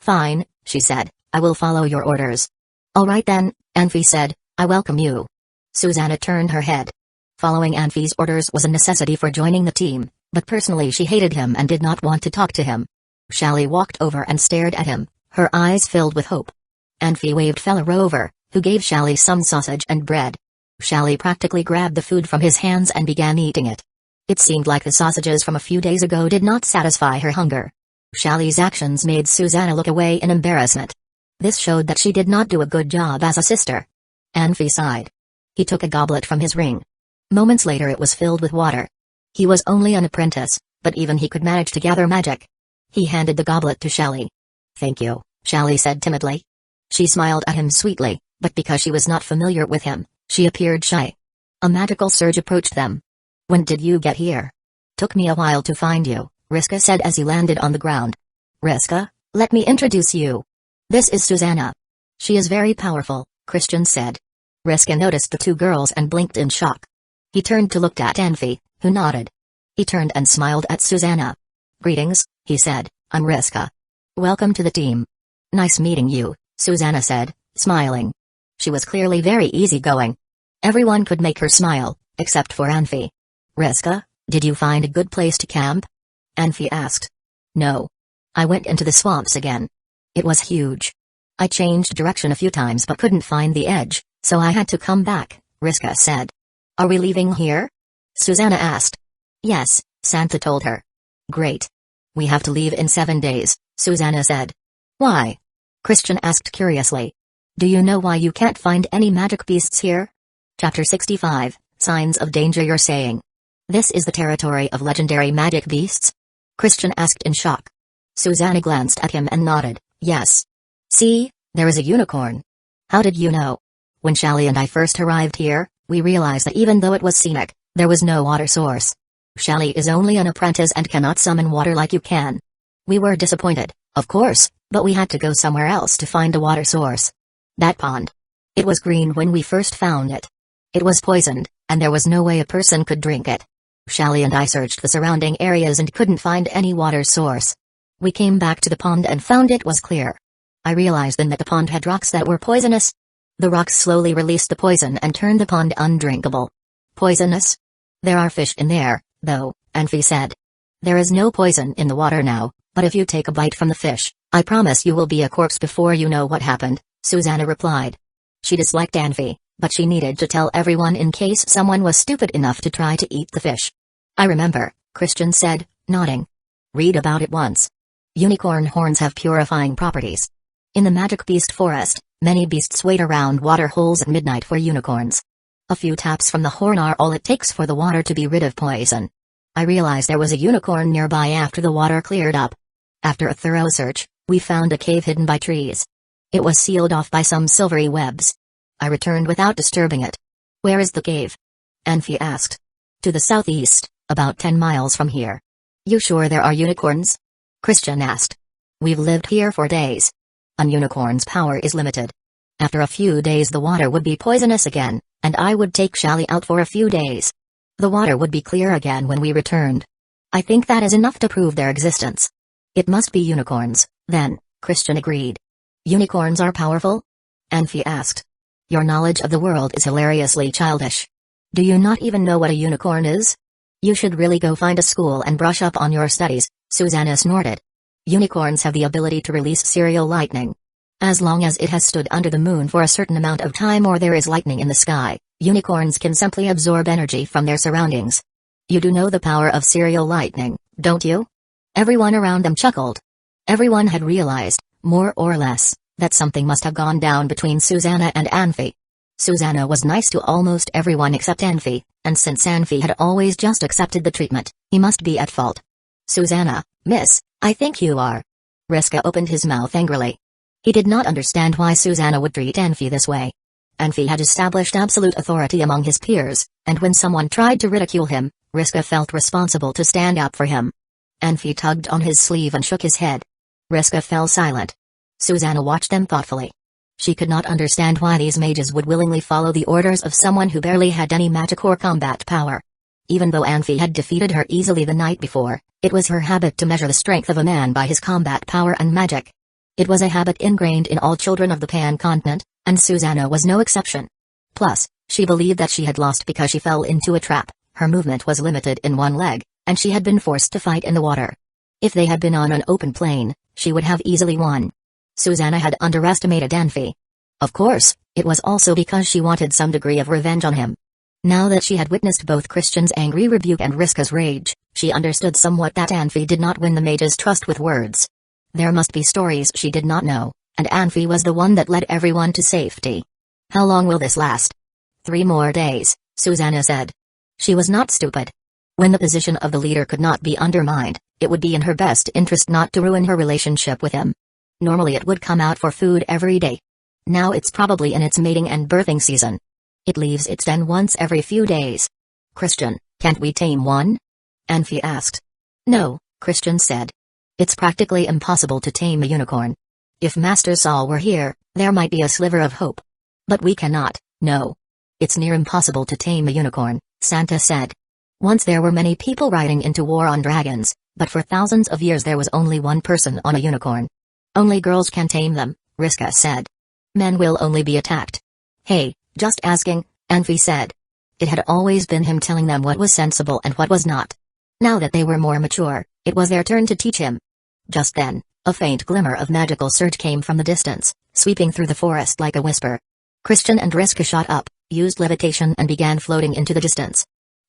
Fine, she said, I will follow your orders. All right then, Anfi said, I welcome you. Susanna turned her head. Following Anfi's orders was a necessity for joining the team, but personally she hated him and did not want to talk to him. Shally walked over and stared at him, her eyes filled with hope. Anfi waved Feller over, who gave Shally some sausage and bread. Shally practically grabbed the food from his hands and began eating it. It seemed like the sausages from a few days ago did not satisfy her hunger. Shally's actions made Susanna look away in embarrassment. This showed that she did not do a good job as a sister. Anfi sighed. He took a goblet from his ring. Moments later it was filled with water. He was only an apprentice, but even he could manage to gather magic. He handed the goblet to Shally. Thank you, Shally said timidly. She smiled at him sweetly, but because she was not familiar with him, she appeared shy. A magical surge approached them. When did you get here? Took me a while to find you, Riska said as he landed on the ground. Riska, let me introduce you. This is Susanna. She is very powerful, Christian said. Riska noticed the 2 girls and blinked in shock. He turned to look at Anfi, who nodded. He turned and smiled at Susanna. Greetings, he said, I'm Riska. Welcome to the team. Nice meeting you, Susanna said, smiling. She was clearly very easygoing. Everyone could make her smile, except for Anfi. Riska, did you find a good place to camp? Anfi asked. No. I went into the swamps again. It was huge. I changed direction a few times but couldn't find the edge, so I had to come back, Riska said. Are we leaving here? Susanna asked. Yes, Santa told her. Great. We have to leave in 7 days, Susanna said. Why? Christian asked curiously. Do you know why you can't find any magic beasts here? Chapter 65, Signs of Danger. You're saying this is the territory of legendary magic beasts? Christian asked in shock. Susanna glanced at him and nodded, yes. See, there is a unicorn. How did you know? When Shally and I first arrived here, we realized that even though it was scenic, there was no water source. Shally is only an apprentice and cannot summon water like you can. We were disappointed, of course, but we had to go somewhere else to find a water source. That pond. It was green when we first found it. It was poisoned, and there was no way a person could drink it. Shally and I searched the surrounding areas and couldn't find any water source. We came back to the pond and found it was clear. I realized then that the pond had rocks that were poisonous. The rocks slowly released the poison and turned the pond undrinkable. Poisonous? There are fish in there, though, Anfi said. There is no poison in the water now, but if you take a bite from the fish, I promise you will be a corpse before you know what happened, Susanna replied. She disliked Anfi, but she needed to tell everyone in case someone was stupid enough to try to eat the fish. I remember, Christian said, nodding. Read about it once. Unicorn horns have purifying properties. In the Magic Beast Forest, many beasts wait around water holes at midnight for unicorns. A few taps from the horn are all it takes for the water to be rid of poison. I realized there was a unicorn nearby after the water cleared up. After a thorough search, we found a cave hidden by trees. It was sealed off by some silvery webs. I returned without disturbing it. Where is the cave? Anfi asked. To the southeast, about 10 miles from here. You sure there are unicorns? Christian asked. We've lived here for days. A unicorn's power is limited. After a few days the water would be poisonous again, and I would take Shally out for a few days. The water would be clear again when we returned. I think that is enough to prove their existence. It must be unicorns, then, Christian agreed. Unicorns are powerful? Anfi asked. Your knowledge of the world is hilariously childish. Do you not even know what a unicorn is? You should really go find a school and brush up on your studies, Susanna snorted. Unicorns have the ability to release serial lightning. As long as it has stood under the moon for a certain amount of time or there is lightning in the sky, unicorns can simply absorb energy from their surroundings. You do know the power of serial lightning, don't you? Everyone around them chuckled. Everyone had realized, more or less, that something must have gone down between Susanna and Anfi. Susanna was nice to almost everyone except Anfi, and since Anfi had always just accepted the treatment, he must be at fault. Susanna, miss, I think you are. Riska opened his mouth angrily. He did not understand why Susanna would treat Anfi this way. Anfi had established absolute authority among his peers, and when someone tried to ridicule him, Riska felt responsible to stand up for him. Anfi tugged on his sleeve and shook his head. Riska fell silent. Susanna watched them thoughtfully. She could not understand why these mages would willingly follow the orders of someone who barely had any magic or combat power. Even though Anfi had defeated her easily the night before, it was her habit to measure the strength of a man by his combat power and magic. It was a habit ingrained in all children of the Pan-continent, and Susanna was no exception. Plus, she believed that she had lost because she fell into a trap, her movement was limited in one leg, and she had been forced to fight in the water. If they had been on an open plain, she would have easily won. Susanna had underestimated Anfi. Of course, it was also because she wanted some degree of revenge on him. Now that she had witnessed both Christian's angry rebuke and Riska's rage, she understood somewhat that Anfi did not win the mage's trust with words. There must be stories she did not know, and Anfi was the one that led everyone to safety. How long will this last? 3 more days, Susanna said. She was not stupid. When the position of the leader could not be undermined, it would be in her best interest not to ruin her relationship with him. Normally it would come out for food every day. Now it's probably in its mating and birthing season. It leaves its den once every few days. Christian, can't we tame one? Anfi asked. No, Christian said. It's practically impossible to tame a unicorn. If Master Saul were here, there might be a sliver of hope. But we cannot, no. It's near impossible to tame a unicorn, Santa said. Once there were many people riding into war on dragons, but for thousands of years there was only one person on a unicorn. Only girls can tame them, Riska said. Men will only be attacked. Hey, just asking, Anfi said. It had always been him telling them what was sensible and what was not. Now that they were more mature, it was their turn to teach him. Just then, a faint glimmer of magical surge came from the distance, sweeping through the forest like a whisper. Christian and Riska shot up, used levitation and began floating into the distance.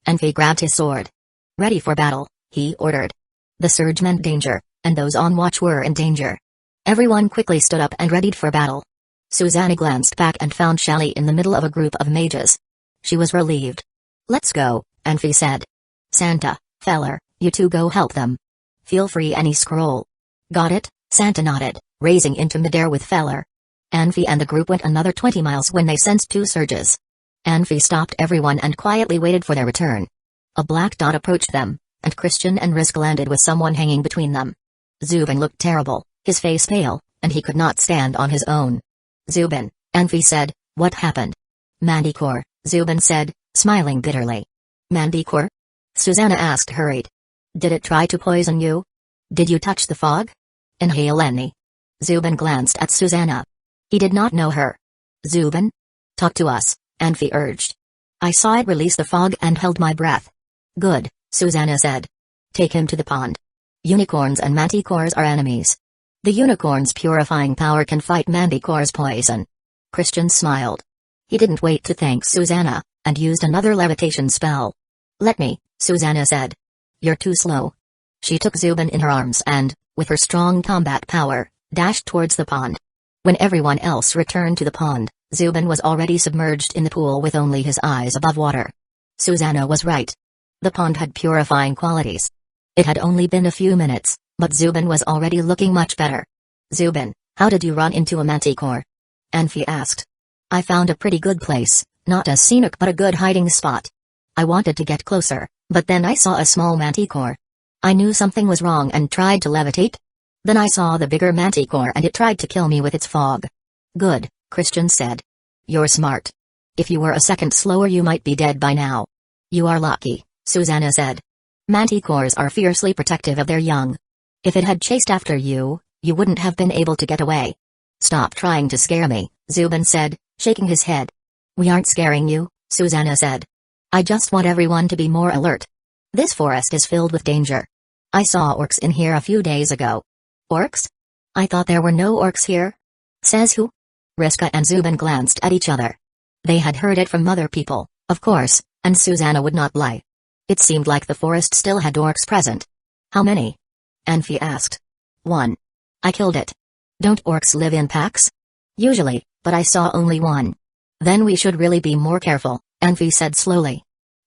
Anfi grabbed his sword. Ready for battle, he ordered. The surge meant danger, and those on watch were in danger. Everyone quickly stood up and readied for battle. Susanna glanced back and found Shally in the middle of a group of mages. She was relieved. Let's go, Anfi said. Santa, feller, you two go help them. Feel free any scroll. Got it, Santa nodded, raising into midair with feller. Anfi and the group went another 20 miles when they sensed 2 surges. Anfi stopped everyone and quietly waited for their return. A black dot approached them, and Christian and Risk landed with someone hanging between them. Zubin looked terrible, his face pale, and he could not stand on his own. Zubin, Anfi said, what happened? Mangekyō, Zubin said, smiling bitterly. Mangekyō? Susanna asked hurried. Did it try to poison you? Did you touch the fog? Inhale any. Zubin glanced at Susanna. He did not know her. Zubin? Talk to us, Anfi urged. I saw it release the fog and held my breath. Good, Susanna said. Take him to the pond. Unicorns and manticores are enemies. The unicorn's purifying power can fight manticore's poison. Christian smiled. He didn't wait to thank Susanna, and used another levitation spell. Let me, Susanna said. You're too slow. She took Zubin in her arms and, with her strong combat power, dashed towards the pond. When everyone else returned to the pond, Zubin was already submerged in the pool with only his eyes above water. Susanna was right. The pond had purifying qualities. It had only been a few minutes, but Zubin was already looking much better. Zubin, how did you run into a manticore? Anfi asked. I found a pretty good place, not as scenic but a good hiding spot. I wanted to get closer, but then I saw a small manticore. I knew something was wrong and tried to levitate. Then I saw the bigger manticore and it tried to kill me with its fog. Good, Christian said. You're smart. If you were a second slower you might be dead by now. You are lucky, Susanna said. Manticores are fiercely protective of their young. If it had chased after you, you wouldn't have been able to get away. Stop trying to scare me, Zubin said, shaking his head. We aren't scaring you, Susanna said. I just want everyone to be more alert. This forest is filled with danger. I saw orcs in here a few days ago. Orcs? I thought there were no orcs here. Says who? Riska and Zubin glanced at each other. They had heard it from other people, of course, and Susanna would not lie. It seemed like the forest still had orcs present. How many? Anfi asked. 1. I killed it. Don't orcs live in packs? Usually, but I saw only 1. Then we should really be more careful, Anfi said slowly.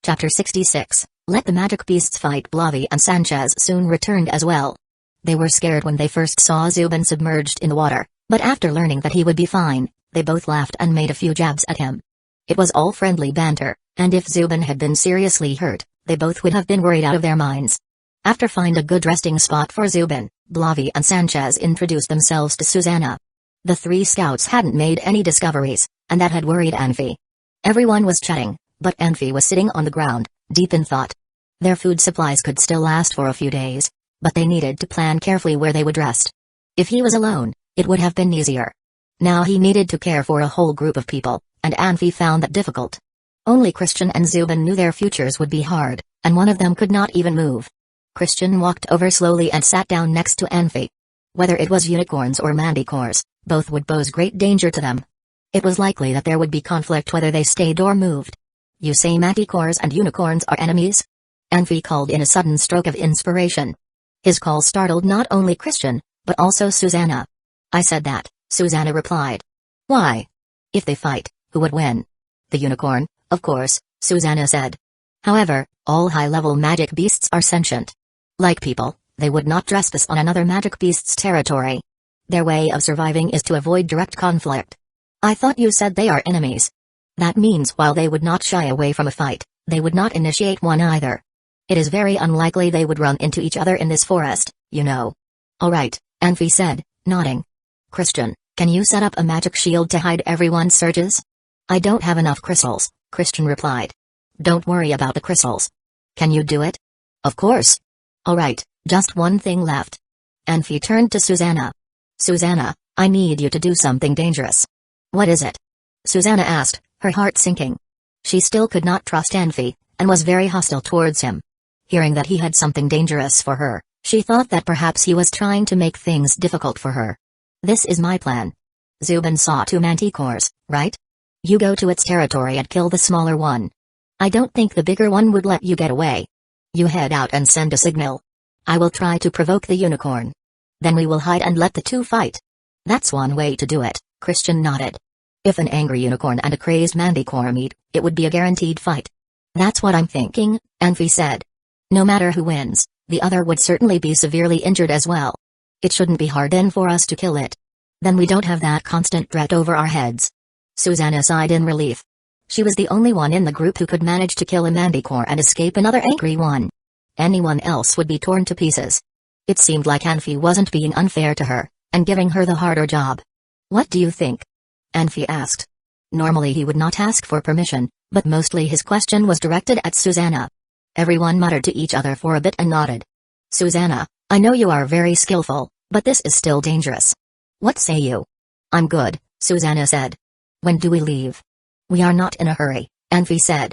Chapter 66, Let the Magic Beasts Fight. Blavi and Sanchez soon returned as well. They were scared when they first saw Zubin submerged in the water, but after learning that he would be fine, they both laughed and made a few jabs at him. It was all friendly banter, and if Zubin had been seriously hurt, they both would have been worried out of their minds. After finding a good resting spot for Zubin, Blavi and Sanchez introduced themselves to Susanna. The 3 scouts hadn't made any discoveries, and that had worried Anfi. Everyone was chatting, but Anfi was sitting on the ground, deep in thought. Their food supplies could still last for a few days, but they needed to plan carefully where they would rest. If he was alone, it would have been easier. Now he needed to care for a whole group of people, and Anfi found that difficult. Only Christian and Zubin knew their futures would be hard, and one of them could not even move. Christian walked over slowly and sat down next to Anfi. Whether it was unicorns or manticores, both would pose great danger to them. It was likely that there would be conflict whether they stayed or moved. You say manticores and unicorns are enemies? Anfi called in a sudden stroke of inspiration. His call startled not only Christian, but also Susanna. I said that, Susanna replied. Why? If they fight, who would win? The unicorn, of course, Susanna said. However, all high-level magic beasts are sentient. Like people, they would not trespass on another magic beast's territory. Their way of surviving is to avoid direct conflict. I thought you said they are enemies. That means while they would not shy away from a fight, they would not initiate one either. It is very unlikely they would run into each other in this forest, you know. All right, Anfi said, nodding. Christian, can you set up a magic shield to hide everyone's searches? I don't have enough crystals, Christian replied. Don't worry about the crystals. Can you do it? Of course. All right, just one thing left. Anfi turned to Susanna. Susanna, I need you to do something dangerous. What is it? Susanna asked, her heart sinking. She still could not trust Anfi, and was very hostile towards him. Hearing that he had something dangerous for her, she thought that perhaps he was trying to make things difficult for her. This is my plan. Zubin saw 2 manticores, right? You go to its territory and kill the smaller one. I don't think the bigger one would let you get away. You head out and send a signal. I will try to provoke the unicorn. Then we will hide and let the 2 fight. That's one way to do it, Christian nodded. If an angry unicorn and a crazed manticore meet, it would be a guaranteed fight. That's what I'm thinking, Anfi said. No matter who wins, the other would certainly be severely injured as well. It shouldn't be hard then for us to kill it. Then we don't have that constant threat over our heads. Susanna sighed in relief. She was the only one in the group who could manage to kill a manticore and escape another angry one. Anyone else would be torn to pieces. It seemed like Anfi wasn't being unfair to her, and giving her the harder job. What do you think? Anfi asked. Normally he would not ask for permission, but mostly his question was directed at Susanna. Everyone muttered to each other for a bit and nodded. Susanna, I know you are very skillful, but this is still dangerous. What say you? I'm good, Susanna said. When do we leave? We are not in a hurry, Anfi said.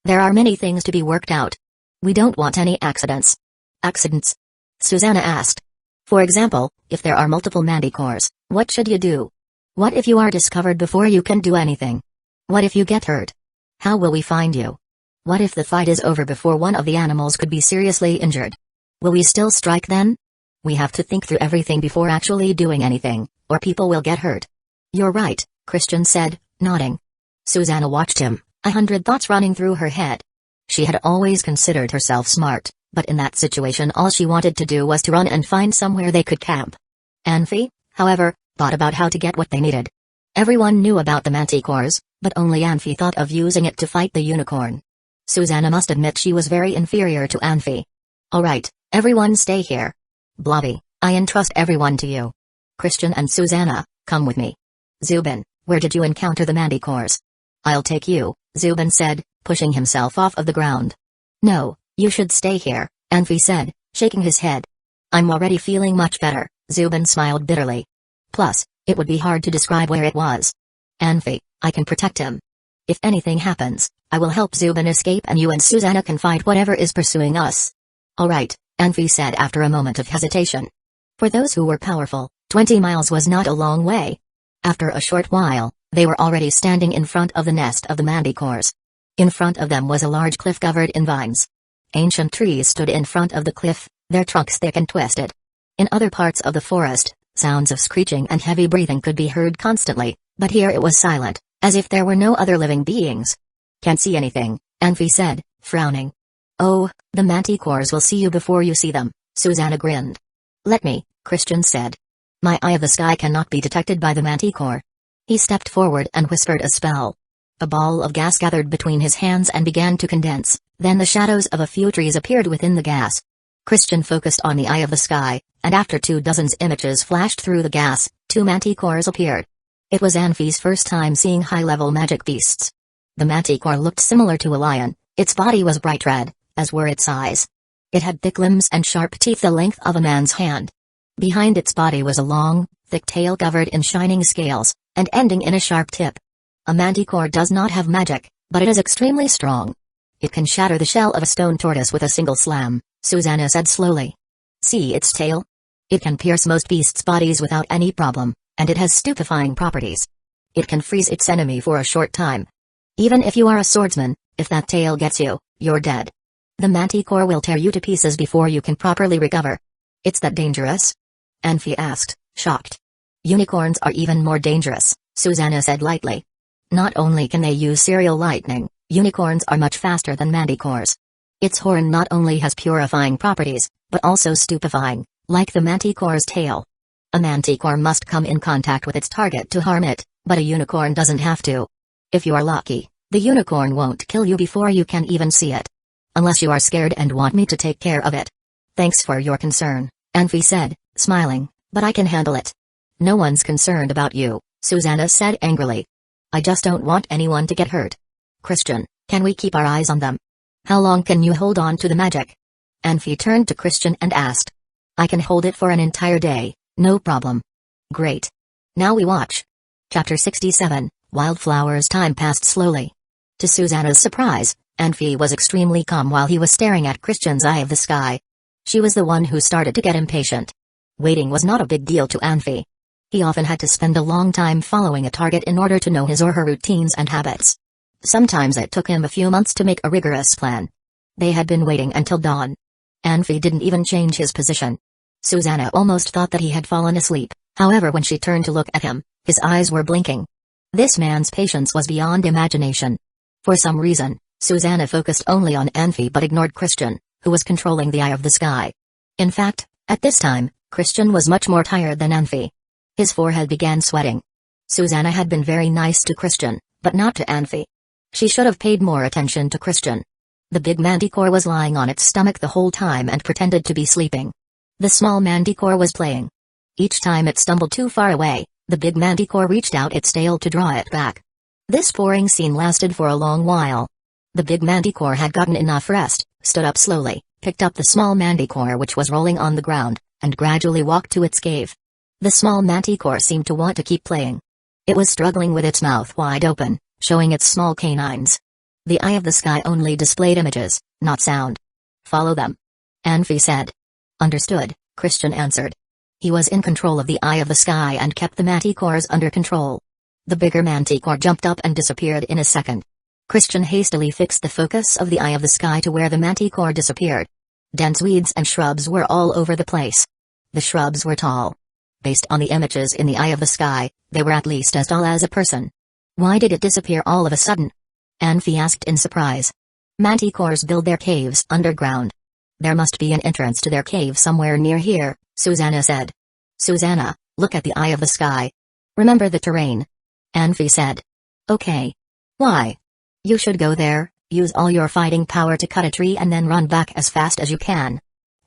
There are many things to be worked out. We don't want any accidents. Accidents? Susanna asked. For example, if there are multiple manticores, what should you do? What if you are discovered before you can do anything? What if you get hurt? How will we find you? What if the fight is over before one of the animals could be seriously injured? Will we still strike then? We have to think through everything before actually doing anything, or people will get hurt. You're right, Christian said, nodding. Susanna watched him, 100 thoughts running through her head. She had always considered herself smart, but in that situation all she wanted to do was to run and find somewhere they could camp. Anfi, however, thought about how to get what they needed. Everyone knew about the manticores, but only Anfi thought of using it to fight the unicorn. Susanna must admit she was very inferior to Anfi. Alright, everyone stay here. Blobby, I entrust everyone to you. Christian and Susanna, come with me. Zubin, where did you encounter the manticores? I'll take you, Zubin said, pushing himself off of the ground. No, you should stay here, Anfi said, shaking his head. I'm already feeling much better, Zubin smiled bitterly. Plus, it would be hard to describe where it was. Anfi, I can protect him. If anything happens, I will help Zubin escape and you and Susanna can fight whatever is pursuing us. Alright, Anfi said after a moment of hesitation. For those who were powerful, 20 miles was not a long way. After a short while, they were already standing in front of the nest of the manticores. In front of them was a large cliff covered in vines. Ancient trees stood in front of the cliff, their trunks thick and twisted. In other parts of the forest, sounds of screeching and heavy breathing could be heard constantly, but here it was silent, as if there were no other living beings. Can't see anything, Anfi said, frowning. Oh, the manticores will see you before you see them, Susanna grinned. Let me, Christian said. My eye of the sky cannot be detected by the manticore. He stepped forward and whispered a spell. A ball of gas gathered between his hands and began to condense, then the shadows of a few trees appeared within the gas. Christian focused on the eye of the sky, and after 24 images flashed through the gas, 2 manticores appeared. It was Anfi's first time seeing high-level magic beasts. The manticore looked similar to a lion, its body was bright red, as were its eyes. It had thick limbs and sharp teeth the length of a man's hand. Behind its body was a long, thick tail covered in shining scales, and ending in a sharp tip. A manticore does not have magic, but it is extremely strong. It can shatter the shell of a stone tortoise with a single slam, Susanna said slowly. See its tail? It can pierce most beasts' bodies without any problem, and it has stupefying properties. It can freeze its enemy for a short time. Even if you are a swordsman, if that tail gets you, you're dead. The manticore will tear you to pieces before you can properly recover. It's that dangerous? Anfi asked, shocked. Unicorns are even more dangerous, Susanna said lightly. Not only can they use serial lightning, unicorns are much faster than manticores. Its horn not only has purifying properties, but also stupefying, like the manticore's tail. A manticore must come in contact with its target to harm it, but a unicorn doesn't have to. If you are lucky, the unicorn won't kill you before you can even see it. Unless you are scared and want me to take care of it. Thanks for your concern, Anfi said, smiling, but I can handle it. No one's concerned about you, Susanna said angrily. I just don't want anyone to get hurt. Christian, can we keep our eyes on them? How long can you hold on to the magic? Anfi turned to Christian and asked. I can hold it for an entire day, no problem. Great. Now we watch. Chapter 67, Wildflowers. Time passed slowly. To Susanna's surprise, Anfi was extremely calm while he was staring at Christian's eye of the sky. She was the one who started to get impatient. Waiting was not a big deal to Anfi. He often had to spend a long time following a target in order to know his or her routines and habits. Sometimes it took him a few months to make a rigorous plan. They had been waiting until dawn. Anfi didn't even change his position. Susanna almost thought that he had fallen asleep, however when she turned to look at him, his eyes were blinking. This man's patience was beyond imagination. For some reason, Susanna focused only on Anfi but ignored Christian, who was controlling the eye of the sky. In fact, at this time, Christian was much more tired than Anfi. His forehead began sweating. Susanna had been very nice to Christian, but not to Anfi. She should have paid more attention to Christian. The big manticore was lying on its stomach the whole time and pretended to be sleeping. The small manticore was playing. Each time it stumbled too far away, the big manticore reached out its tail to draw it back. This boring scene lasted for a long while. The big manticore had gotten enough rest, stood up slowly, picked up the small manticore which was rolling on the ground, and gradually walked to its cave. The small manticore seemed to want to keep playing. It was struggling with its mouth wide open, showing its small canines. The eye of the sky only displayed images, not sound. Follow them. Anfi said. Understood, Christian answered. He was in control of the Eye of the Sky and kept the manticores under control. The bigger manticore jumped up and disappeared in a second. Christian hastily fixed the focus of the Eye of the Sky to where the manticore disappeared. Dense weeds and shrubs were all over the place. The shrubs were tall. Based on the images in the Eye of the Sky, they were at least as tall as a person. Why did it disappear all of a sudden? Anfi asked in surprise. Manticores build their caves underground. There must be an entrance to their cave somewhere near here, Susanna said. Susanna, look at the Eye of the Sky. Remember the terrain. Anfi said. Okay. Why? You should go there, use all your fighting power to cut a tree and then run back as fast as you can.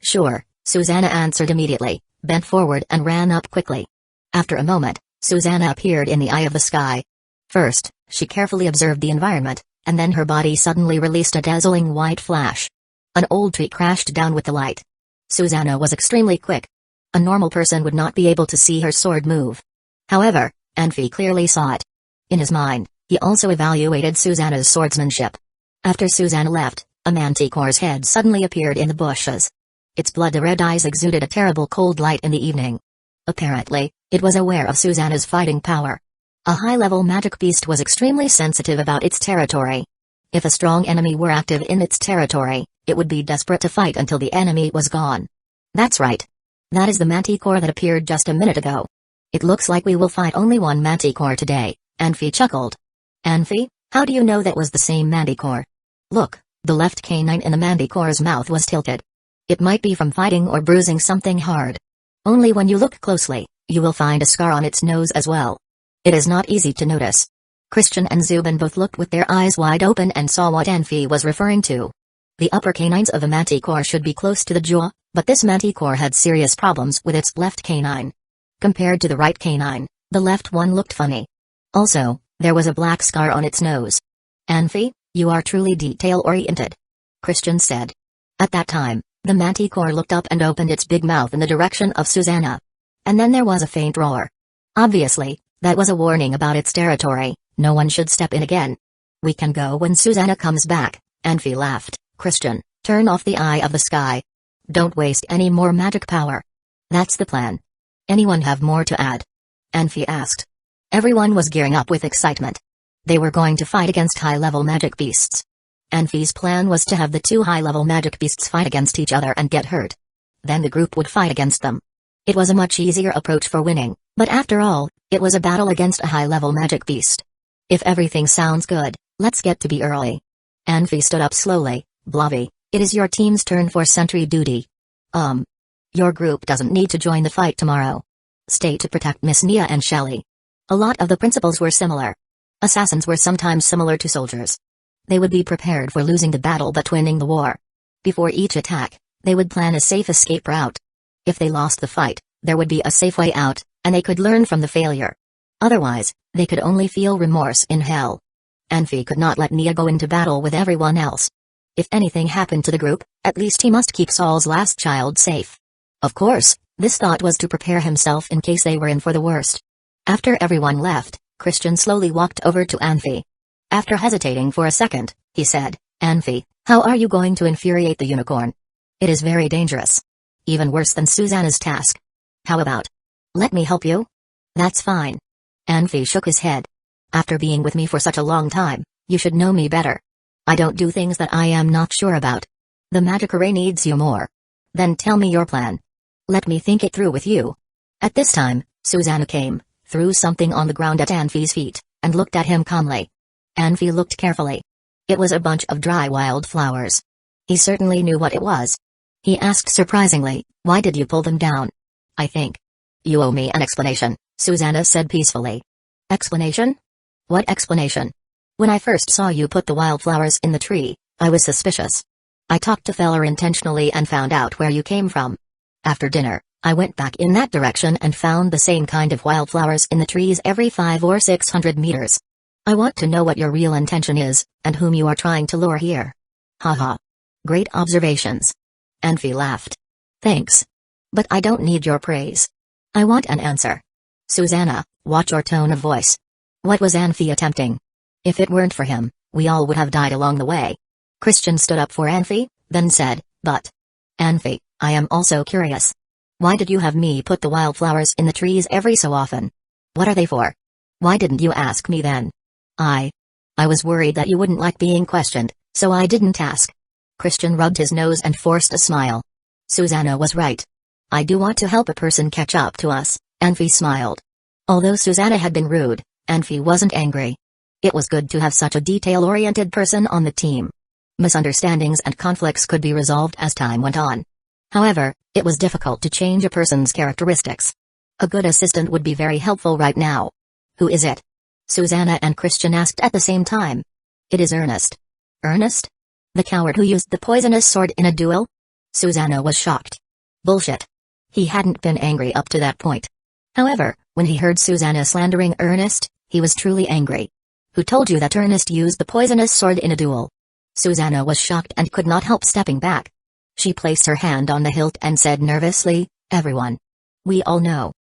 Sure, Susanna answered immediately, bent forward and ran up quickly. After a moment, Susanna appeared in the Eye of the Sky. First, she carefully observed the environment, and then her body suddenly released a dazzling white flash. An old tree crashed down with the light. Susanna was extremely quick. A normal person would not be able to see her sword move. However, Anfi clearly saw it. In his mind, he also evaluated Susanna's swordsmanship. After Susanna left, a manticore's head suddenly appeared in the bushes. Its blood-red eyes exuded a terrible cold light in the evening. Apparently, it was aware of Susanna's fighting power. A high-level magic beast was extremely sensitive about its territory. If a strong enemy were active in its territory, it would be desperate to fight until the enemy was gone. That's right. That is the manticore that appeared just a minute ago. It looks like we will fight only one manticore today, Anfi chuckled. Anfi, how do you know that was the same manticore? Look, the left canine in the manticore's mouth was tilted. It might be from fighting or bruising something hard. Only when you look closely, you will find a scar on its nose as well. It is not easy to notice. Christian and Zubin both looked with their eyes wide open and saw what Anfi was referring to. The upper canines of a manticore should be close to the jaw, but this manticore had serious problems with its left canine. Compared to the right canine, the left one looked funny. Also, there was a black scar on its nose. Anfi, you are truly detail-oriented, Christian said. At that time, the manticore looked up and opened its big mouth in the direction of Susanna. And then there was a faint roar. Obviously, that was a warning about its territory. No one should step in again. We can go when Susanna comes back, Anfi laughed. Christian, turn off the Eye of the Sky. Don't waste any more magic power. That's the plan. Anyone have more to add? Anfi asked. Everyone was gearing up with excitement. They were going to fight against high-level magic beasts. Anfi's plan was to have the two high-level magic beasts fight against each other and get hurt. Then the group would fight against them. It was a much easier approach for winning, but after all, it was a battle against a high-level magic beast. If everything sounds good, let's get to be early. Anfi stood up slowly. Blavi, it is your team's turn for sentry duty. Your group doesn't need to join the fight tomorrow. Stay to protect Miss Nia and Shelley. A lot of the principles were similar. Assassins were sometimes similar to soldiers. They would be prepared for losing the battle but winning the war. Before each attack, they would plan a safe escape route. If they lost the fight, there would be a safe way out, and they could learn from the failure. Otherwise, they could only feel remorse in hell. Anfi could not let Nia go into battle with everyone else. If anything happened to the group, at least he must keep Saul's last child safe. Of course, this thought was to prepare himself in case they were in for the worst. After everyone left, Christian slowly walked over to Anfi. After hesitating for a second, he said, Anfi, how are you going to infuriate the unicorn? It is very dangerous. Even worse than Susanna's task. How about? Let me help you? That's fine. Anfi shook his head. After being with me for such a long time, you should know me better. I don't do things that I am not sure about. The magic array needs you more. Then tell me your plan. Let me think it through with you. At this time, Susanna came, threw something on the ground at Anfi's feet, and looked at him calmly. Anfi looked carefully. It was a bunch of dry wildflowers. He certainly knew what it was. He asked surprisingly, why did you pull them down? I think. You owe me an explanation, Susanna said peacefully. Explanation? What explanation? When I first saw you put the wildflowers in the tree, I was suspicious. I talked to Feller intentionally and found out where you came from. After dinner, I went back in that direction and found the same kind of wildflowers in the trees every 500 or 600 meters. I want to know what your real intention is, and whom you are trying to lure here. Haha. Great observations. Anfi laughed. Thanks. But I don't need your praise. I want an answer. Susanna, watch your tone of voice. What was Anfi attempting? If it weren't for him, we all would have died along the way. Christian stood up for Anfi, then said, but Anfi, I am also curious. Why did you have me put the wildflowers in the trees every so often? What are they for? Why didn't you ask me then? I was worried that you wouldn't like being questioned, so I didn't ask. Christian rubbed his nose and forced a smile. Susanna was right. I do want to help a person catch up to us, Anfi smiled. Although Susanna had been rude, Anfi wasn't angry. It was good to have such a detail-oriented person on the team. Misunderstandings and conflicts could be resolved as time went on. However, it was difficult to change a person's characteristics. A good assistant would be very helpful right now. Who is it? Susanna and Christian asked at the same time. It is Ernest. Ernest? The coward who used the poisonous sword in a duel? Susanna was shocked. Bullshit. He hadn't been angry up to that point. However, when he heard Susanna slandering Ernest, he was truly angry. Who told you that Ernest used the poisonous sword in a duel? Susanna was shocked and could not help stepping back. She placed her hand on the hilt and said nervously, everyone. We all know.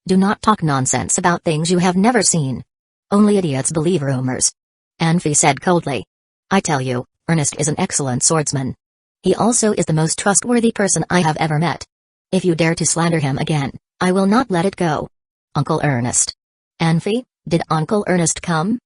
Do not talk nonsense about things you have never seen. Only idiots believe rumors. Anfi said coldly. I tell you, Ernest is an excellent swordsman. He also is the most trustworthy person I have ever met. If you dare to slander him again, I will not let it go. Uncle Ernest. Anfi, did Uncle Ernest come?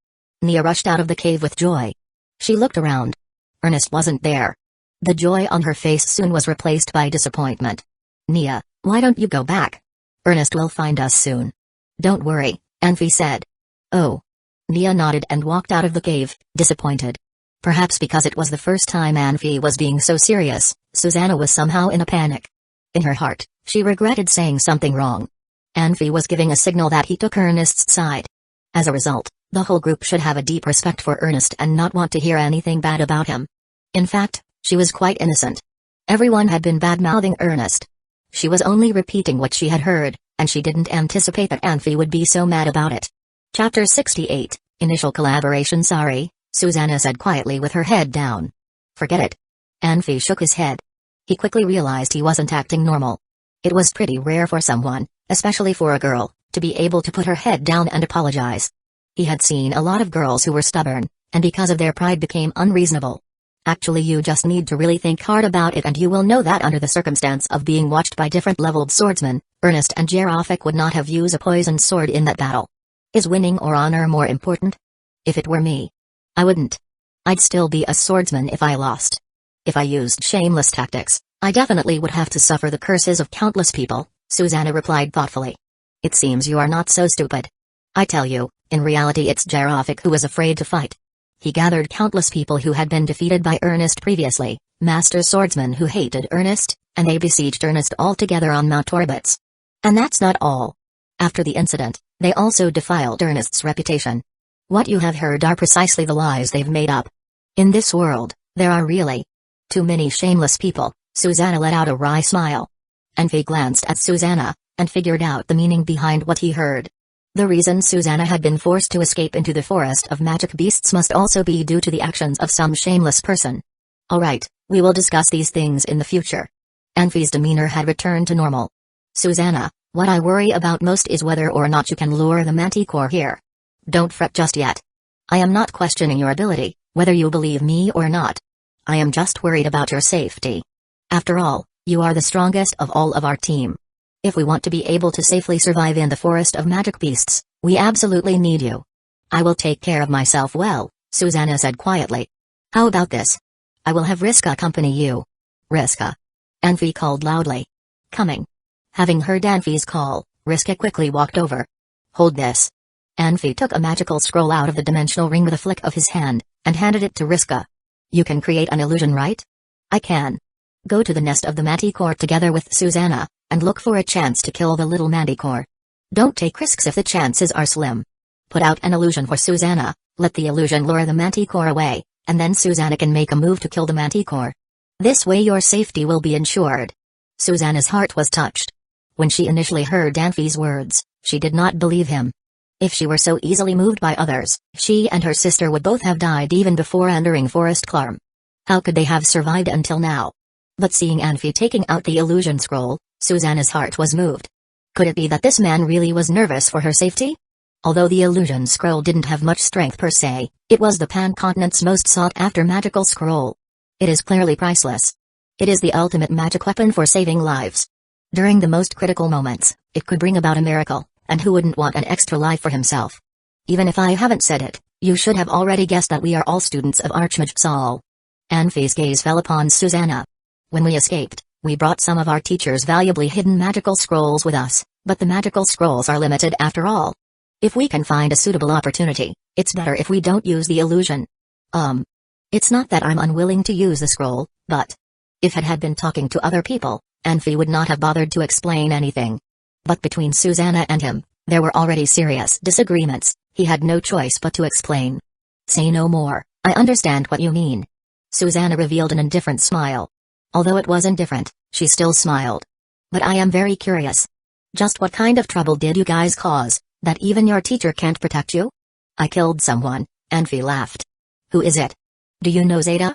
Nia rushed out of the cave with joy. She looked around. Ernest wasn't there. The joy on her face soon was replaced by disappointment. Nia, why don't you go back? Ernest will find us soon. Don't worry, Anfi said. Oh. Nia nodded and walked out of the cave, disappointed. Perhaps because it was the first time Anfi was being so serious, Susanna was somehow in a panic. In her heart, she regretted saying something wrong. Anfi was giving a signal that he took Ernest's side. As a result, the whole group should have a deep respect for Ernest and not want to hear anything bad about him. In fact, she was quite innocent. Everyone had been bad-mouthing Ernest. She was only repeating what she had heard, and she didn't anticipate that Anfi would be so mad about it. Chapter 68, Initial Collaboration. Sorry, Susanna said quietly with her head down. Forget it. Anfi shook his head. He quickly realized he wasn't acting normal. It was pretty rare for someone, especially for a girl, to be able to put her head down and apologize. He had seen a lot of girls who were stubborn, and because of their pride became unreasonable. Actually, you just need to really think hard about it and you will know that under the circumstance of being watched by different leveled swordsmen, Ernest and Jerofik would not have used a poisoned sword in that battle. Is winning or honor more important? If it were me, I wouldn't. I'd still be a swordsman if I lost. If I used shameless tactics, I definitely would have to suffer the curses of countless people, Susanna replied thoughtfully. It seems you are not so stupid. I tell you, in reality it's Jerofik who was afraid to fight. He gathered countless people who had been defeated by Ernest previously, master swordsmen who hated Ernest, and they besieged Ernest all together on Mount Orbits. And that's not all. After the incident, they also defiled Ernest's reputation. What you have heard are precisely the lies they've made up. In this world, there are really too many shameless people. Susanna let out a wry smile. Anfi glanced at Susanna, and figured out the meaning behind what he heard. The reason Susanna had been forced to escape into the forest of magic beasts must also be due to the actions of some shameless person. Alright, we will discuss these things in the future. Anfi's demeanor had returned to normal. Susanna, what I worry about most is whether or not you can lure the Manticore here. Don't fret just yet. I am not questioning your ability, whether you believe me or not. I am just worried about your safety. After all, you are the strongest of all of our team. If we want to be able to safely survive in the forest of magic beasts, we absolutely need you. I will take care of myself well, Susanna said quietly. How about this? I will have Riska accompany you. Riska. Anfi called loudly. Coming. Having heard Anfi's call, Riska quickly walked over. Hold this. Anfi took a magical scroll out of the dimensional ring with a flick of his hand, and handed it to Riska. You can create an illusion, right? I can. Go to the nest of the Manticore together with Susanna, and look for a chance to kill the little Manticore. Don't take risks if the chances are slim. Put out an illusion for Susanna, let the illusion lure the Manticore away, and then Susanna can make a move to kill the Manticore. This way your safety will be ensured. Susanna's heart was touched. When she initially heard Anfi's words, she did not believe him. If she were so easily moved by others, she and her sister would both have died even before entering Forest Clarm. How could they have survived until now? But seeing Anfi taking out the illusion scroll, Susanna's heart was moved. Could it be that this man really was nervous for her safety? Although the illusion scroll didn't have much strength per se, it was the Pan continent's most sought-after magical scroll. It is clearly priceless. It is the ultimate magic weapon for saving lives. During the most critical moments, it could bring about a miracle, and who wouldn't want an extra life for himself? Even if I haven't said it, you should have already guessed that we are all students of Archmage Saul. Anfi's gaze fell upon Susanna. When we escaped, we brought some of our teacher's valuably hidden magical scrolls with us, but the magical scrolls are limited after all. If we can find a suitable opportunity, it's better if we don't use the illusion. It's not that I'm unwilling to use the scroll, but if it had been talking to other people, Anfi would not have bothered to explain anything. But between Susanna and him, there were already serious disagreements. He had no choice but to explain. Say no more, I understand what you mean. Susanna revealed an indifferent smile. Although it was indifferent, she still smiled. But I am very curious. Just what kind of trouble did you guys cause, that even your teacher can't protect you? I killed someone, Anfi laughed. Who is it? Do you know Zeta?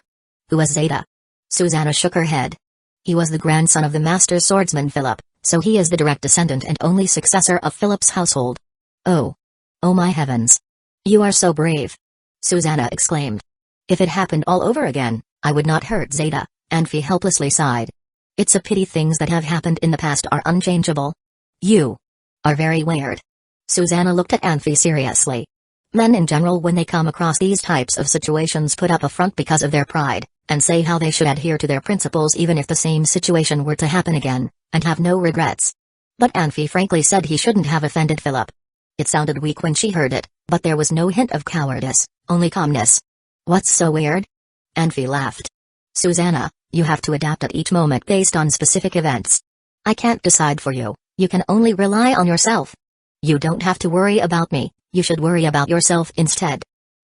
Who was Zeta? Susanna shook her head. He was the grandson of the master swordsman Philip, so he is the direct descendant and only successor of Philip's household. Oh. Oh my heavens. You are so brave. Susanna exclaimed. If it happened all over again, I would not hurt Zeta, Anfi helplessly sighed. It's a pity things that have happened in the past are unchangeable. You are very weird. Susanna looked at Anfi seriously. Men in general, when they come across these types of situations, put up a front because of their pride, and say how they should adhere to their principles even if the same situation were to happen again, and have no regrets. But Anfi frankly said he shouldn't have offended Philip. It sounded weak when she heard it, but there was no hint of cowardice, only calmness. What's so weird? Anfi laughed. Susanna, you have to adapt at each moment based on specific events. I can't decide for you, you can only rely on yourself. You don't have to worry about me, you should worry about yourself instead.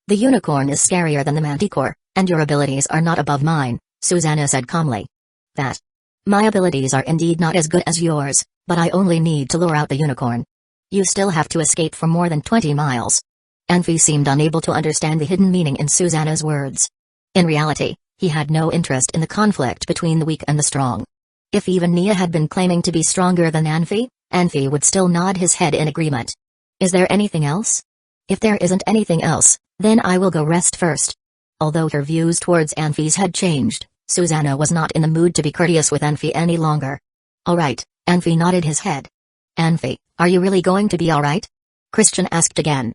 The unicorn is scarier than the manticore, and your abilities are not above mine, Susanna said calmly. That. My abilities are indeed not as good as yours, but I only need to lure out the unicorn. You still have to escape for more than 20 miles. Anfi seemed unable to understand the hidden meaning in Susanna's words. In reality, he had no interest in the conflict between the weak and the strong. If even Nia had been claiming to be stronger than Anfi would still nod his head in agreement. Is there anything else? If there isn't anything else, then I will go rest first. Although her views towards Anfi's had changed, Susanna was not in the mood to be courteous with Anfi any longer. Alright, Anfi nodded his head. Anfi, are you really going to be alright? Christian asked again.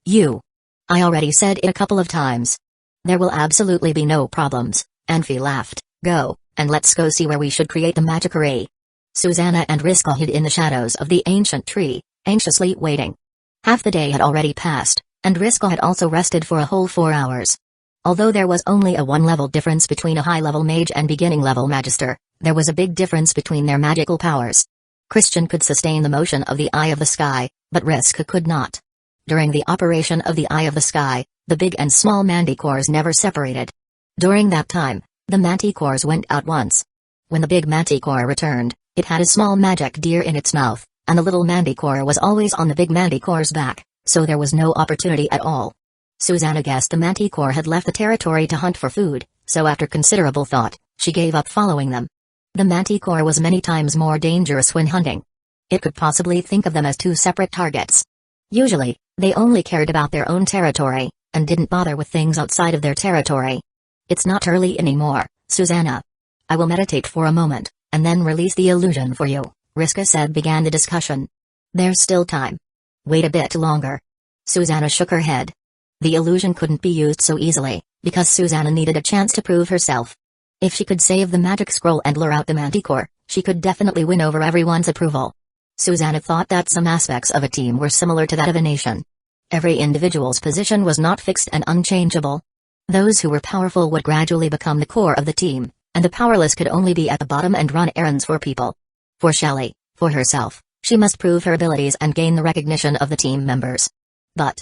I already said it a couple of times. There will absolutely be no problems, Anfi laughed. Go, and let's go see where we should create the magic array. Susanna and Riska hid in the shadows of the ancient tree, anxiously waiting. Half the day had already passed, and Riska had also rested for a whole 4 hours. Although there was only a 1-level difference between a high-level mage and beginning-level magister, there was a big difference between their magical powers. Christian could sustain the motion of the Eye of the Sky, but Riska could not. During the operation of the Eye of the Sky, the big and small manticores never separated. During that time, the manticores went out once. When the big manticore returned, it had a small magic deer in its mouth, and the little manticore was always on the big manticore's back, so there was no opportunity at all. Susanna guessed the manticore had left the territory to hunt for food, so after considerable thought, she gave up following them. The manticore was many times more dangerous when hunting. It could possibly think of them as 2 separate targets. Usually, they only cared about their own territory, and didn't bother with things outside of their territory. It's not early anymore, Susanna. I will meditate for a moment, and then release the illusion for you, Riska said. Began the discussion. There's still time. Wait a bit longer. Susanna shook her head. The illusion couldn't be used so easily, because Susanna needed a chance to prove herself. If she could save the magic scroll and lure out the manticore, she could definitely win over everyone's approval. Susanna thought that some aspects of a team were similar to that of a nation. Every individual's position was not fixed and unchangeable. Those who were powerful would gradually become the core of the team, and the powerless could only be at the bottom and run errands for people. For Shelley, for herself, she must prove her abilities and gain the recognition of the team members. But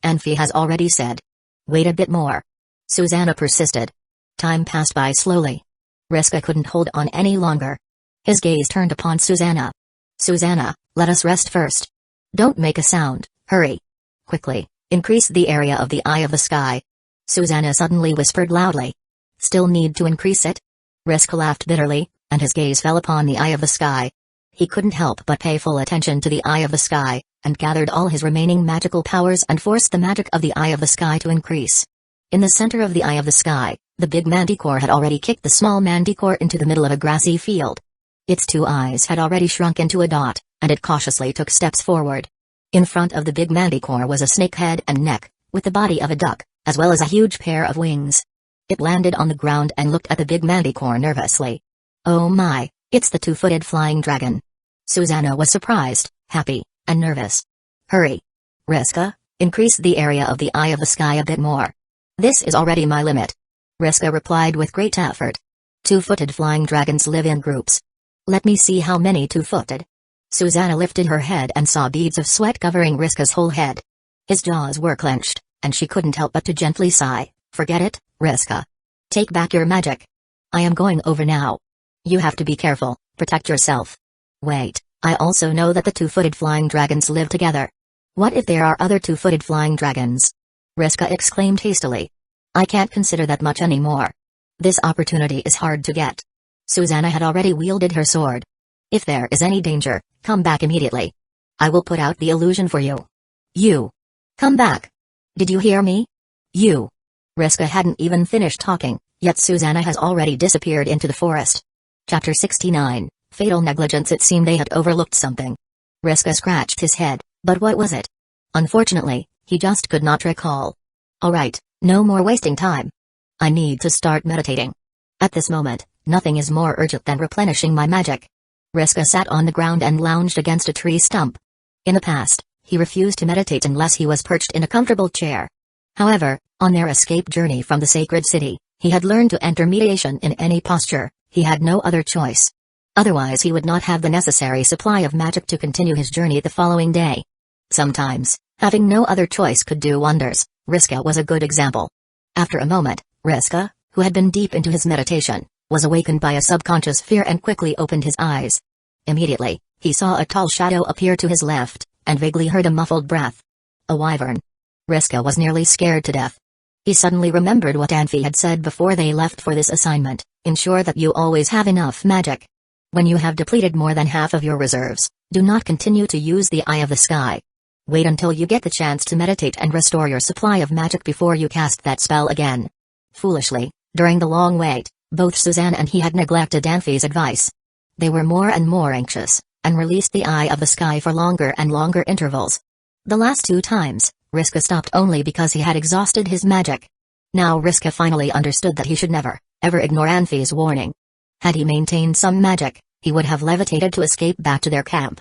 Anfi has already said. Wait a bit more. Susanna persisted. Time passed by slowly. Riska couldn't hold on any longer. His gaze turned upon Susanna. Susanna, let us rest first. Don't make a sound, hurry. Quickly, increase the area of the Eye of the Sky. Susanna suddenly whispered loudly. Still need to increase it? Riska laughed bitterly, and his gaze fell upon the Eye of the Sky. He couldn't help but pay full attention to the Eye of the Sky, and gathered all his remaining magical powers and forced the magic of the Eye of the Sky to increase. In the center of the Eye of the Sky, The big manticore had already kicked the small manticore into the middle of a grassy field. Its two eyes had already shrunk into a dot, and it cautiously took steps forward. In front of the big manticore was a snake head and neck, with the body of a duck, as well as a huge pair of wings. It landed on the ground and looked at the big manticore nervously. Oh my, it's the two-footed flying dragon. Susanna was surprised, happy, and nervous. Hurry. Riska, increase the area of the eye of the sky a bit more. This is already my limit. Riska replied with great effort. Two-footed flying dragons live in groups. Let me see how many two-footed. Susanna lifted her head and saw beads of sweat covering Riska's whole head. His jaws were clenched, and she couldn't help but to gently sigh. Forget it, Riska. Take back your magic. I am going over now. You have to be careful, protect yourself. Wait, I also know that the two-footed flying dragons live together. What if there are other two-footed flying dragons? Riska exclaimed hastily. I can't consider that much anymore. This opportunity is hard to get. Susanna had already wielded her sword. If there is any danger, come back immediately. I will put out the illusion for you. You. Come back. Did you hear me? You. Riska hadn't even finished talking, yet Susanna has already disappeared into the forest. Chapter 69, Fatal Negligence. It seemed they had overlooked something. Riska scratched his head, but what was it? Unfortunately, he just could not recall. Alright, no more wasting time. I need to start meditating. At this moment, nothing is more urgent than replenishing my magic. Riska sat on the ground and lounged against a tree stump. In the past, he refused to meditate unless he was perched in a comfortable chair. However, on their escape journey from the sacred city, he had learned to enter meditation in any posture. He had no other choice. Otherwise he would not have the necessary supply of magic to continue his journey the following day. Sometimes, having no other choice could do wonders. Riska was a good example. After a moment, Riska, who had been deep into his meditation, was awakened by a subconscious fear and quickly opened his eyes. Immediately, he saw a tall shadow appear to his left, and vaguely heard a muffled breath. A wyvern. Riska was nearly scared to death. He suddenly remembered what Anfi had said before they left for this assignment: ensure that you always have enough magic. When you have depleted more than half of your reserves, do not continue to use the Eye of the Sky. Wait until you get the chance to meditate and restore your supply of magic before you cast that spell again. Foolishly, during the long wait, both Suzanne and he had neglected Anfi's advice. They were more and more anxious, and released the Eye of the Sky for longer and longer intervals. The last 2 times, Riska stopped only because he had exhausted his magic. Now Riska finally understood that he should never, ever ignore Anfi's warning. Had he maintained some magic, he would have levitated to escape back to their camp.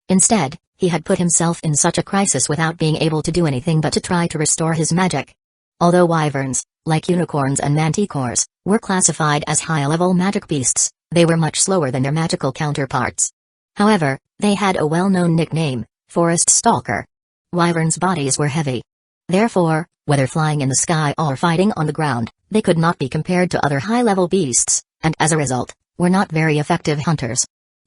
Instead, he had put himself in such a crisis without being able to do anything but to try to restore his magic. Although wyverns, like unicorns and manticores, were classified as high-level magic beasts, they were much slower than their magical counterparts. However, they had a well-known nickname, Forest Stalker. Wyverns' bodies were heavy. Therefore, whether flying in the sky or fighting on the ground, they could not be compared to other high-level beasts, and as a result, were not very effective hunters.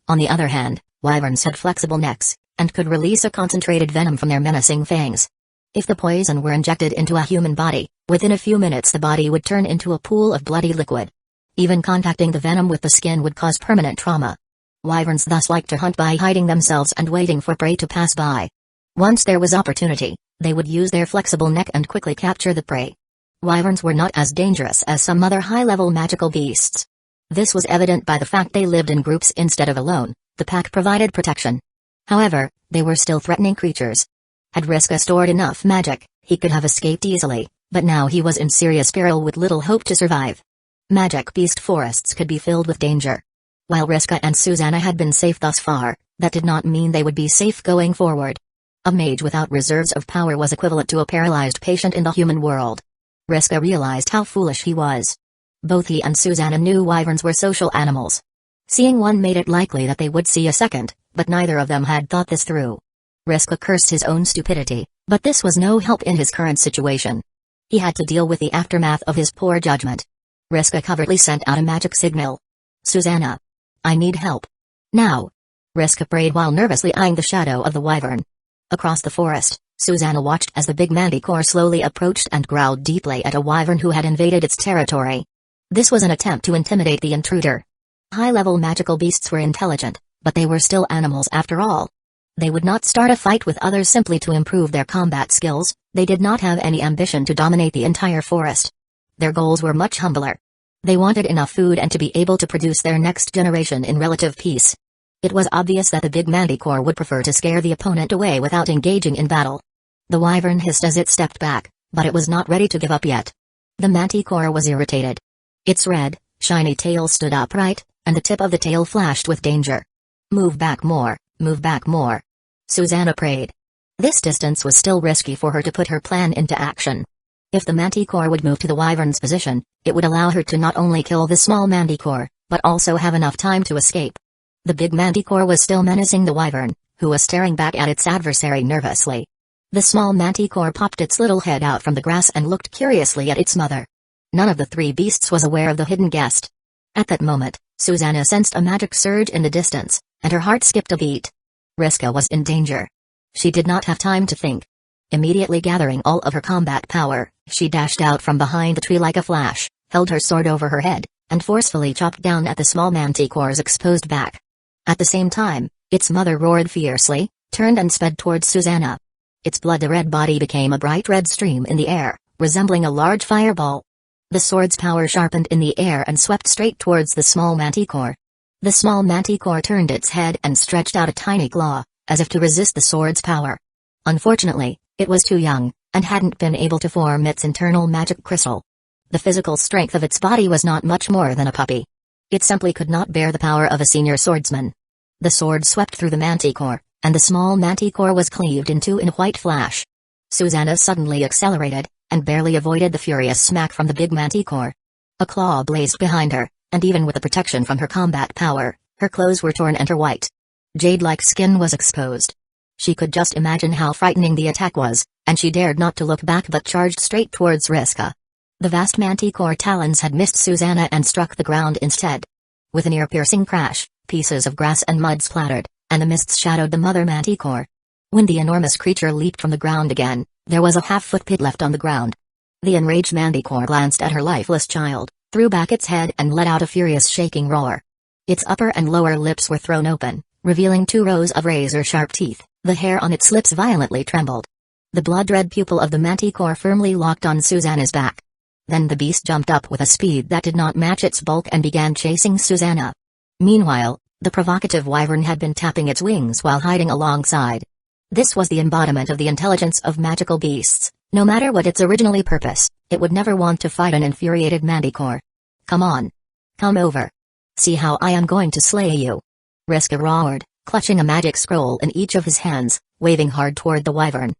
On the other hand, wyverns had flexible necks, and could release a concentrated venom from their menacing fangs. If the poison were injected into a human body, within a few minutes the body would turn into a pool of bloody liquid. Even contacting the venom with the skin would cause permanent trauma. Wyverns thus liked to hunt by hiding themselves and waiting for prey to pass by. Once there was opportunity, they would use their flexible neck and quickly capture the prey. Wyverns were not as dangerous as some other high-level magical beasts. This was evident by the fact they lived in groups instead of alone. The pack provided protection. However, they were still threatening creatures. Had Riska stored enough magic, he could have escaped easily, but now he was in serious peril with little hope to survive. Magic beast forests could be filled with danger. While Riska and Susanna had been safe thus far, that did not mean they would be safe going forward. A mage without reserves of power was equivalent to a paralyzed patient in the human world. Riska realized how foolish he was. Both he and Susanna knew wyverns were social animals. Seeing one made it likely that they would see a second, but neither of them had thought this through. Riska cursed his own stupidity, but this was no help in his current situation. He had to deal with the aftermath of his poor judgment. Riska covertly sent out a magic signal. Susanna. I need help. Now. Riska prayed while nervously eyeing the shadow of the wyvern. Across the forest, Susanna watched as the big manticore slowly approached and growled deeply at a wyvern who had invaded its territory. This was an attempt to intimidate the intruder. High-level magical beasts were intelligent, but they were still animals after all. They would not start a fight with others simply to improve their combat skills. They did not have any ambition to dominate the entire forest. their goals were much humbler. They wanted enough food and to be able to produce their next generation in relative peace. It was obvious that the big manticore would prefer to scare the opponent away without engaging in battle. The wyvern hissed as it stepped back, but it was not ready to give up yet. The manticore was irritated. Its red, shiny tail stood upright, and the tip of the tail flashed with danger. Move back more, move back more. Susanna prayed. This distance was still risky for her to put her plan into action. If the manticore would move to the wyvern's position, it would allow her to not only kill the small manticore, but also have enough time to escape. The big manticore was still menacing the wyvern, who was staring back at its adversary nervously. The small manticore popped its little head out from the grass and looked curiously at its mother. None of the three beasts was aware of the hidden guest. At that moment, Susanna sensed a magic surge in the distance, and her heart skipped a beat. Riska was in danger. She did not have time to think. Immediately gathering all of her combat power, she dashed out from behind the tree like a flash, held her sword over her head, and forcefully chopped down at the small manticore's exposed back. At the same time, its mother roared fiercely, turned and sped towards Susanna. Its blood-red body became a bright red stream in the air, resembling a large fireball. The sword's power sharpened in the air and swept straight towards the small manticore. The small manticore turned its head and stretched out a tiny claw, as if to resist the sword's power. Unfortunately, it was too young, and hadn't been able to form its internal magic crystal. The physical strength of its body was not much more than a puppy. It simply could not bear the power of a senior swordsman. The sword swept through the manticore, and the small manticore was cleaved in two in a white flash. Susanna suddenly accelerated, and barely avoided the furious smack from the big manticore. A claw blazed behind her, and even with the protection from her combat power, her clothes were torn and her white, jade-like skin was exposed. She could just imagine how frightening the attack was, and she dared not to look back but charged straight towards Riska. The vast manticore talons had missed Susanna and struck the ground instead. With an ear-piercing crash, pieces of grass and mud splattered, and the mists shadowed the mother manticore. When the enormous creature leaped from the ground again, there was a half-foot pit left on the ground. The enraged manticore glanced at her lifeless child, threw back its head and let out a furious shaking roar. Its upper and lower lips were thrown open, revealing 2 rows of razor-sharp teeth. The hair on its lips violently trembled. The blood-red pupil of the manticore firmly locked on Susanna's back. Then the beast jumped up with a speed that did not match its bulk and began chasing Susanna. Meanwhile, the provocative wyvern had been tapping its wings while hiding alongside. This was the embodiment of the intelligence of magical beasts. No matter what its originally purpose, it would never want to fight an infuriated manticore. Come on. Come over. See how I am going to slay you. Riska roared, clutching a magic scroll in each of his hands, waving hard toward the wyvern.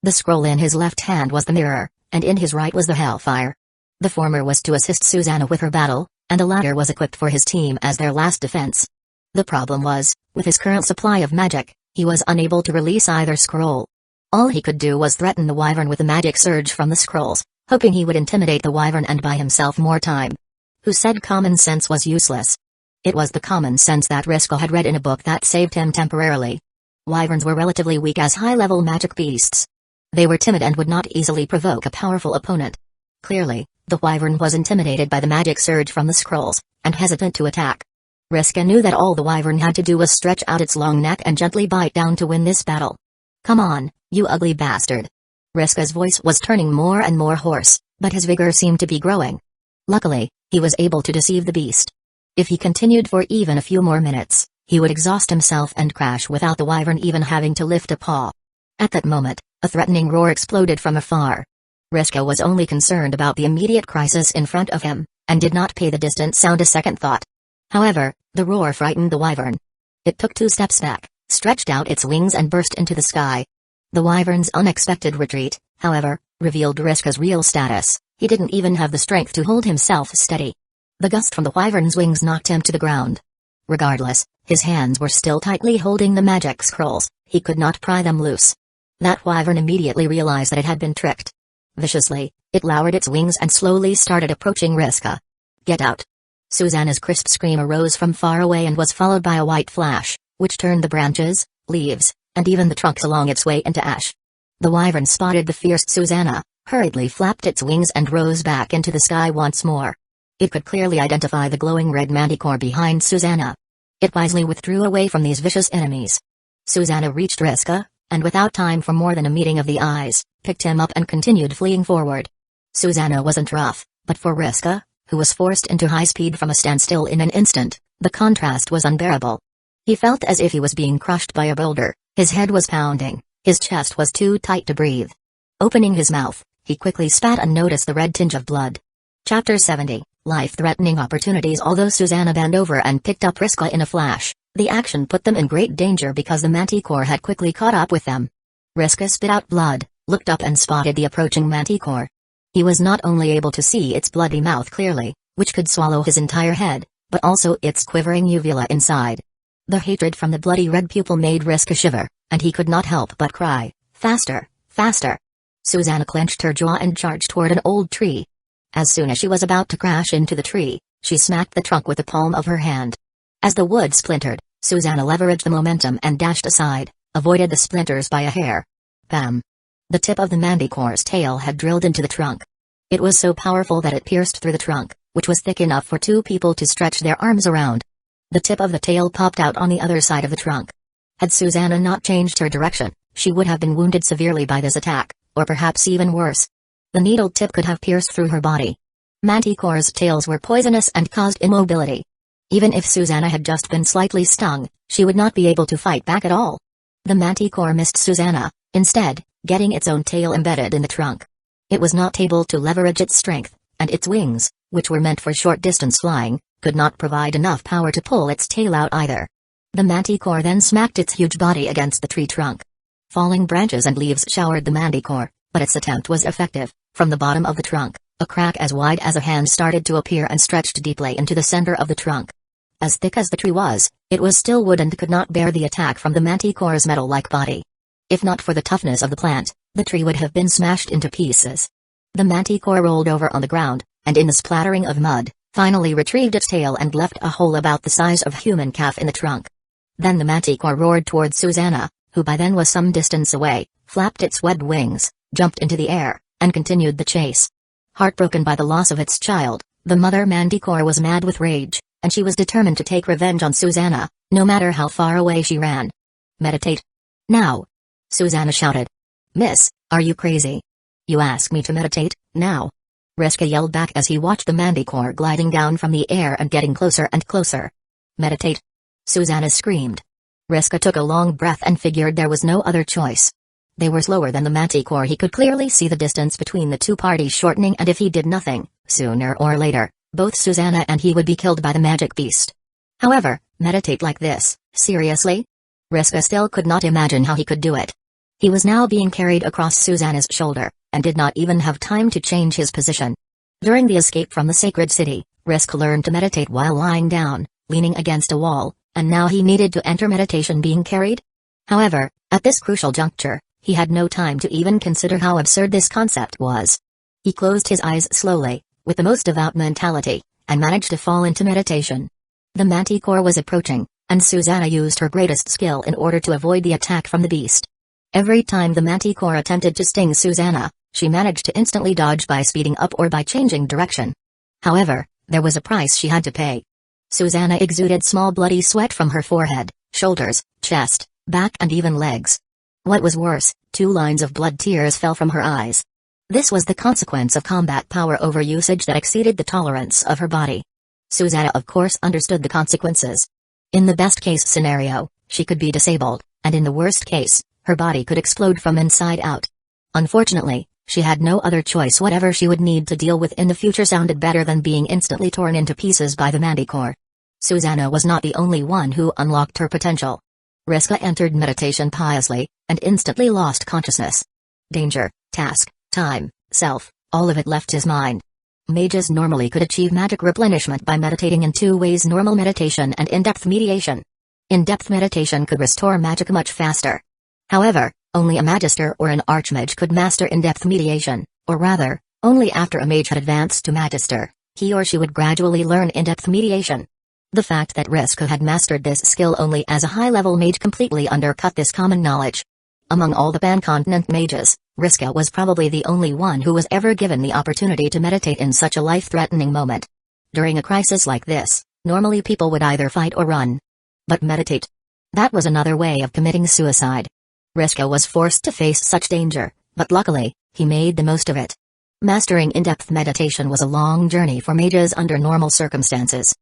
The scroll in his left hand was the mirror, and in his right was the hellfire. The former was to assist Susanna with her battle, and the latter was equipped for his team as their last defense. The problem was, with his current supply of magic, he was unable to release either scroll. All he could do was threaten the wyvern with a magic surge from the scrolls, hoping he would intimidate the wyvern and buy himself more time. Who said common sense was useless? It was the common sense that Riska had read in a book that saved him temporarily. Wyverns were relatively weak as high-level magic beasts. They were timid and would not easily provoke a powerful opponent. Clearly, the wyvern was intimidated by the magic surge from the scrolls, and hesitant to attack. Riska knew that all the wyvern had to do was stretch out its long neck and gently bite down to win this battle. Come on, you ugly bastard. Riska's voice was turning more and more hoarse, but his vigor seemed to be growing. Luckily, he was able to deceive the beast. If he continued for even a few more minutes, he would exhaust himself and crash without the wyvern even having to lift a paw. At that moment, a threatening roar exploded from afar. Riska was only concerned about the immediate crisis in front of him, and did not pay the distant sound a second thought. However, the roar frightened the wyvern. It took 2 steps back, stretched out its wings and burst into the sky. The wyvern's unexpected retreat, however, revealed Riska's real status. He didn't even have the strength to hold himself steady. The gust from the wyvern's wings knocked him to the ground. Regardless, his hands were still tightly holding the magic scrolls, he could not pry them loose. That wyvern immediately realized that it had been tricked. Viciously, it lowered its wings and slowly started approaching Riska. Get out! Susanna's crisp scream arose from far away and was followed by a white flash, which turned the branches, leaves, and even the trunks along its way into ash. The wyvern spotted the fierce Susanna, hurriedly flapped its wings and rose back into the sky once more. It could clearly identify the glowing red manticore behind Susanna. It wisely withdrew away from these vicious enemies. Susanna reached Riska, and without time for more than a meeting of the eyes, picked him up and continued fleeing forward. Susanna wasn't rough, But for Riska, who was forced into high speed from a standstill in an instant, the contrast was unbearable. He felt as if he was being crushed by a boulder, his head was pounding, his chest was too tight to breathe. Opening his mouth, he quickly spat and noticed the red tinge of blood. Chapter 70, Life-Threatening Opportunities. Although Susanna bent over and picked up Riska in a flash, the action put them in great danger because the Manticore had quickly caught up with them. Riska spit out blood, looked up and spotted the approaching Manticore. He was not only able to see its bloody mouth clearly, which could swallow his entire head, but also its quivering uvula inside. The hatred from the bloody red pupil made Riska shiver, and he could not help but cry, "Faster, faster!" Susanna clenched her jaw and charged toward an old tree. As soon as she was about to crash into the tree, she smacked the trunk with the palm of her hand. As the wood splintered, Susanna leveraged the momentum and dashed aside, avoided the splinters by a hair. Bam! The tip of the Manticore's tail had drilled into the trunk. It was so powerful that it pierced through the trunk, which was thick enough for two people to stretch their arms around. The tip of the tail popped out on the other side of the trunk. Had Susanna not changed her direction, she would have been wounded severely by this attack, or perhaps even worse. The needle tip could have pierced through her body. Manticores' tails were poisonous and caused immobility. Even if Susanna had just been slightly stung, she would not be able to fight back at all. The Manticore missed Susanna, instead, getting its own tail embedded in the trunk. It was not able to leverage its strength, and its wings, which were meant for short-distance flying, could not provide enough power to pull its tail out either. The Manticore then smacked its huge body against the tree trunk. Falling branches and leaves showered the Manticore, but its attempt was effective. From the bottom of the trunk, a crack as wide as a hand started to appear and stretched deeply into the center of the trunk. As thick as the tree was, it was still wood and could not bear the attack from the Manticore's metal-like body. If not for the toughness of the plant, the tree would have been smashed into pieces. The Manticore rolled over on the ground, and in the splattering of mud, finally retrieved its tail and left a hole about the size of a human calf in the trunk. Then the Manticore roared toward Susanna, who by then was some distance away, flapped its webbed wings, jumped into the air, and continued the chase. Heartbroken by the loss of its child, the mother Manticore was mad with rage, and she was determined to take revenge on Susanna, no matter how far away she ran. "Meditate. Now!" Susanna shouted. "Miss, are you crazy? You ask me to meditate, now?" Riska yelled back as he watched the Manticore gliding down from the air and getting closer and closer. "Meditate!" Susanna screamed. Riska took a long breath and figured there was no other choice. They were slower than the Manticore. He could clearly see the distance between the two parties shortening, and if he did nothing, sooner or later, both Susanna and he would be killed by the magic beast. However, meditate like this, seriously? Riska still could not imagine how he could do it. He was now being carried across Susanna's shoulder, and did not even have time to change his position. During the escape from the sacred city, Riska learned to meditate while lying down, leaning against a wall, and now he needed to enter meditation being carried? However, at this crucial juncture, he had no time to even consider how absurd this concept was. He closed his eyes slowly, with the most devout mentality, and managed to fall into meditation. The Manticore was approaching, and Susanna used her greatest skill in order to avoid the attack from the beast. Every time the Manticore attempted to sting Susanna, she managed to instantly dodge by speeding up or by changing direction. However, there was a price she had to pay. Susanna exuded small bloody sweat from her forehead, shoulders, chest, back and even legs. What was worse, 2 lines of blood tears fell from her eyes. This was the consequence of combat power overusage that exceeded the tolerance of her body. Susanna of course understood the consequences. In the best case scenario, she could be disabled, and in the worst case, her body could explode from inside out. Unfortunately, she had no other choice. Whatever she would need to deal with in the future sounded better than being instantly torn into pieces by the Manticore. Susanna was not the only one who unlocked her potential. Riska entered meditation piously, and instantly lost consciousness. Danger, task, time, self, all of it left his mind. Mages normally could achieve magic replenishment by meditating in 2 ways: normal meditation and in-depth meditation. In-depth meditation could restore magic much faster. However, only a magister or an archmage could master in-depth mediation, or rather, only after a mage had advanced to magister, he or she would gradually learn in-depth mediation. The fact that Riska had mastered this skill only as a high-level mage completely undercut this common knowledge. Among all the Pan-continent mages, Riska was probably the only one who was ever given the opportunity to meditate in such a life-threatening moment. During a crisis like this, normally people would either fight or run. But meditate. That was another way of committing suicide. Riska was forced to face such danger, but luckily, he made the most of it. Mastering in-depth meditation was a long journey for mages under normal circumstances.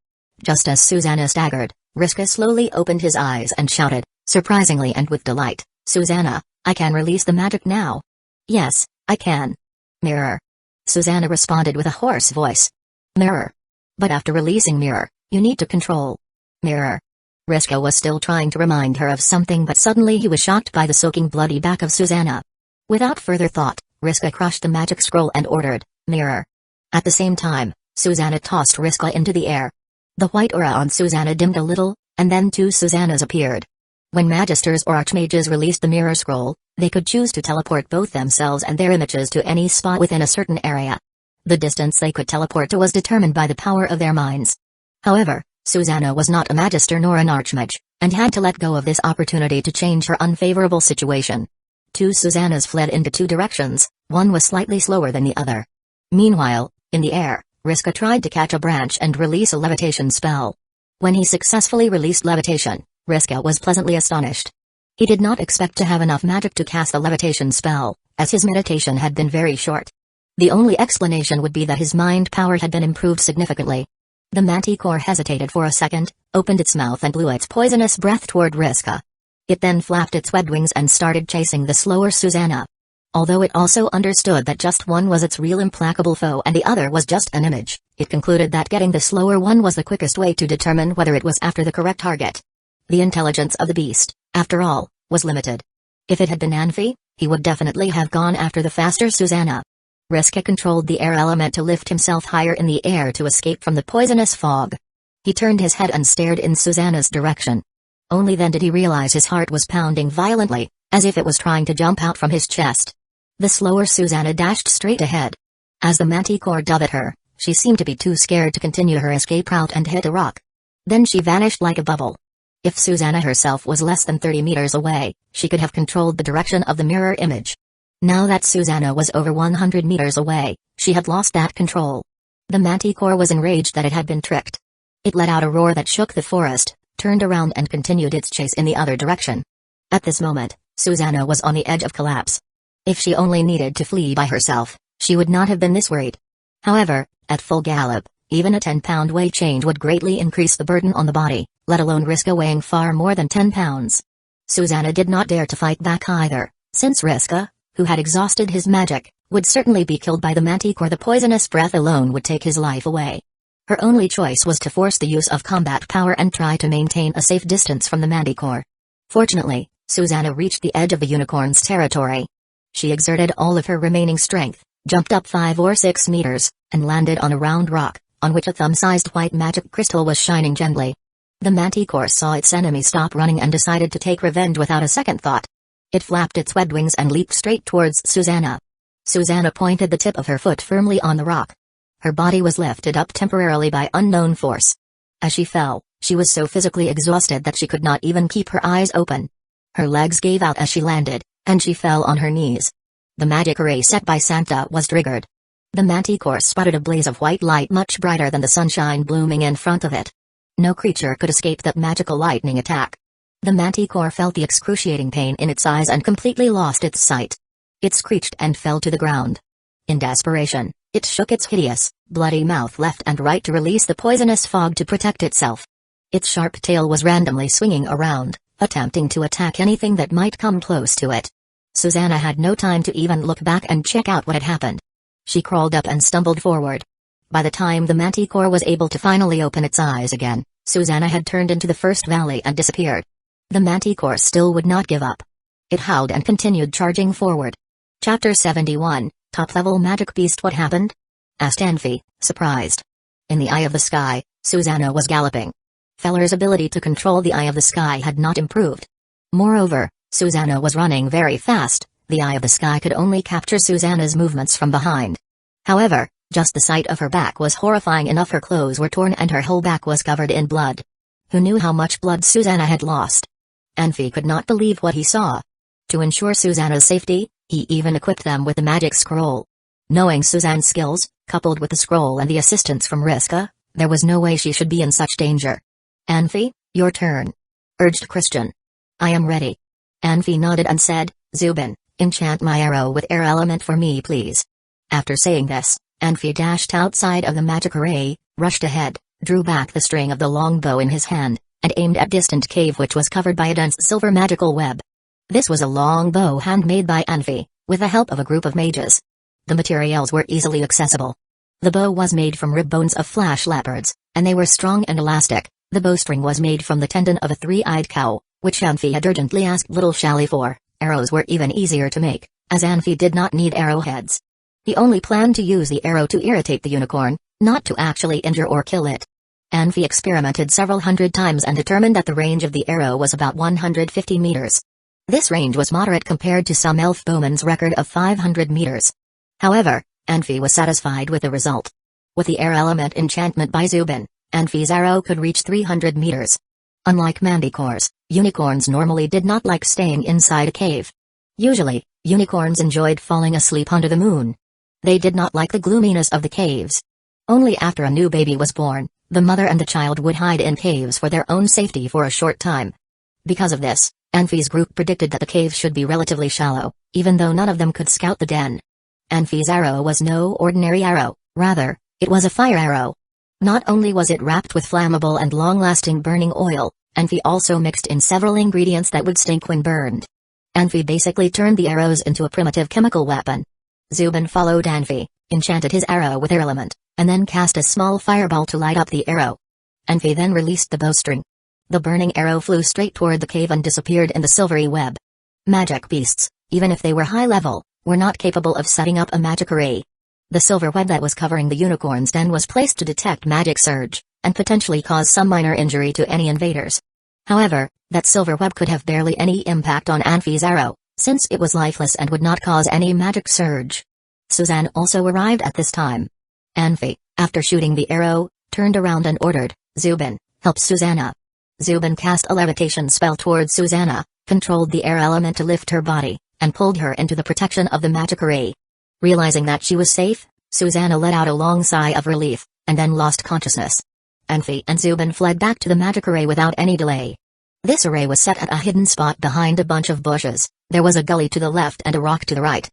Just as Susanna staggered, Riska slowly opened his eyes and shouted, surprisingly and with delight, "Susanna, I can release the magic now." "Yes, I can." "Mirror." Susanna responded with a hoarse voice. "Mirror. But after releasing Mirror, you need to control." "Mirror." Riska was still trying to remind her of something, but suddenly he was shocked by the soaking bloody back of Susanna. Without further thought, Riska crushed the magic scroll and ordered, "Mirror." At the same time, Susanna tossed Riska into the air. The white aura on Susanna dimmed a little, and then two Susannas appeared. When magisters or archmages released the mirror scroll, they could choose to teleport both themselves and their images to any spot within a certain area. The distance they could teleport to was determined by the power of their minds. However, Susanna was not a magister nor an archmage, and had to let go of this opportunity to change her unfavorable situation. Two Susannas fled into two directions, one was slightly slower than the other. Meanwhile, in the air, Riska tried to catch a branch and release a levitation spell. When he successfully released levitation, Riska was pleasantly astonished. He did not expect to have enough magic to cast a levitation spell, as his meditation had been very short. The only explanation would be that his mind power had been improved significantly. The manticore hesitated for a second, opened its mouth and blew its poisonous breath toward Riska. It then flapped its web wings and started chasing the slower Susanna. Although it also understood that just one was its real implacable foe and the other was just an image, it concluded that getting the slower one was the quickest way to determine whether it was after the correct target. The intelligence of the beast, after all, was limited. If it had been Anfi, he would definitely have gone after the faster Susanna. Riska controlled the air element to lift himself higher in the air to escape from the poisonous fog. He turned his head and stared in Susanna's direction. Only then did he realize his heart was pounding violently, as if it was trying to jump out from his chest. The slower Susanna dashed straight ahead. As the manticore dove at her, she seemed to be too scared to continue her escape route and hit a rock. Then she vanished like a bubble. If Susanna herself was less than 30 meters away, she could have controlled the direction of the mirror image. Now that Susanna was over 100 meters away, she had lost that control. The manticore was enraged that it had been tricked. It let out a roar that shook the forest, turned around and continued its chase in the other direction. At this moment, Susanna was on the edge of collapse. If she only needed to flee by herself, she would not have been this worried. However, at full gallop, even a 10-pound weight change would greatly increase the burden on the body, let alone Riska weighing far more than 10 pounds. Susanna did not dare to fight back either, since Riska, who had exhausted his magic, would certainly be killed by the manticore. The poisonous breath alone would take his life away. Her only choice was to force the use of combat power and try to maintain a safe distance from the manticore. Fortunately, Susanna reached the edge of the unicorn's territory. She exerted all of her remaining strength, jumped up 5 or 6 meters, and landed on a round rock, on which a thumb-sized white magic crystal was shining gently. The manticore saw its enemy stop running and decided to take revenge without a second thought. It flapped its web wings and leaped straight towards Susanna. Susanna pointed the tip of her foot firmly on the rock. Her body was lifted up temporarily by unknown force. As she fell, she was so physically exhausted that she could not even keep her eyes open. Her legs gave out as she landed, and she fell on her knees. The magic array set by Santa was triggered. The manticore sputtered a blaze of white light much brighter than the sunshine blooming in front of it. No creature could escape that magical lightning attack. The manticore felt the excruciating pain in its eyes and completely lost its sight. It screeched and fell to the ground. In desperation, it shook its hideous, bloody mouth left and right to release the poisonous fog to protect itself. Its sharp tail was randomly swinging around, attempting to attack anything that might come close to it. Susanna had no time to even look back and check out what had happened. She crawled up and stumbled forward. By the time the manticore was able to finally open its eyes again, Susanna had turned into the first valley and disappeared. The manticore still would not give up. It howled and continued charging forward. Chapter 71, Top-Level Magic Beast. What happened? Asked Anfi, surprised. In the eye of the sky, Susanna was galloping. Feller's ability to control the eye of the sky had not improved. Moreover, Susanna was running very fast. The eye of the sky could only capture Susanna's movements from behind. However, just the sight of her back was horrifying enough. Her clothes were torn and her whole back was covered in blood. Who knew how much blood Susanna had lost? Anfi could not believe what he saw. To ensure Susanna's safety, he even equipped them with the magic scroll. Knowing Susanna's skills, coupled with the scroll and the assistance from Riska, there was no way she should be in such danger. Anfi, your turn, urged Christian. I am ready. Anfi nodded and said, Zubin, enchant my arrow with air element for me please. After saying this, Anfi dashed outside of the magic array, rushed ahead, drew back the string of the long bow in his hand, and aimed at distant cave which was covered by a dense silver magical web. This was a long bow handmade by Anfi, with the help of a group of mages. The materials were easily accessible. The bow was made from rib bones of flash leopards, and they were strong and elastic. The bowstring was made from the tendon of a three-eyed cow, which Anfi had urgently asked little Shally for. Arrows were even easier to make, as Anfi did not need arrowheads. He only planned to use the arrow to irritate the unicorn, not to actually injure or kill it. Anfi experimented several hundred times and determined that the range of the arrow was about 150 meters. This range was moderate compared to some elf bowmen's record of 500 meters. However, Anfi was satisfied with the result. With the air element enchantment by Zubin, Anfi's arrow could reach 300 meters. Unlike Mangekyōs, unicorns normally did not like staying inside a cave. Usually, unicorns enjoyed falling asleep under the moon. They did not like the gloominess of the caves. Only after a new baby was born, the mother and the child would hide in caves for their own safety for a short time. Because of this, Anfi's group predicted that the caves should be relatively shallow, even though none of them could scout the den. Anfi's arrow was no ordinary arrow, rather, it was a fire arrow. Not only was it wrapped with flammable and long-lasting burning oil, Anfi also mixed in several ingredients that would stink when burned. Anfi basically turned the arrows into a primitive chemical weapon. Zubin followed Anfi, enchanted his arrow with air element, and then cast a small fireball to light up the arrow. Anfi then released the bowstring. The burning arrow flew straight toward the cave and disappeared in the silvery web. Magic beasts, even if they were high level, were not capable of setting up a magic array. The silver web that was covering the unicorn's den was placed to detect magic surge, and potentially cause some minor injury to any invaders. However, that silver web could have barely any impact on Anfi's arrow, since it was lifeless and would not cause any magic surge. Suzanne also arrived at this time. Anfi, after shooting the arrow, turned around and ordered, "Zubin, help Susanna." Zubin cast a levitation spell towards Susanna, controlled the air element to lift her body, and pulled her into the protection of the magic array. Realizing that she was safe, Susanna let out a long sigh of relief, and then lost consciousness. Anfi and Zubin fled back to the magic array without any delay. This array was set at a hidden spot behind a bunch of bushes. There was a gully to the left and a rock to the right.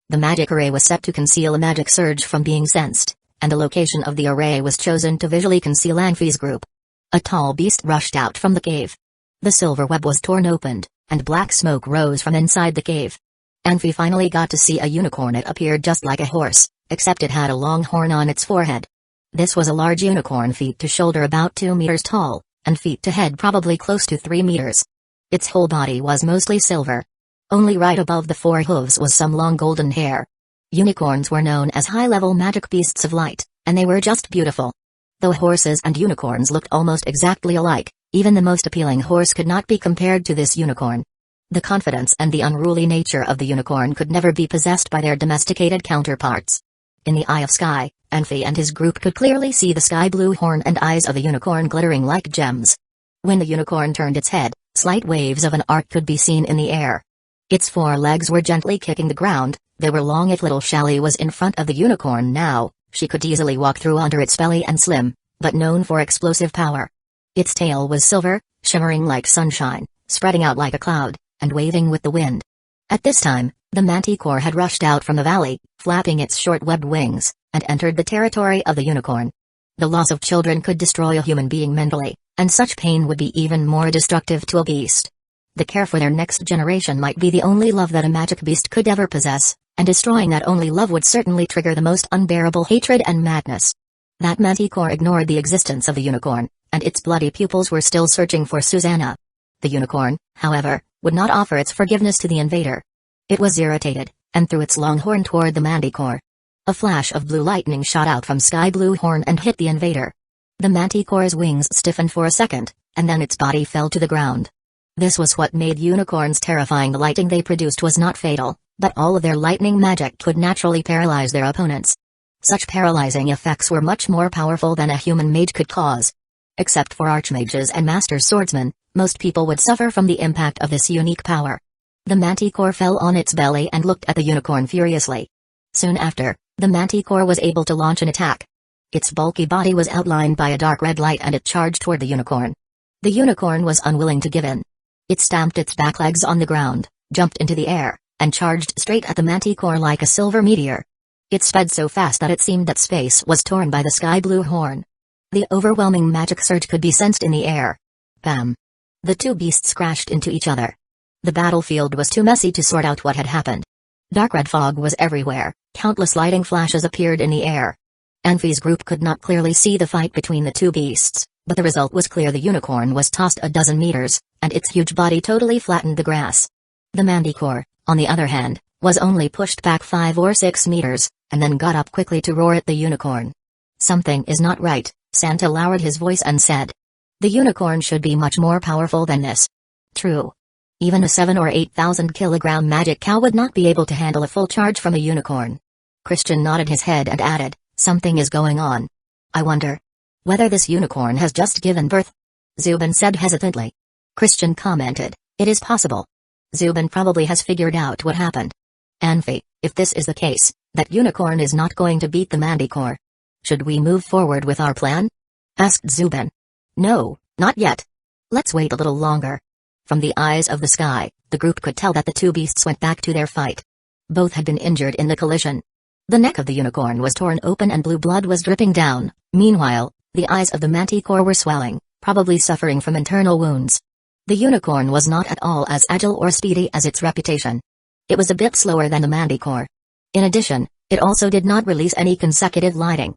The magic array was set to conceal a magic surge from being sensed, and the location of the array was chosen to visually conceal Anfi's group. A tall beast rushed out from the cave. The silver web was torn open, and black smoke rose from inside the cave. Anfi finally got to see a unicorn. It appeared just like a horse, except it had a long horn on its forehead. This was a large unicorn, feet to shoulder about 2 meters tall, and feet to head probably close to 3 meters. Its whole body was mostly silver. Only right above the 4 hooves was some long golden hair. Unicorns were known as high-level magic beasts of light, and they were just beautiful. Though horses and unicorns looked almost exactly alike, even the most appealing horse could not be compared to this unicorn. The confidence and the unruly nature of the unicorn could never be possessed by their domesticated counterparts. In the eye of sky, Anfi and his group could clearly see the sky blue horn and eyes of the unicorn glittering like gems. When the unicorn turned its head, slight waves of an arc could be seen in the air. Its 4 legs were gently kicking the ground. They were long. If little Shally was in front of the unicorn now, she could easily walk through under its belly, and slim, but known for explosive power. Its tail was silver, shimmering like sunshine, spreading out like a cloud, and waving with the wind. At this time, the manticore had rushed out from the valley, flapping its short webbed wings, and entered the territory of the unicorn. The loss of children could destroy a human being mentally, and such pain would be even more destructive to a beast. The care for their next generation might be the only love that a magic beast could ever possess, and destroying that only love would certainly trigger the most unbearable hatred and madness. That manticore ignored the existence of the unicorn, and its bloody pupils were still searching for Susanna. The unicorn, however, would not offer its forgiveness to the invader. It was irritated, and threw its long horn toward the manticore. A flash of blue lightning shot out from sky blue horn and hit the invader. The manticore's wings stiffened for a second, and then its body fell to the ground. This was what made unicorns terrifying. The lightning they produced was not fatal, but all of their lightning magic could naturally paralyze their opponents. Such paralyzing effects were much more powerful than a human mage could cause. Except for archmages and master swordsmen, most people would suffer from the impact of this unique power. The manticore fell on its belly and looked at the unicorn furiously. Soon after, the manticore was able to launch an attack. Its bulky body was outlined by a dark red light, and it charged toward the unicorn. The unicorn was unwilling to give in. It stamped its back legs on the ground, jumped into the air, and charged straight at the manticore like a silver meteor. It sped so fast that it seemed that space was torn by the sky blue horn. The overwhelming magic surge could be sensed in the air. Bam! The two beasts crashed into each other. The battlefield was too messy to sort out what had happened. Dark red fog was everywhere, countless lighting flashes appeared in the air. Anfi's group could not clearly see the fight between the two beasts, but the result was clear. The unicorn was tossed a dozen meters, and its huge body totally flattened the grass. The Manticore, on the other hand, was only pushed back 5 or 6 meters, and then got up quickly to roar at the unicorn. Something is not right, Santa lowered his voice and said. The unicorn should be much more powerful than this. True. Even a 7 or 8,000 kilogram magic cow would not be able to handle a full charge from a unicorn. Christian nodded his head and added, something is going on. I wonder whether this unicorn has just given birth. Zubin said hesitantly. Christian commented, it is possible. Zubin probably has figured out what happened. Anfi, if this is the case, that unicorn is not going to beat the Manticore. Should we move forward with our plan? Asked Zubin. No, not yet. Let's wait a little longer. From the eyes of the sky, the group could tell that the two beasts went back to their fight. Both had been injured in the collision. The neck of the unicorn was torn open and blue blood was dripping down. Meanwhile, the eyes of the Manticore were swelling, probably suffering from internal wounds. The unicorn was not at all as agile or speedy as its reputation. It was a bit slower than the Manticore. In addition, it also did not release any consecutive lighting.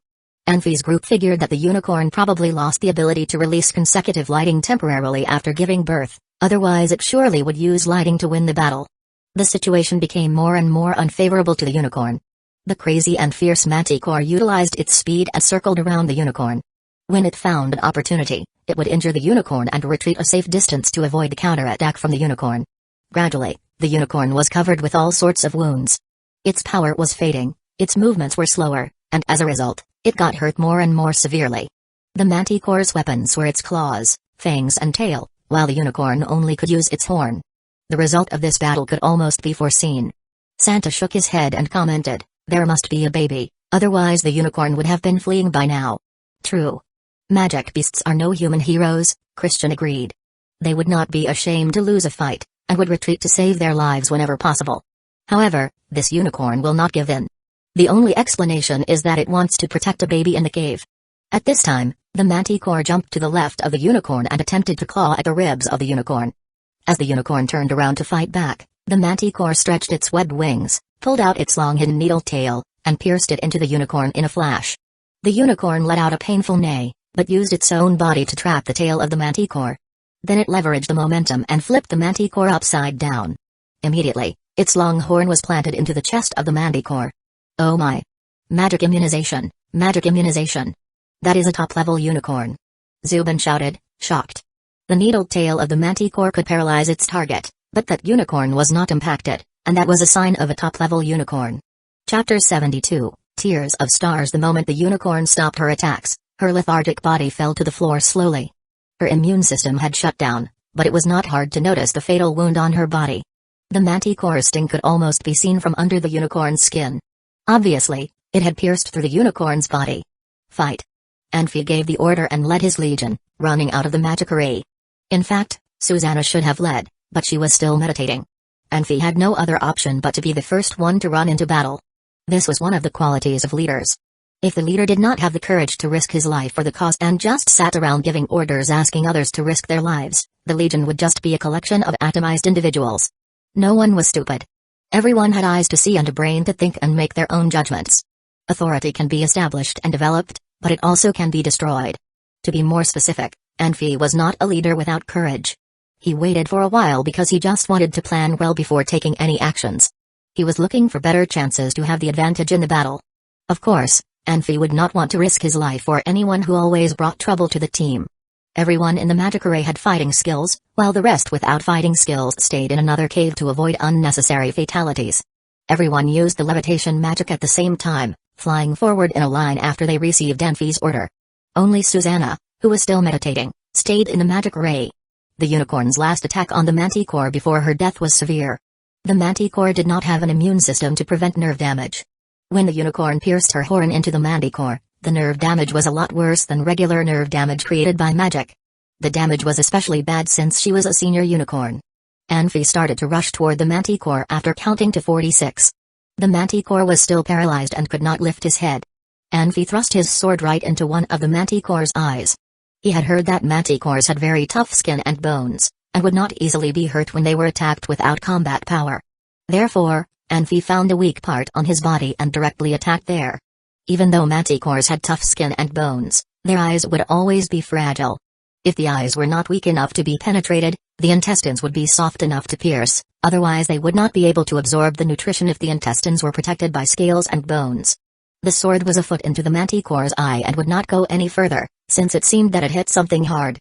Anfi's group figured that the unicorn probably lost the ability to release consecutive lighting temporarily after giving birth, otherwise it surely would use lighting to win the battle. The situation became more and more unfavorable to the unicorn. The crazy and fierce Manticore utilized its speed and circled around the unicorn. When it found an opportunity, it would injure the unicorn and retreat a safe distance to avoid a counterattack from the unicorn. Gradually, the unicorn was covered with all sorts of wounds. Its power was fading, its movements were slower, and as a result, it got hurt more and more severely. The Manticore's weapons were its claws, fangs and tail, while the unicorn only could use its horn. The result of this battle could almost be foreseen. Santa shook his head and commented, there must be a baby, otherwise the unicorn would have been fleeing by now. True. Magic beasts are no human heroes, Christian agreed. They would not be ashamed to lose a fight, and would retreat to save their lives whenever possible. However, this unicorn will not give in. The only explanation is that it wants to protect a baby in the cave. At this time, the Manticore jumped to the left of the unicorn and attempted to claw at the ribs of the unicorn. As the unicorn turned around to fight back, the Manticore stretched its webbed wings, pulled out its long hidden needle tail, and pierced it into the unicorn in a flash. The unicorn let out a painful neigh, but used its own body to trap the tail of the Manticore. Then it leveraged the momentum and flipped the Manticore upside down. Immediately, its long horn was planted into the chest of the Manticore. Oh my! Magic immunization, magic immunization. That is a top-level unicorn. Zubin shouted, shocked. The needled tail of the Manticore could paralyze its target, but that unicorn was not impacted, and that was a sign of a top-level unicorn. Chapter 72, Tears of Stars. The moment the unicorn stopped her attacks, her lethargic body fell to the floor slowly. Her immune system had shut down, but it was not hard to notice the fatal wound on her body. The Manticore's sting could almost be seen from under the unicorn's skin. Obviously, it had pierced through the unicorn's body. Fight. Anfi gave the order and led his legion, running out of the magic array. In fact, Susanna should have led, but she was still meditating. Anfi had no other option but to be the first one to run into battle. This was one of the qualities of leaders. If the leader did not have the courage to risk his life for the cause and just sat around giving orders asking others to risk their lives, the legion would just be a collection of atomized individuals. No one was stupid. Everyone had eyes to see and a brain to think and make their own judgments. Authority can be established and developed, but it also can be destroyed. To be more specific, Anfi was not a leader without courage. He waited for a while because he just wanted to plan well before taking any actions. He was looking for better chances to have the advantage in the battle. Of course, Anfi would not want to risk his life for anyone who always brought trouble to the team. Everyone in the magic array had fighting skills, while the rest without fighting skills stayed in another cave to avoid unnecessary fatalities. Everyone used the levitation magic at the same time, flying forward in a line after they received Anfi's order. Only Susanna, who was still meditating, stayed in the magic array. The unicorn's last attack on the Manticore before her death was severe. The Manticore did not have an immune system to prevent nerve damage. When the unicorn pierced her horn into the Manticore, the nerve damage was a lot worse than regular nerve damage created by magic. The damage was especially bad since she was a senior unicorn. Anfi started to rush toward the Manticore after counting to 46. The manticore was still paralyzed and could not lift his head. Anfi thrust his sword right into one of the manticore's eyes. He had heard that manticores had very tough skin and bones, and would not easily be hurt when they were attacked without combat power. Therefore, Anfi found a weak part on his body and directly attacked there. Even though manticores had tough skin and bones, their eyes would always be fragile. If the eyes were not weak enough to be penetrated, the intestines would be soft enough to pierce, otherwise they would not be able to absorb the nutrition if the intestines were protected by scales and bones. The sword was a foot into the manticore's eye and would not go any further, since it seemed that it hit something hard.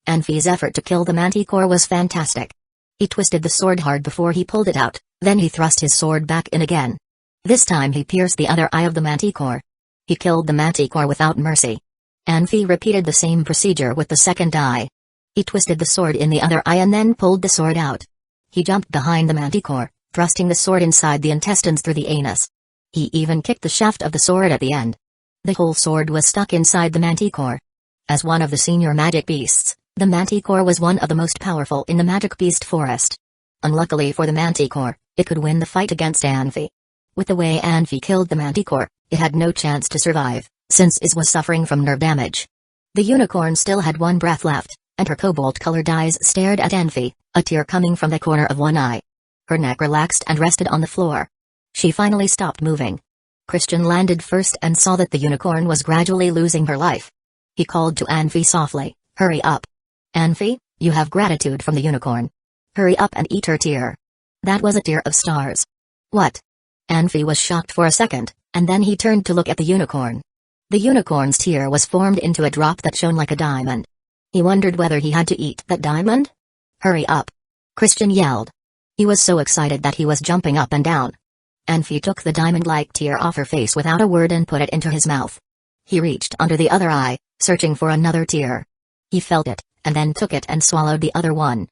Anfi's effort to kill the manticore was fantastic. He twisted the sword hard before he pulled it out, then he thrust his sword back in again. This time he pierced the other eye of the manticore. He killed the manticore without mercy. Anfi repeated the same procedure with the second eye. He twisted the sword in the other eye and then pulled the sword out. He jumped behind the manticore, thrusting the sword inside the intestines through the anus. He even kicked the shaft of the sword at the end. The whole sword was stuck inside the manticore. As one of the senior magic beasts, the manticore was one of the most powerful in the magic beast forest. Unluckily for the manticore, it could win the fight against Anfi. With the way Anfi killed the manticore, it had no chance to survive, since it was suffering from nerve damage. The unicorn still had one breath left, and her cobalt-colored eyes stared at Anfi, a tear coming from the corner of one eye. Her neck relaxed and rested on the floor. She finally stopped moving. Christian landed first and saw that the unicorn was gradually losing her life. He called to Anfi softly, "Hurry up. Anfi, you have gratitude from the unicorn. Hurry up and eat her tear." That was a tear of stars. What? Anfi was shocked for a second, and then he turned to look at the unicorn. The unicorn's tear was formed into a drop that shone like a diamond. He wondered whether he had to eat that diamond? "Hurry up!" Christian yelled. He was so excited that he was jumping up and down. Anfi took the diamond-like tear off her face without a word and put it into his mouth. He reached under the other eye, searching for another tear. He felt it, and then took it and swallowed the other one.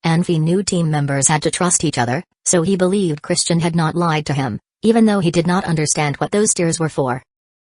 Anfi knew team members had to trust each other, so he believed Christian had not lied to him, even though he did not understand what those tears were for.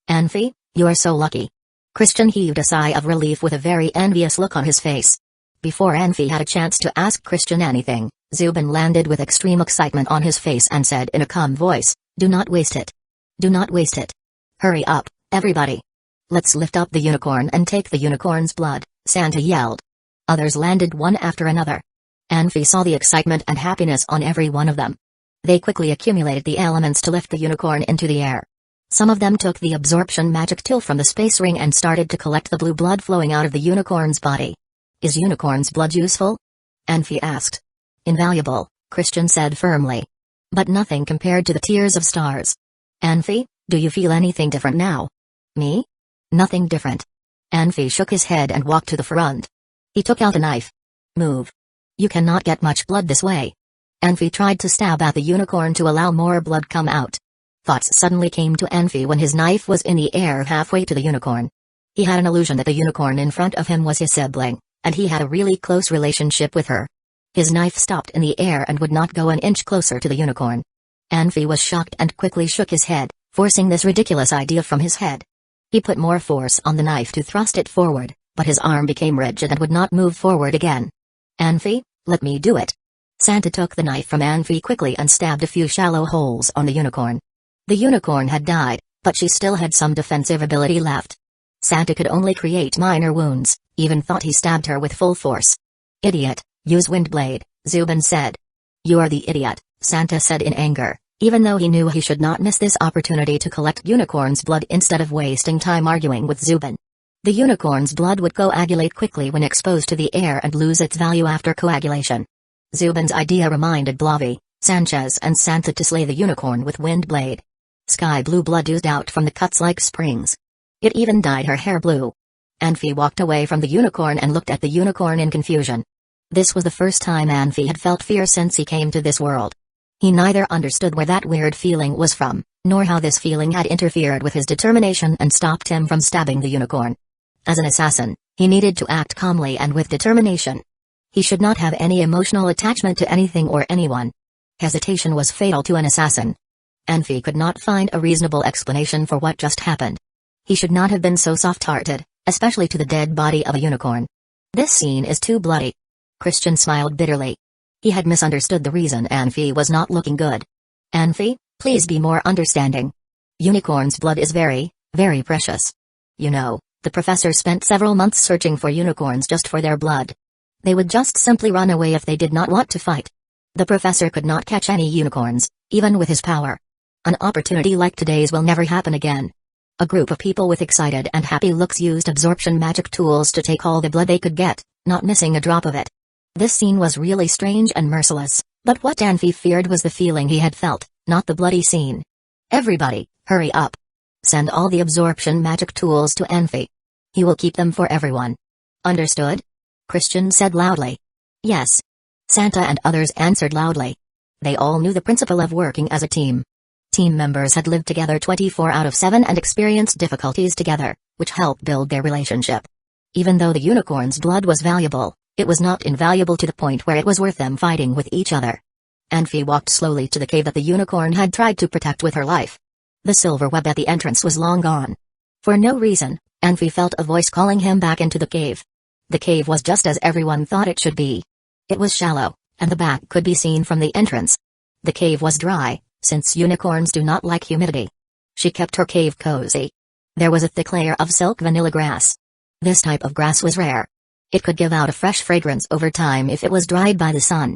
"Anfi, you are so lucky." Christian heaved a sigh of relief with a very envious look on his face. Before Anfi had a chance to ask Christian anything, Zubin landed with extreme excitement on his face and said in a calm voice, "Do not waste it. Do not waste it. Hurry up, everybody. Let's lift up the unicorn and take the unicorn's blood," Santa yelled. Others landed one after another. Anfi saw the excitement and happiness on every one of them. They quickly accumulated the elements to lift the unicorn into the air. Some of them took the absorption magic tool from the space ring and started to collect the blue blood flowing out of the unicorn's body. "Is unicorn's blood useful?" Anfi asked. "Invaluable," Christian said firmly. "But nothing compared to the tears of stars." "Anfi, do you feel anything different now?" "Me? Nothing different." Anfi shook his head and walked to the front. He took out a knife. "Move. You cannot get much blood this way." Anfi tried to stab at the unicorn to allow more blood come out. Thoughts suddenly came to Anfi when his knife was in the air halfway to the unicorn. He had an illusion that the unicorn in front of him was his sibling, and he had a really close relationship with her. His knife stopped in the air and would not go an inch closer to the unicorn. Anfi was shocked and quickly shook his head, forcing this ridiculous idea from his head. He put more force on the knife to thrust it forward, but his arm became rigid and would not move forward again. "Anfi, let me do it." Santa took the knife from Anfi quickly and stabbed a few shallow holes on the unicorn. The unicorn had died, but she still had some defensive ability left. Santa could only create minor wounds, even thought he stabbed her with full force. "Idiot, use Windblade," Zubin said. "You are the idiot," Santa said in anger, even though he knew he should not miss this opportunity to collect unicorn's blood instead of wasting time arguing with Zubin. The unicorn's blood would coagulate quickly when exposed to the air and lose its value after coagulation. Zubin's idea reminded Blavi, Sanchez and Santa to slay the unicorn with Windblade. Sky blue blood oozed out from the cuts like springs. It even dyed her hair blue. Anfi walked away from the unicorn and looked at the unicorn in confusion. This was the first time Anfi had felt fear since he came to this world. He neither understood where that weird feeling was from, nor how this feeling had interfered with his determination and stopped him from stabbing the unicorn. As an assassin, he needed to act calmly and with determination. He should not have any emotional attachment to anything or anyone. Hesitation was fatal to an assassin. Anfi could not find a reasonable explanation for what just happened. He should not have been so soft-hearted, especially to the dead body of a unicorn. "This scene is too bloody." Christian smiled bitterly. He had misunderstood the reason Anfi was not looking good. "Anfi, Please be more understanding. Unicorn's blood is very, very precious. You know, the professor spent several months searching for unicorns just for their blood. They would just simply run away if they did not want to fight. The professor could not catch any unicorns, even with his power. An opportunity like today's will never happen again. A group of people with excited and happy looks used absorption magic tools to take all the blood they could get, not missing a drop of it. This scene was really strange and merciless, but what Danfi feared was the feeling he had felt, not the bloody scene. Everybody, hurry up. Send all the absorption magic tools to Enfi. He will keep them for everyone. Understood? Christian said loudly. Yes. Santa and others answered loudly. They all knew the principle of working as a team. Team members had lived together 24 out of 7 and experienced difficulties together, which helped build their relationship. Even though the unicorn's blood was valuable, it was not invaluable to the point where it was worth them fighting with each other. Enfi walked slowly to the cave that the unicorn had tried to protect with her life. The silver web at the entrance was long gone. For no reason, Enfi felt a voice calling him back into the cave. The cave was just as everyone thought it should be. It was shallow, and the back could be seen from the entrance. The cave was dry, since unicorns do not like humidity. She kept her cave cozy. There was a thick layer of silk vanilla grass. This type of grass was rare. It could give out a fresh fragrance over time if it was dried by the sun.